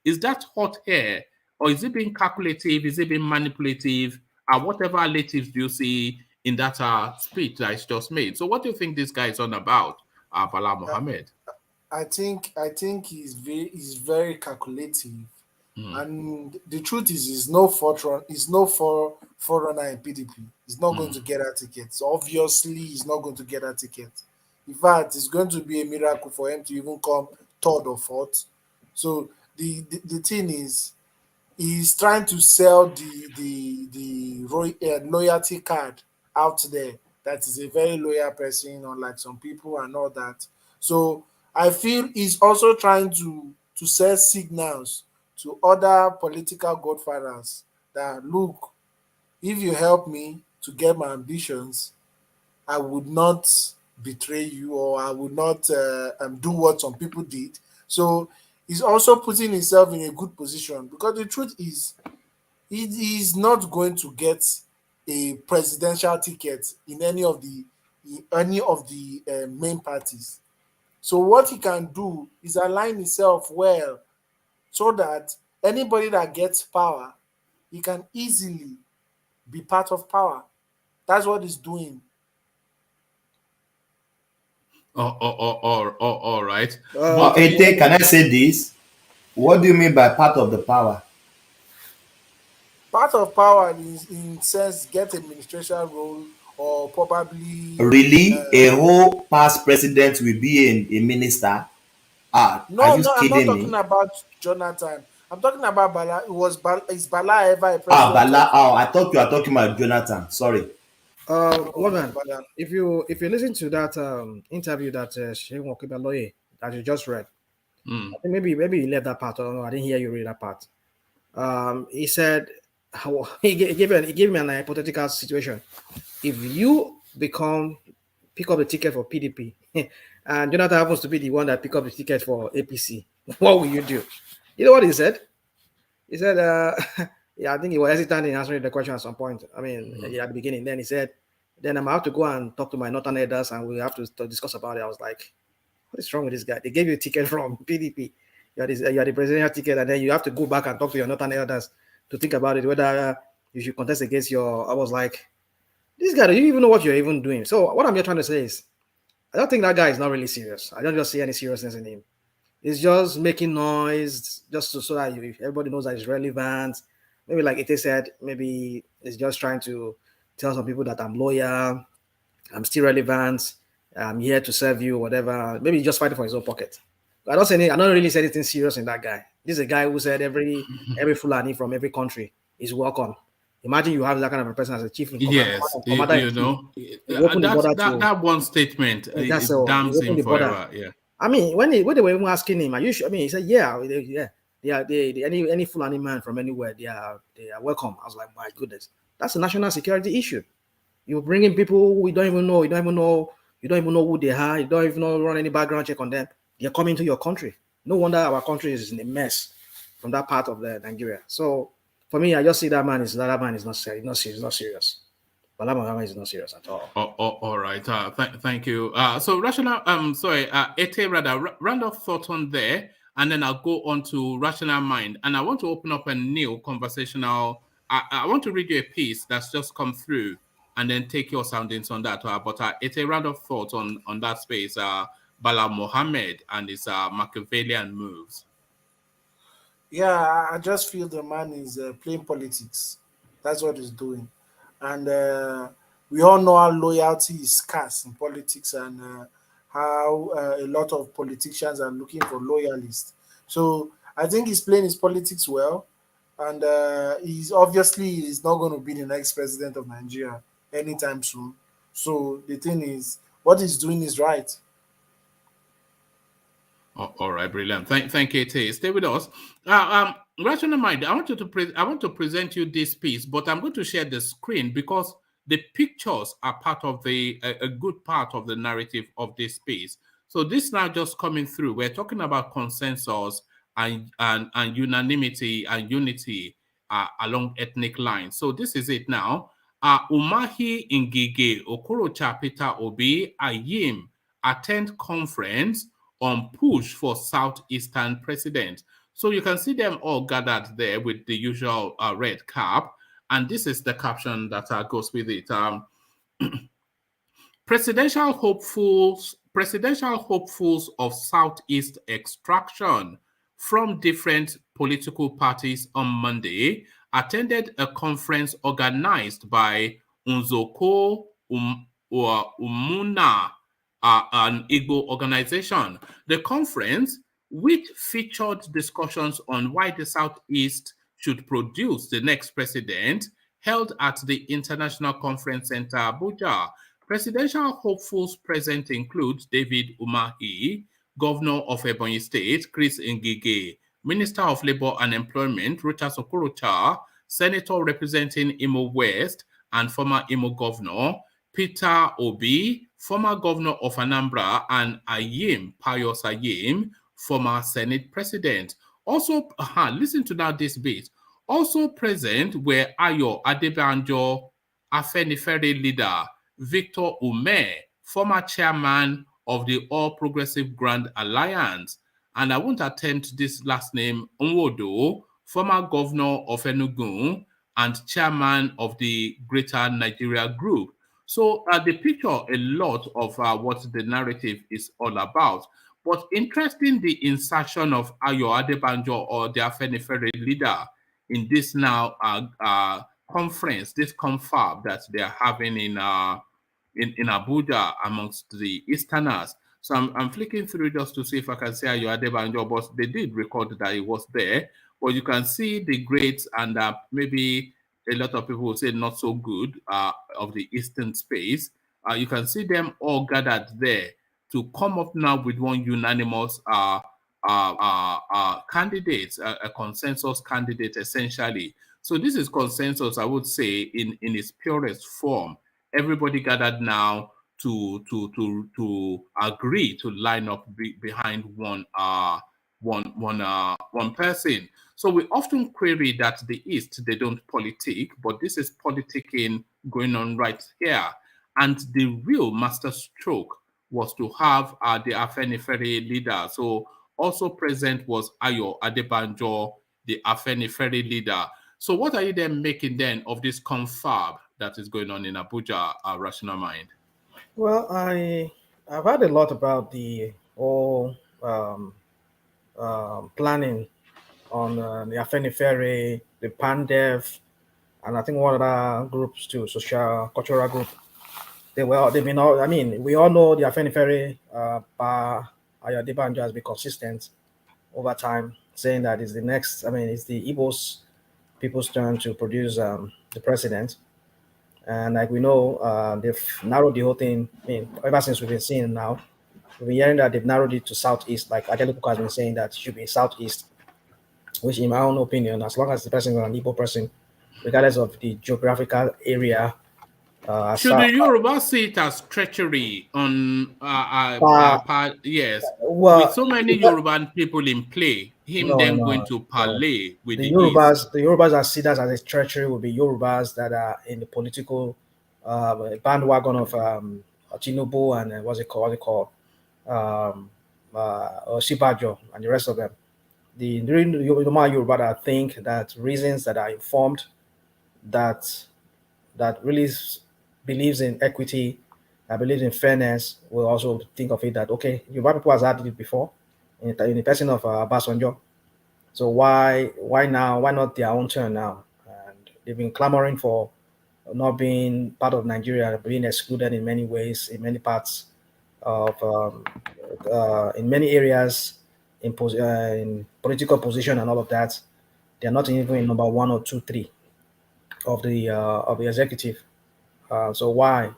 is that hot air? Or is it being calculative? Is it being manipulative? Whatever relatives do you see in that speech that is just made? So what do you think this guy is on about, Bala Mohammed? I think he's very calculative. And the truth is, he's no forerunner in PDP. He's not going to get a ticket. So obviously, he's not going to get a ticket. In fact, it's going to be a miracle for him to even come third or fourth. So the thing is, he's trying to sell the loyalty card out there. That is a very loyal person, unlike some people and all that. So I feel he's also trying to sell signals to other political godfathers that, look, if you help me to get my ambitions, I would not betray you, or I would not do what some people did. So he's also putting himself in a good position, because the truth is, he is not going to get a presidential ticket in any of the main parties. So what he can do is align himself well, so that anybody that gets power, he can easily be part of power. That's what he's doing. All right. Ete, can I say this? What do you mean by part of the power? Part of power is, in sense, get administration role, or probably... Really? A whole past president will be a minister? No, are you I'm not kidding talking me? about Jonathan. I'm talking about Bala. Is Bala ever a president? Bala. I thought you were talking about Jonathan. Sorry. Logan, if you listen to that interview that Seun Okibaloye that you just read, I think maybe you left that part. Or no, I didn't hear you read that part. He said he gave me an hypothetical situation. If you pick up the ticket for PDP, and Jonathan happens to be the one that pick up the ticket for APC, what will you do? You know what he said? He said, yeah, I think he was hesitant in answering the question at some point. I mean, at the beginning. Then he said, then I'm going to have to go and talk to my northern elders, and we have to discuss about it. I was like, what is wrong with this guy? They gave you a ticket from PDP. You are the presidential ticket, and then you have to go back and talk to your northern elders to think about it, whether you should contest against your... I was like, this guy, do you even know what you're even doing? So what I'm here trying to say is, I don't think that guy is not really serious. I don't just see any seriousness in him. He's just making noise just so that everybody knows that he's relevant. Maybe like Ete said, maybe he's just trying to tell some people that I'm loyal, I'm still relevant, I'm here to serve you, whatever. Maybe he's just fighting for his own pocket. I don't really see anything serious in that guy. This is a guy who said every Fulani from every country is welcome. Imagine you have that kind of a person as a chief in command. Yes, that one statement is damns him forever. Yeah. I mean, when they were even asking him, are you sure? I mean, he said, yeah, any Fulani man from anywhere, they are welcome. I was like, my goodness, that's a national security issue. You're bringing people we don't even know, you don't even know who they are, you don't even know run any background check on them. They're coming to your country. No wonder our country is in a mess from that part of Nigeria. So for me, I just see that man is not serious. Bala is not serious at all. All right. Thank you. So rational. Ete, rather, round of thought on there, and then I'll go on to rational mind, and I want to open up a new conversational. I want to read you a piece that's just come through, and then take your soundings on that. But Ete, round of thought on that space. Bala Mohammed and his Machiavellian moves. Yeah, I just feel the man is playing politics. That's what he's doing. And we all know how loyalty is scarce in politics, and how a lot of politicians are looking for loyalists. So I think he's playing his politics well, and he's obviously not going to be the next president of Nigeria anytime soon. So the thing is, what he's doing is right. All right, brilliant. Thank you, Tay. Stay with us. Rational Mind, I want to present you this piece, but I'm going to share the screen because the pictures are part of a good part of the narrative of this piece. So this now just coming through. We're talking about consensus and unanimity and unity along ethnic lines. So this is it now. Umahi Ngige Okorocha Peter Obi Ayim attend conference on push for Southeastern president. So you can see them all gathered there with the usual red cap. And this is the caption that goes with it. Presidential hopefuls of Southeast extraction from different political parties on Monday attended a conference organized by Nzoko Umuna, an IGBO organization. The conference, which featured discussions on why the Southeast should produce the next president, held at the International Conference Center, Abuja. Presidential hopefuls present include David Umahi, Governor of Ebonyi State, Chris Ngige, Minister of Labor and Employment, Rochas Okorocha, Senator representing Imo West and former Imo Governor, Peter Obi, former Governor of Anambra, and Pius Ayim, former Senate President. Also, listen to that this bit. Also present were Ayo Adebanjo, Afenifere leader, Victor Ume, former chairman of the All Progressive Grand Alliance, and I won't attempt this last name, Nwodo, former governor of Enugu and chairman of the Greater Nigeria Group. So they picture a lot of what the narrative is all about. But interesting, the insertion of Ayo Adebanjo or the Afenifere leader in this now conference, this confab that they are having in Abuja amongst the Easterners. So I'm flicking through just to see if I can see Ayo Adebanjo, but they did record that it was there. But you can see the grades and maybe a lot of people will say not so good of the Eastern space. You can see them all gathered there to come up now with one unanimous candidate, a consensus candidate essentially. So this is consensus, I would say, in its purest form. Everybody gathered now to agree to line up behind one person. So we often query that the East, they don't politic, but this is politicking going on right here. And the real master stroke was to have the Afenifere leader. So also present was Ayo Adebanjo, the Afenifere leader. So what are you then making then of this confab that is going on in Abuja, Rational Mind? Well, I've heard a lot about the whole planning on the Afenifere, the Pandev, and I think one other groups too, social cultural group. They've been all. I mean, we all know the Afenifere Ayo Adebanjo has been consistent over time, saying that it's the next. I mean, it's the Igbos people's turn to produce the president. And like we know, they've narrowed the whole thing. I mean, ever since we've been seeing now, we've been hearing that they've narrowed it to Southeast. Like Adelukuka has been saying that it should be Southeast, which in my own opinion, as long as the person is an Igbo person, regardless of the geographical area. Should the Yoruba see it as treachery on yes, well, with so many Yoruban people in play, going to parley with the Yorubas, East? The Yorubas are seen as a treachery will be Yorubas that are in the political bandwagon of Tinubu and what's it called, Sibajo and the rest of them. The Yoruba that think that reasons that are informed, that really believes in equity, that believes in fairness, will also think of it that, okay, Yoruba people has had it before in the person of Basanjo. So why now? Why not their own turn now? And they've been clamoring for not being part of Nigeria, being excluded in many ways, in many parts of, in many areas, in political position and all of that. They're not even in number 1 or 2, 3 of the executive. So why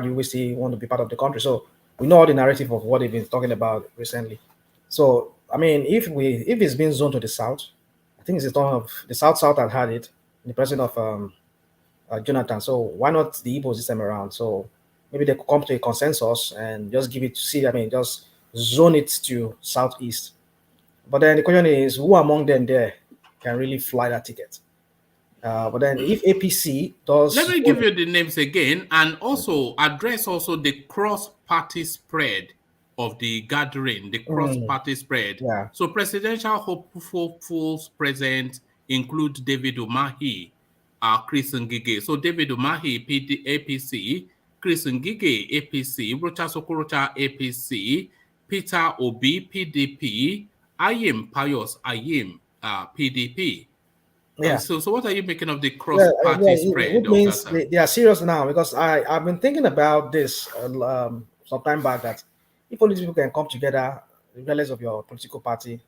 do we still want to be part of the country? So we know all the narrative of what they've been talking about recently. So I mean, if it's been zoned to the south, I think it's the turn of the south had had it in the president of Jonathan. So why not the Igbos this time around? So maybe they could come to a consensus and just give it to see. I mean, just zone it to southeast. But then the question is, who among them there can really fly that ticket? But then if APC does... Let me give you the names again and also address also the cross-party spread of the gathering, the cross-party spread. Yeah. So presidential hopefuls present include David Umahi, Chris Ngige. So David Umahi, APC, Chris Ngige, APC, Rocha Sokorocha, APC, Peter Obi, PDP, Ayim Pius Ayim, PDP. Yeah. So what are you making of the cross-party spread? It means they are serious now, because I've been thinking about this some time back, that if only people can come together, regardless of your political party,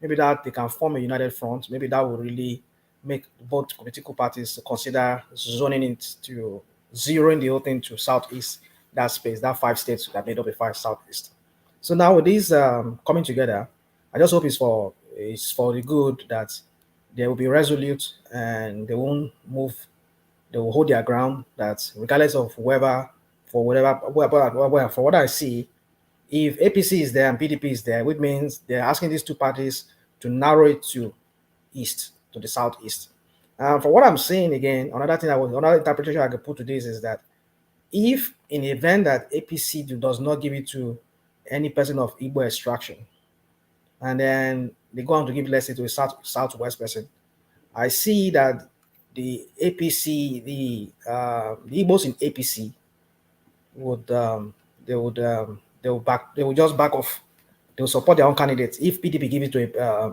maybe that they can form a united front. Maybe that will really make both political parties consider zoning it to zeroing the whole thing to southeast, that space, that 5 states that made up a 5 southeast. So now with these coming together, I just hope it's for the good, that they will be resolute and they won't move. They will hold their ground, that regardless of whoever, for what I see, if APC is there and PDP is there, which means they're asking these two parties to narrow it to east, to the southeast. For what I'm saying again, another interpretation I could put to this is that if in the event that APC does not give it to any person of Igbo extraction, and then they go on to give, let's say, to a southwest person, I see that the APC, the Igbos in APC would just back off. They will support their own candidates if PDP give it to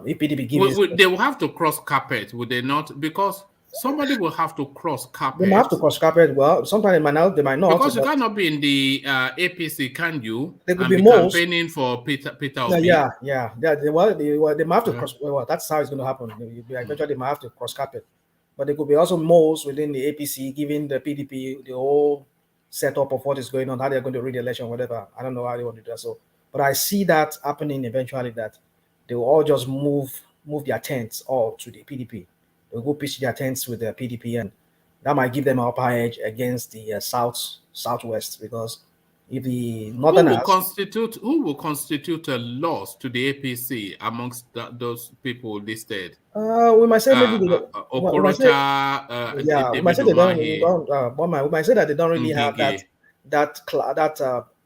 if PDP gives it. They will have to cross carpet, would they not? Because somebody will have to cross carpet. They might have to cross carpet. Well, sometimes they might not. Because you cannot be in the APC, can you? They could be campaigning for Peter Obi. Yeah. They might have to cross. Well, that's how it's going to happen. Eventually, they might have to cross carpet. But there could be also moles within the APC, giving the PDP the whole setup of what is going on, how they're going to read the election, whatever. I don't know how they want to do that. So, but I see that happening eventually, that they will all just move their tents all to the PDP. They'll go pitch their tents with the PDP, and that might give them an upper edge against the southwest, because if the northerners... Who will constitute a loss to the APC amongst those people listed? We might say maybe Okorocha, we might say they don't. We might say that they don't really have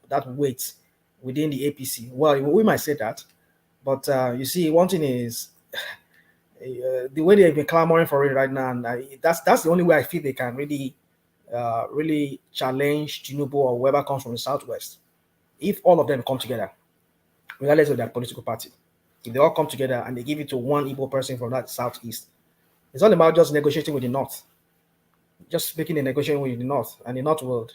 that weight within the APC. Well, we might say that, but you see, one thing is the way they've been clamoring for it right now, and that's the only way I feel they can really challenge Tinubu or whoever comes from the southwest. If all of them come together, regardless of their political party, if they all come together and they give it to one Igbo person from that southeast, it's all about just negotiating with the north, just making a negotiation with the north, and the north will,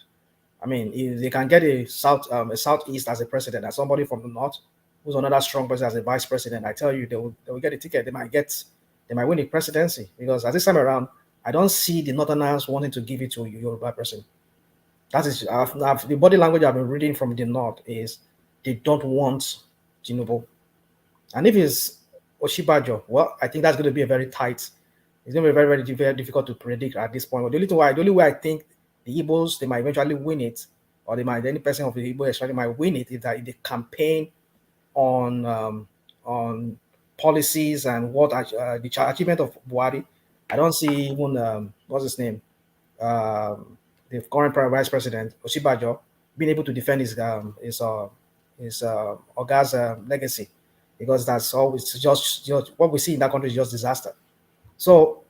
I mean, if they can get a southeast as a president, as somebody from the north who's another strong person as a vice president, I tell you, they will get a ticket. They might win the presidency, because at this time around, I don't see the northerners wanting to give it to a Yoruba person. That is, the body language I've been reading from the north is they don't want Tinubu. And if it's Oshibajo, well, I think that's going to be a very tight. It's going to be very, very, very difficult to predict at this point. But the only way I think the Igbos, they might eventually win it, or any person of the Igbo extraction might win it, is that they campaign on policies and what the achievement of Buhari. I don't see even what's his name, the current vice president Oshibajo, being able to defend his Oga's legacy, because that's always just what we see in that country is just disaster. So,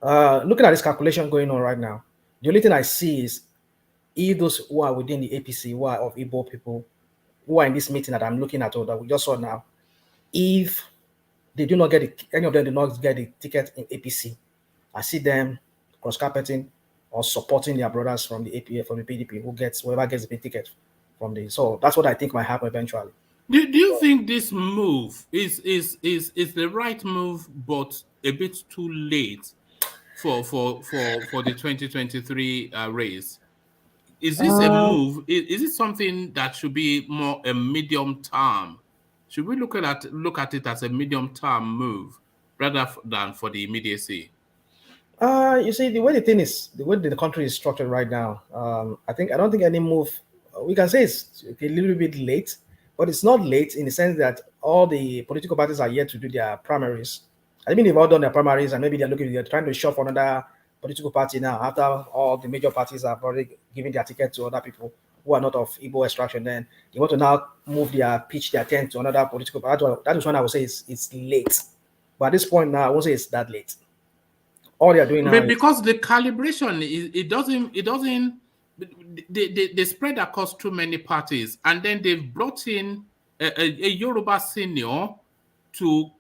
looking at this calculation going on right now, the only thing I see is if those who are within the APC, who are of Igbo people, who are in this meeting that I'm looking at, or that we just saw now, if they do not get any of them do not get the ticket in APC, I see them cross-carpeting or supporting their brothers from the APA, from the PDP, whoever gets the big ticket from the. So that's what I think might happen eventually. Do you think this move is the right move, but a bit too late for the 2023 race? Is this a move? Is it something that should be more a medium term Should we look at it as a medium-term move rather than for the immediacy? You see, the way the country is structured right now, I don't think any move, we can say it's a little bit late, but it's not late in the sense that all the political parties are yet to do their primaries. I mean, they've all done their primaries, and maybe they're trying to shove for another political party now after all the major parties have already given their ticket to other people who are not of Igbo extraction. Then they want to now pitch their tent to another political party. That is when I would say it's late. But at this point now, I won't say it's that late. All they are doing now because the calibration they spread across too many parties, and then they've brought in a Yoruba senior so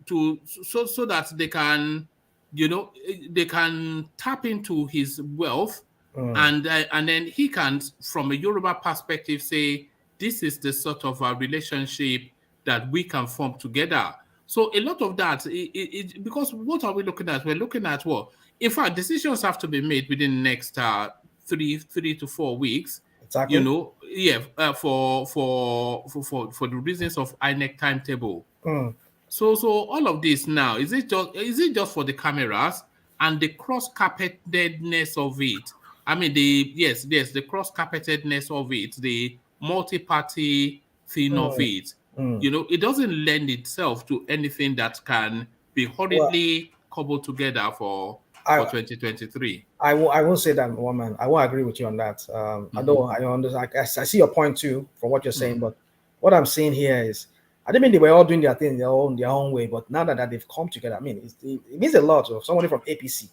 that they can, they can tap into his wealth, and then he can, from a Yoruba perspective, say this is the sort of a relationship that we can form together. So a lot of that, because what are we looking at? We're looking at what? In fact, decisions have to be made within the next 3 to 4 weeks. Exactly. For the reasons of INEC timetable. So all of this now, is it just for the cameras and the cross-carpetedness of it? I mean, the cross-carpetedness of it, the multi-party thing of it. It doesn't lend itself to anything that can be hurriedly cobbled together for 2023. I won't say that, woman. I won't agree with you on that. I see your point too from what you're saying, but what I'm saying here is, I didn't mean they were all doing their thing their own way, but now that they've come together, I mean, it means a lot of somebody from APC.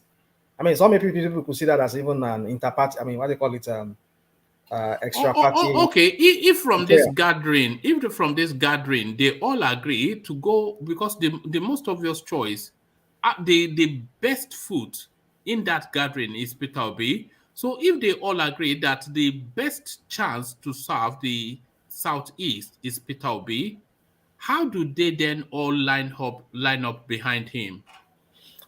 I mean, some people could see that as even an interparty. I mean, what they call it, extra party. Okay, if from this gathering, they all agree to go, because the most obvious choice, the best foot in that gathering is Peter Obi. So if they all agree that the best chance to serve the Southeast is Peter Obi, how do they then all line up behind him?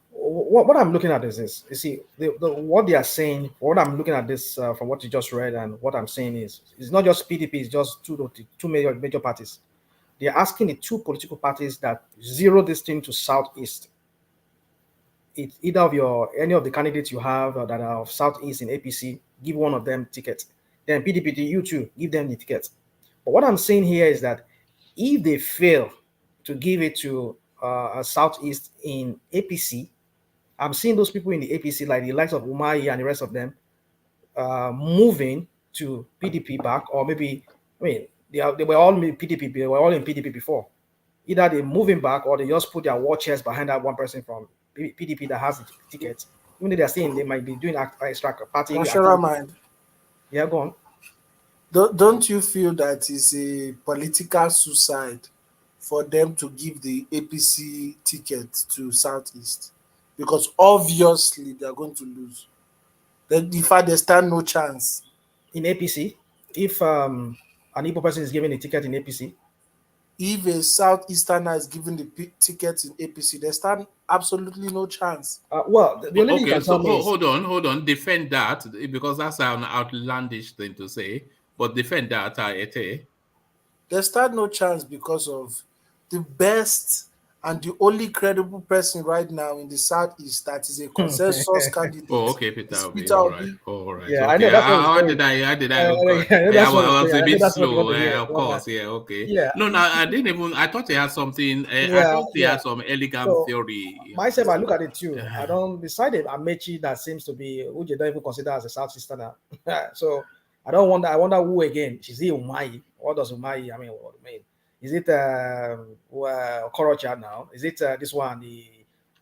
What I'm looking at is this. You see, what they are saying, what I'm looking at this from what you just read, and what I'm saying is, it's not just PDP, it's just two major parties. They're asking the two political parties that zero this thing to Southeast. It's either of any of the candidates you have that are of Southeast in APC, give one of them ticket. Then PDP, you too, give them the ticket. But what I'm saying here is that if they fail to give it to a Southeast in APC, I'm seeing those people in the APC, like the likes of Umahi and the rest of them, moving to PDP back, or maybe, I mean, they were all in PDP. They were all in PDP before. Either they moving back, or they just put their war chest behind that one person from PDP that has the ticket. Even though they're saying they might be doing extra party. Mind. Yeah, go on. Don't you feel that it's a political suicide for them to give the APC ticket to Southeast? Because obviously they are going to lose. Then in fact, they stand no chance. In APC, if an Igbo person is given a ticket in APC, if a Southeasterner is given the ticket in APC, they stand absolutely no chance. Well, the only thing you can tell me is, hold on, defend that, because that's an outlandish thing to say. But defend that, Ete. They stand no chance because of the best and the only credible person right now in the Southeast that is a consensus candidate. Oh, okay, Peter Obi. All right. Yeah, okay. I know that's how did I was a bit slow. Of course, yeah, okay. Yeah. No, I didn't even. I thought he had something. I thought he had some elegant theory. Myself, I look at it too. I don't. Beside it, AMAECHI that seems to be who you don't even consider as a Southeasterner. So I don't wonder. I wonder who again. Is he Umahi? What does Umahi? I mean, is it Okorocha now? Is it this one,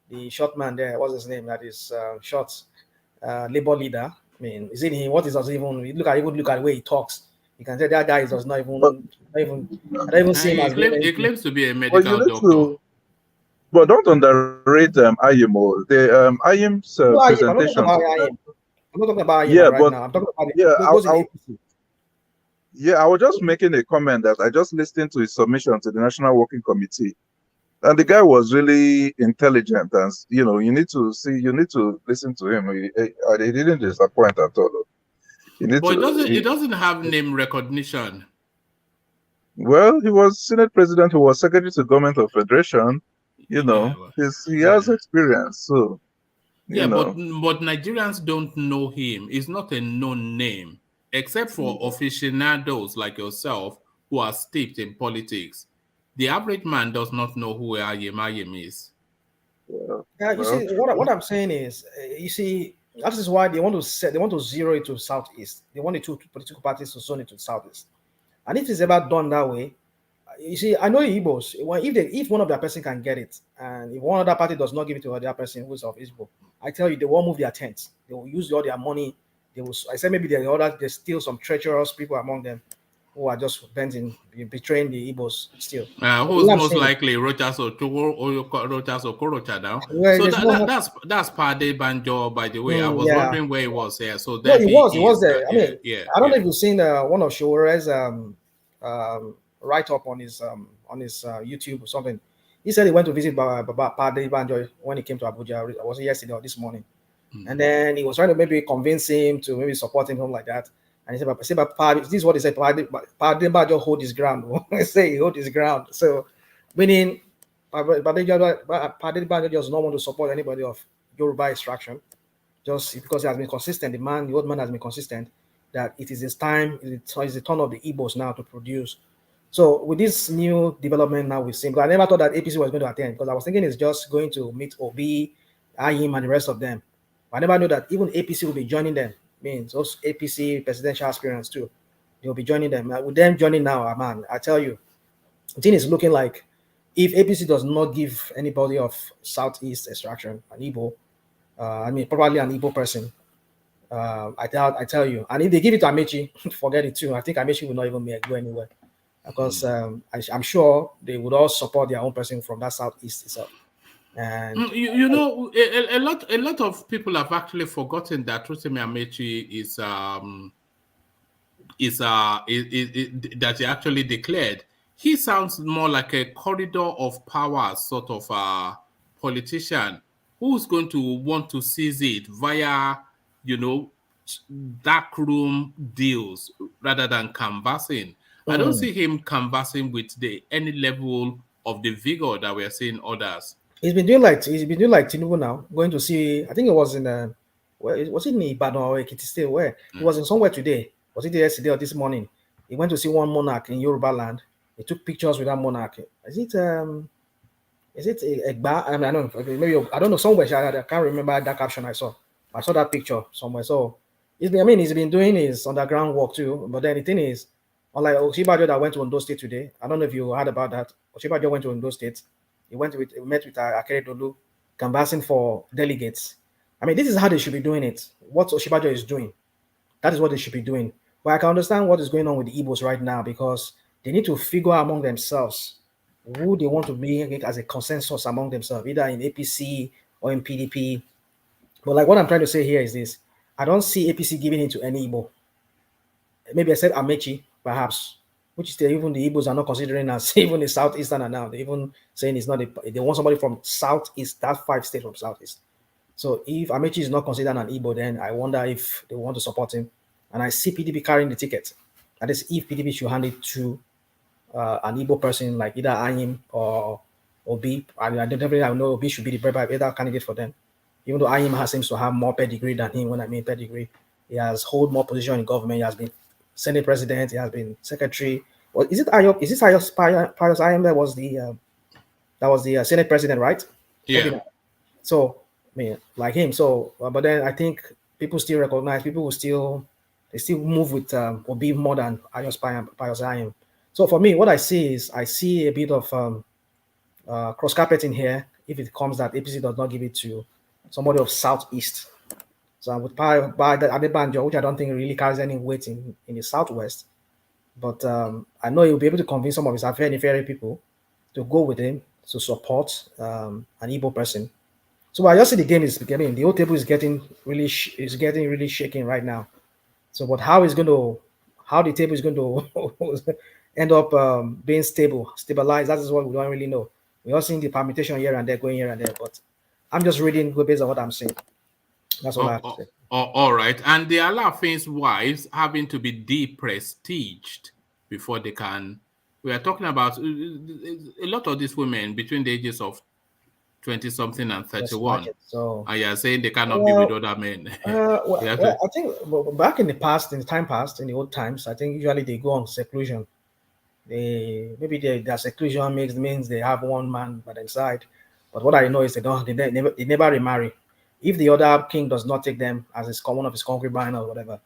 the short man there? What's his name? That is short labor leader. I mean, is it him? What is does even look at the way he talks? You can say that guy does not even see him as he claims to be a medical doctor. But don't underrate IMO. The IM's presentation. I'm not talking about IM right now. I'm talking about I was just making a comment that I just listened to his submission to the National Working Committee, and the guy was really intelligent. And you need to listen to him. He didn't disappoint at all. But it doesn't have name recognition. Well, he was Senate President. He was Secretary to Government of Federation. You know, he has experience. So, you know. but Nigerians don't know him. He's not a known name, except for aficionados like yourself who are steeped in politics. The average man does not know who Ayim is. Yeah, you see, what I'm saying is, you see, that is why they want to zero it to Southeast. They want the two political parties to zone it to Southeast. And if it's ever done that way, you see, I know the Igbos. If one of their person can get it, and if one other party does not give it to the other person who's of Igbo, I tell you, they won't move their tents. They will use all their money. They will. I said maybe there's still some treacherous people among them who are just bent in betraying the Igbos still. Who's most likely Rochas or Okorocha now? So that's Pade Banjo, by the way. I was wondering where he was here. So no, he was there. I mean, I don't know if you've seen one of Shore's write up on his YouTube or something. He said he went to visit Pade Banjo when he came to Abuja. Was it yesterday or this morning? And then he was trying to maybe convince him to maybe support him, something like that. And he said, this is what he said, Pade Banjo hold his ground. Say he hold his ground. So, meaning, Pade Banjo does not want to support anybody of Yoruba extraction, just because he has been consistent. The old man has been consistent that it is his time, it's the turn of the Igbos now to produce. So with this new development now we've seen, because I never thought that APC was going to attend, because I was thinking it's just going to meet Obi, Ayim, and the rest of them. But I never knew that even APC will be joining them. Means those APC presidential aspirants too, they'll be joining them. With them joining now, man, I tell you, the thing is looking like if APC does not give anybody of Southeast extraction an Igbo, I mean probably an Igbo person, I tell you, and if they give it to Amechi, forget it too. I think Amechi will not even go anywhere, because I'm sure they would all support their own person from that Southeast itself. And you know, a lot of people have actually forgotten that Rotimi Amechi that he actually declared. He sounds more like a corridor of power sort of politician who's going to want to seize it via, you know, dark room deals rather than canvassing. I don't see him canvassing with any level of the vigor that we're seeing others. He's been doing like Tinubu now, going to see. I think it was in was it in Ibadan or Ekiti State? Where he was in somewhere today. Was it yesterday or this morning? He went to see one monarch in Yoruba land. He took pictures with that monarch. Is it Egba? I mean, I don't know. Maybe I don't know somewhere. I can't remember that caption I saw. I saw that picture somewhere. So he's been doing his underground work too. But then the thing is, unlike Oshibajo that went to Ondo State today, I don't know if you heard about that. Oshibajo went to Ondo State. He met with Akeredolu, canvassing for delegates. I mean, this is how they should be doing it. What Oshibajo is doing, that is what they should be doing. But I can understand what is going on with the Igbos right now, because they need to figure out among themselves who they want to bring as a consensus among themselves, either in APC or in PDP. But like what I'm trying to say here is this: I don't see APC giving it to any Igbo. Maybe I said Amechi, perhaps, which even the Igbos are not considering as even the Southeastern now. They're even saying it's not they want somebody from Southeast, that 5 states from Southeast. So if Amechi is not considered an Igbo, then I wonder if they want to support him. And I see PDP carrying the ticket. That is, if PDP should hand it to an Igbo person like either Ayim or Obi. I know Obi should be the better candidate for them. Even though Ayim seems to have more pedigree than him. When I mean pedigree, he has hold more position in government. He has been Senate president. He has been secretary. Well, is it Pius Ayim that was the Senate president, right? Yeah. So I mean, like him. So, but then I think people still recognize. People will still move with Obi more than Pius Ayim. So for me, what I see is a bit of cross carpeting here. If it comes that APC does not give it to somebody of Southeast. So I would buy the Adebanjo, which I don't think really carries any weight in the Southwest. But I know he'll be able to convince some of his very people to go with him to support an Igbo person. So I just see the game is getting, the whole table is getting really shaking right now. So, but how the table is going to end up being stabilized, that is what we don't really know. We're all seeing the permutation here and there, going here and there, but I'm just reading based on what I'm seeing. That's all I have to say. All right. And the ALAAFIN'S wives having to be de-prestiged before they can we are talking about a lot of these women between the ages of 20-something and 31. So, and you are saying they cannot be with other men. I think back in the past, in the old times, I think usually they go on seclusion. Maybe their seclusion means they have one man by their side. But what I know is they never remarry. If the other king does not take them as one of his concubine or whatever,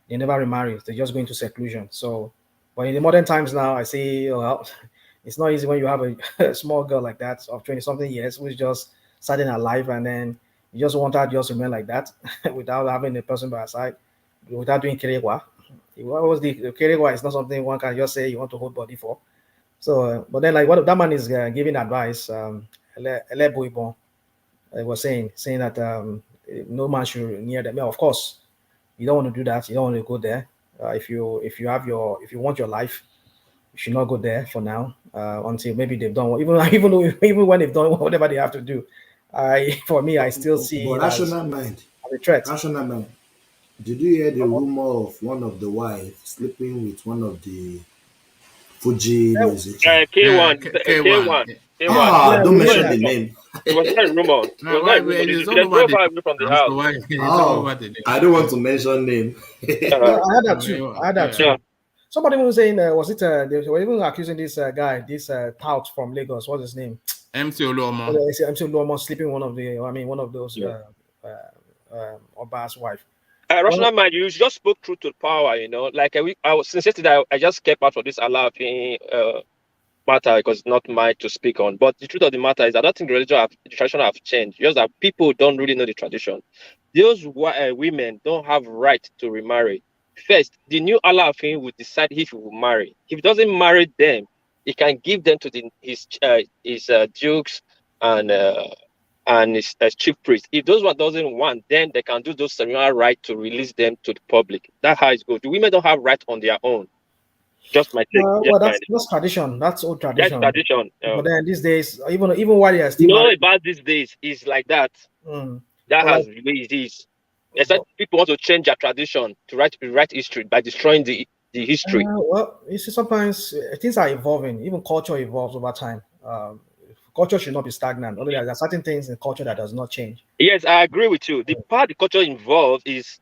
they never remarry. They just go into seclusion. So, but in the modern times now, I see, well, it's not easy when you have a small girl like that of 20-something years who's just starting her life, and then you just want her to just remain like that without having a person by her side, without doing kerewa. What was the kerewa? Is not something one can just say you want to hold body for. So, but then like what that man is giving advice, Ele was saying that no man should near them. Yeah, of course, you don't want to do that. You don't want to go there. If you want your life, you should not go there for now until maybe they've done even when they've done whatever they have to do. For me, I still see but it rational mind. as a threat. Rational mind. Did you hear the rumor of one of the wives sleeping with one of the Fuji musicians? K1. Don't mention the name. It was not a rumor. It was not a rumor. They drove her away from the house. I don't want to mention name. I had that too. Somebody was saying, was it? They were even accusing this guy, this tout from Lagos. What's his name? MC Olu'Omo. MC Olu'Omo sleeping one of those Oba's wife. Rational mind, you just spoke truth to power. Like since yesterday, I just kept out for this ALAAFIN matter because it's not mine to speak on. But the truth of the matter is, I don't think the tradition have changed. Just that people don't really know the tradition. Those women don't have right to remarry. First, the new ALAAFIN will decide if he will marry. If he doesn't marry them, he can give them to his dukes and his chief priest. If those one doesn't want, then they can do those ceremonial right to release them to the public. That's how it goes. The women don't have right on their own. Just my take. That's tradition. That's old tradition. That's tradition. But then these days, even while they are still about these days, is like that. That has really it is. Except people want to change their tradition to rewrite history by destroying the history. Well, you see, sometimes things are evolving. Even culture evolves over time. Culture should not be stagnant. Although there are certain things in culture that does not change. Yes, I agree with you. The part the culture involved is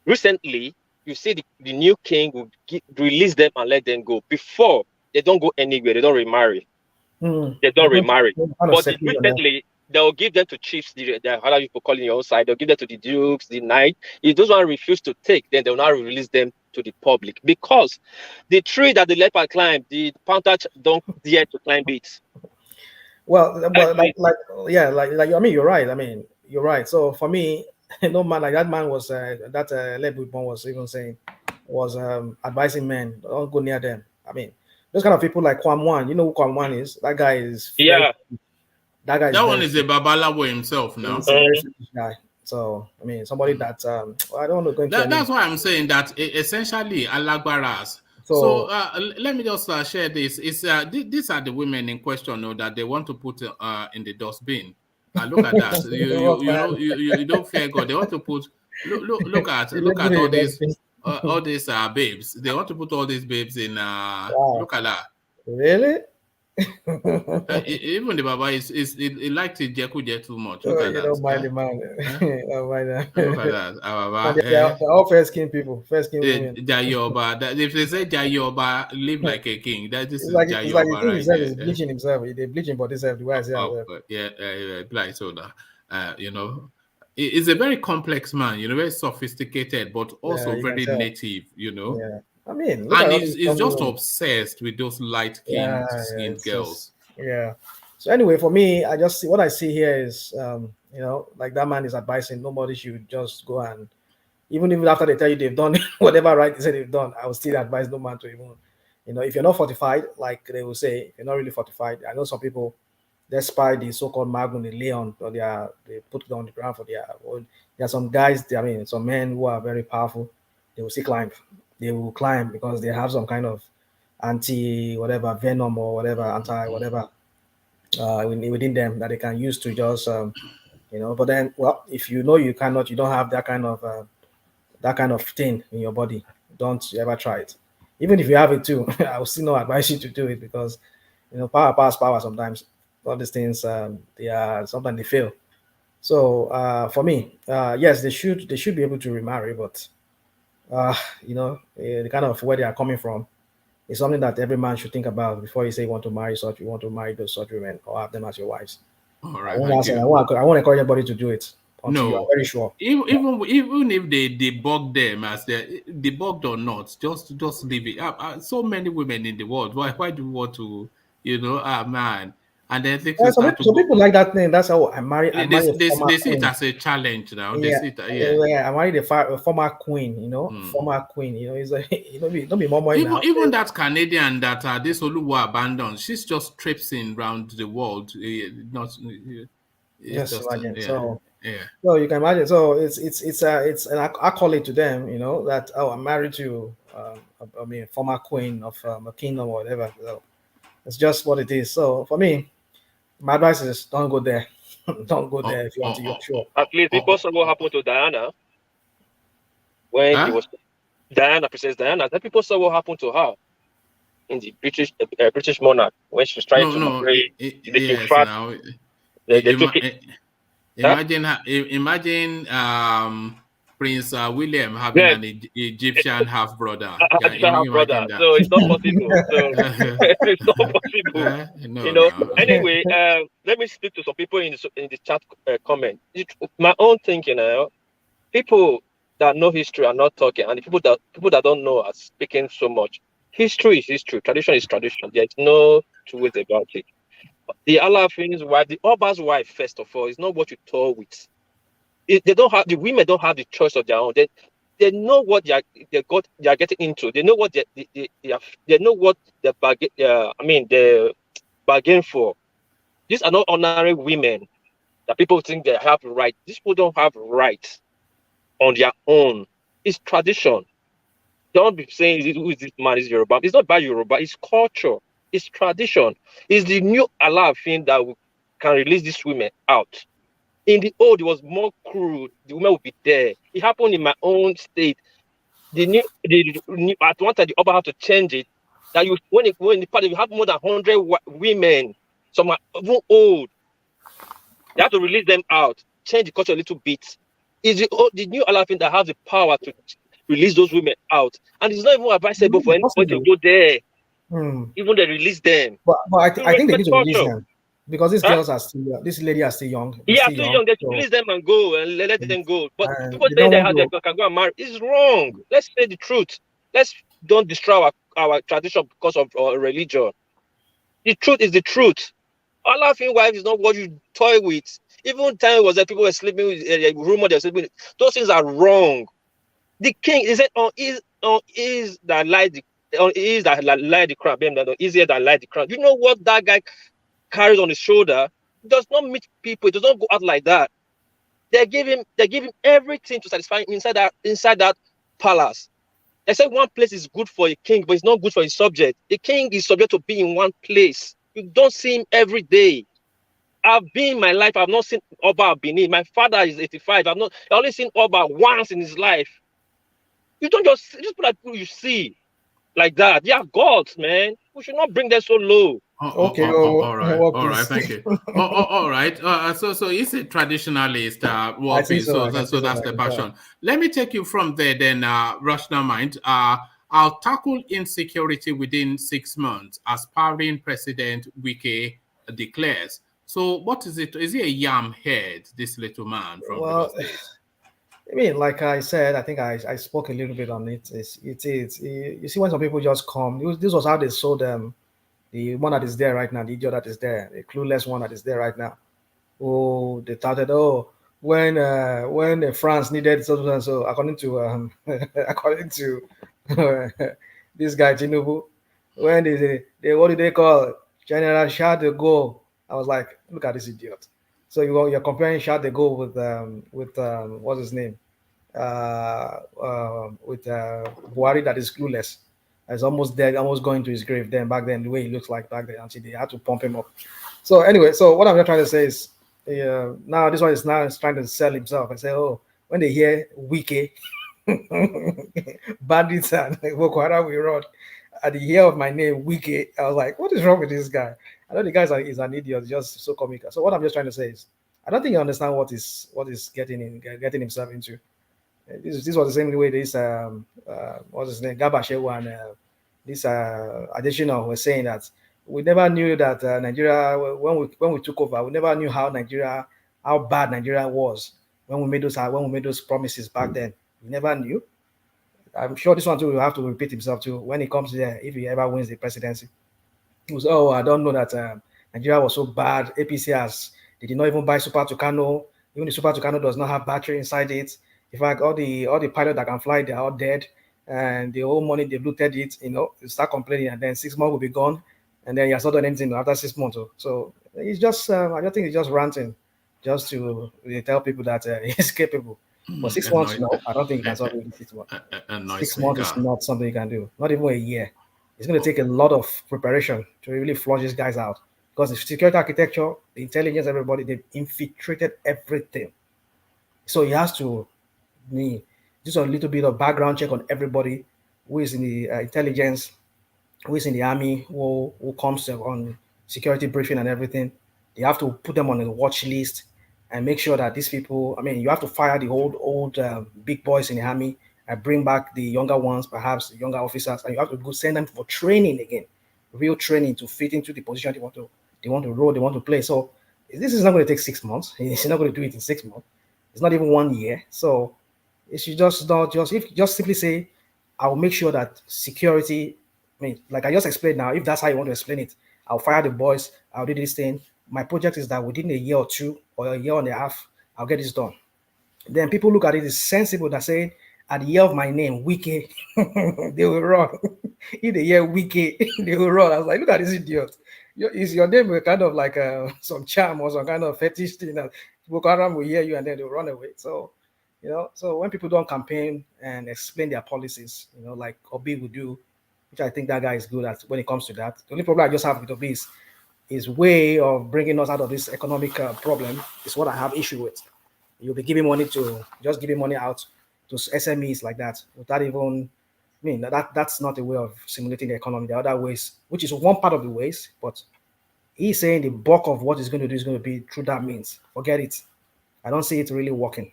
recently you see the new king will release them and let them go. Before they don't go anywhere, they don't remarry. They don't remarry. But recently they'll give them to chiefs, how people calling your own side, they'll give them to the dukes, the knight. If those one refuse to take, then they'll now release them to the public. Because the tree that the leopard climbed, the panther don't dare to climb it. Well, I mean, you're right. I mean, you're right. So for me, no man like that man was Lebubon was even saying was advising men don't go near them. I mean, those kind of people like Kwamwan. You know who Kwamwan is? That guy is that one is a Babalawo himself now. He's a very selfish guy. So I mean, somebody that I don't want to go into. That's why I'm saying that essentially Alagbaras. So let me just share this. It's these are the women in question that they want to put in the dustbin. Look at that. You don't fear God. They want to put look at all these babes. They want to put all these babes in. Look at that. Really? Even the Baba he likes it Jeku too much. Look at that. Don't mind the man. Don't mind that. Look at that. They're all fair skinned people. Fair skinned women. Jayoba. If they say Jayoba, live like a king. That is like Jayoba. It's like the thing he's bleaching himself. They're bleaching body self. The way I say black soda. He's a very complex man. Very sophisticated, but also very native. Yeah. I mean, and he's just obsessed with those light-skinned girls. So anyway, for me, I just see what I see here is, like that man is advising nobody should just go and even after they tell you they've done whatever right they say they've done, I will still advise no man to even, if you're not fortified, like they will say, if you're not really fortified. I know some people, despite the so-called magun they lay on, or they put it on the ground for there are some guys, some men who are very powerful. They will still climb. They will climb because they have some kind of anti-whatever venom or whatever, anti-whatever within them that they can use to just, But then, well, if you don't have that kind of thing in your body, don't ever try it. Even if you have it too, I will still not advise you to do it because, you know, power pass power sometimes. All these things, they are sometimes they fail. So for me, yes, they should be able to remarry, but you know, the kind of where they are coming from is something that every man should think about before you say you want to marry those such women or have them as your wives. All right, I won't encourage anybody to do it until you are no, very sure. Even if they debug them as they debugged or not, just leave it. So many women in the world. Why do you want to, you know, man? And then things Some people like that thing. That's how I marry. They see it as a challenge now. Yeah, I married a former queen. You know, former queen. You know, it's like don't be more now. Even that Canadian that this Oluwa abandoned, she's just traipsing around the world. Just imagine. So you can imagine. So it's an accolade to them. You know that I'm married to former queen of a kingdom or whatever. So it's just what it is. So for me, my advice is don't go there. Don't go there if you want to. You're sure. At least people saw what happened to Diana when he was Princess Diana. Then people saw what happened to her in the British monarch when she was trying to marry the king fat. Imagine Prince William having an Egyptian half brother. So it's not possible. So it's not possible. You know. Anyway, let me speak to some people in the chat comment. My own thinking now. People that know history are not talking, and the people that don't know are speaking so much. History is history. Tradition is tradition. There's no two ways about it. The ALAAFIN'S wife, the Oba's wife, first of all, is not what you told with. The women don't have the choice of their own. They know what they are getting into. They know what they know what they bargain for. These are not ordinary women that people think they have right. These people don't have rights on their own. It's tradition. Don't be saying who is this man is Yoruba. It's not about Yoruba. It's culture. It's tradition. It's the new ALAAFIN that can release these women out. In the old, it was more crude. The women would be there. It happened in my own state. At one time, the Oba had to change it. That when the party, you have more than 100 women. Some are even old. They have to release them out, change the culture a little bit. It's the new ALAAFIN that has the power to release those women out, and it's not even advisable for anybody to go there. Even they release them. But I think they need to release them. Because these girls are still, this lady are still young. They still young. They should release them and go and let them go. But people say they can go and marry. It's wrong. Let's say the truth. Let's don't destroy our tradition because of our religion. The truth is the truth. ALAAFIN wife is not what you toy with. Even time was that people were sleeping with rumor they were sleeping with. Those things are wrong. The king is it is that lie the crown. Easier than lie the crown. You know what that guy carries on his shoulder? He does not meet people. It does not go out like that. They give him everything to satisfy him inside that palace. They say one place is good for a king, but it's not good for his subject. The king is subject to be in one place. You don't see him every day. I've been in my life. I've not seen Oba Benin. My father is 85. I've only seen Oba once in his life. You don't just put that you see like that. They are gods, man. We should not bring them so low. All right, thank you. All right. So he's a traditionalist. So that's the passion. Let me take you from there. Then, rational mind. I'll tackle insecurity within 6 months, aspiring President Wike declares. So, what is it? Is he a yam head? This little man from River State? I mean, like I said, I think I spoke a little bit on it. You see, when some people just come, this was how they sold them. The one that is there right now, the idiot that is there, the clueless one that is there right now. Oh, they touted, when France needed so according to this guy Tinubu, when they what did they call General Charles de Gaulle? I was like, look at this idiot. So you're comparing Charles de Gaulle with what's his name? With Buhari that is clueless. He's almost dead, almost going to his grave. Then back then, the way he looks like back then, until they had to pump him up. So anyway, so what I'm trying to say is, now this one is now trying to sell himself and say, oh, when they hear Wike, bandits and Boko Haram will run. At the year of my name, Wiki, I was like, what is wrong with this guy? I know the guy is an idiot, just so comical. So what I'm just trying to say is, I don't think you understand what is getting himself into. This was the same way this what's his name, Gabashew and this additional was saying that we never knew that Nigeria, when we took over, we never knew how bad Nigeria was when we made those promises back then. We never knew. I'm sure this one too will have to repeat himself too when he comes there, if he ever wins the presidency. He was, oh, I don't know that Nigeria was so bad. APC they did not even buy Super Tucano. Even the Super Tucano does not have battery inside it. In fact, all the pilots that can fly, they are all dead, and the whole money they looted it. You start complaining, and then 6 months will be gone, and then he has not done anything after 6 months. So he's just, I don't think he's just ranting, just to tell people that he's capable. For 6 months, no, I don't think he can solve it in 6 months. 6 months is not something you can do. Not even a year. It's going to take a lot of preparation to really flush these guys out. Because the security architecture, the intelligence, everybody, they've infiltrated everything. So he has to do a little bit of background check on everybody who is in the intelligence, who is in the army, who comes on security briefing and everything. They have to put them on a watch list and make sure that these people, you have to fire the old big boys in the army and bring back the younger ones, perhaps the younger officers, and you have to go send them for training again, real training to fit into the position they want to roll, they want to play. So this is not going to take 6 months. He's not going to do it in 6 months. It's not even 1 year. So it should just simply say, I will make sure that security, like I just explained now, if that's how you want to explain it, I'll fire the boys, I'll do this thing. My project is that within a year or two or a year and a half, I'll get this done. Then people look at it as sensible that saying, at the year of my name, Wiki, they will run. In the year Wiki, they will run. I was like, look at this idiot. Is your name kind of like some charm or some kind of fetish thing that Boko Haram will hear you and then they'll run away? So, so when people don't campaign and explain their policies, like Obi will do, which I think that guy is good at when it comes to that. The only problem I just have with Obi is his way of bringing us out of this economic problem is what I have issue with. You'll be giving money out to SMEs like that without even, that's not a way of stimulating the economy. There are other ways, which is one part of the ways, but he's saying the bulk of what he's going to do is going to be through that means. Forget it. I don't see it really working.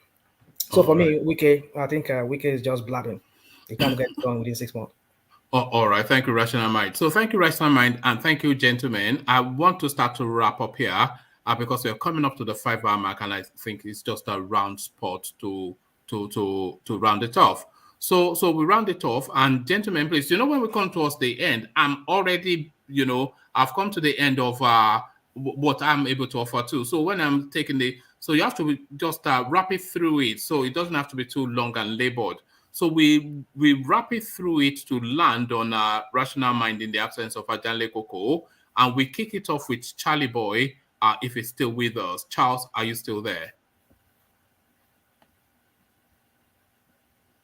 So for me, Wike, I think Wike is just blabbing. He can't get it done within 6 months. All right. Thank you, Rational Mind. So thank you, Rational Mind, and thank you, gentlemen. I want to start to wrap up here because we're coming up to the 5-hour mark, and I think it's just a round spot to round it off. So we round it off, and gentlemen, please, when we come towards the end, I'm already, I've come to the end of what I'm able to offer too. So when I'm taking so you have to just wrap it through it, so it doesn't have to be too long and labored. So we wrap it through it to land on Rational Mind in the absence of Ajanle Koko, and we kick it off with Charlie Boy, if it's still with us. Charles, are you still there?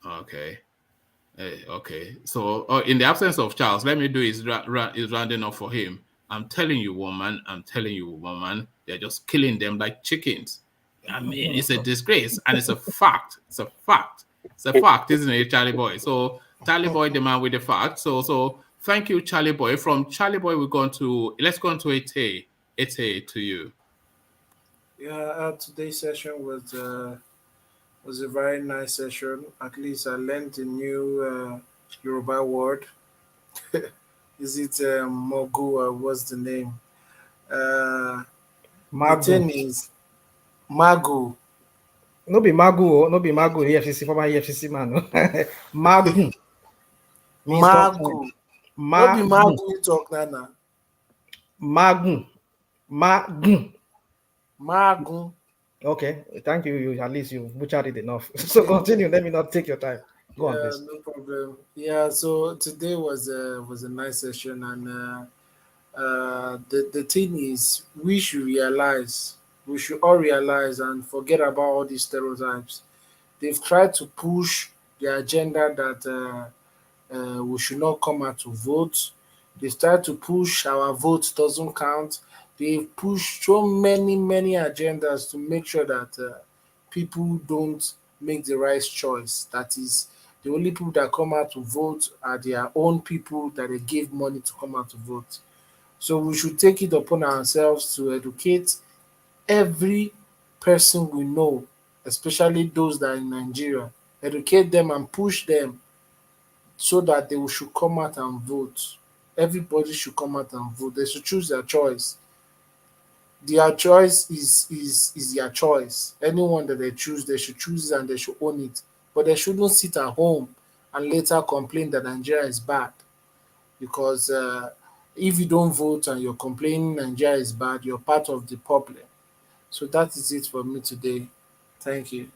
Okay. Okay. So in the absence of Charles, let me do his rounding off for him. I'm telling you, woman, they're just killing them like chickens. It's a disgrace, and it's a fact. It's a fact. It's a fact, isn't it, Charlie Boy? So Charlie Boy, the man with the fact. So thank you, Charlie Boy. From Charlie Boy, let's go on to Ete. Ete, to you. Yeah, today's session was a very nice session. At least I learned a new Yoruba word. Is it Mogu or what's the name? The thing is Magu. No be Magu, EFCC, former EFCC man. Magu. Magu. No be Magu you talk now. Magu. Magu. Okay, thank you. At least you butchered it enough. So continue. Let me not take your time. Go on, please. No problem. Yeah. So today was a nice session, and the thing is, we should all realize and forget about all these stereotypes. They've tried to push the agenda that we should not come out to vote. They've tried to push our vote doesn't count. They've pushed so many agendas to make sure that people don't make the right choice. That is, The only people that come out to vote are their own people that they give money to come out to vote. So we should take it upon ourselves to educate every person we know, especially those that are in Nigeria, educate them and push them so that they should come out and vote. Everybody should come out and vote. They should choose their choice. Their choice is their choice. Anyone that they choose, they should choose it and they should own it. But they shouldn't sit at home and later complain that Nigeria is bad. Because if you don't vote and you're complaining Nigeria is bad, you're part of the problem. So that is it for me today. Thank you.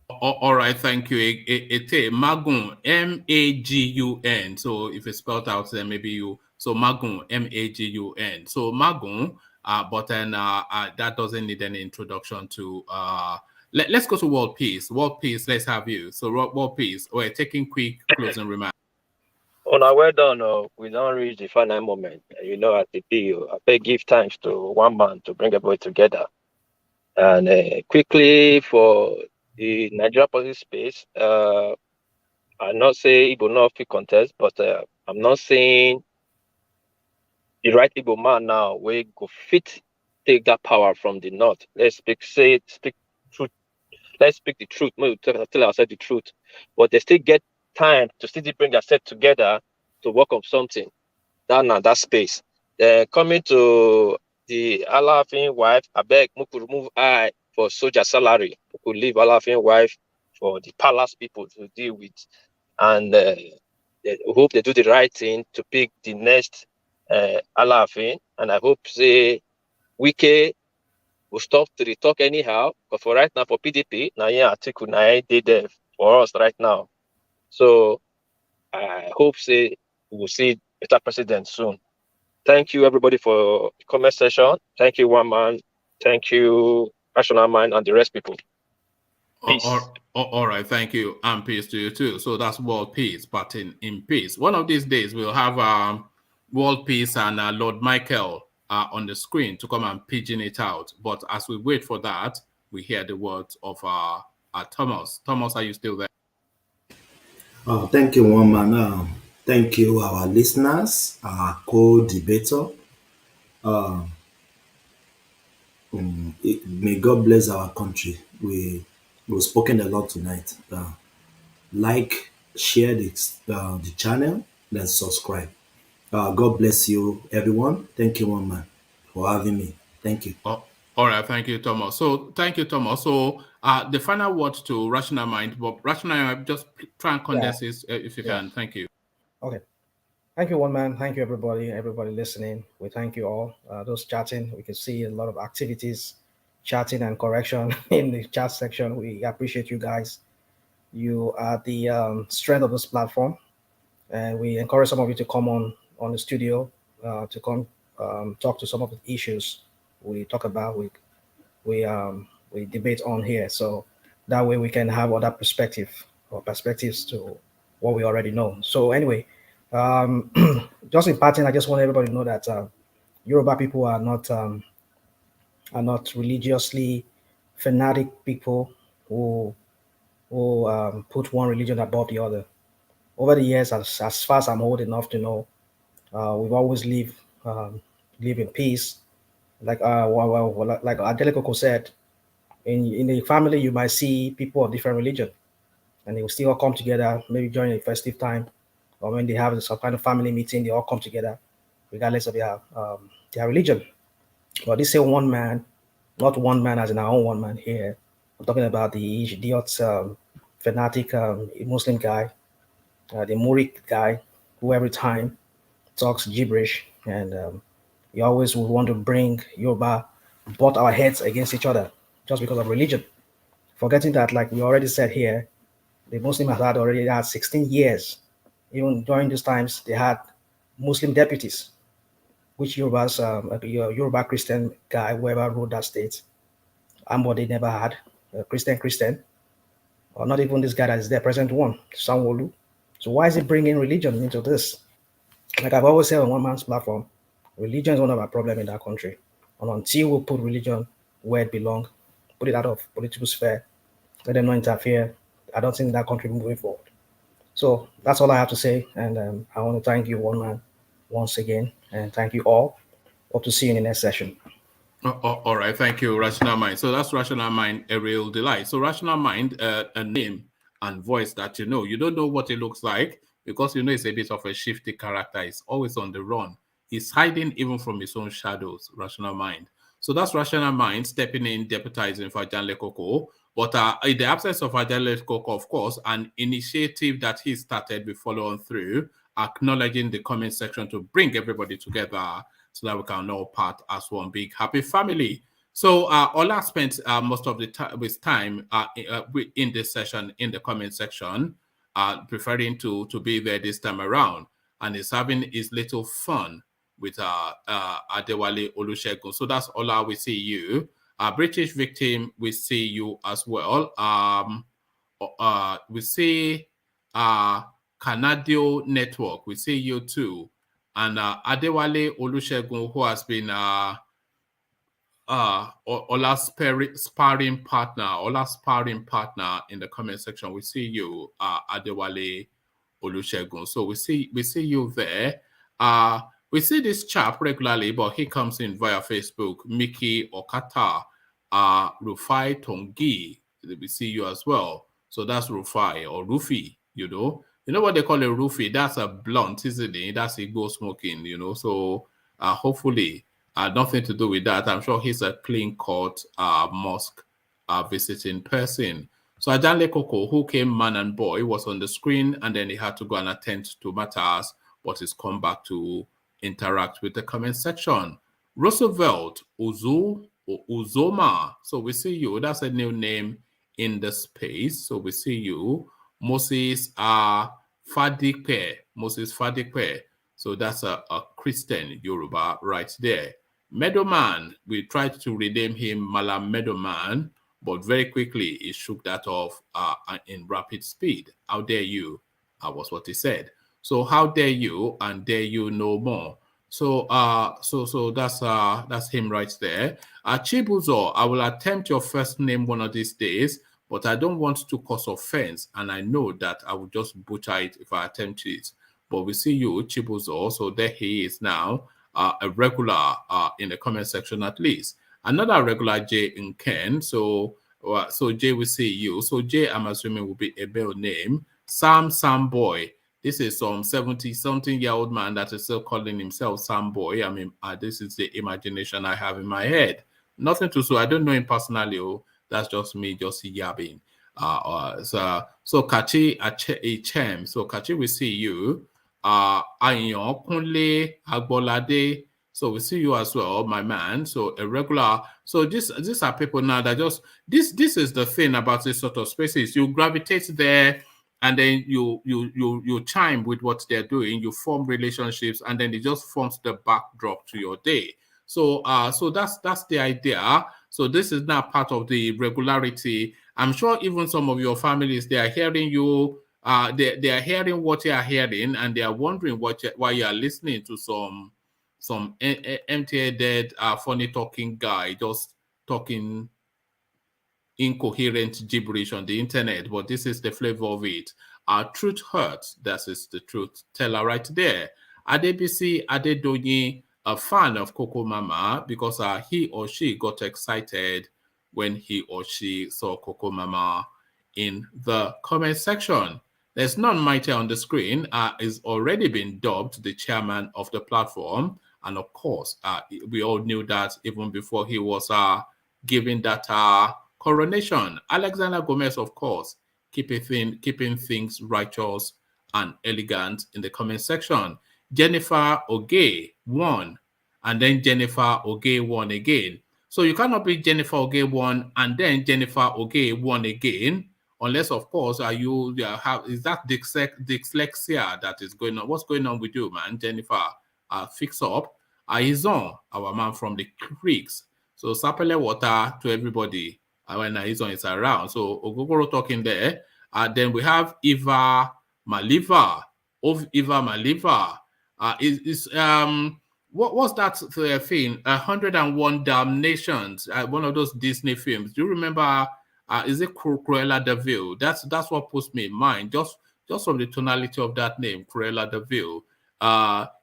All right, thank you. Ete Magun, Magun. So if it's spelled out, then maybe you. So Magun, Magun. So Magun, but then that doesn't need any introduction to. Let's go to World Peace. World Peace, let's have you. So World Peace, we're taking quick closing remarks. Oh, now well done. We don't reach the final moment. You know, at the PO, I beg give thanks to one man to bring everybody together. And quickly for the Nigeria policy space, I'm not saying Igbo not fit contest, but I'm not saying the right Igbo man now we go fit take that power from the north. Let's speak truth. Let's speak the truth. Maybe tell ourselves the truth. But they still get time to still bring themselves together to work on something. That space. Coming to the ALAAFIN wife, I beg we could remove I for soldier salary. We could leave ALAAFIN wife for the palace people to deal with. And hope they do the right thing to pick the next ALAAFIN. And I hope say Wike will stop to talk anyhow. But for right now, for PDP, now yeah, article 9 did there for us right now. So I hope say we will see better president soon. Thank you everybody for the comment session. Thank you, one man. Thank you, National Mind, and the rest people. Peace. All right, thank you, and peace to you too. So that's world peace, but in peace. One of these days we'll have world peace and Lord Michael on the screen to come and pigeon it out. But as we wait for that, we hear the words of Thomas. Thomas, are you still there? Thank you, one man. Thank you, our listeners, our co-debater. May God bless our country. We've spoken a lot tonight. Like, share the channel, then subscribe. God bless you, everyone. Thank you, one man, for having me. Thank you. All right, thank you, Thomas. So, thank you, Thomas. So, the final word to Rational Mind, but Rational Mind, just try and condense this if you can. Thank you. Okay. Thank you, one man. Thank you, everybody listening. We thank you all. Those chatting, we can see a lot of activities, chatting and correction in the chat section. We appreciate you guys. You are the strength of this platform, and we encourage some of you to come on the studio to come talk to some of the issues we talk about. We debate on here, so that way we can have other perspectives to what we already know. So anyway, just in passing, I just want everybody to know that Yoruba people are not religiously fanatic people who put one religion above the other. Over the years, as far as I'm old enough to know, we've always lived in peace. Like Adelikoko said, in the family you might see people of different religion, and they will still all come together, maybe during a festive time, or when they have some kind of family meeting, they all come together, regardless of their religion. But this say one man, not one man as in our own one man here. I'm talking about the idiot, fanatic Muslim guy, the Murik guy, who every time talks gibberish, and he always would want to bring Yoruba, butt our heads against each other just because of religion. Forgetting that, like we already said here, the Muslim has already had 16 years. Even during these times, they had Muslim deputies, which Yoruba's, Yoruba Christian guy, whoever wrote that state, they never had a Christian, or not even this guy that is there, present one, Sanwo Olu. So why is he bringing religion into this? Like I've always said on one man's platform, religion is one of our problems in that country. And until we put religion where it belongs, put it out of political sphere, let them not interfere. I don't think that country moving forward. So that's all I have to say. And I want to thank you, one man, once again. And thank you all. Hope to see you in the next session. All right. Thank you, Rational Mind. So that's Rational Mind, a real delight. So Rational Mind, a name and voice that you know. You don't know what it looks like because you know it's a bit of a shifty character. He's always on the run. He's hiding even from his own shadows, Rational Mind. So that's Rational Mind stepping in, deputizing for Ajanle Koko. But in the absence of Ajanle Koko, of course, an initiative that he started, we follow on through, acknowledging the comment section to bring everybody together so that we can all part as one big happy family. So Ola spent most of the time in this session in the comment section, preferring to be there this time around, and is having his little fun with Adewale Olusegun. So that's Ola, we see you. British Victim, we see you as well. We see Canadio Network, we see you too. And Adewale Olusegun, who has been Ola's sparring partner in the comment section. We see you, Adewale Olusegun. So we see you there. We see this chap regularly, but he comes in via Facebook. Mickey Okata, Rufai Tongi. We see you as well. So that's Rufai or Rufi, you know. You know what they call a roofie? That's a blunt, isn't it? That's Igbo smoking, you know. So hopefully, nothing to do with that. I'm sure he's a clean-cut mosque visiting person. So Ajanle Koko, who came man and boy, was on the screen, and then he had to go and attend to matters, but he's come back to interact with the comment section. Roosevelt Uzoma. So we see you. That's a new name in the space. So we see you. Moses Fadikpe. So that's a Christian Yoruba right there. Meadowman, we tried to rename him Malam Meadowman, but very quickly he shook that off in rapid speed. How dare you? Was what he said. So how dare you and dare you no more? So that's him right there. Chibuzo, I will attempt your first name one of these days, but I don't want to cause offense, and I know that I will just butcher it if I attempt it. But we see you, Chibuzo. So there he is now, a regular in the comment section at least. Another regular, Jay Nken. So Jay, we see you. So Jay, I'm assuming, will be a bell name. Sam Boy. This is some 70-something-year-old man that is still calling himself Sam Boy. I mean, this is the imagination I have in my head. Nothing to say. I don't know him personally. Oh, that's just me, just yabbing. So Kachi Achem. So Kachi, we see you. Ayon Kunle Agbolade. So we see you as well, my man. So a regular. So these are people now that just this is the thing about this sort of spaces. You gravitate there, and then you chime with what they're doing. You form relationships, and then it just forms the backdrop to your day. So that's the idea. So this is now part of the regularity. I'm sure even some of your families, they are hearing you. They are hearing what you are hearing, and they are wondering why you are listening to some empty-headed, funny talking guy just talking incoherent gibberish on the internet. But this is the flavor of it. Truth hurts. That is the truth teller right there. Adebisi Adedoyin, a fan of Coco Mama, because he or she got excited when he or she saw Coco Mama in the comment section. There's none mighty on the screen. Is already been dubbed the chairman of the platform, and of course, we all knew that even before he was given that coronation. Alexander Gomez, of course, keeping things righteous and elegant in the comment section. Jennifer Oge won, and then Jennifer Oge won again. So you cannot be Jennifer Oge won and then Jennifer Oge won again, unless, of course, is that dyslexia that is going on? What's going on with you, man? Jennifer, fix up. Aizon, our man from the creeks. So sapele water to everybody when Aizon is around. So Ogogoro talking there. Then we have Eva Maliva. What was that thing? 101 Dalmatians, one of those Disney films. Do you remember Is it Cruella de Vil? That's what puts me in mind. Just from the tonality of that name, Cruella de Vil.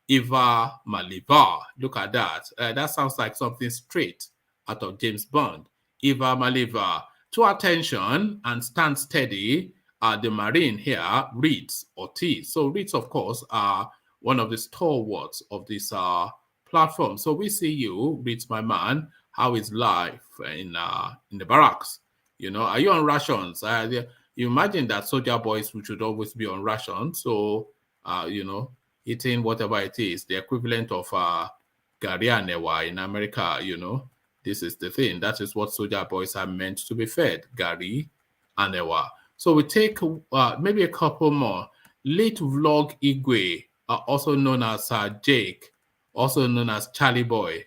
Eva Maliva. Look at that. That sounds like something straight out of James Bond. Eva Maliva. To attention and stand steady. The Marine here reads Ortiz. So reads, of course, are one of the stalwarts of this platform. So we see you, reads my man. How is life in the barracks? You know, are you on rations? You imagine that soldier boys should always be on rations. So, you know, eating whatever it is, the equivalent of Gari and Ewa in America, you know. This is the thing. That is what soldier boys are meant to be fed, Gari and Ewa. So we take maybe a couple more. Late Vlog Igwe, also known as Jake, also known as Charlie Boy,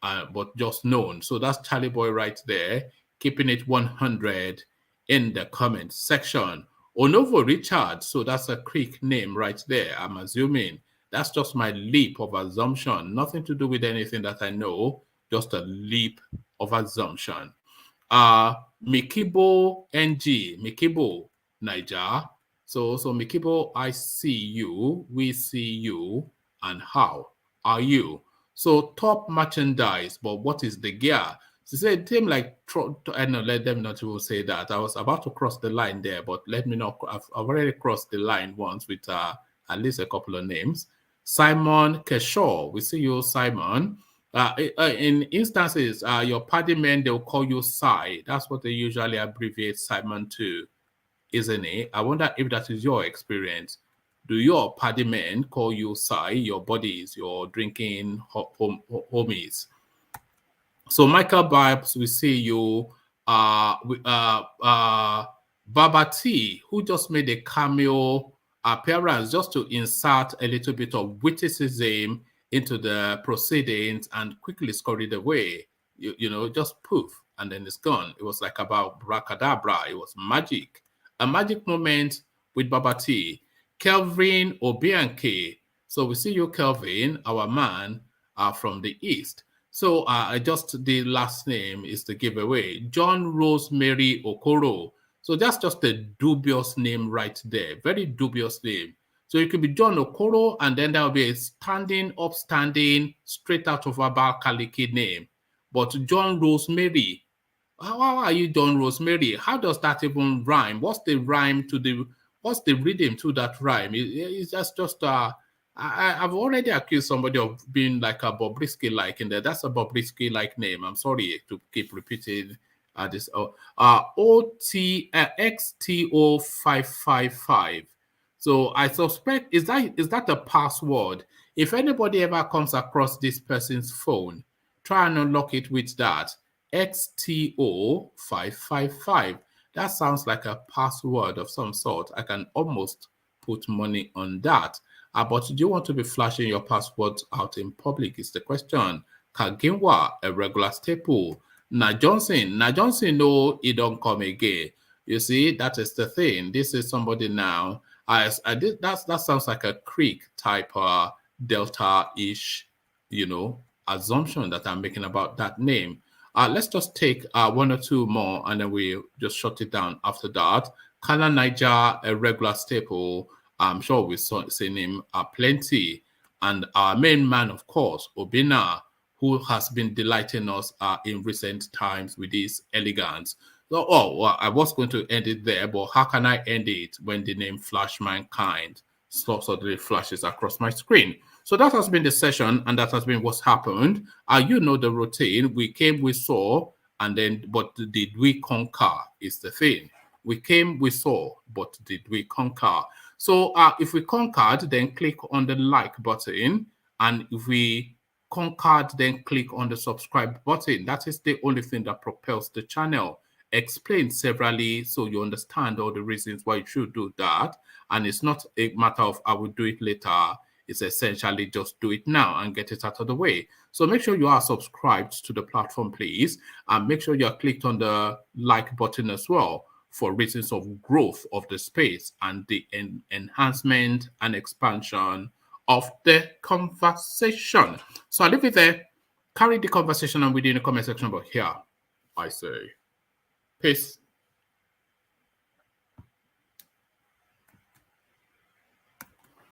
but just known. So that's Charlie Boy right there, keeping it 100 in the comment section. Onovo Richard, so that's a Creek name right there, I'm assuming. That's just my leap of assumption. Nothing to do with anything that I know, just a leap of assumption. Mikibo NG, Mikibo Niger. So Mikibo, I see you, we see you, and how are you? So top merchandise, but what is the gear? She said, "Team like I know, let them not to say that. I was about to cross the line there, but let me not. I've already crossed the line once with at least a couple of names. Simon Keshaw, we see you, Simon. In instances, your party men, they'll call you Sai. That's what they usually abbreviate Simon to, isn't it? I wonder if that is your experience. Do your party men call you Sai, your buddies, your drinking homies? So Michael Bibes, we see you. Baba T, who just made a cameo appearance just to insert a little bit of witticism into the proceedings and quickly scurried away. You know, just poof, and then it's gone. It was like about bracadabra. It was magic. A magic moment with Baba T. Kelvin Obianke. So we see you, Kelvin, our man from the East. So just the last name is the giveaway. John Rosemary Okoro. So that's just a dubious name right there. Very dubious name. So it could be John Okoro, and then there will be a standing, upstanding, straight out of Abakaliki name. But John Rosemary, how are you, John Rosemary? How does that even rhyme? What's the rhyme to the? What's the rhythm to that rhyme? It's just I've already accused somebody of being like a Bobrisky-like in there. That's a Bobrisky-like name. I'm sorry to keep repeating this. XTO555. So I suspect, is that a password? If anybody ever comes across this person's phone, try and unlock it with that. XTO555. That sounds like a password of some sort. I can almost put money on that. But do you want to be flashing your passport out in public is the question. Kaginwa, a regular staple. Na Johnson, no, he don't come again. You see, that is the thing. This is somebody now. That sounds like a Creek type Delta-ish, you know, assumption that I'm making about that name. Let's just take one or two more, and then we'll just shut it down after that. Kana Niger, a regular staple. I'm sure we've seen him plenty. And our main man, of course, Obina, who has been delighting us in recent times with his elegance. So, well, I was going to end it there, but how can I end it when the name Flash Mankind suddenly flashes across my screen? So that has been the session, and that has been what's happened. You know the routine. We came, we saw, and then, but did we conquer is the thing. We came, we saw, but did we conquer? So if we conquered, then click on the like button. And if we conquered, then click on the subscribe button. That is the only thing that propels the channel. Explain severally so you understand all the reasons why you should do that. And it's not a matter of I will do it later. It's essentially just do it now and get it out of the way. So make sure you are subscribed to the platform, please. And make sure you are clicked on the like button as well for reasons of growth of the space and the enhancement and expansion of the conversation. So I'll leave it there. Carry the conversation on within the comment section, but here I say peace.